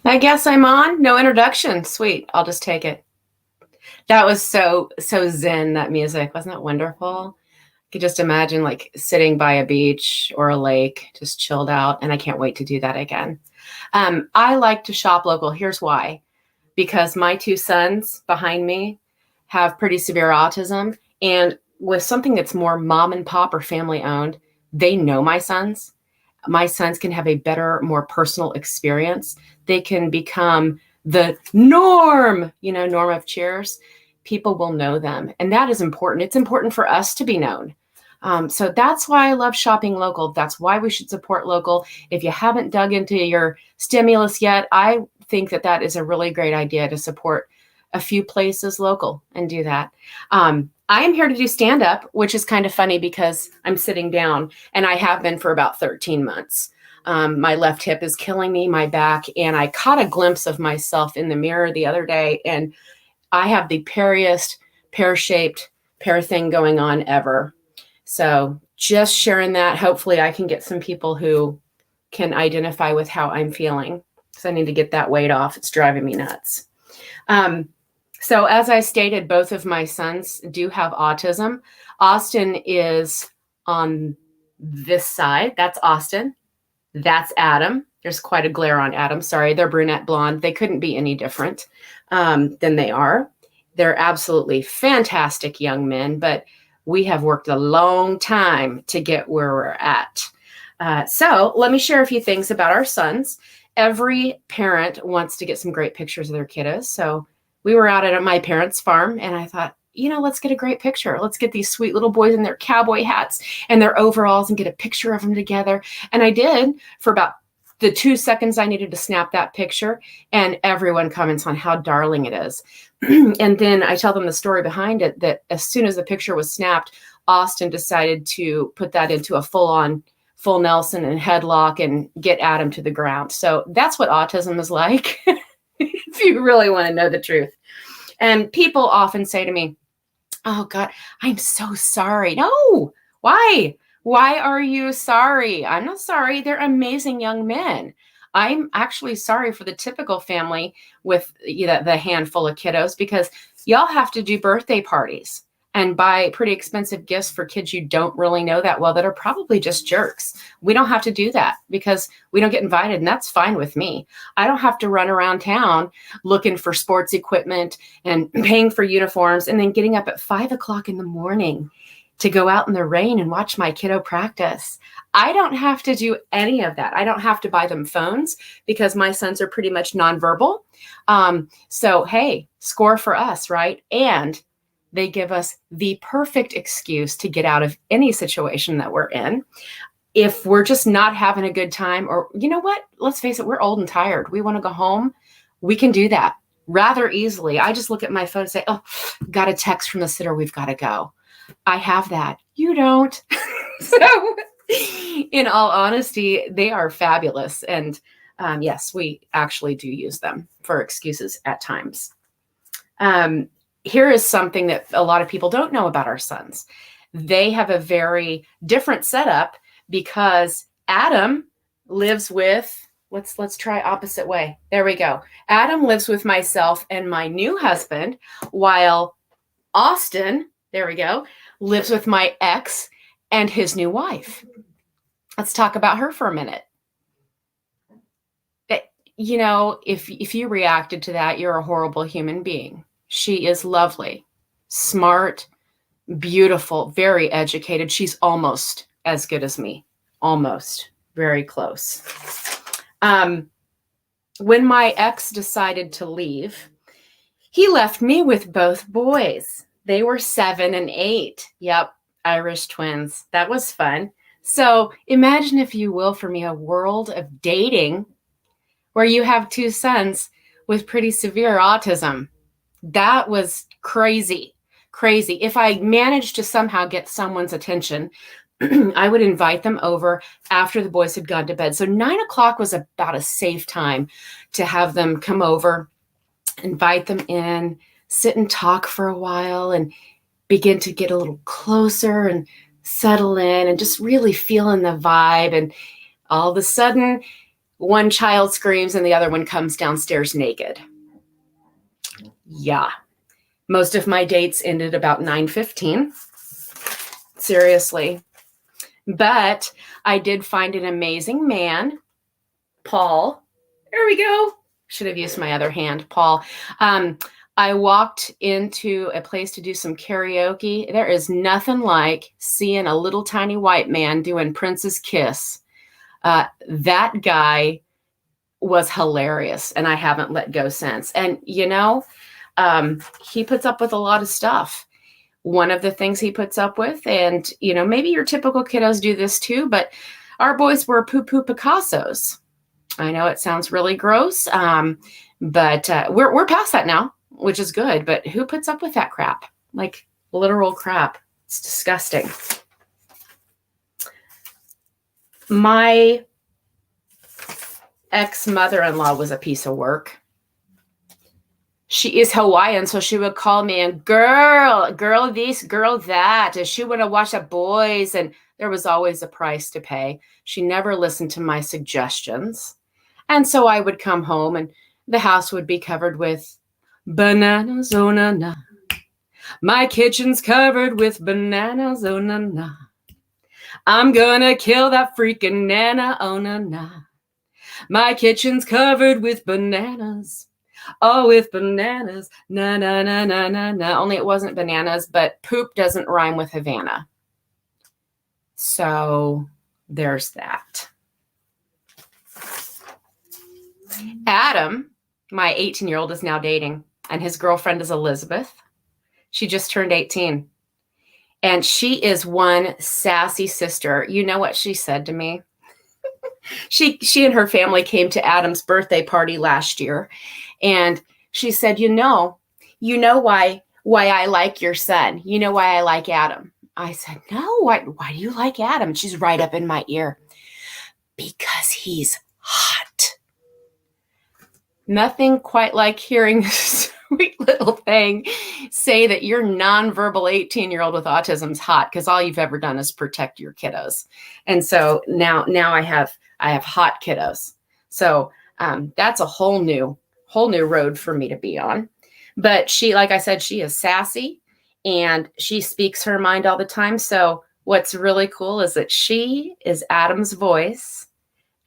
I guess I'm on. No introduction. Sweet. I'll just take it. That was so zen, that music. Wasn't that wonderful? I could just imagine like sitting by a beach or a lake, just chilled out. And I can't wait to do that again. I like to shop local. Here's why. Because my two sons behind me have pretty severe autism. And with something that's more mom and pop or family owned, they know my sons. My sons can have a better, more personal experience. They can become the norm, norm of Cheers. People will know them. And that is important. It's important for us to be known. So that's why I love shopping local. That's why we should support local. If you haven't dug into your stimulus yet, I think that is a really great idea to support a few places local and do that. I am here to do stand-up, which is kind of funny because I'm sitting down and I have been for about 13 months. My left hip is killing me, my back, and I caught a glimpse of myself in the mirror the other day, and I have the pear-shaped pear thing going on ever. So just sharing that. Hopefully I can get some people who can identify with how I'm feeling, because I need to get that weight off. It's driving me nuts. So as I stated, both of my sons do have autism. Austin is on this side. That's Austin. That's Adam. There's quite a glare on Adam. Sorry, they're brunette blonde. They couldn't be any different than they are. They're absolutely fantastic young men, but we have worked a long time to get where we're at. So let me share a few things about our sons. Every parent wants to get some great pictures of their kiddos. So we were out at my parents' farm and I thought, let's get a great picture. Let's get these sweet little boys in their cowboy hats and their overalls and get a picture of them together. And I did for about the 2 seconds I needed to snap that picture, and everyone comments on how darling it is. And then I tell them the story behind it, that as soon as the picture was snapped, Austin decided to put that into a full Nelson and headlock and get Adam to the ground. So that's what autism is like, if you really want to know the truth. And people often say to me, oh God, I'm so sorry. No, why? Why are you sorry? I'm not sorry. They're amazing young men. I'm actually sorry for the typical family with the handful of kiddos, because y'all have to do birthday parties and buy pretty expensive gifts for kids you don't really know that well that are probably just jerks. We don't have to do that because we don't get invited, and that's fine with me. I don't have to run around town looking for sports equipment and paying for uniforms and then getting up at 5 o'clock in the morning to go out in the rain and watch my kiddo practice. I don't have to do any of that. I don't have to buy them phones because my sons are pretty much nonverbal. So, hey, score for us, right? And they give us the perfect excuse to get out of any situation that we're in. If we're just not having a good time, or you know what, let's face it, we're old and tired. We want to go home. We can do that rather easily. I just look at my phone and say, oh, got a text from the sitter. We've got to go. I have that. You don't. So in all honesty, they are fabulous. And yes, we actually do use them for excuses at times. Here is something that a lot of people don't know about our sons. They have a very different setup because Adam lives with, let's try opposite way. There we go. Adam lives with myself and my new husband, while Austin, there we go, lives with my ex and his new wife. Let's talk about her for a minute. If you reacted to that, you're a horrible human being. She is lovely, smart, beautiful, very educated. She's almost as good as me. Almost. Very close. When my ex decided to leave, he left me with both boys. They were 7 and 8. Yep, Irish twins. That was fun. So imagine, if you will, for me, a world of dating where you have 2 sons with pretty severe autism. That was crazy, crazy. If I managed to somehow get someone's attention, I would invite them over after the boys had gone to bed. So 9 o'clock was about a safe time to have them come over, invite them in, sit and talk for a while and begin to get a little closer and settle in and just really feeling the vibe. And all of a sudden, one child screams and the other one comes downstairs naked. Yeah. Most of my dates ended about 9:15. Seriously. But I did find an amazing man, Paul. There we go. Should have used my other hand, Paul. I walked into a place to do some karaoke. There is nothing like seeing a little tiny white man doing Prince's Kiss. That guy was hilarious, and I haven't let go since. And, you know, he puts up with a lot of stuff. One of the things he puts up with, and, you know, maybe your typical kiddos do this too, but our boys were poo-poo Picassos. I know it sounds really gross, but we're past that now, which is good. But who puts up with that crap? Like literal crap. It's disgusting. My ex-mother-in-law was a piece of work. She is Hawaiian, so she would call me and girl this, girl that. And she would watch the boys, and there was always a price to pay. She never listened to my suggestions. And so I would come home and the house would be covered with bananas, oh na na. My kitchen's covered with bananas, oh na na. I'm gonna kill that freaking nana, oh na na. My kitchen's covered with bananas. Oh, with bananas, na na na na na na. Only it wasn't bananas, but poop doesn't rhyme with Havana. So there's that. Adam, my 18-year-old, is now dating, and his girlfriend is Elizabeth. She just turned 18, and she is one sassy sister. You know what she said to me? She and her family came to Adam's birthday party last year, and she said, you know why I like your son. You know why I like Adam. I said, no, why do you like Adam? And she's right up in my ear. Because he's hot. Nothing quite like hearing this sweet little thing say that your nonverbal 18-year-old with autism is hot, because all you've ever done is protect your kiddos. And so now I have hot kiddos. So that's a whole new road for me to be on. But she, like I said, she is sassy and she speaks her mind all the time. So what's really cool is that she is Adam's voice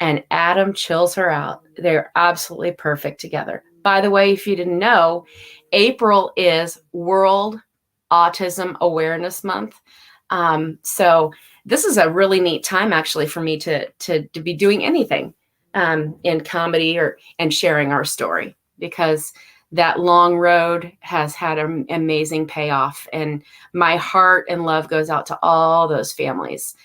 and Adam chills her out. They're absolutely perfect together. By the way, if you didn't know, April is World Autism Awareness Month. So this is a really neat time actually for me to be doing anything in comedy and sharing our story, because that long road has had an amazing payoff. And my heart and love goes out to all those families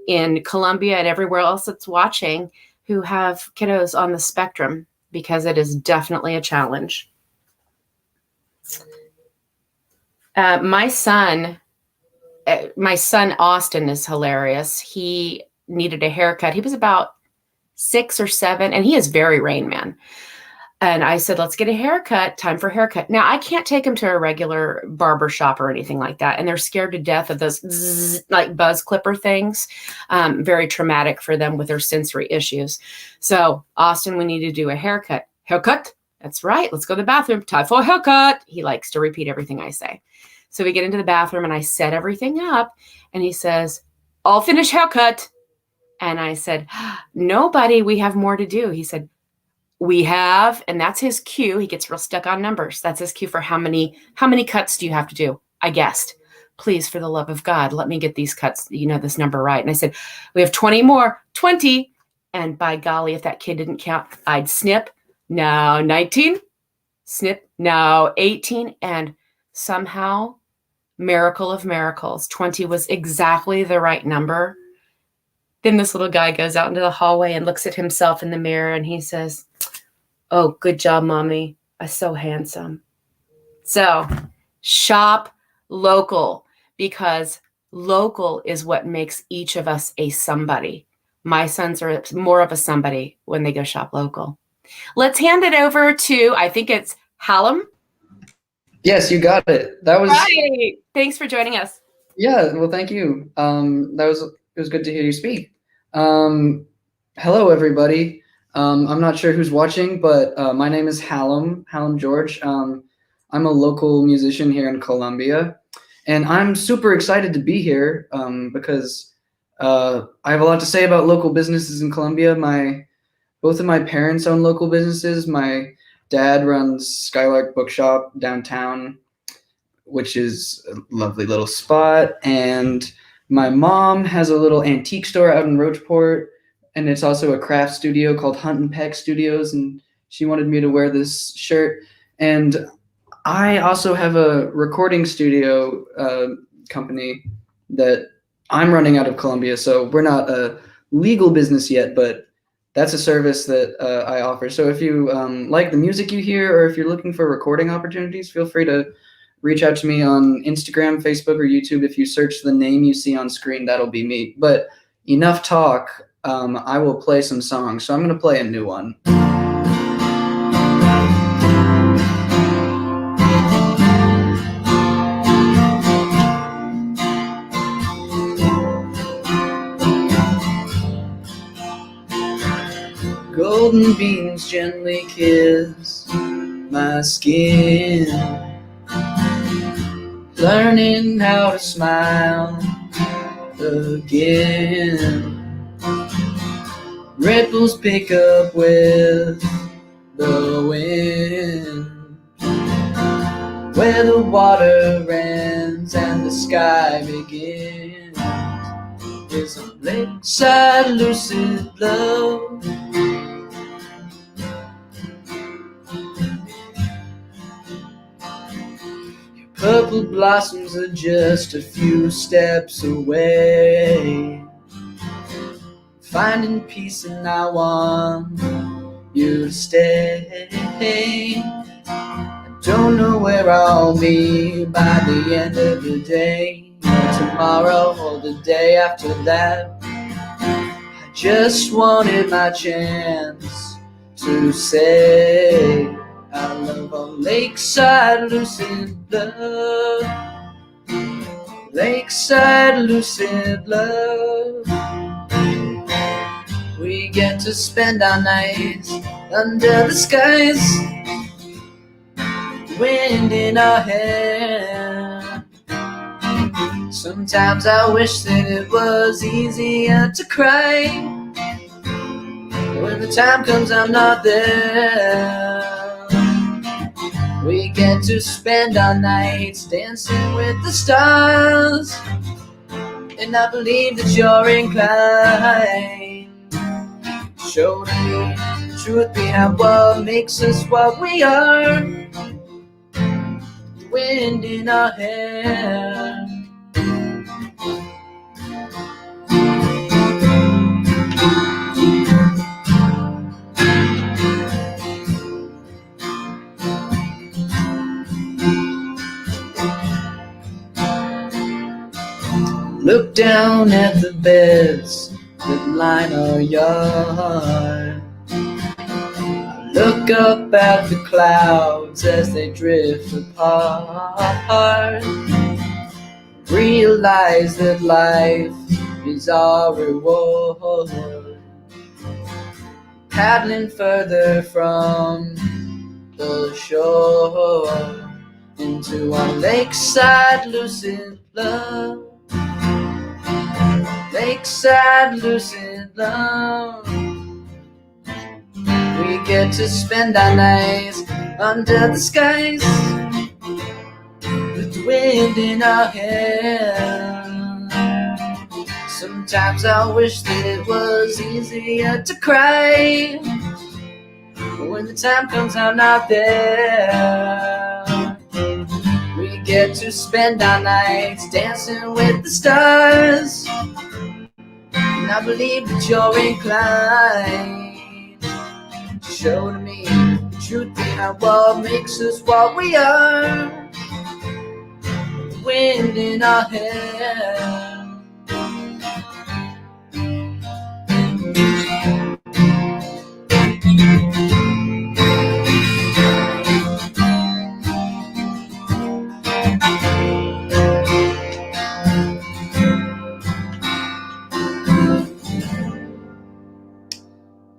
in Colombia and everywhere else that's watching who have kiddos on the spectrum, because it is definitely a challenge. My son Austin is hilarious. He needed a haircut. He was about 6 or 7, and he is very Rain Man. And I said, let's get a haircut. Time for a haircut. Now, I can't take him to a regular barber shop or anything like that. And they're scared to death of those zzz, like buzz clipper things. Very traumatic for them with their sensory issues. So, Austin, we need to do a haircut. Haircut? That's right. Let's go to the bathroom. Time for a haircut. He likes to repeat everything I say. So we get into the bathroom and I set everything up. And he says, all finished haircut. And I said, no, buddy, we have more to do. He said, we have, and that's his cue. He gets real stuck on numbers. That's his cue for how many cuts do you have to do? I guessed. Please, for the love of God, let me get these cuts, this number right. And I said, we have 20 more, 20. And by golly, if that kid didn't count, I'd snip. No, 19. Snip. No, 18. And somehow, miracle of miracles, 20 was exactly the right number. Then this little guy goes out into the hallway and looks at himself in the mirror and he says, oh, good job, mommy. I'm so handsome. So shop local, because local is what makes each of us a somebody. My sons are more of a somebody when they go shop local. Let's hand it over to, I think it's Hallam. Yes, you got it. That was Right. Thanks for joining us. Yeah. Well, thank you. It was good to hear you speak. Hello, everybody. I'm not sure who's watching, but my name is Hallam George. I'm a local musician here in Columbia, and I'm super excited to be here because I have a lot to say about local businesses in Columbia. Both of my parents own local businesses. My dad runs Skylark Bookshop downtown, which is a lovely little spot. And my mom has a little antique store out in Roachport, and it's also a craft studio called Hunt and Peck Studios, and she wanted me to wear this shirt. And I also have a recording studio company that I'm running out of Columbia, so we're not a legal business yet, but that's a service that I offer. So if you like the music you hear, or if you're looking for recording opportunities, feel free to reach out to me on Instagram, Facebook, or YouTube. If you search the name you see on screen, that'll be me. But enough talk. I will play some songs. So I'm going to play a new one. Golden beams gently kiss my skin, learning how to smile again. Ripples pick up with the wind, where the water ends and the sky begins, is a lakeside lucid love. Purple blossoms are just a few steps away, finding peace, and I want you to stay. I don't know where I'll be by the end of the day, or tomorrow or the day after that. I just wanted my chance to say I love a lakeside lucid love, lakeside lucid love. We get to spend our nights under the skies, wind in our hair. Sometimes I wish that it was easier to cry. When the time comes, I'm not there. We get to spend our nights dancing with the stars, and I believe that you're inclined. Show me the truth behind what makes us what we are. The wind in our hair. Look down at the beds that line our yard. I look up at the clouds as they drift apart. Realize that life is our reward. Paddling further from the shore into our lakeside lucid love. Lakeside lucid love. We get to spend our nights under the skies, with the wind in our hair. Sometimes I wish that it was easier to cry, but when the time comes, I'm not there. We get to spend our nights dancing with the stars, and I believe that you're inclined to show to me the truth behind what makes us what we are. The wind in our hair.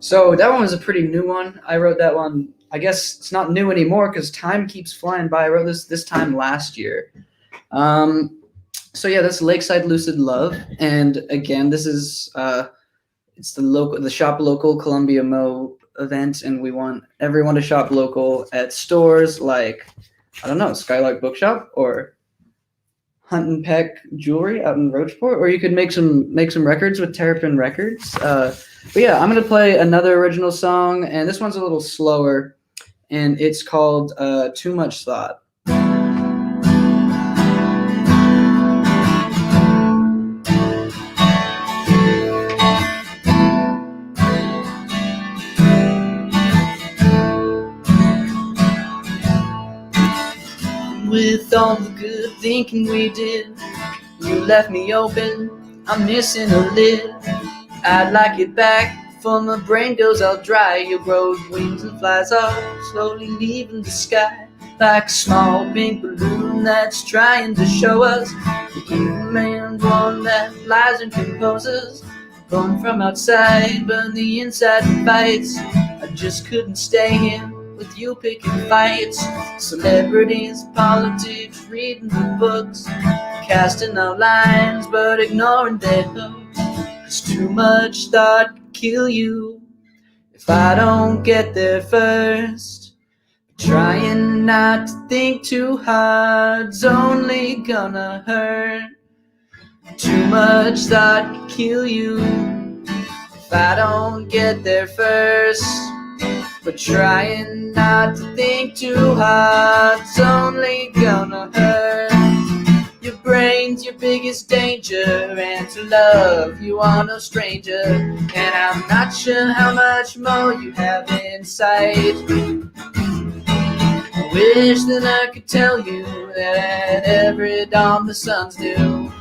So that one was a pretty new one. I wrote that one. I guess it's not new anymore because time keeps flying by. I wrote this time last year. So yeah, that's Lakeside Lucid Love, and again, this is it's the Shop Local Columbia Mo event, and we want everyone to shop local at stores like, I don't know, Skylark Bookshop or Hunt and Peck Jewelry out in Rocheport, or you could make some records with Terrapin Records. But yeah, I'm gonna play another original song, and this one's a little slower, and it's called Too Much Thought. With all the good thinking we did, you left me open, I'm missing a lid. I'd like it back before my brain goes all dry. You grows wings and flies off, slowly leaving the sky, like a small pink balloon that's trying to show us the evil man born that flies and composes, born from outside, but the inside fights. I just couldn't stay here with you picking fights. Celebrities, politics, reading the books, casting out lines but ignoring their hooks. 'Cause too much thought could kill you if I don't get there first. Trying not to think too hard's only gonna hurt. Too much thought could kill you if I don't get there first. But trying not to think too hard's only gonna hurt. Your brain's your biggest danger, and to love you are no stranger. And I'm not sure how much more you have inside. I wish that I could tell you that every dawn the sun's new,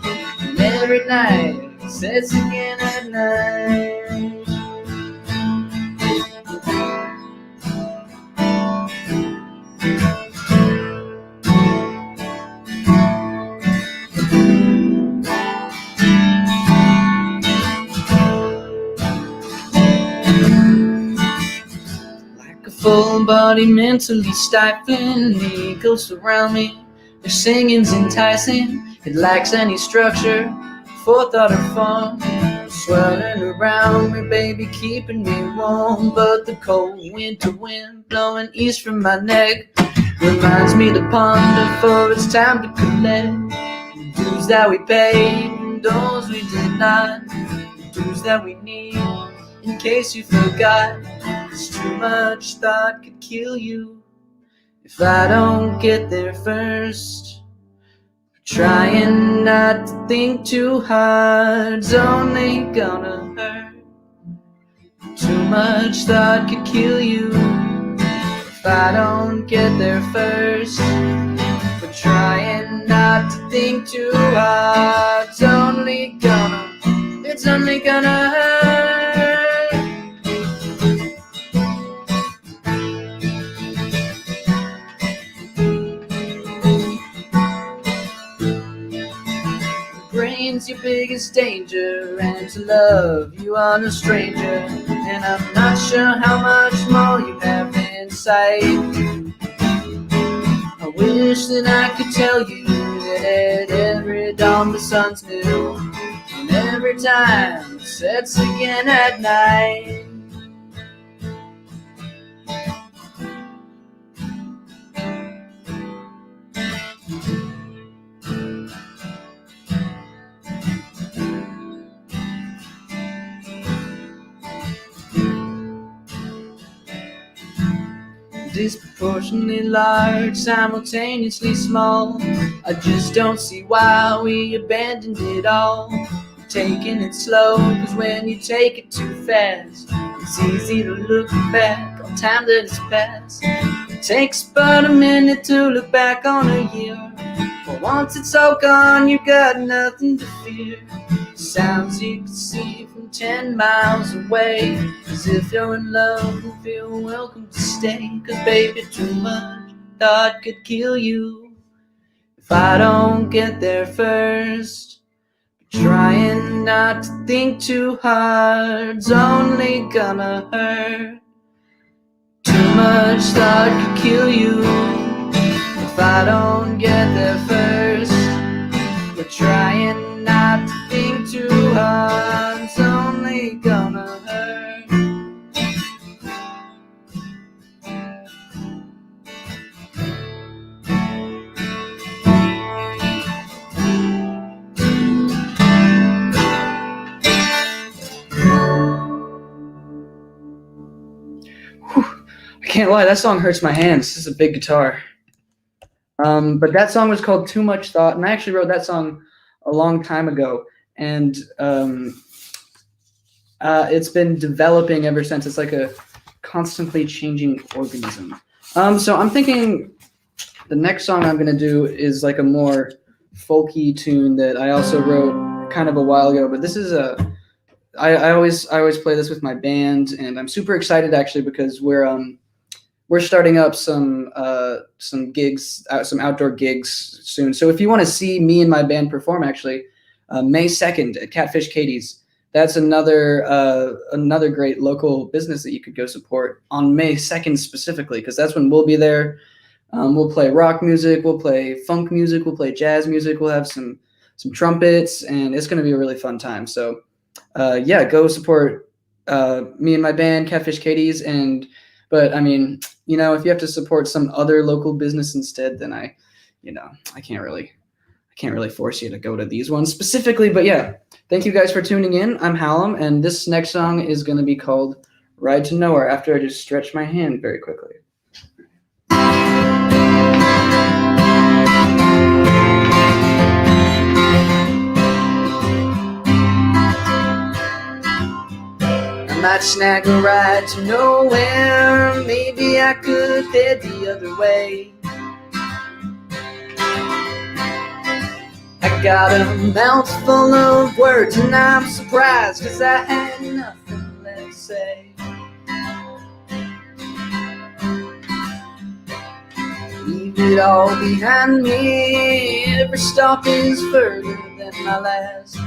and every night sets again at night. Full body mentally stifling, the ghosts around me, their singing's enticing. It lacks any structure, forethought or form, swirling around me, baby, keeping me warm. But the cold winter wind blowing east from my neck reminds me to ponder, for it's time to collect the dues that we paid and those we did not, the dues that we need in case you forgot. 'Cause too much thought could kill you if I don't get there first. Trying not to think too hard's only gonna hurt. Too much thought could kill you if I don't get there first. But trying not to think too hard's only gonna hurt. Brain's your biggest danger, and to love you are no stranger. And I'm not sure how much more you have inside. I wish that I could tell you that at every dawn the sun's new, and every time it sets again at night. Disproportionately large, simultaneously small. I just don't see why we abandoned it all. Taking it slow, 'cause when you take it too fast, it's easy to look back on time that has passed. It takes but a minute to look back on a year, but once it's all gone, you got nothing to fear. Sounds you can see from 10 miles away, as if you're in love and feel welcome to stay. 'Cause baby, too much thought could kill you if I don't get there first. Trying not to think too hard's only gonna hurt. Too much thought could kill you if I don't get there first. But trying not to think too hard's only gonna hurt. I can't lie, that song hurts my hands. This is a big guitar. But that song was called Too Much Thought, and I actually wrote that song a long time ago, and it's been developing ever since. It's like a constantly changing organism. So I'm thinking the next song I'm gonna do is like a more folky tune that I also wrote kind of a while ago, but this is I always play this with my band, and I'm super excited actually because we're starting up some gigs, some outdoor gigs soon. So if you want to see me and my band perform, actually, May 2nd at Catfish Katie's, that's another great local business that you could go support on May 2nd specifically, because that's when we'll be there. We'll play rock music, we'll play funk music, we'll play jazz music, we'll have some trumpets, and it's going to be a really fun time. So yeah, go support me and my band, Catfish Katie's, but I mean, you know, if you have to support some other local business instead, then I can't really force you to go to these ones specifically. But yeah, thank you guys for tuning in. I'm Hallam, and this next song is going to be called Ride to Nowhere, after I just stretch my hand very quickly. I might snag a ride to nowhere. Maybe I could head the other way. I got a mouth full of words, and I'm surprised 'cause I had nothing left to say. Leave it all behind me. Every stop is further than my last.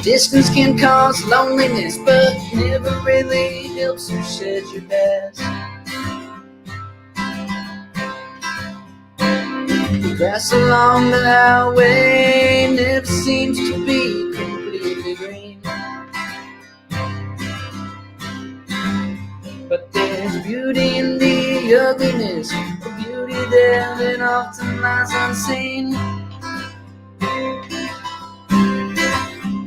Distance can cause loneliness, but never really helps you shed your past. The grass along the highway never seems to be completely green. But there's beauty in the ugliness, a beauty there that often lies unseen.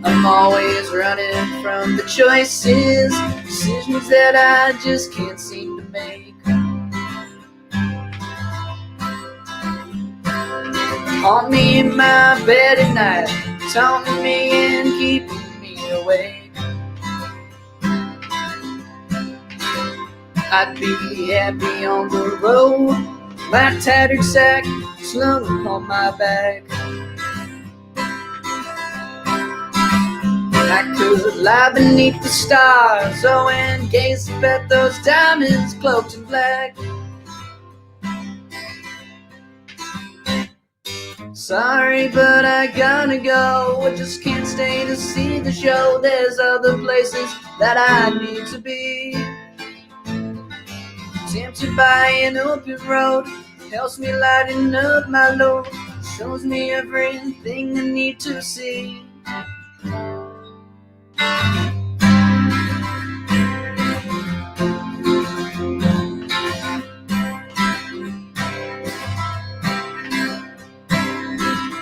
I'm always running from the choices, decisions that I just can't seem to make. Haunt me in my bed at night, taunting me and keeping me awake. I'd be happy on the road, my tattered sack slung upon my back. I could lie beneath the stars, oh, and gaze up at those diamonds cloaked in black. Sorry, but I gotta go. I just can't stay to see the show. There's other places that I need to be. Tempted by an open road, helps me lighten up my load, shows me everything I need to see.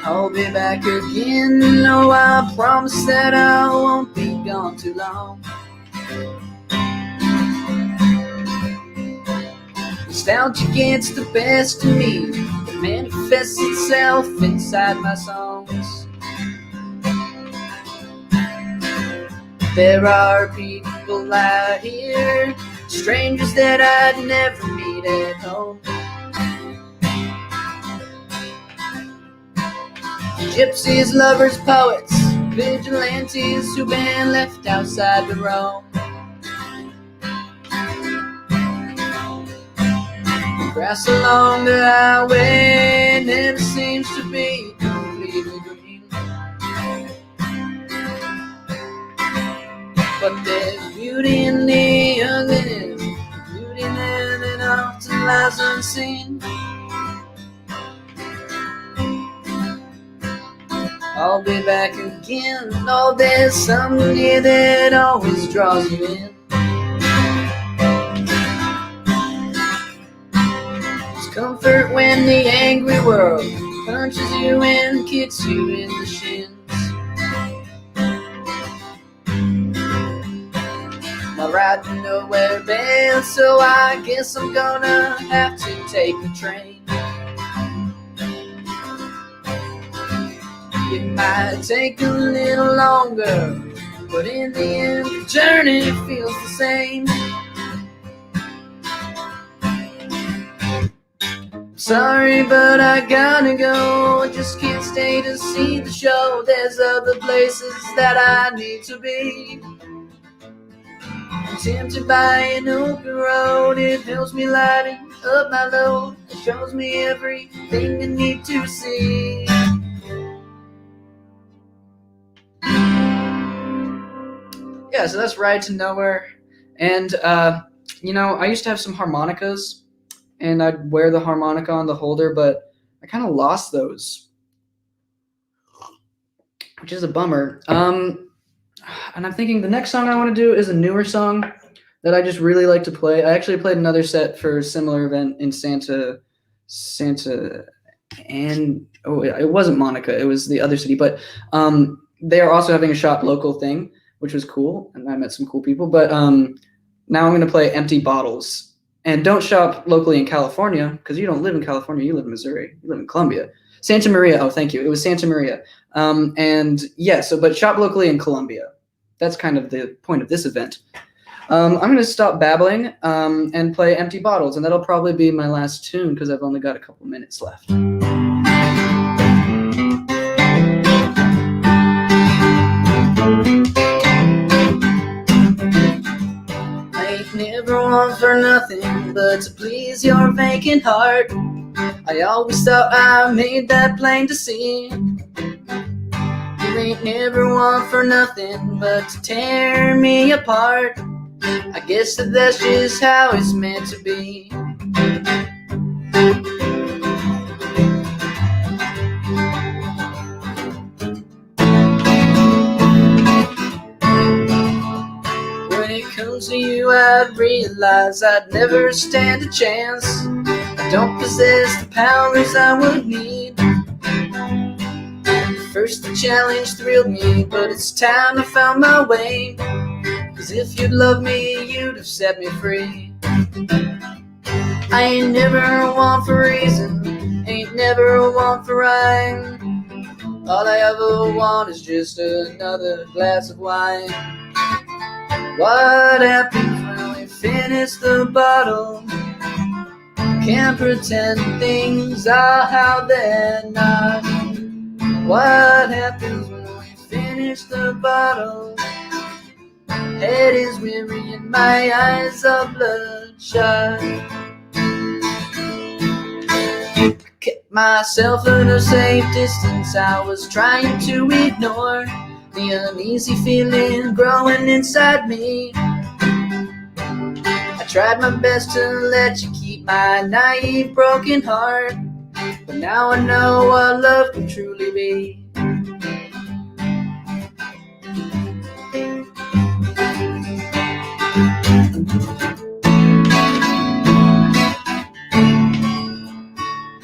I'll be back again, no, I promise that I won't be gone too long. Nostalgia gets the best of me, it manifests itself inside my songs. There are people out here, strangers that I'd never meet at home. Gypsies, lovers, poets, vigilantes who've been left outside to roam. Grass along the highway day never seems to be completely green. But there's beauty in the ugliness, beauty there that often lies unseen. I'll be back again. Oh, there's something here that always draws you in. It's comfort when the angry world punches you and kicks you in the shins. My ride to nowhere band, so I guess I'm gonna have to take the train. It might take a little longer, but in the end, the journey feels the same. Sorry, but I gotta go. I just can't stay to see the show. There's other places that I need to be. I'm tempted by an open road. It helps me lighten up my load. It shows me everything I need to see. Yeah, so that's Ride to Nowhere. And, you know, I used to have some harmonicas, and I'd wear the harmonica on the holder, but I kind of lost those, which is a bummer. And I'm thinking the next song I want to do is a newer song that I just really like to play. I actually played another set for a similar event in Santa, and oh, it wasn't Monica, it was the other city, but they are also having a shop local thing, which was cool, and I met some cool people. But now I'm going to play Empty Bottles. And don't shop locally in California, because you don't live in California. You live in Missouri. You live in Columbia. Santa Maria. Oh, thank you. It was Santa Maria. And yeah, but shop locally in Columbia. That's kind of the point of this event. I'm going to stop babbling and play Empty Bottles, and that'll probably be my last tune because I've only got a couple minutes left. Never want for nothing but to please your vacant heart. I always thought I made that plain to see. You ain't never want for nothing but to tear me apart. I guess that's just how it's meant to be. To you, I'd realize I'd never stand a chance. I don't possess the powers I would need. First the challenge thrilled me, but it's time I found my way. 'Cause if you'd loved me, you'd have set me free. I ain't never one for reason, ain't never one for rhyme. All I ever want is just another glass of wine. What happens when we finish the bottle? Can't pretend things are how they're not. What happens when we finish the bottle? Head is weary and my eyes are bloodshot. I kept myself at a safe distance. I was trying to ignore the uneasy feeling growing inside me. I tried my best to let you keep my naive broken heart, but now I know what love can truly be.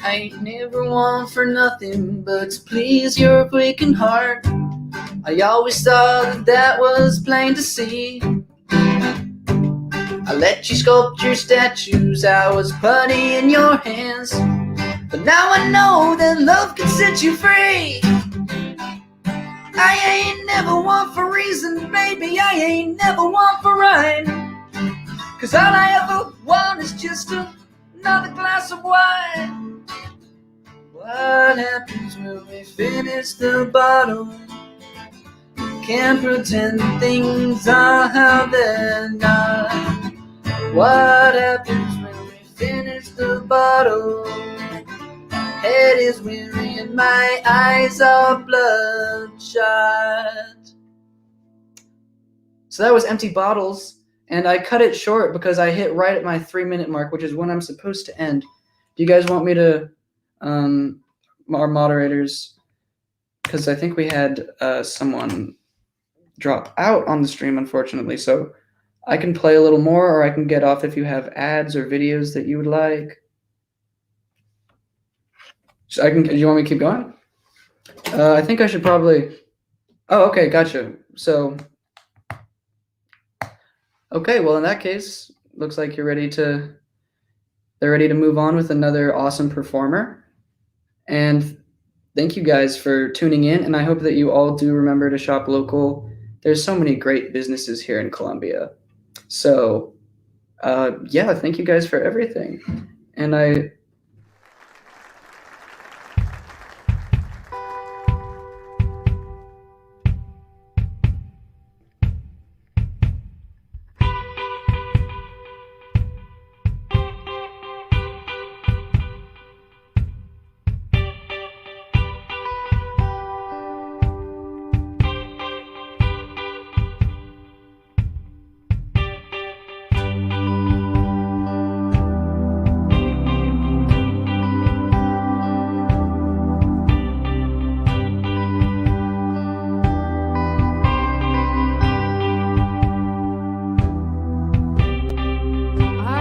I ain't never one for nothing but to please your quickened heart. I always thought that was plain to see. I let you sculpt your statues, I was putty in your hands. But now I know that love can set you free. I ain't never one for reason, baby, I ain't never one for rhyme. 'Cause all I ever want is just another glass of wine. What happens when we finish the bottle? Can't pretend things are how they're not. What happens when we finish the bottle? head is weary and my eyes are bloodshot. So that was Empty Bottles, and I cut it short because I hit right at my 3-minute mark, which is when I'm supposed to end. Do you guys want me to, our moderators, because I think we had someone drop out on the stream, unfortunately, so I can play a little more, or I can get off if you have ads or videos that you would like. So do you want me to keep going? I think I should probably, oh, okay, gotcha. So, okay, well, in that case, looks like they're ready to move on with another awesome performer. And thank you guys for tuning in, and I hope that you all do remember to shop local. There's so many great businesses here in Columbia. So, yeah, thank you guys for everything. And I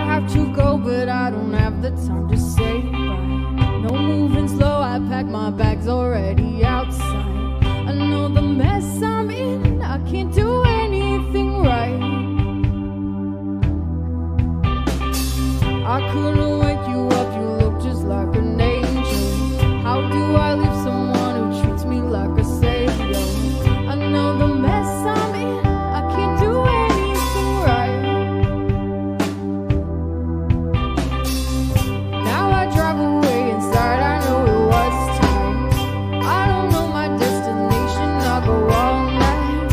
have to go, but I don't have the time to say bye. No moving slow, I pack my bags already outside. I know the mess I'm in, I can't do anything right. I couldn't wake you up, you look just like an angel. How do I leave someone who treats me like a savior? I know the mess I'm in, I can't do anything right. Now I drive away inside, I know it was time. I don't know my destination, I'll go all night.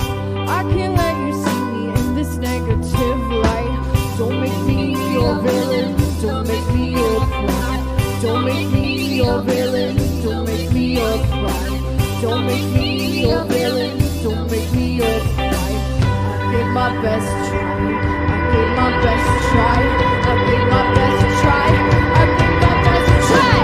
I can't let you see me in this negative light. Don't make me your villain, don't make me your pride. Don't make me your villain, don't make me your pride. Don't make me your villain, don't make me your pride. I gave my best try, I gave my best try, I gave my best try, I gave my best try.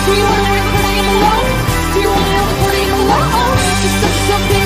Do you want to record him alone? Do you want to record him alone? Just something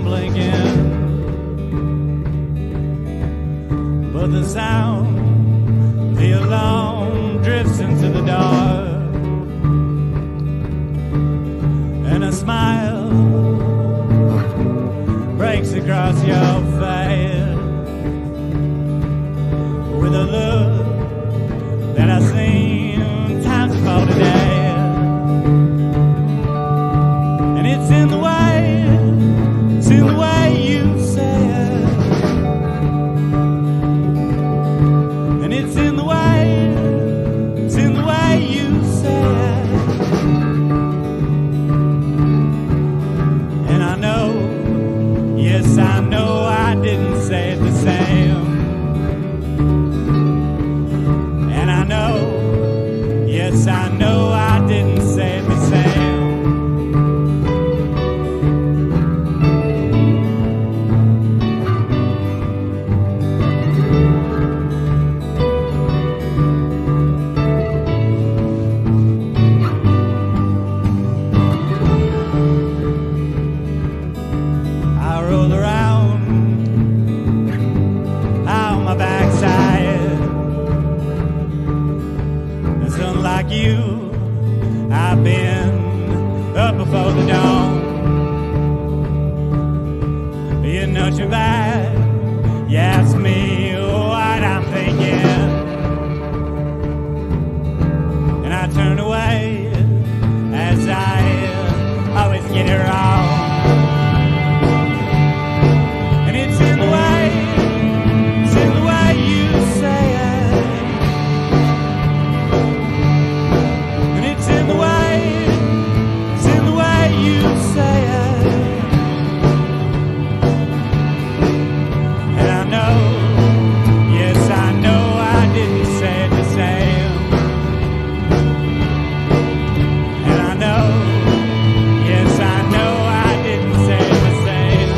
I'm blinking, but the sound, the alarm drifts into the dark, and a smile breaks across your face with a look that I've seen times before today. And it's in the way you say it. And it's in the way you say it. And I know, yes, I know I didn't say it the same. And I know, yes, I know I didn't say it the same. I roll around on my backside. It's unlike you. I've been up before the dawn. You're not too bad. You ask me what I'm thinking, and I turn away as I always get it wrong. And it's in the way you say it. And it's in the way you say it. And I know, yes, I know I didn't say it the same. And I know, yes, I know I didn't say it the same.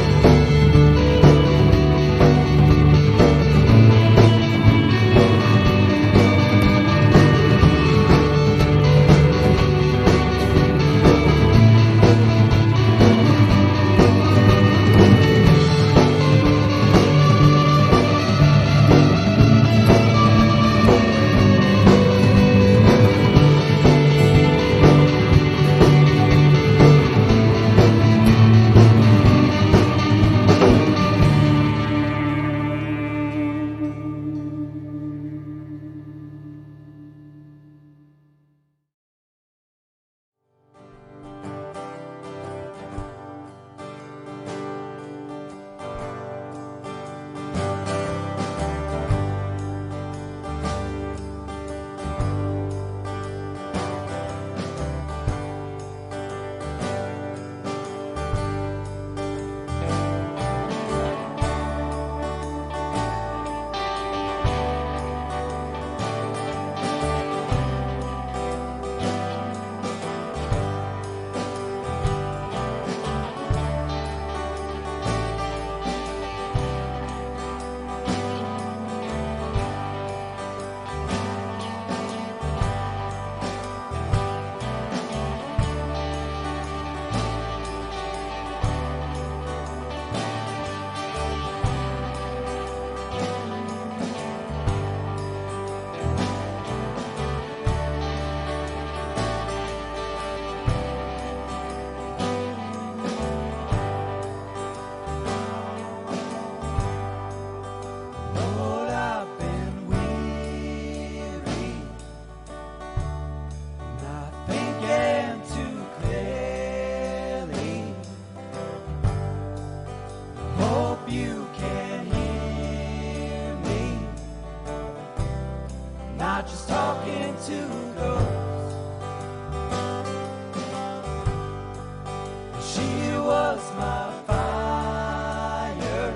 Lord, I've been weary, not thinking too clearly. I hope you can hear me, not just talking to ghosts. She was my fire.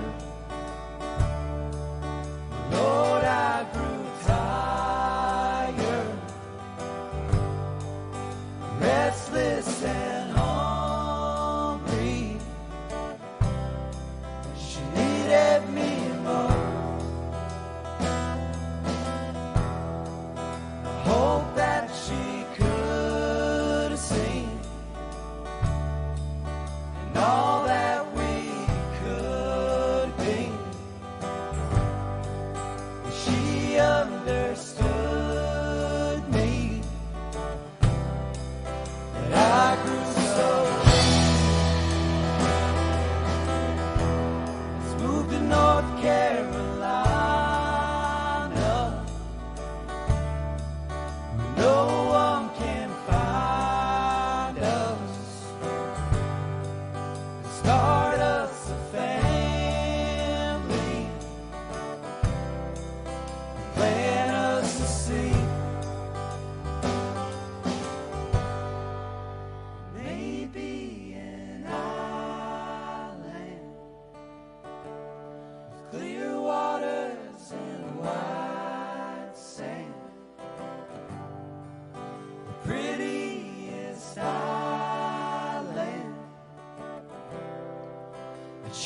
Lord, I grew tired, restless and hungry. She needed me most. I hope that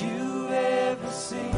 you ever seen.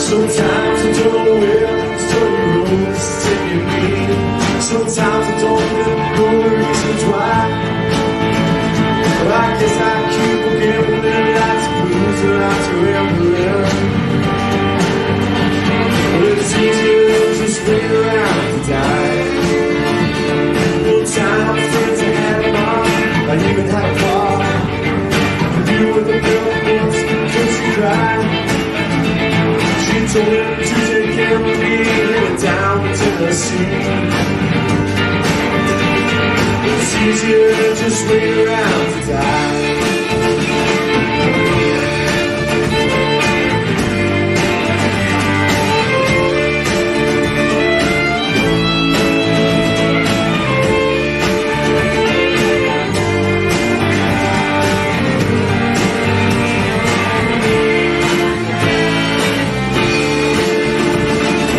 Sometimes I don't know where this dirty road is taking me. Sometimes I don't know the reasons why. But I guess I keep on gambling, lots of blues and lots of rambling. But it's easier to just wait around to die. No time for friends I had them all. I even had a car. You were the girl once just to cry. She told him to take care of me and went down to the sea. It's easier to just wait around to die.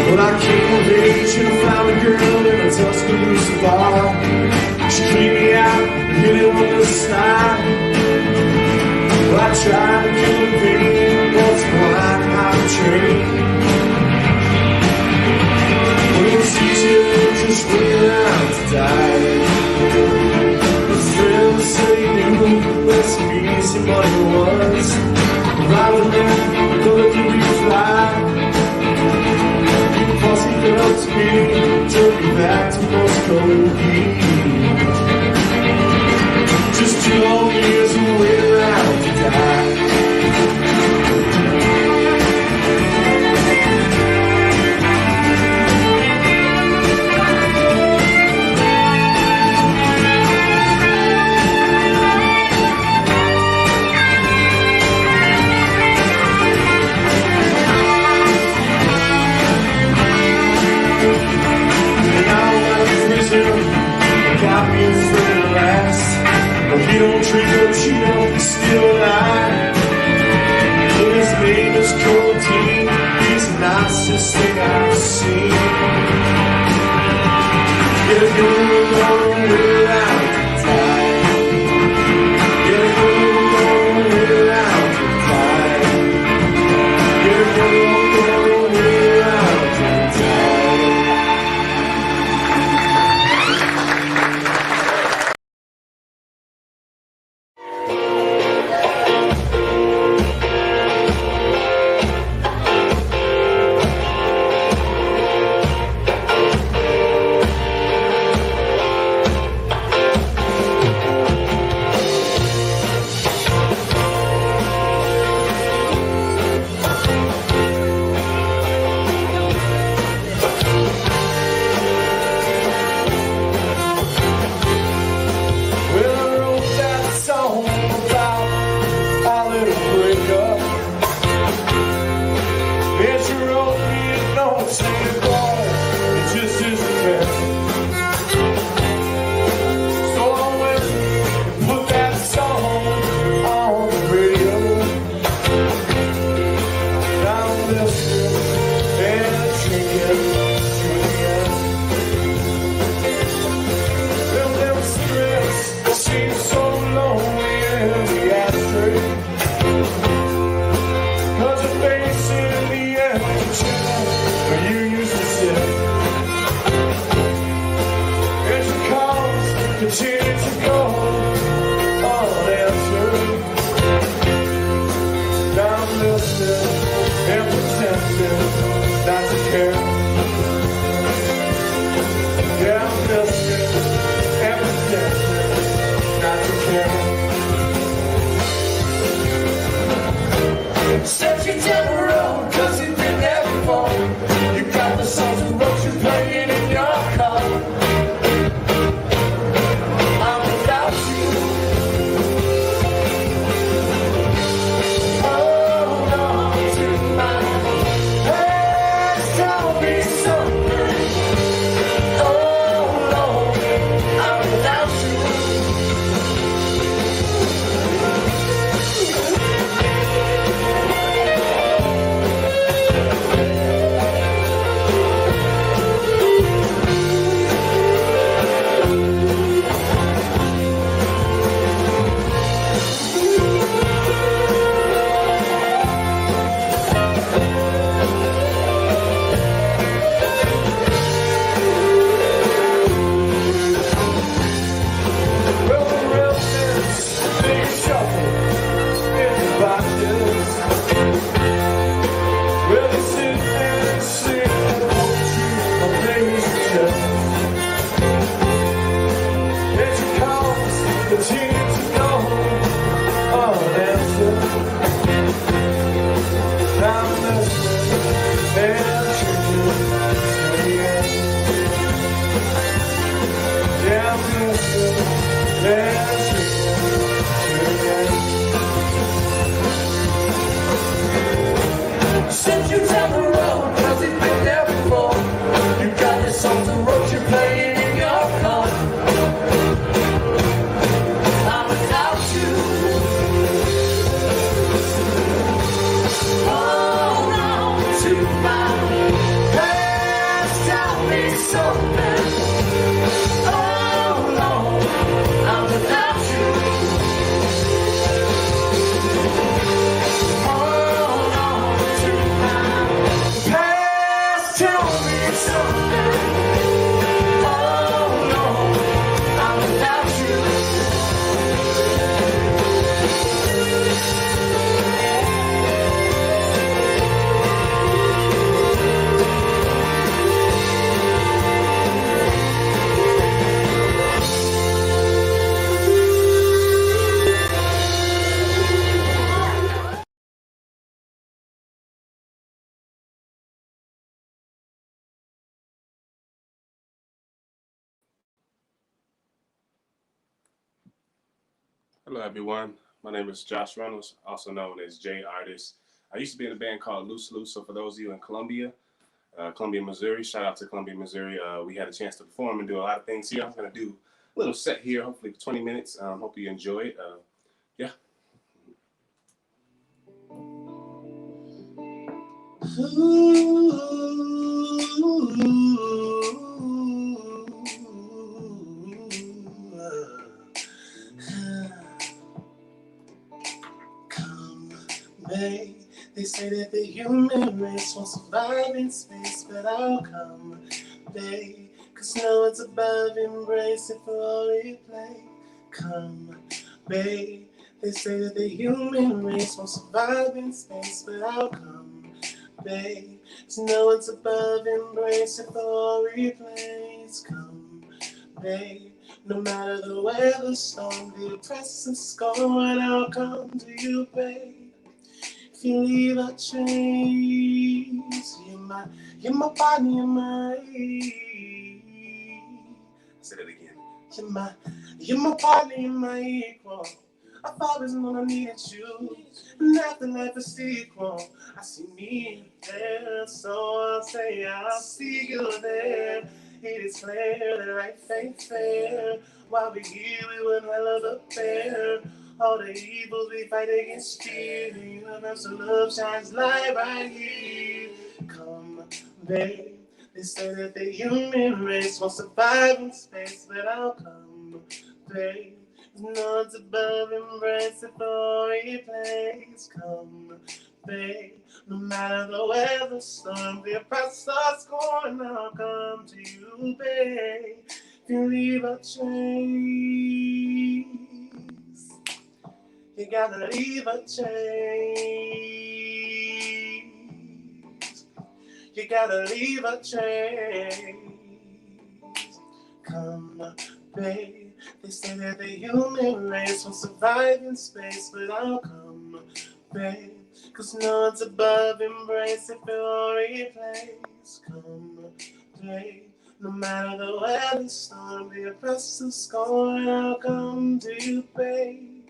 When I came of age and I found a girl in a Tuscaloosa bar. She cleaned me out and hit it on the side. Well, I tried to kill the pain, was blind out of train. But it was easier to just wait around to die. His friends say they knew the best piece of money was. Right with them, go let the reef fly. Posse fell to me, took me back to Muskogee. Just 2 long years and wait around to die. Got me in front of last. But he don't treat her, she don't be still alive. But his name is Codeine. He's the nicest thing I've seen. Get a girl going way around to die. Get a girl going way around to die. Get a girl going way around to die. saying, boy, it just isn't fair. So I went and put that song on the radio. Now I'm listening and drinking to the end. Them cigarettes seem so lonely in the ashtray. 'Cause your face in the empty chair where you used to sit. And your calls continue to go unanswered. Now I'm listening and pretending not to care. Yeah, I'm listening and pretending not to care. Set you down the road, 'cause you've been there before. You got the songs and ropes you're playing in your car. I'm without you. Hold on to my past, tell me something. Oh Lord, I'm without you. Well, the real sense, they shuffle in the boxes. Well, they sit and sing and hold you amazed to chest. And your calls continue to go unanswered. Now I'm listening and drinking to the end. Yeah, I'm listening and drinking to the end. Sent you down the road, 'cause you've been there before. You got your songs and ropes you're playing in your car. I'm without you. Hold on to my past, tell me something. Oh Lord, I'm without you. Hold on to my past, tell me something. Oh Lord, I'm without you. Hello, everyone. My name is Josh Reynolds, also known as J Artist. I used to be in a band called Loose Loose. So for those of you in Columbia, Missouri, shout out to Columbia, Missouri. We had a chance to perform and do a lot of things here. I'm going to do a little set here, hopefully for 20 minutes. Hope you enjoy it. Yeah. May they say that the human race won't survive in space, but I'll come, babe, 'cause no one's above embrace it for all we play. Come, babe, they say that the human race won't survive in space, but I'll come, babe, 'cause no one's above embrace it for all we plays. Come, babe, no matter the weather storm, the oppressive scorn, I'll come to you, babe. If you leave a trace, you're my body, you're my. Say that again. You're my body, you're my equal. I've always known I needed you. And after life a sequel, I see me there. So I'll say I'll see you there. It is clear that life ain't fair. While we're here, we would hell of a pair. All the evils we fight against here. The universal love shines light right here. Come, babe. They say that the human race won't survive in space, but I'll come, babe. None's above embrace it for a place. Come, babe. No matter the weather, storm, the oppressor's going, I'll come to you, babe. You leave a trace. You gotta leave a trace. You gotta leave a trace. Come, babe. They say that the human race will survive in space, but I'll come, babe. Cause no one's above embrace it for a place. Come, babe. No matter the weather storm, the oppressor's scorn, I'll come to you, babe.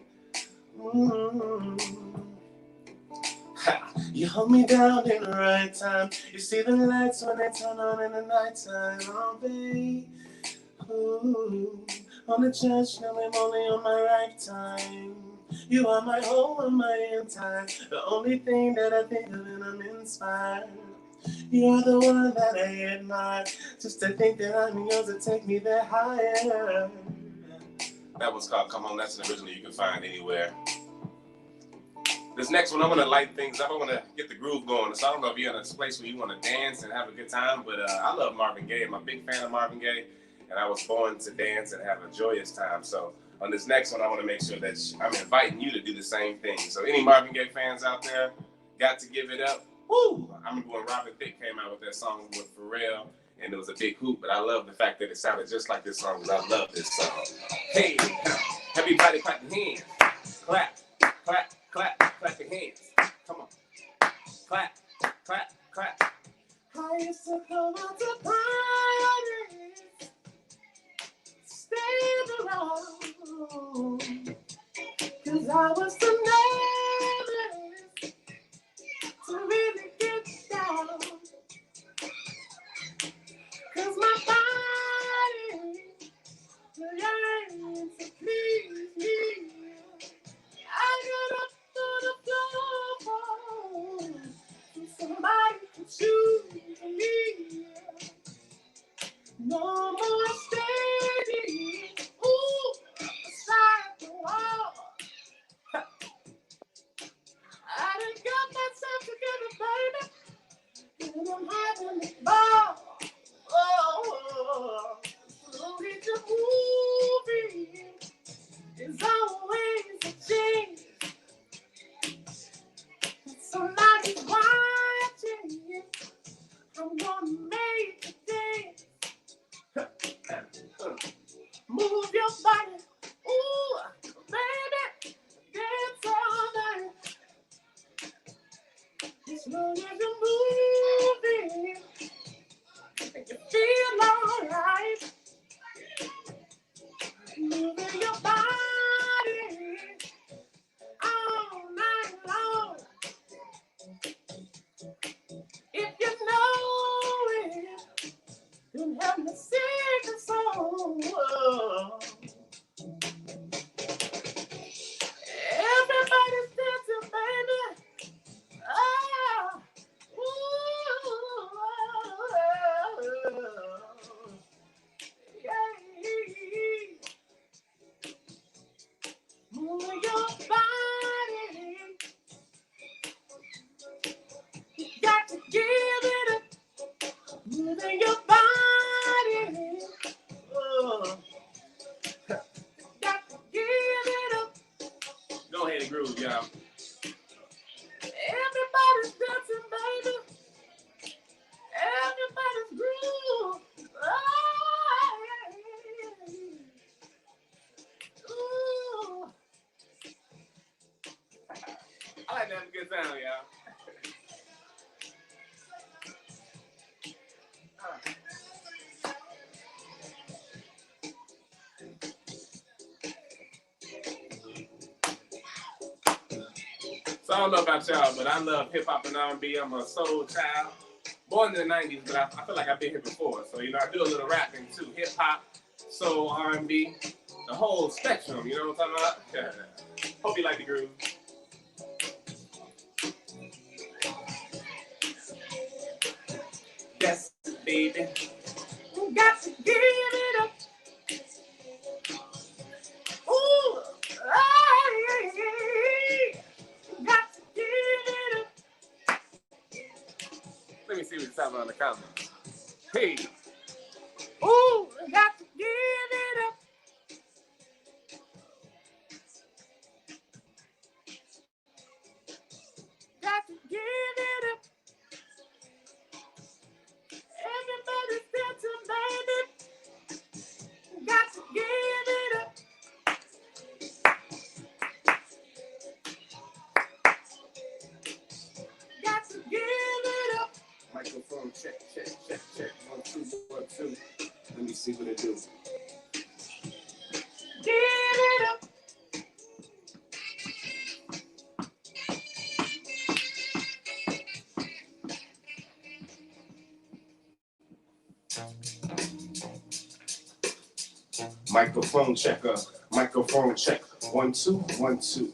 Ha, you hold me down in the right time. You see the lights when they turn on in the nighttime, oh, babe. Ooh. On the church, now I'm only on my lifetime. You are my home and my entire. The only thing that I think of and I'm inspired. You're the one that I admire. Just to think that I'm yours to take me there higher. That was called Come On. That's an original you can find anywhere. This next one, I'm going to light things up. I want to get the groove going. So I don't know if you're in a place where you want to dance and have a good time, but I love Marvin Gaye. I'm a big fan of Marvin Gaye. And I was born to dance and have a joyous time. So on this next one, I want to make sure that I'm inviting you to do the same thing. So any Marvin Gaye fans out there, got to give it up. Woo! I remember when Robin Thicke came out with that song with Pharrell, and it was a big hoop, but I love the fact that it sounded just like this song, because I love this song. Hey, everybody clap your hands. Clap, clap, clap, clap your hands. Come on. Clap, clap, clap. I used to come out to parties. Stand around, cause I was too nervous to really get down, cause my body yearns to please me. I got up to the floor for somebody to choose me. No more standing, ooh, beside the wall. I done got myself together, baby, and I'm having a ball. Oh, slowly to moving is always a change. Somebody's watching you. I'm gonna make a dance. Move your body, ooh, baby, dance all night. As long as you're moving, and you feel alright. Moving your body all night long. If you know it, then help me sing the song. Everybody's dancing, baby. Ah, ooh, yeah. Move your body. You got to give it up. Moving your body. Oh. Got to give it up. Go ahead and groove, y'all. Everybody's dancing, baby. Everybody's groove. Oh, yeah. Ooh. I like to have a good time, y'all. don't know about y'all, but I love hip hop and R&B. I'm a soul child. Born in the 90s, but I feel like I've been here before. So, you know, I do a little rapping too. Hip hop, soul, R&B, the whole spectrum. You know what I'm talking about? Yeah. Hope you like the groove. Yes, baby. Got to give it up. Ooh, got to give it up. Let me see what's happening on the comments. Hey. Ooh, got to give it up. Got to give it up. Everybody's dancing, baby. Got to give it up. Got to give it up. Microphone check. 1, 2, 1, 2. Let me see what it do. Give it up. Microphone checker. Microphone check. 1, 2, 1, 2.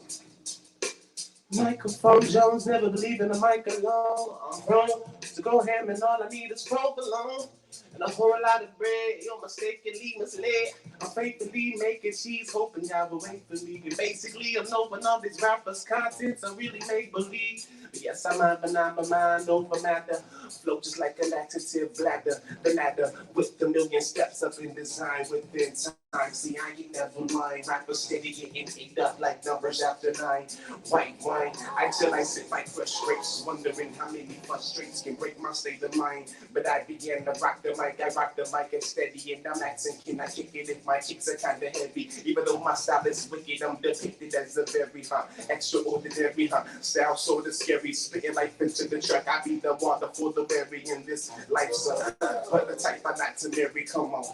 Microphone Jones, never believe in a mic alone. I'm wrong to go ham and all I need is provolone. And a whole lot of bread, you'll mistakenly misled. I'm faithfully making cheese, hoping y'all will wait for me. And basically, I'm knowing all these rappers' contents I really make believe. But yes, I'm out, but I'm a mind over matter. Flow just like a laxative bladder. The ladder with the million steps up in design within time. See, I ain't never mind. Rappers steady getting ate up like numbers after 9. White wine, I till I sit like fresh grapes, wondering how many frustrates can break my state of mind. But I began to rock the mic, I rock the mic and steady, and I'm asking, can I kick it if my kicks are kinda heavy? Even though my style is wicked, I'm depicted as a very extraordinary style sorta scary, spitting life into the track. I be the water for the berry in this life, so but the type I not to marry. Come on.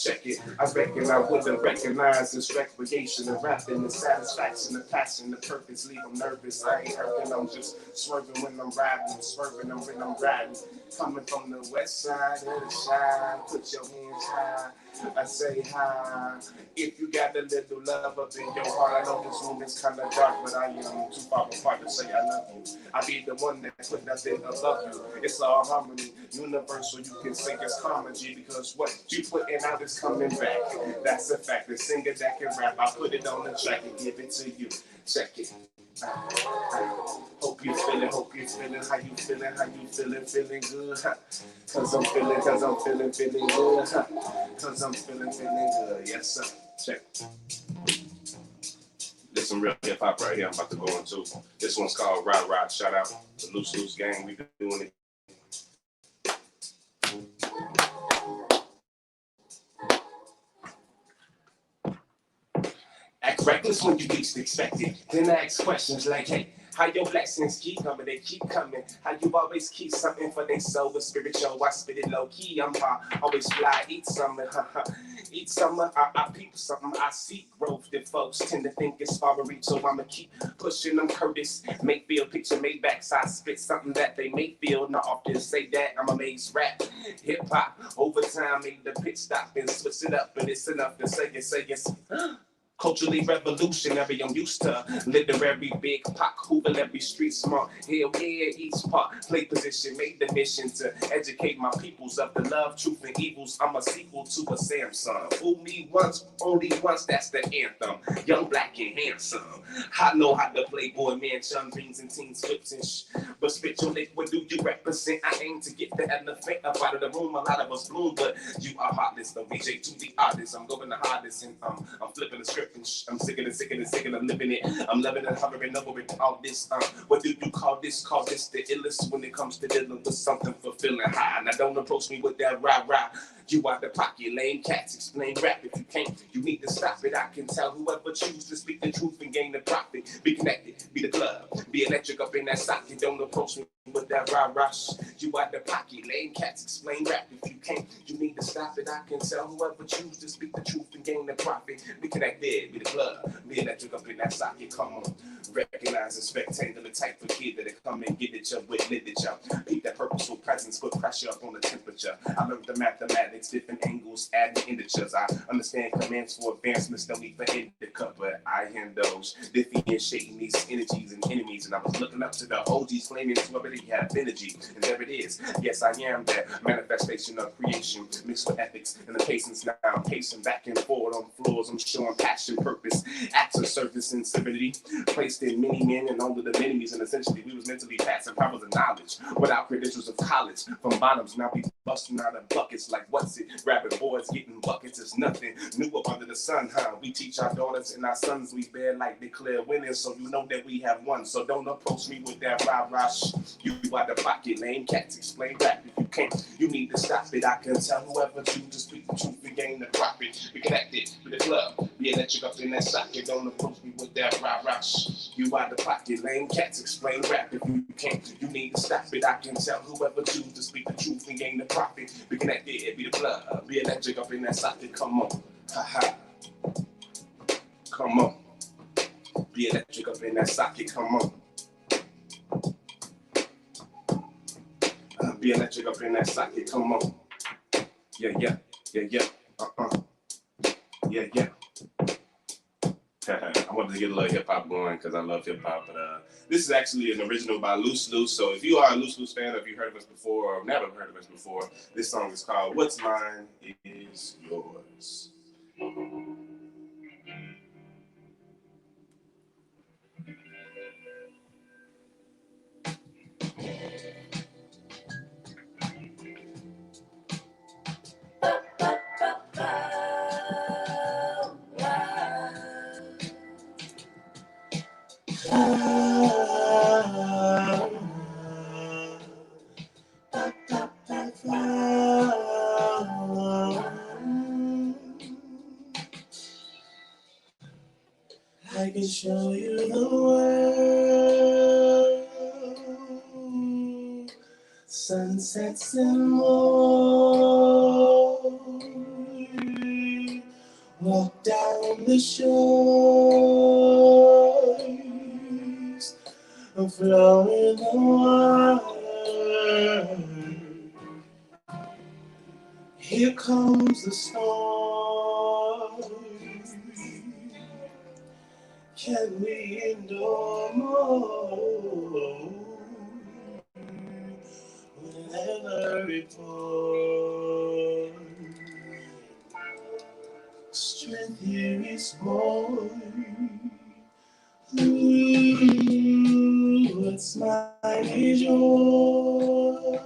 Check it. I reckon I wouldn't recognize this recreation of rapping, the satisfaction, the passion, the purpose leave them nervous. I ain't hurting, I'm just swerving when I'm riding, swerving them when I'm riding. Coming from the west side of the shine, put your hands high. I say hi. If you got a little love up in your heart, I know this room is kind of dark, but I am too far apart to say I love you. I be the one that put nothing above you. It's all harmony, universal. You can say it's comedy because what you putting out is coming back. That's a fact. The singer that can rap, I put it on the track and give it to you. Check it. Hope you feeling, how you feeling good, cause I'm feeling good, cause I'm feeling good, yes sir, check. There's some real hip hop right here I'm about to go into. This one's called Ride, shout out to Loose Loose Gang, we been doing it. Act reckless when you least expect it. Then ask questions like, hey, how your blessings keep coming? They keep coming. How you always keep something for they soul with spiritual. I spit it low key. I'm always fly. Eat something. Eat something. I peep something. I seek growth that folks tend to think is far reach. So I'ma keep pushing them Curtis. Make feel picture made back. So I spit something that they may feel. Not often say that. I'm amazed rap. Hip hop. Over time made the pitch stop and switch it up. And it's enough to say it's. Culturally revolutionary, I'm used to literary big pop, Hoover every street smart. Hell yeah, each part, play position, made the mission to educate my peoples of the love, truth, and evils. I'm a sequel to a Samsung. Fool me once, only once, that's the anthem. Young, black, and handsome. I know how to play boy, man, chum, dreams, and teens, flips, and but spit your lick, what do you represent? I aim to get the elephant up out of the room. A lot of us bloom, but you are heartless. The VJ to the artist. I'm going the hardest, and I'm flipping the script. tripping. I'm sick of living it. I'm loving and hovering over it. All this, what do you call this? Call this the illest when it comes to dealing with something fulfilling high. Now don't approach me with that rah-rah. You out the pocket, lame cats, explain rap if you can't. You need to stop it. I can tell whoever chooses to speak the truth and gain the profit. Be connected, be the club, be electric up in that socket. Don't approach me with that rah-rah. You out the pocket, lame cats, explain rap if you can't. You need to stop it. I can tell whoever chooses to speak the truth and gain the profit. Be connected, be the club, be electric up in that socket. Come on, recognize a spectacular type of kid that'll come and get it up with literature. Keep that purposeful presence, put pressure up on the temperature. I learned the mathematics, different angles, adding indicators. I understand commands for advancements, no need for indica, but I am those differentiating these energies and enemies. And I was looking up to the OGs claiming to already have energy, and there it is. Yes, I am that manifestation of creation mixed with ethics and the patience. Now I'm pacing back and forward on floors. I'm showing passion, purpose, acts of service and civility, placed in many men and under the enemies. And essentially, we was mentally passing powers of knowledge without credentials of college. From bottoms, now we busting out of buckets like what's it? Grabbing boards, getting buckets. It's nothing new up under the sun, huh? We teach our daughters and our sons we bear like declare winners, so you know that we have won. So don't approach me with that rah-rah. You out the pocket, lame cats, explain rap if you can't. You need to stop it. I can tell whoever chooses to speak the truth and gain the profit. Be connected with the club, be electric up in that socket. Don't approach me with that rah-rah. You out the pocket, lame cats, explain rap if you can't. You need to stop it. I can tell whoever chooses to speak the truth and gain the profit. Be connected, be the club, be electric up in that socket. Come on, ha ha. Come on, be electric up in that socket. Come on. Be electric up in that socket, come on. Yeah, yeah, yeah, yeah, yeah, yeah. I wanted to get a little hip hop going because I love hip hop, but this is actually an original by Loose Loose. So if you are a Loose Loose fan, or if you've heard of us before or never heard of us before, this song is called What's Mine Is Yours. I can show you the world, sunsets and more. Walk down the shores, flow in the water. Here comes the storm. Can we endure more? Whenever it pours, strength here is born. What's mine is yours.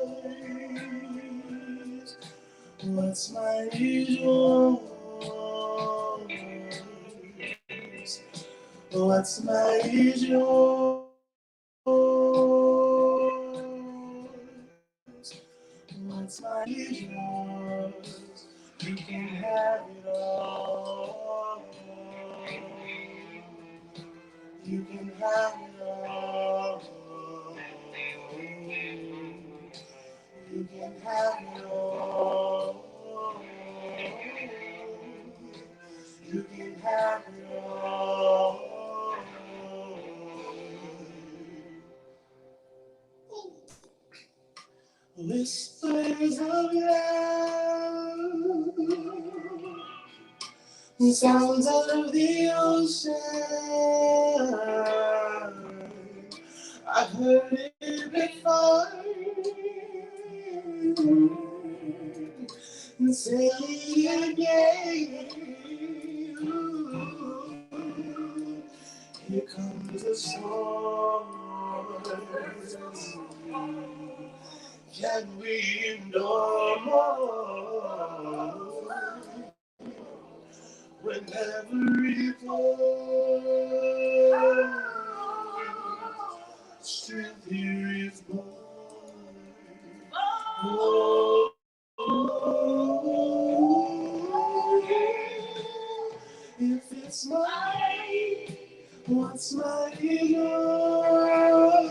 What's mine is yours. What's mine is yours. What's mine is yours. You can have it all. You can have it all. You can have it all. You can have it all. Whispers of love, sounds of the ocean. I've heard it before. Say it again. Here comes the storm. Can we endure more? whenever it falls. Strength here is born. Oh, if it's mine, what's mine is yours.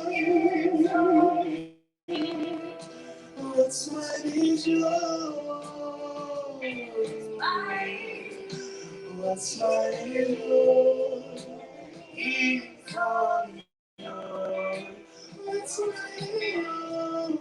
What's mine is yours. What's mine is yours. It's all yours. What's mine is yours.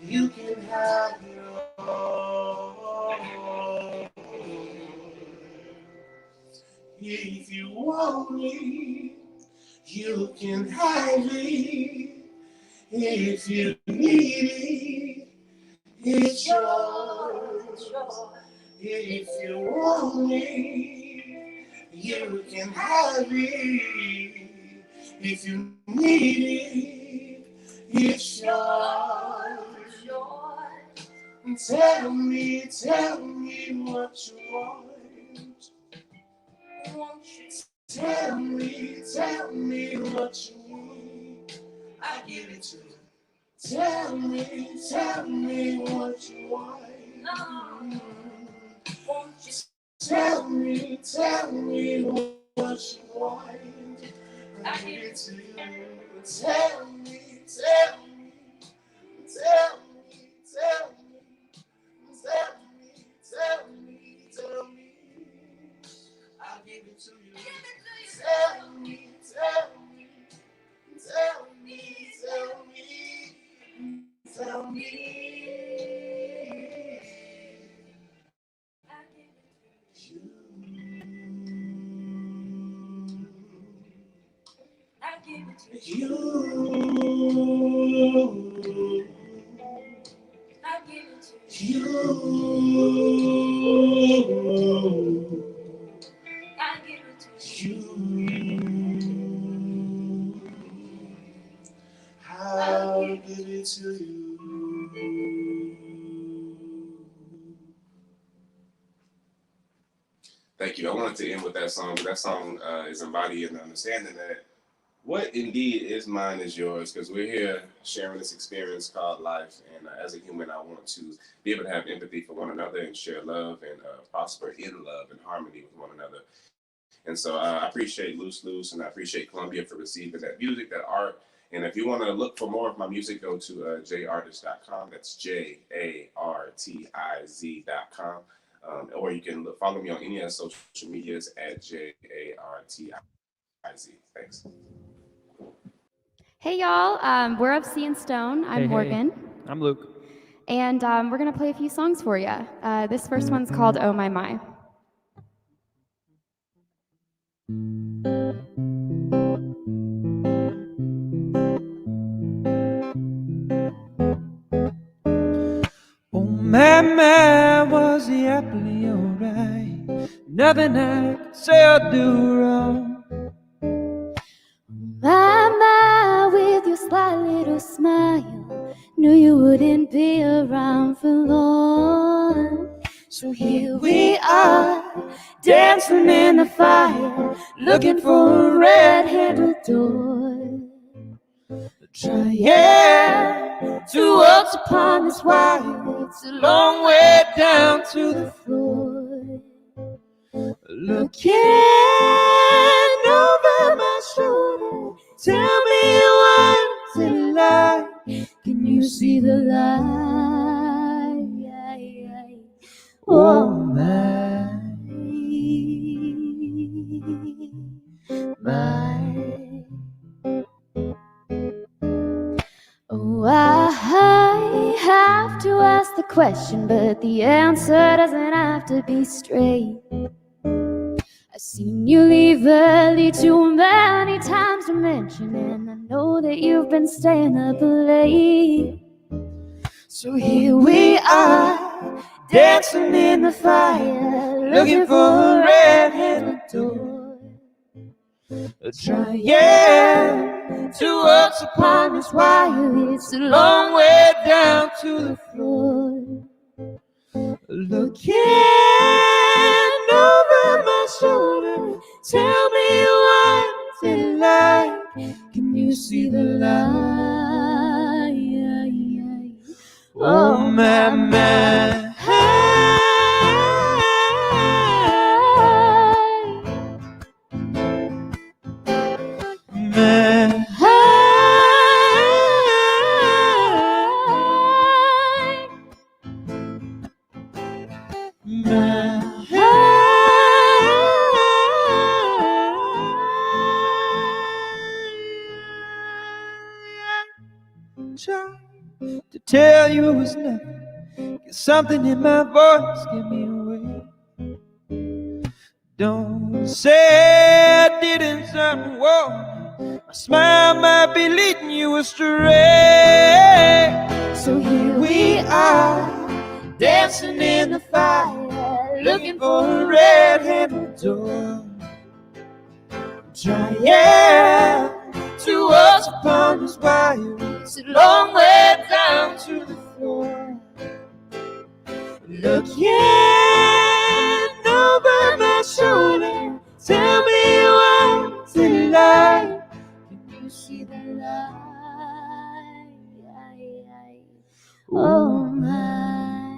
You can have it all. If you want me, you can have it. If you need it, it's yours. If you want me, you can have it. If you need it, it's yours. Tell me what you want. Tell me what you need. I give it to you. Tell me what you want. Tell me what you want. I give it to you. Tell me. I'll give it to you. Tell me. I give it to you. I give it to you. I give it to you. I'll give it to you. Thank you. I wanted to end with that song. That song is embodying the understanding that what indeed is mine is yours, because we're here sharing this experience called life. And as a human, I want to be able to have empathy for one another and share love and prosper in love and harmony with one another. And so I appreciate Loose Loose, and I appreciate Columbia for receiving that music, that art. And if you want to look for more of my music, go to jartiz.com. That's JARTIZ.com. Or you can follow me on any of the social medias at JARTIZ. Thanks. Hey y'all, we're of Sea and Stone. I'm Morgan. I'm Luke. And we're gonna play a few songs for you. This first one's called Oh My My. Oh, my, was the apple of your eye? Nothing I could say or do wrong. My, with your sly little smile, knew you wouldn't be around for long. So here we are, dancing in the fire, looking for a red-handled door. Trying to walk upon this wire, it's a long way down to the floor. Looking over my shoulder, tell me what's it like? Can you see the light? Oh my. Oh, I have to ask the question, but the answer doesn't have to be straight. I've seen you leave early too many times to mention, and I know that you've been staying up late. So here we are, dancing in the fire, looking for a red-handed door. Trying to walk upon this wire, it's a long way down to the floor. Looking over my shoulder, tell me what's it like. Can you see the light? Oh my, my. To tell you it was nothing, 'cause something in my voice gave me away. Don't say I didn't, something wrong. My smile might be leading you astray. So here we are, dancing in the fire, looking for a red-handed door. Trying to walk upon this wire, it's a long way down to the floor. Looking over my shoulder, tell me what's it like. Can you see the light? Oh my,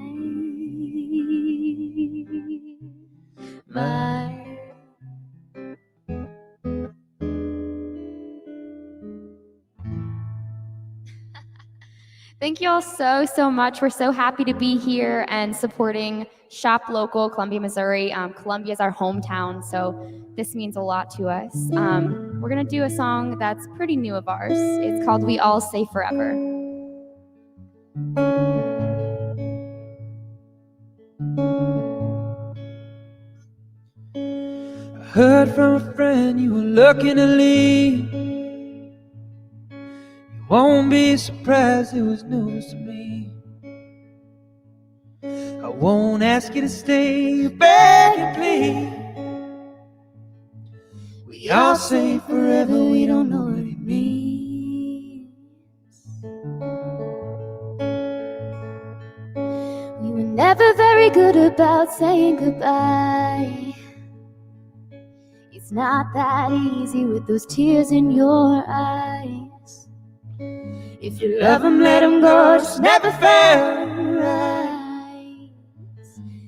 my. Thank you all so much. We're so happy to be here and supporting Shop Local, Columbia, Missouri. Columbia is our hometown, so this means a lot to us. We're going to do a song that's pretty new of ours. It's called We All Say Forever. I heard from a friend you were looking to leave. Won't be surprised it was news to me. I won't ask you to stay, beg and plead. We all say forever, we don't know what it means. We were never very good about saying goodbye. It's not that easy with those tears in your eyes. If you love him, let him go, just never felt right.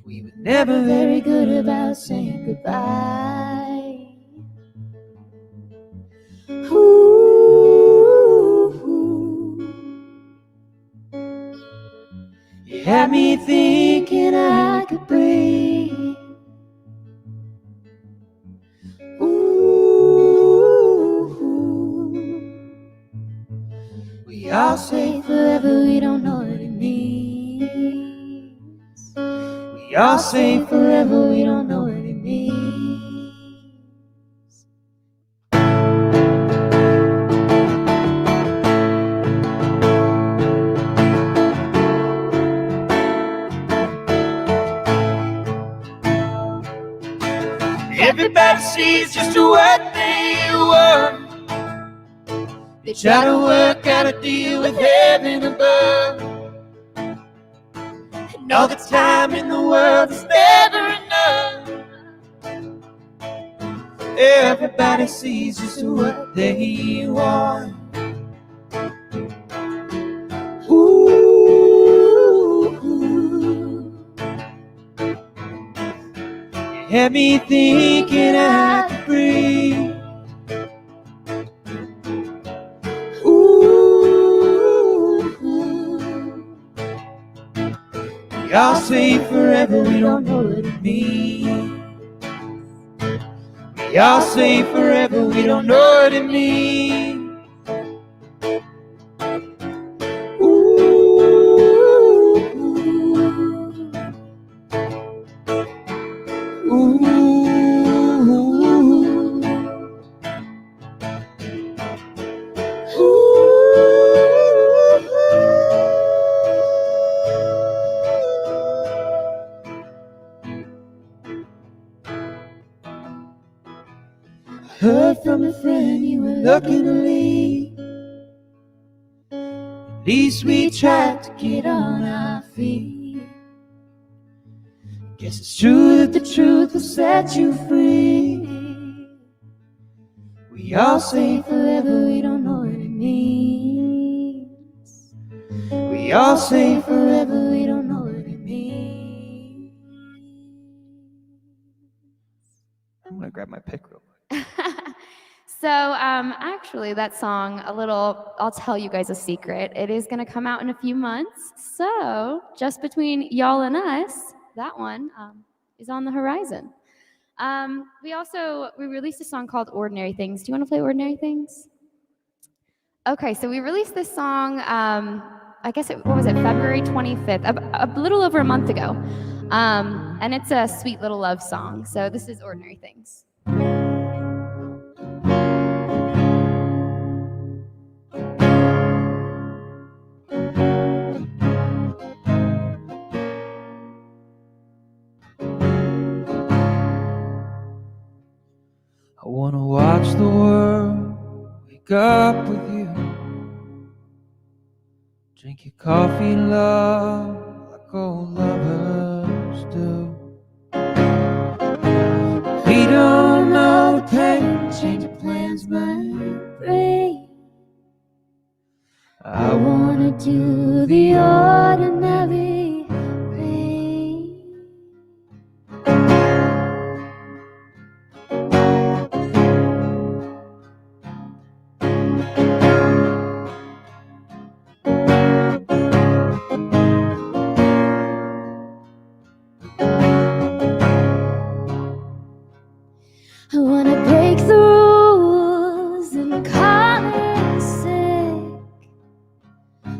We were never very good about saying goodbye. Ooh, you had me thinking I could breathe. We all say forever, we don't know what it means. We all say forever, we don't know what it means. Everybody sees just what they want. They try to work out a deal with heaven above. And all the time in the world is never enough. Everybody sees just what they want. Ooh, you had me thinking I could breathe. We all say forever, we don't know what it means. We all say forever, we don't know what it means. Heard from a friend you were looking to leave. At least we tried to get on our feet. Guess it's true that the truth will set you free. We all say forever, we don't know what it means. We all say forever, we don't know what it means. I'm gonna grab my pick real quick. So actually that song, I'll tell you guys a secret. It is gonna come out in a few months. So just between y'all and us, that one is on the horizon. We released a song called Ordinary Things. Do you want to play Ordinary Things? Okay, so we released this song, February 25th, a little over a month ago. And it's a sweet little love song. So this is Ordinary Things. I wanna watch the world wake up with you. Drink your coffee, love, like old lovers do. We don't know the pain change of plans might bring. I wanna do the ordinary thing. I wanna break the rules and call it sick.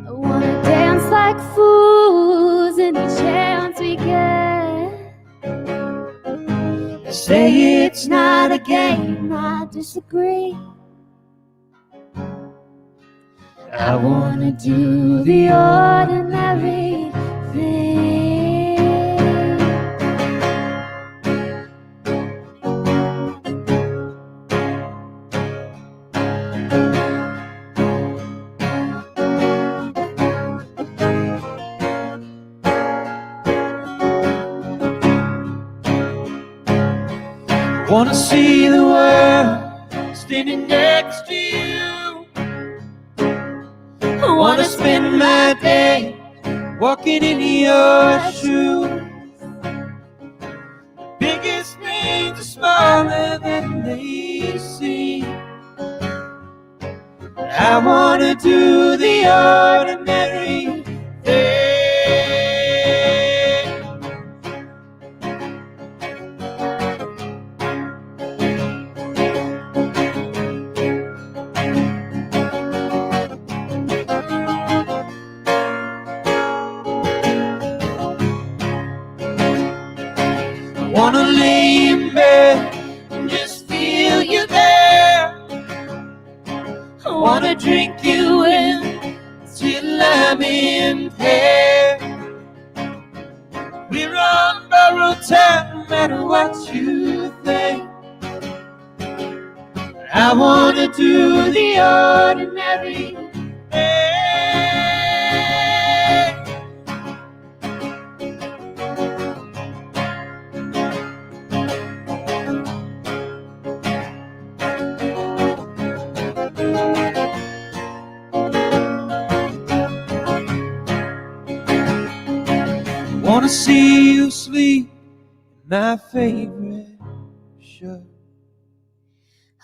I wanna dance like fools any chance we get. They say it's not a game, I disagree. I wanna Do the ordinary thing. wanna see the world standing next to you. I wanna spend my day walking in your shoes. Biggest things are smaller than they seem. I wanna do the ordinary thing. I wanna lay in bed and just feel you there. I wanna drink you in till I'm impaired. We're on borrowed time, no matter what you think. I wanna do the ordinary thing. Wanna see you sleep in my favorite shirt.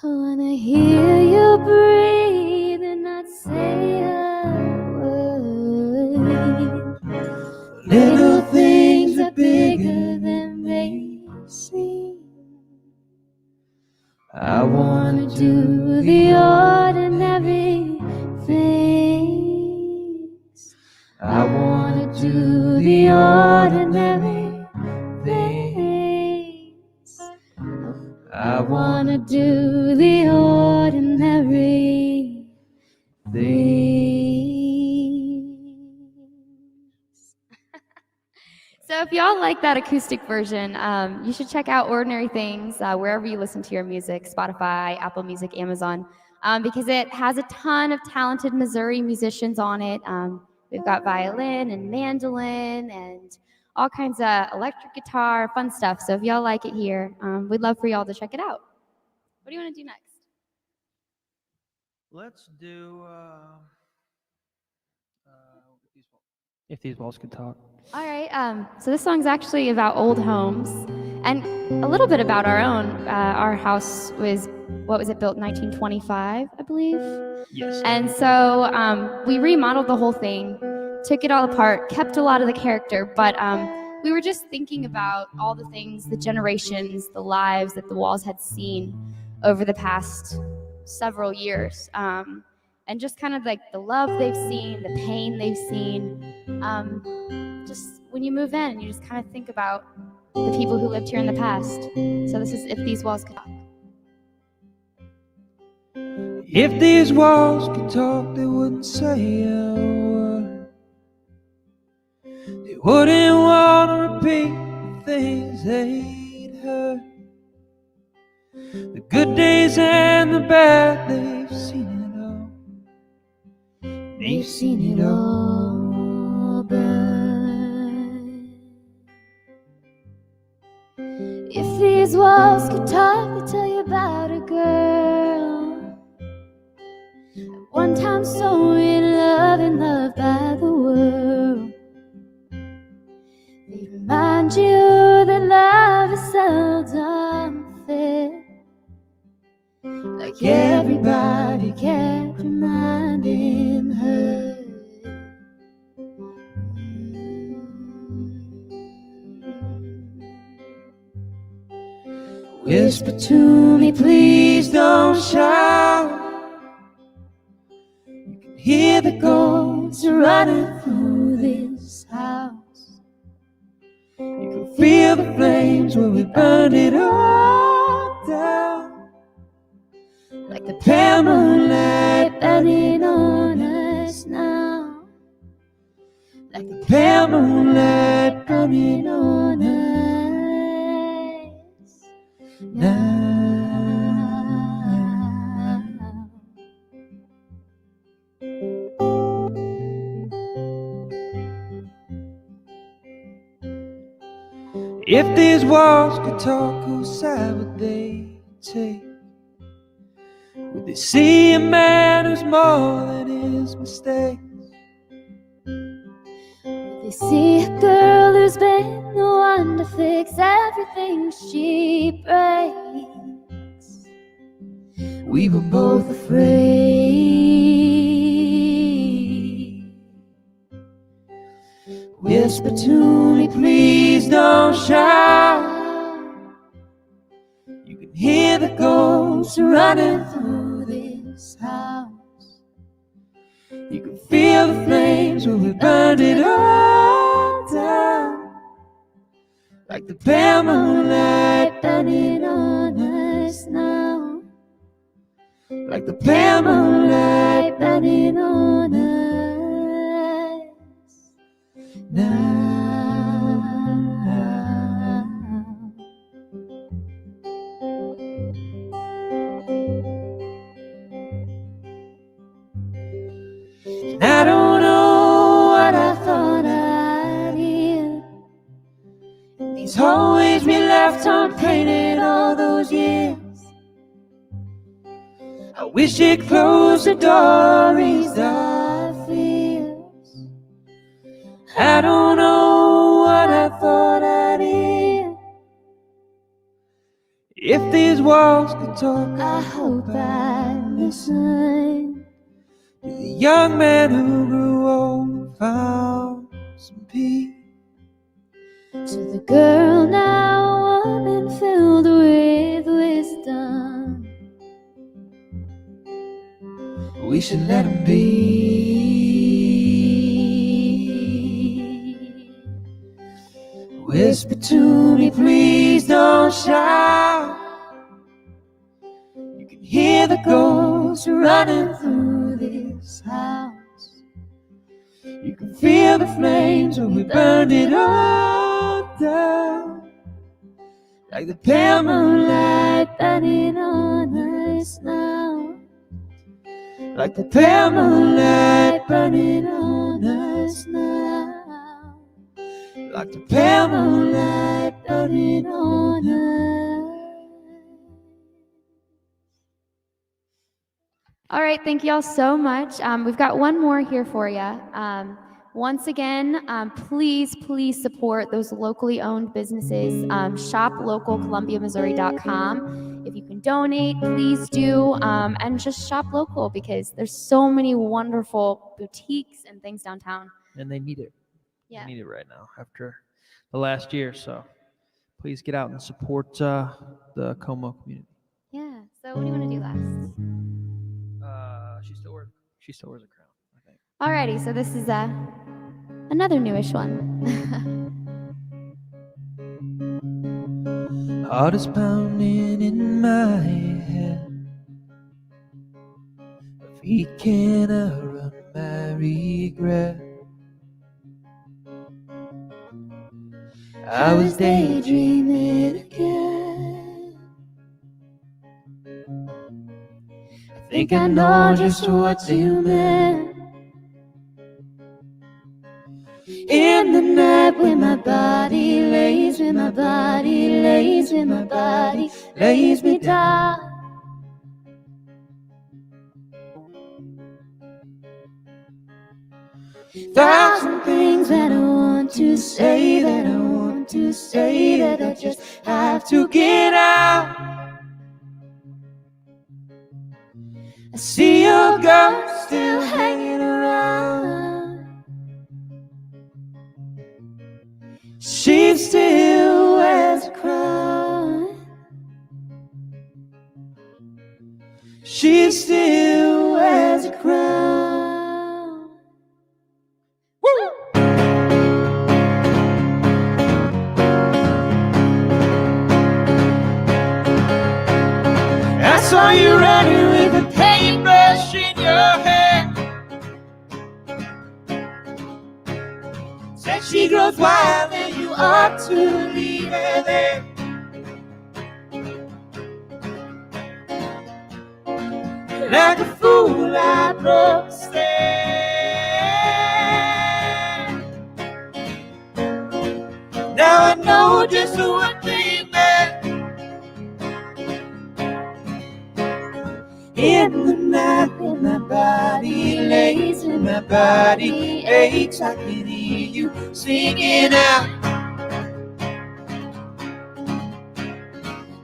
I wanna hear you breathe and not say a word. Little things are bigger than they seem. I wanna Do the ordinary things. I wanna Do the ordinary things. I Wanna do the ordinary things. So if y'all like that acoustic version, you should check out Ordinary Things wherever you listen to your music, Spotify, Apple Music, Amazon, because it has a ton of talented Missouri musicians on it. We've got violin and mandolin and all kinds of electric guitar, fun stuff. So if y'all like it here, we'd love for y'all to check it out. What do you want to do next? Let's do If These Walls Could Talk. All right. So this song's actually about old homes and a little bit about our own. Our house was, built in 1925, I believe? Yes. And so we remodeled the whole thing, took it all apart, kept a lot of the character, but we were just thinking about all the things, the generations, the lives that the walls had seen over the past several years. And just kind of like the love they've seen, the pain they've seen. Just when you move in, you just kind of think about the people who lived here in the past. So this is If These Walls Could Talk. If these walls could talk, they wouldn't say a word. They wouldn't want to repeat the things they'd heard. The good days and the bad, they've seen it all. They've seen it all burn. If these walls could talk, they'd tell you about a girl at one time so in love and loved by the world. They remind you that love is seldom fair, like everybody kept reminding her. Whisper to me, please don't shout. You can hear the ghosts running through this house. You can feel the flames when we burned it all down. Like the pale moonlight burning on us now. Like the pale moonlight burning on us now. If these walls could talk, whose side would they take? Would they see a man who's more than his mistakes? They see a girl who's been the one to fix everything she breaks. We were both afraid. Whisper to me, please don't shout. You can hear the ghosts running through this house. You can feel the flames when we burned it all down. Like the pale moonlight burning on us now. Like the pale moonlight burning on us now. And I don't know what I thought I'd hear. These hallways we left unpainted all those years. I wish it closed the door, eased our fears. I don't know what I thought I'd hear. If these walls could talk, I hope I listen to the young man who grew old and found some peace. to the girl now, a woman filled with wisdom. We should let him be. Whisper to me, please don't shout. You can hear the ghosts running through this house. You can feel the flames when we burned it all down, like the pale moonlight burning on us now, like the pale moonlight burning on us now, like the pale moonlight burning on us. All right, thank you all so much. We've got one more here for you. Once again, please support those locally owned businesses. ShopLocalColumbiaMissouri.com. If you can donate, please do, and just shop local because there's so many wonderful boutiques and things downtown. And they need it. Yeah. They need it right now after the last year. So please get out and support the Como community. Yeah. So what do you want to do last? She still wears a crown, I think. Alrighty, so this is another newish one. Heart is pounding in my head. My feet can't outrun my regret. I was daydreaming again. I think I know just what you meant. In the night when my body lays, when my body lays, when my body lays me down. Thousand things that I want to say, that I want to say, that I just have to get out. I see your ghost still hanging around. She still wears a crown. She still wears a crown. Woo! I saw you running with a paintbrush in your hair. Said she grows wild and you ought to leave her there. Like a fool I broke the stand. Now I know just what they meant. In the night when my body lays, when my body aches, I can hear you singing out.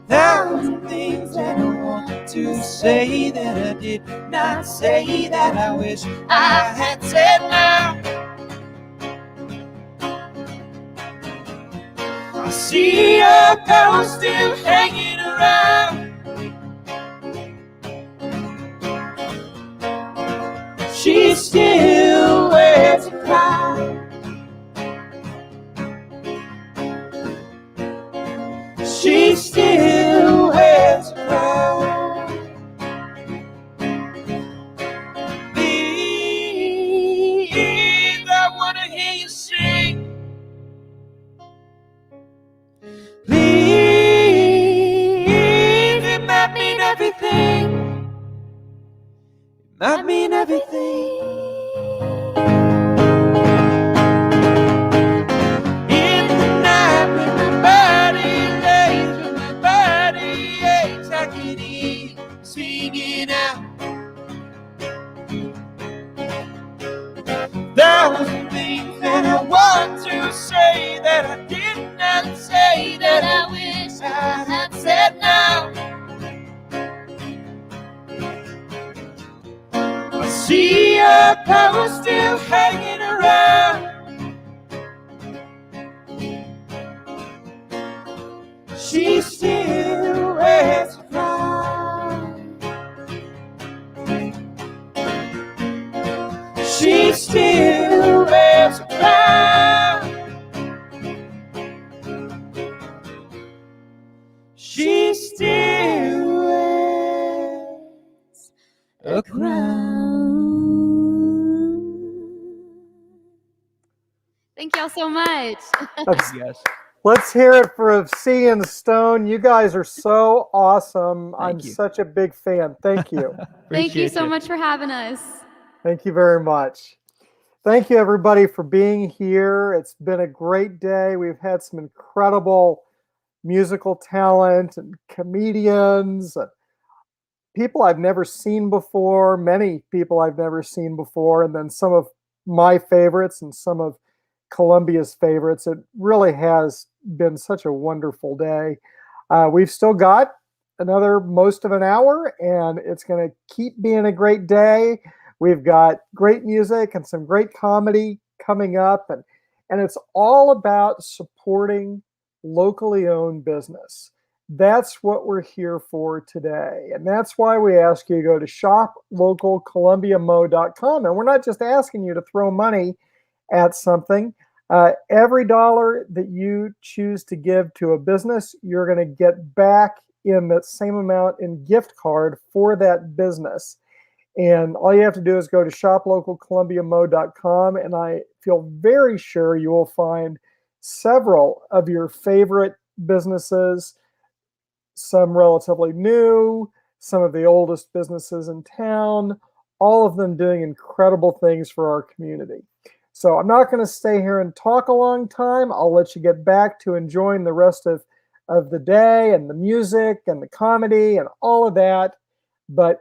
Thousand things that I want to say that I did not say, that I wish I had said now. I see your ghost still hanging around. She still wears a crown. She still wears a crown. Please, I want to hear you sing. Please, it might mean everything. It might mean everything. In the night when my body lays, when my body aches, I can hear you singing out. Thousand things that I want to say that I did not say, that I wish I had said now. I see your power still hanging around. She still wears a crown. She still wears a crown. She still wears a crown. Thank y'all so much. That's, Yes. Let's hear it for C and Stone. You guys are so awesome. I'm such a big fan. Thank you. Thank you so much for having us. Thank you very much. Thank you, everybody, for being here. It's been a great day. We've had some incredible musical talent and comedians, and people I've never seen before, many people I've never seen before, and then some of my favorites and some of Columbia's favorites. It really has been such a wonderful day. We've still got another most of an hour, and it's going to keep being a great day. We've got great music and some great comedy coming up, and it's all about supporting locally owned business. That's what we're here for today, and that's why we ask you to go to shoplocalcolumbiamo.com. And we're not just asking you to throw money at something. Every dollar that you choose to give to a business, you're going to get back in that same amount in gift card for that business. And all you have to do is go to shoplocalcolumbiamo.com, and I feel very sure you will find several of your favorite businesses, some relatively new, some of the oldest businesses in town, all of them doing incredible things for our community. So I'm not going to stay here and talk a long time. I'll let you get back to enjoying the rest of the day and the music and the comedy and all of that. But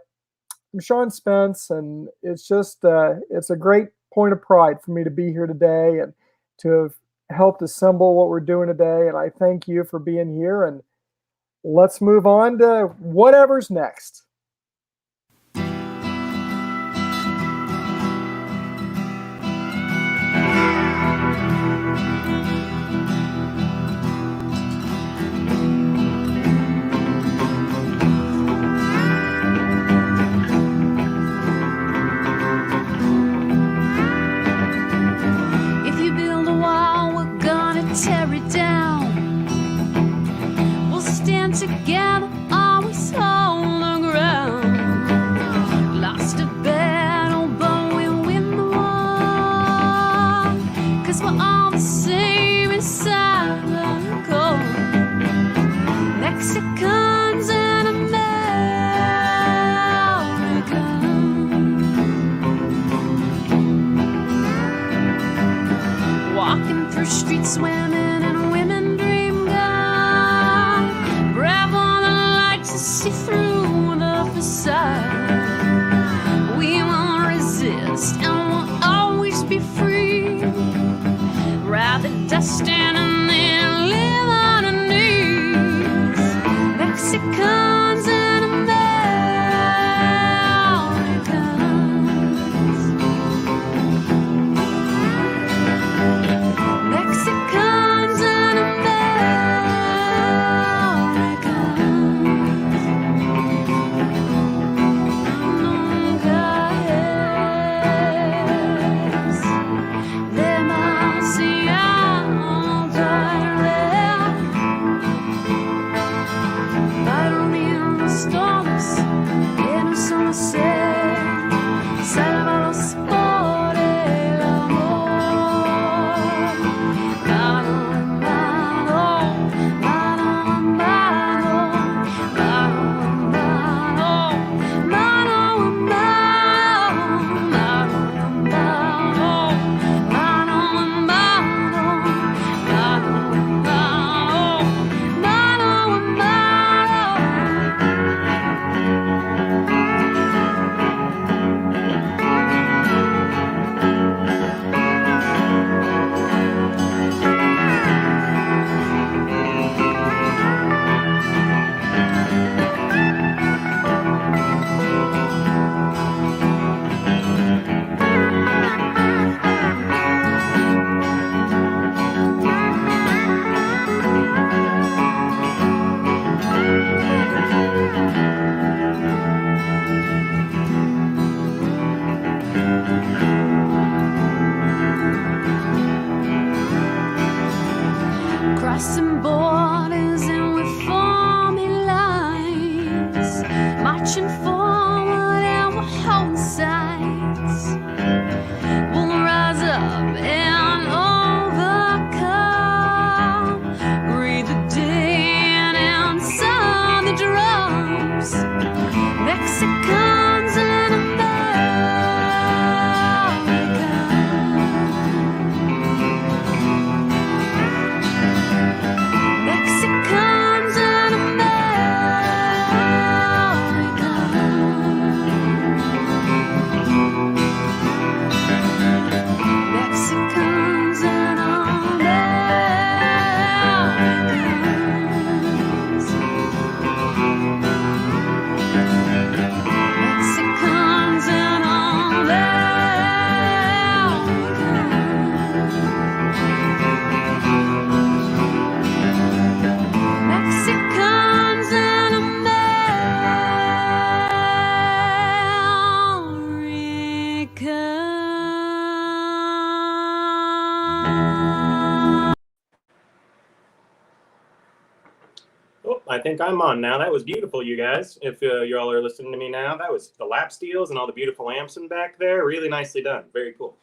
I'm Sean Spence, and it's just it's a great point of pride for me to be here today and to have helped assemble what we're doing today. And I thank you for being here, and let's move on to whatever's next. Tear it down. We'll stand together, always hold the ground. Lost a battle, but we win the war. 'Cause we're all the same inside the core. Mexicans and Americans. Walking through streets where see through the facade. We won't resist and we'll always be free. Ride the dust in and then live on our knees. Mexicans and Americans. Mexicans and Sálvalos por el amor. Mano en mano, mano en mano, mano en mano, mano en mano, mano en mano, mano en mano, mano en crossing borders and we're forming lines, marching forward and we're holding sides. We'll rise up and overcome. think I'm on now. That was beautiful, you guys. If you all are listening to me now, that was the lap steels and all the beautiful amps in back there. Really nicely done. Very cool.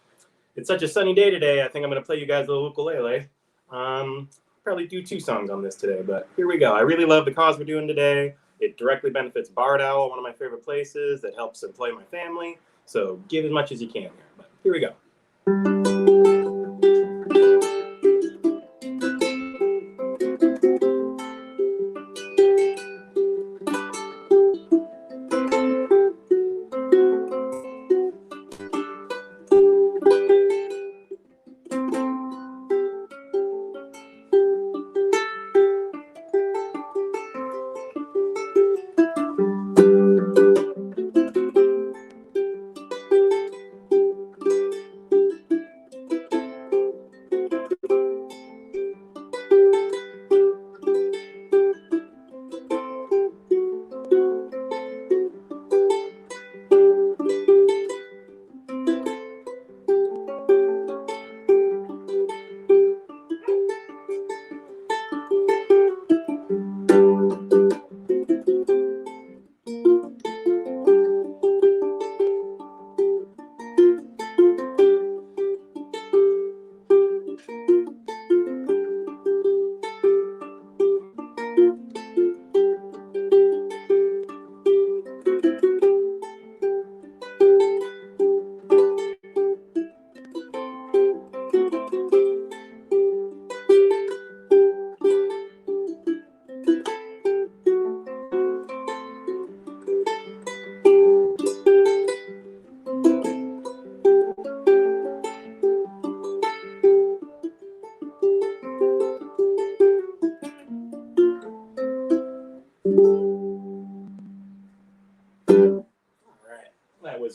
It's such a sunny day today. I think I'm going to play you guys a little ukulele. Probably do 2 songs on this today, but here we go. I really love the cause we're doing today. It directly benefits Bard Owl, one of my favorite places that helps employ my family. So give as much as you can here. But here we go.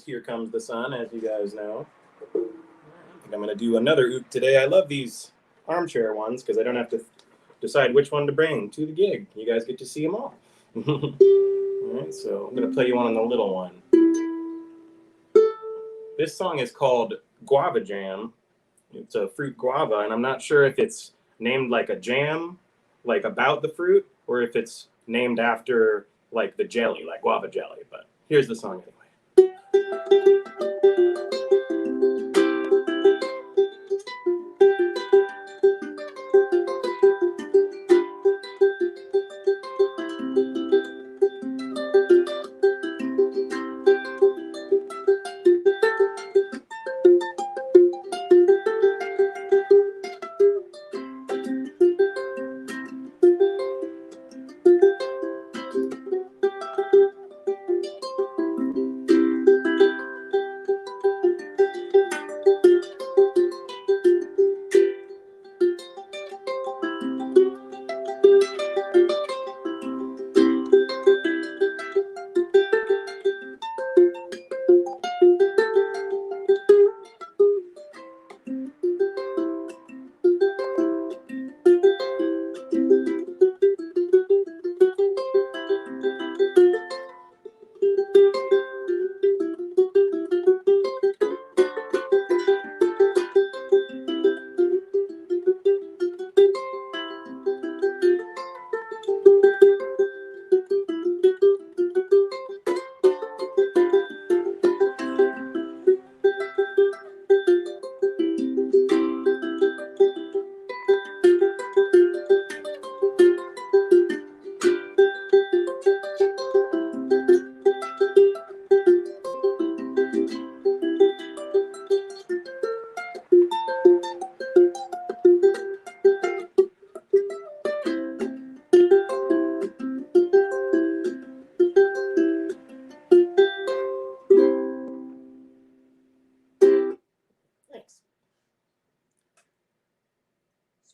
Here Comes the Sun, as you guys know. I think I'm going to do another ook today. I love these armchair ones because I don't have to decide which one to bring to the gig. You guys get to see them all. All right, so I'm going to play you one on the little one. This song is called Guava Jam. It's a fruit guava, and I'm not sure if it's named like a jam, like about the fruit, or if it's named after like the jelly, like guava jelly. But here's the song anyway.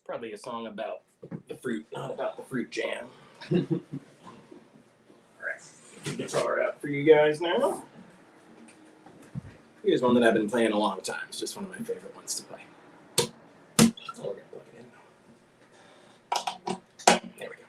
Probably a song about the fruit, not about the fruit jam. All right, get the guitar out for you guys now. Here's one that I've been playing a long time. It's just one of my favorite ones to play. So we're gonna plug it in. There we go.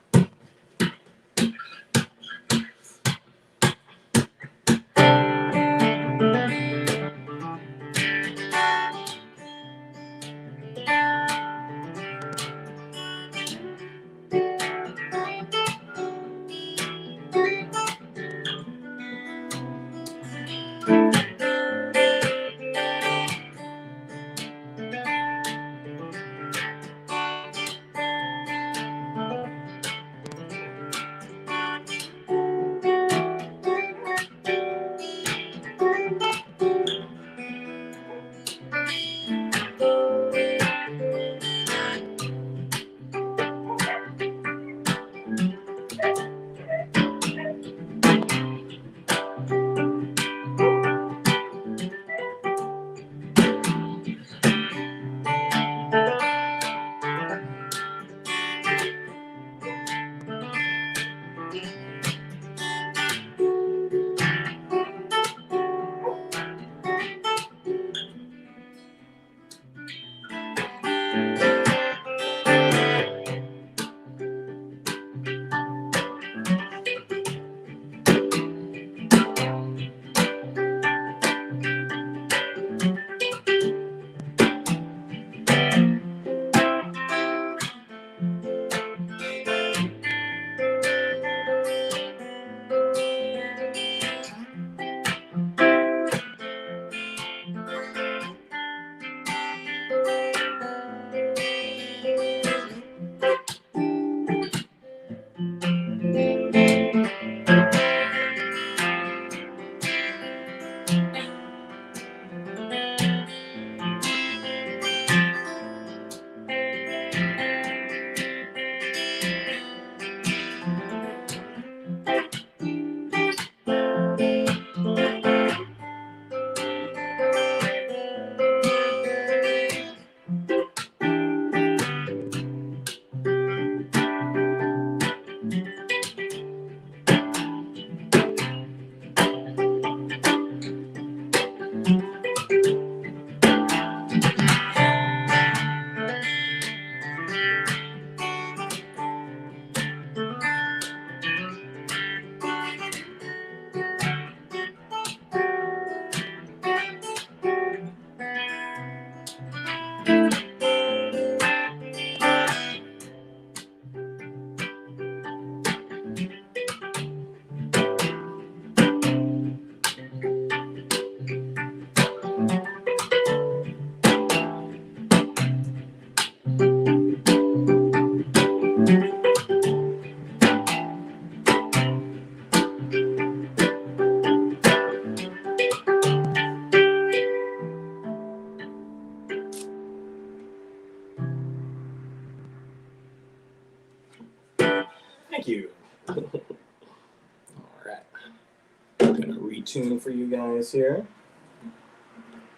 happy tune for you guys here.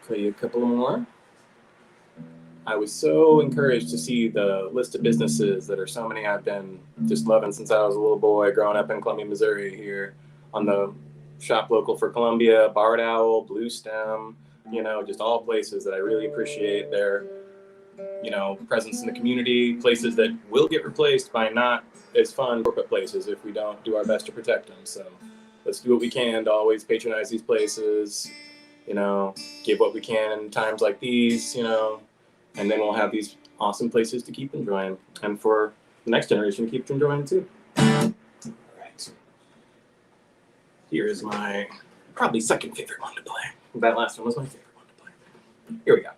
Play you a couple more. I was so encouraged to see the list of businesses that are so many I've been just loving since I was a little boy growing up in Columbia, Missouri here on the Shop Local for Columbia, Barred Owl, Blue Stem, just all places that I really appreciate their, presence in the community, places that will get replaced by not as fun corporate places if we don't do our best to protect them. So let's do what we can to always patronize these places, give what we can in times like these, and then we'll have these awesome places to keep enjoying and for the next generation to keep enjoying too. All right. Here is my probably second favorite one to play. That last one was my favorite one to play. Here we go.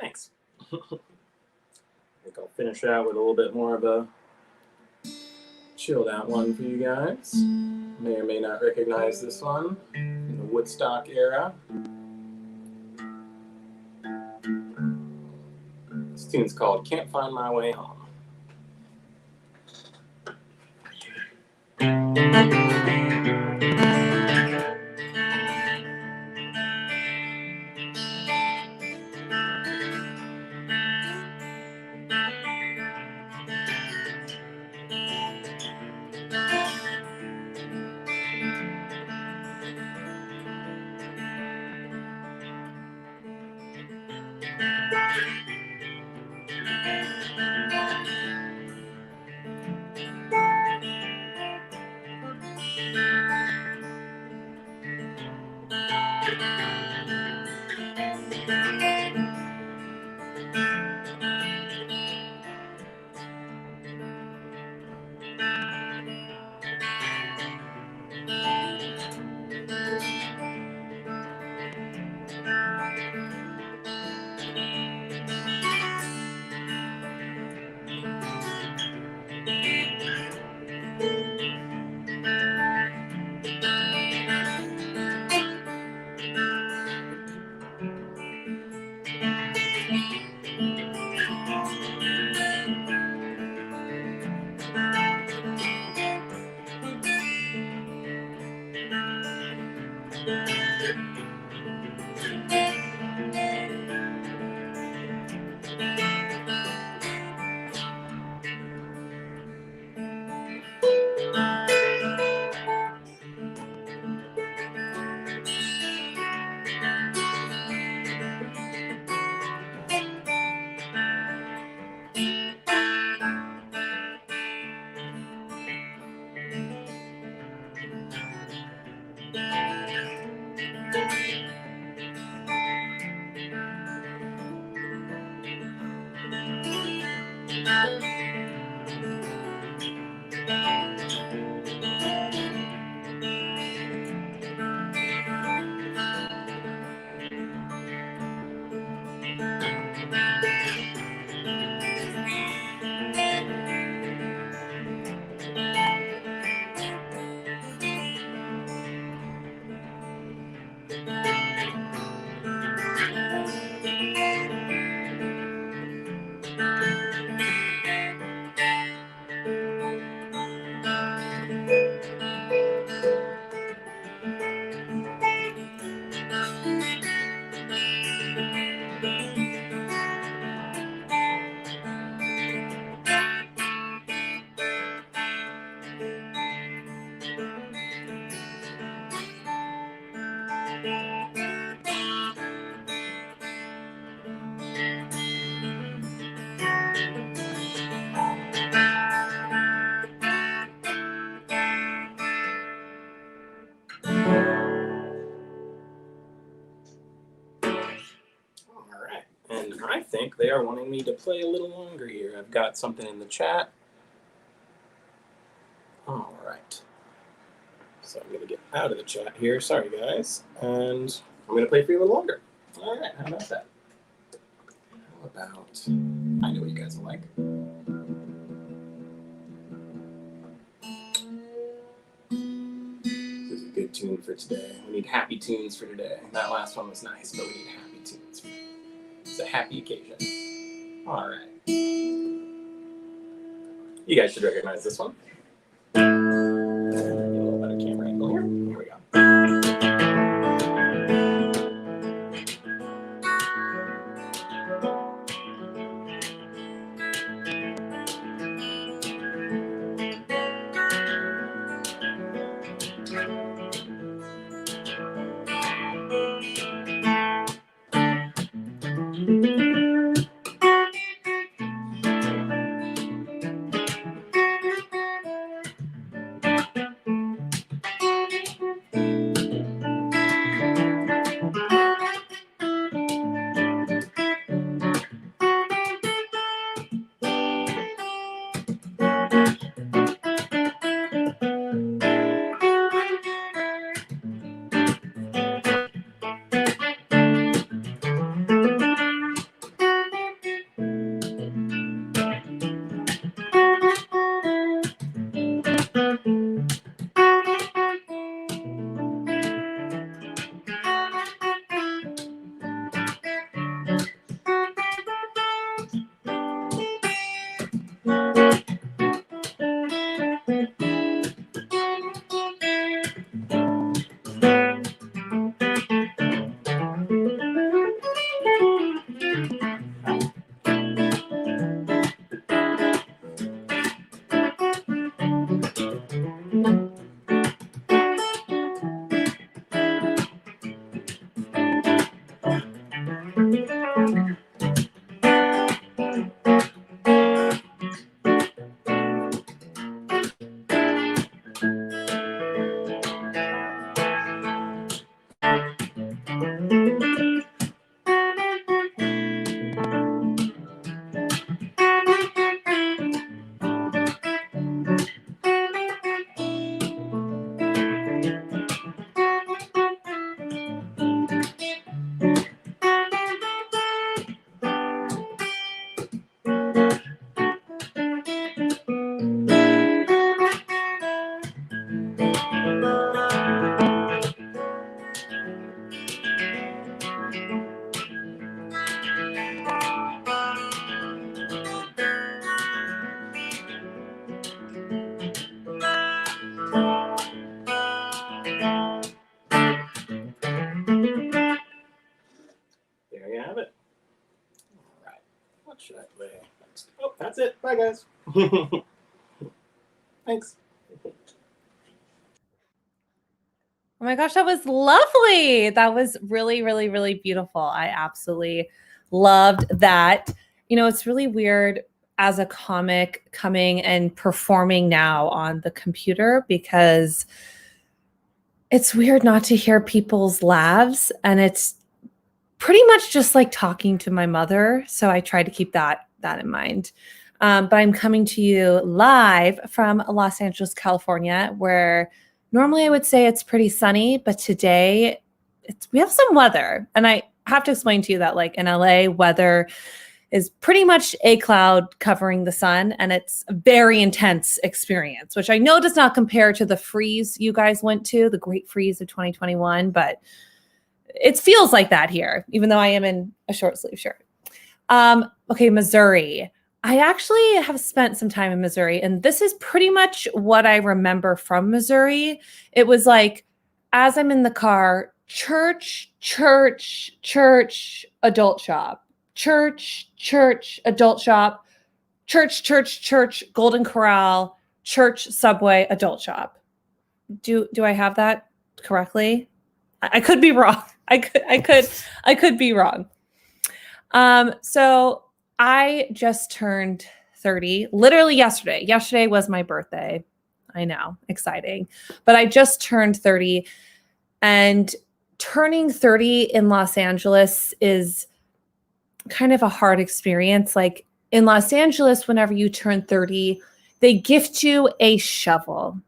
Thanks. I think I'll finish out with a little bit more of a chilled out one for you guys. May or may not recognize this one in the Woodstock era. This tune's called Can't Find My Way Home. And I think they are wanting me to play a little longer here. I've got something in the chat. All right. So I'm going to get out of the chat here. Sorry, guys. And I'm going to play for you a little longer. All right. How about that? How about... I know what you guys will like. This is a good tune for today. We need happy tunes for today. That last one was nice, but we need happy tunes. It's a happy occasion. All right. You guys should recognize this one. Get a little better camera angle here. Here we go. That's it. Bye, guys. Thanks. Oh my gosh, that was lovely. That was really, really, really beautiful. I absolutely loved that. You know, it's really weird as a comic coming and performing now on the computer because it's weird not to hear people's laughs, and it's pretty much just like talking to my mother. So I try to keep that in mind. But I'm coming to you live from Los Angeles, California, where normally I would say it's pretty sunny, but today we have some weather. And I have to explain to you that like in LA, weather is pretty much a cloud covering the sun, and it's a very intense experience, which I know does not compare to the freeze you guys went to, the great freeze of 2021, but it feels like that here, even though I am in a short sleeve shirt. Okay, Missouri. I actually have spent some time in Missouri, and this is pretty much what I remember from Missouri. It was like, as I'm in the car, church, church, church, adult shop, church, church, adult shop, church, church, church, Golden Corral, church, Subway, adult shop. Do I have that correctly? I could be wrong. I could be wrong. So I just turned 30, literally yesterday. Yesterday was my birthday. I know, exciting. But I just turned 30, and turning 30 in Los Angeles is kind of a hard experience. Like in Los Angeles, whenever you turn 30, they gift you a shovel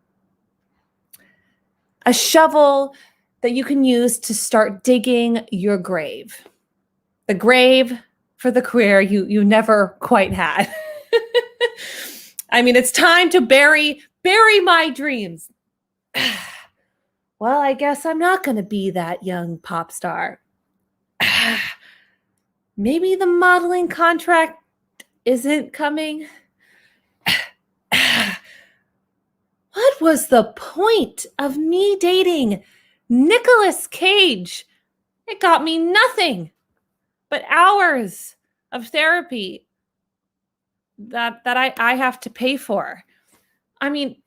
that you can use to start digging your grave. The grave for the career you never quite had. I mean, it's time to bury my dreams. Well, I guess I'm not going to be that young pop star. Maybe the modeling contract isn't coming. What was the point of me dating Nicolas Cage? It got me nothing but hours of therapy that I have to pay for. I mean,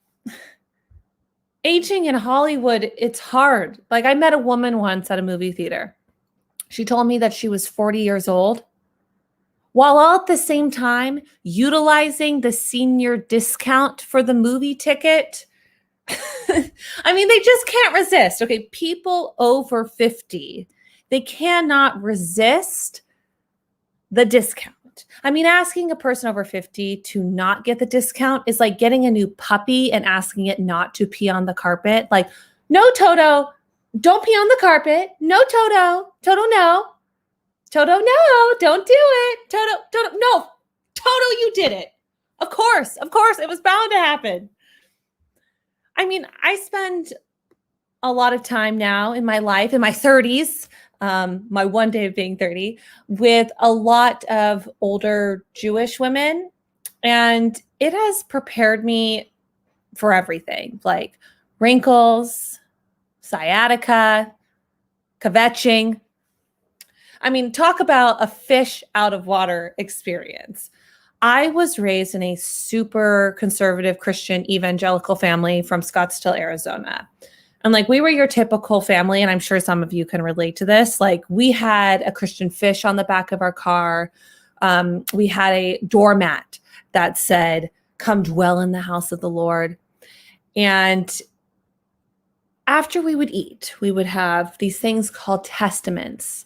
aging in Hollywood, it's hard. Like I met a woman once at a movie theater. She told me that she was 40 years old, while all at the same time utilizing the senior discount for the movie ticket. I mean, they just can't resist. Okay, people over 50, they cannot resist the discount. I mean, asking a person over 50 to not get the discount is like getting a new puppy and asking it not to pee on the carpet. Like, no, Toto, don't pee on the carpet. No, Toto. Toto, no. Toto, no, don't do it. Toto, no. Toto, you did it. Of course, it was bound to happen. I mean, I spend a lot of time now in my life, in my 30s, my one day of being 30, with a lot of older Jewish women. And it has prepared me for everything, like wrinkles, sciatica, kvetching. I mean, talk about a fish out of water experience. I was raised in a super conservative Christian evangelical family from Scottsdale, Arizona. And like, we were your typical family, and I'm sure some of you can relate to this. Like, we had a Christian fish on the back of our car. We had a doormat that said, "Come dwell in the house of the Lord." And after we would eat, we would have these things called testaments,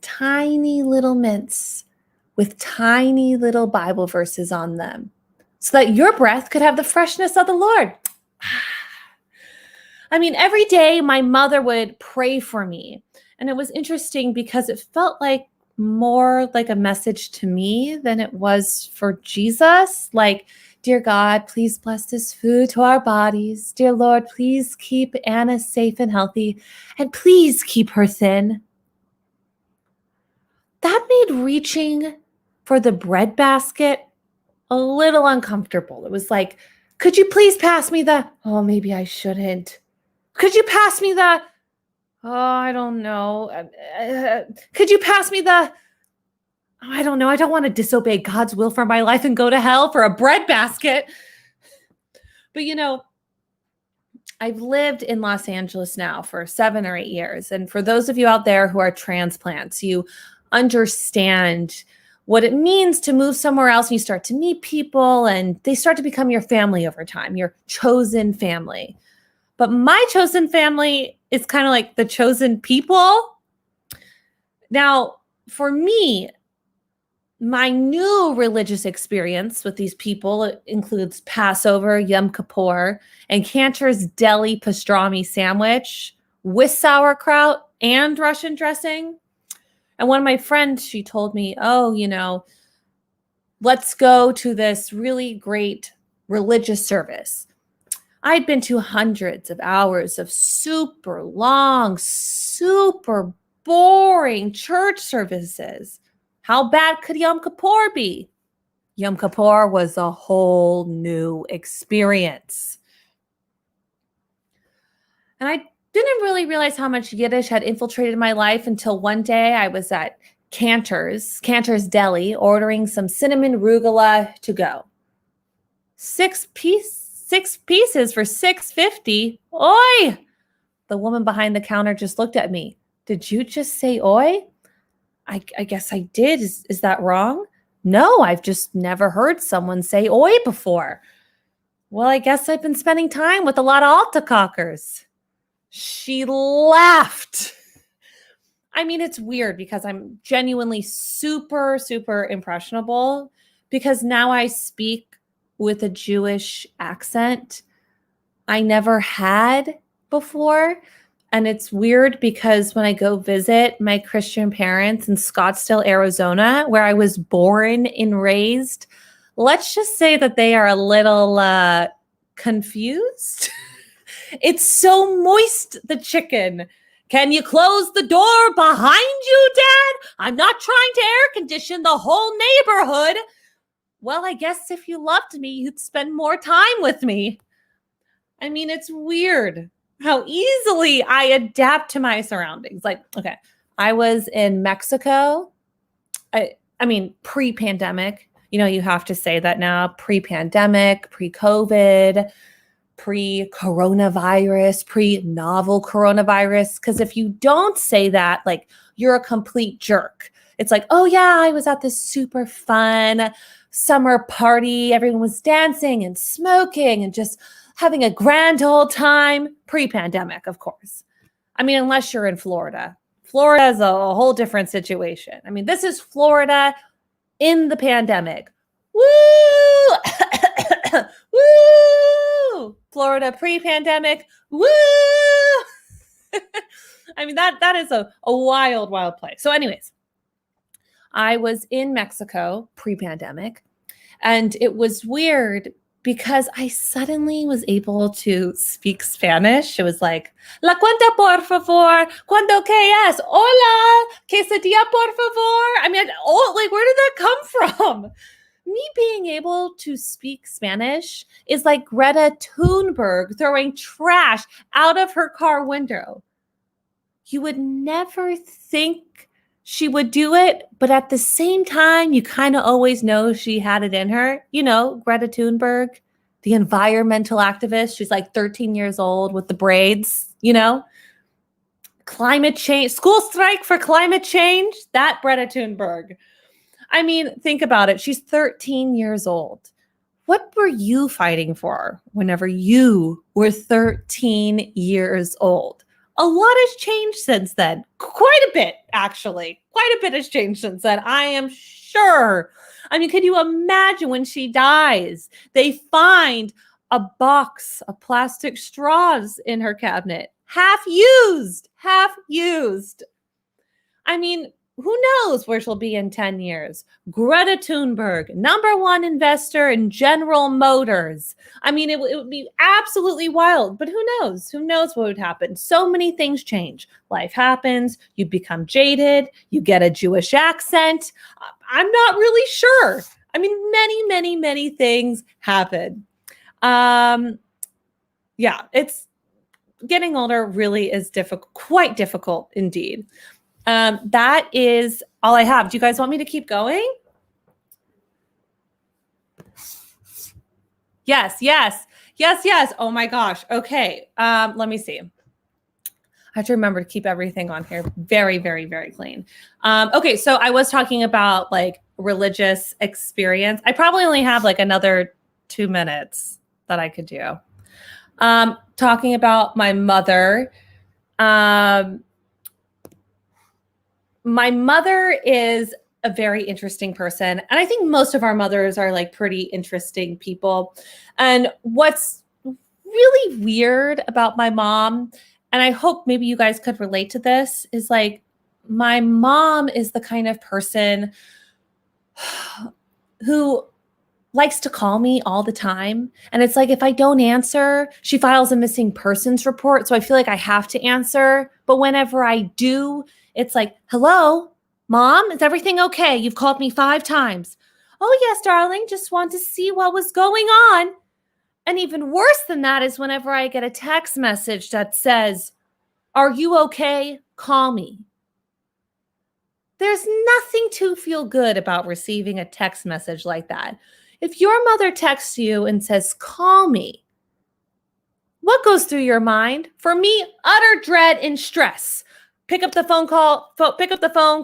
tiny little mints with tiny little Bible verses on them, so that your breath could have the freshness of the Lord. I mean, every day my mother would pray for me. And it was interesting because it felt like more like a message to me than it was for Jesus. Like, dear God, please bless this food to our bodies. Dear Lord, please keep Anna safe and healthy. And please keep her thin. That made reaching for the bread basket a little uncomfortable. It was like, could you please pass me the, oh, maybe I shouldn't. Could you pass me the, oh, I don't know. Could you pass me the, I don't know. I don't want to disobey God's will for my life and go to hell for a breadbasket. But I've lived in Los Angeles now for 7 or 8 years. And for those of you out there who are transplants, you understand what it means to move somewhere else, and you start to meet people and they start to become your family over time, your chosen family. But my chosen family is kind of like the chosen people. Now, for me, my new religious experience with these people includes Passover, Yom Kippur, and Cantor's Deli pastrami sandwich with sauerkraut and Russian dressing. And one of my friends, she told me, let's go to this really great religious service. I'd been to hundreds of hours of super long, super boring church services. How bad could Yom Kippur be? Yom Kippur was a whole new experience. And I didn't really realize how much Yiddish had infiltrated my life until one day I was at Cantor's Deli, ordering some cinnamon rugula to go. 6 pieces for $6.50. Oi! The woman behind the counter just looked at me. Did you just say oi? I guess I did. Is that wrong? No, I've just never heard someone say oi before. Well, I guess I've been spending time with a lot of Altacockers. She laughed. I mean, it's weird because I'm genuinely super, super impressionable because now I speak with a Jewish accent I never had before. And it's weird because when I go visit my Christian parents in Scottsdale, Arizona, where I was born and raised, let's just say that they are a little confused. It's so moist, the chicken. Can you close the door behind you, Dad? I'm not trying to air condition the whole neighborhood. Well, I guess if you loved me, you'd spend more time with me. I mean, it's weird how easily I adapt to my surroundings. Like, okay, I was in Mexico. I mean, pre-pandemic. You have to say that now. Pre-pandemic, pre-COVID, pre-coronavirus, pre-novel coronavirus. Because if you don't say that, like, you're a complete jerk. It's like, oh yeah, I was at this super fun summer party. Everyone was dancing and smoking and just having a grand old time. Pre-pandemic, of course. I mean, unless you're in Florida. Florida is a whole different situation. I mean, this is Florida in the pandemic. Woo! Woo! Florida pre-pandemic. Woo! I mean, that is a wild, wild place. So anyways, I was in Mexico pre-pandemic, and it was weird because I suddenly was able to speak Spanish. It was like, la cuenta por favor, cuando que es? Hola, quesadilla por favor. I mean, where did that come from? Me being able to speak Spanish is like Greta Thunberg throwing trash out of her car window. You would never think she would do it, but at the same time, you kind of always know she had it in her. Greta Thunberg, the environmental activist. She's like 13 years old with the braids, Climate change, school strike for climate change, that Greta Thunberg. I mean, think about it. She's 13 years old. What were you fighting for whenever you were 13 years old? A lot has changed since then. Quite a bit, actually. Quite a bit has changed since then, I am sure. I mean, could you imagine when she dies, they find a box of plastic straws in her cabinet, half used. I mean, who knows where she'll be in 10 years? Greta Thunberg, #1 investor in General Motors. I mean, it would be absolutely wild, but who knows? Who knows what would happen? So many things change. Life happens. You become jaded. You get a Jewish accent. I'm not really sure. I mean, many, many, many things happen. Yeah, it's getting older really is difficult, quite difficult indeed. That is all I have. Do you guys want me to keep going? Yes. Oh my gosh. Okay. Let me see. I have to remember to keep everything on here very, very, very clean. Okay. So I was talking about like religious experience. I probably only have like another 2 minutes that I could do. Talking about my mother. My mother is a very interesting person. And I think most of our mothers are like pretty interesting people. And what's really weird about my mom, and I hope maybe you guys could relate to this, is like my mom is the kind of person who likes to call me all the time. And it's like, if I don't answer, she files a missing persons report. So I feel like I have to answer. But whenever I do, it's like, hello, Mom, is everything okay? You've called me 5 times. Oh, yes, darling. Just want to see what was going on. And even worse than that is whenever I get a text message that says, are you okay? Call me. There's nothing to feel good about receiving a text message like that. If your mother texts you and says, call me, what goes through your mind? For me, utter dread and stress. Pick up the phone,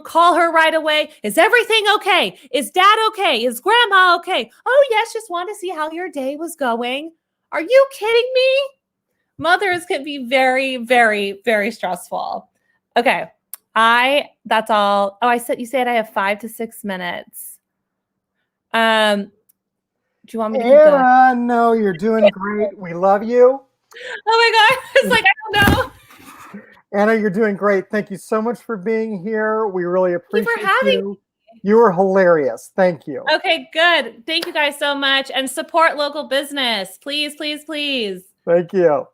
call her right away. Is everything okay? Is Dad okay? Is Grandma okay? Oh, yes, just want to see how your day was going. Are you kidding me? Mothers can be very, very, very stressful. Okay, that's all. Oh, you said I have 5 to 6 minutes. Do you want me to keep going? Anna, no, you're doing great. We love you. Oh my God, it's like, I don't know. Anna, you're doing great. Thank you so much for being here. We really appreciate Thank you for having you. You were hilarious. Thank you. Okay, good. Thank you guys so much. And support local business. Please, please, please. Thank you.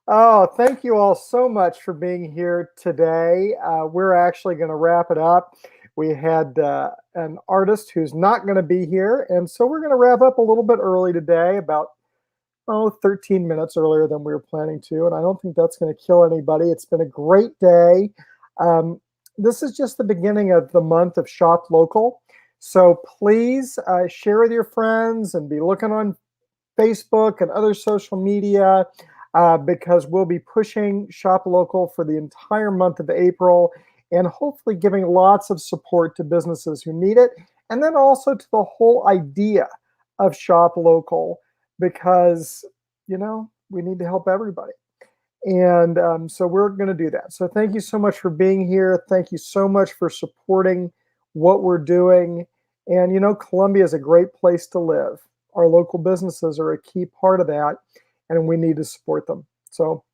Oh, thank you all so much for being here today. We're actually going to wrap it up. We had an artist who's not going to be here. And so we're going to wrap up a little bit early today, about 13 minutes earlier than we were planning to. And I don't think that's going to kill anybody. It's been a great day. This is just the beginning of the month of Shop Local. So please share with your friends and be looking on Facebook and other social media because we'll be pushing Shop Local for the entire month of April and hopefully giving lots of support to businesses who need it. And then also to the whole idea of Shop Local, because, you know, we need to help everybody. And so we're going to do that. So thank you so much for being here. Thank you so much for supporting what we're doing. And, you know, Columbia is a great place to live. Our local businesses are a key part of that, and we need to support them. So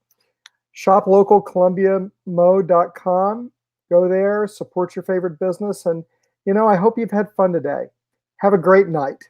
shop local, columbiamo.com. Go there, support your favorite business. And, you know, I hope you've had fun today. Have a great night.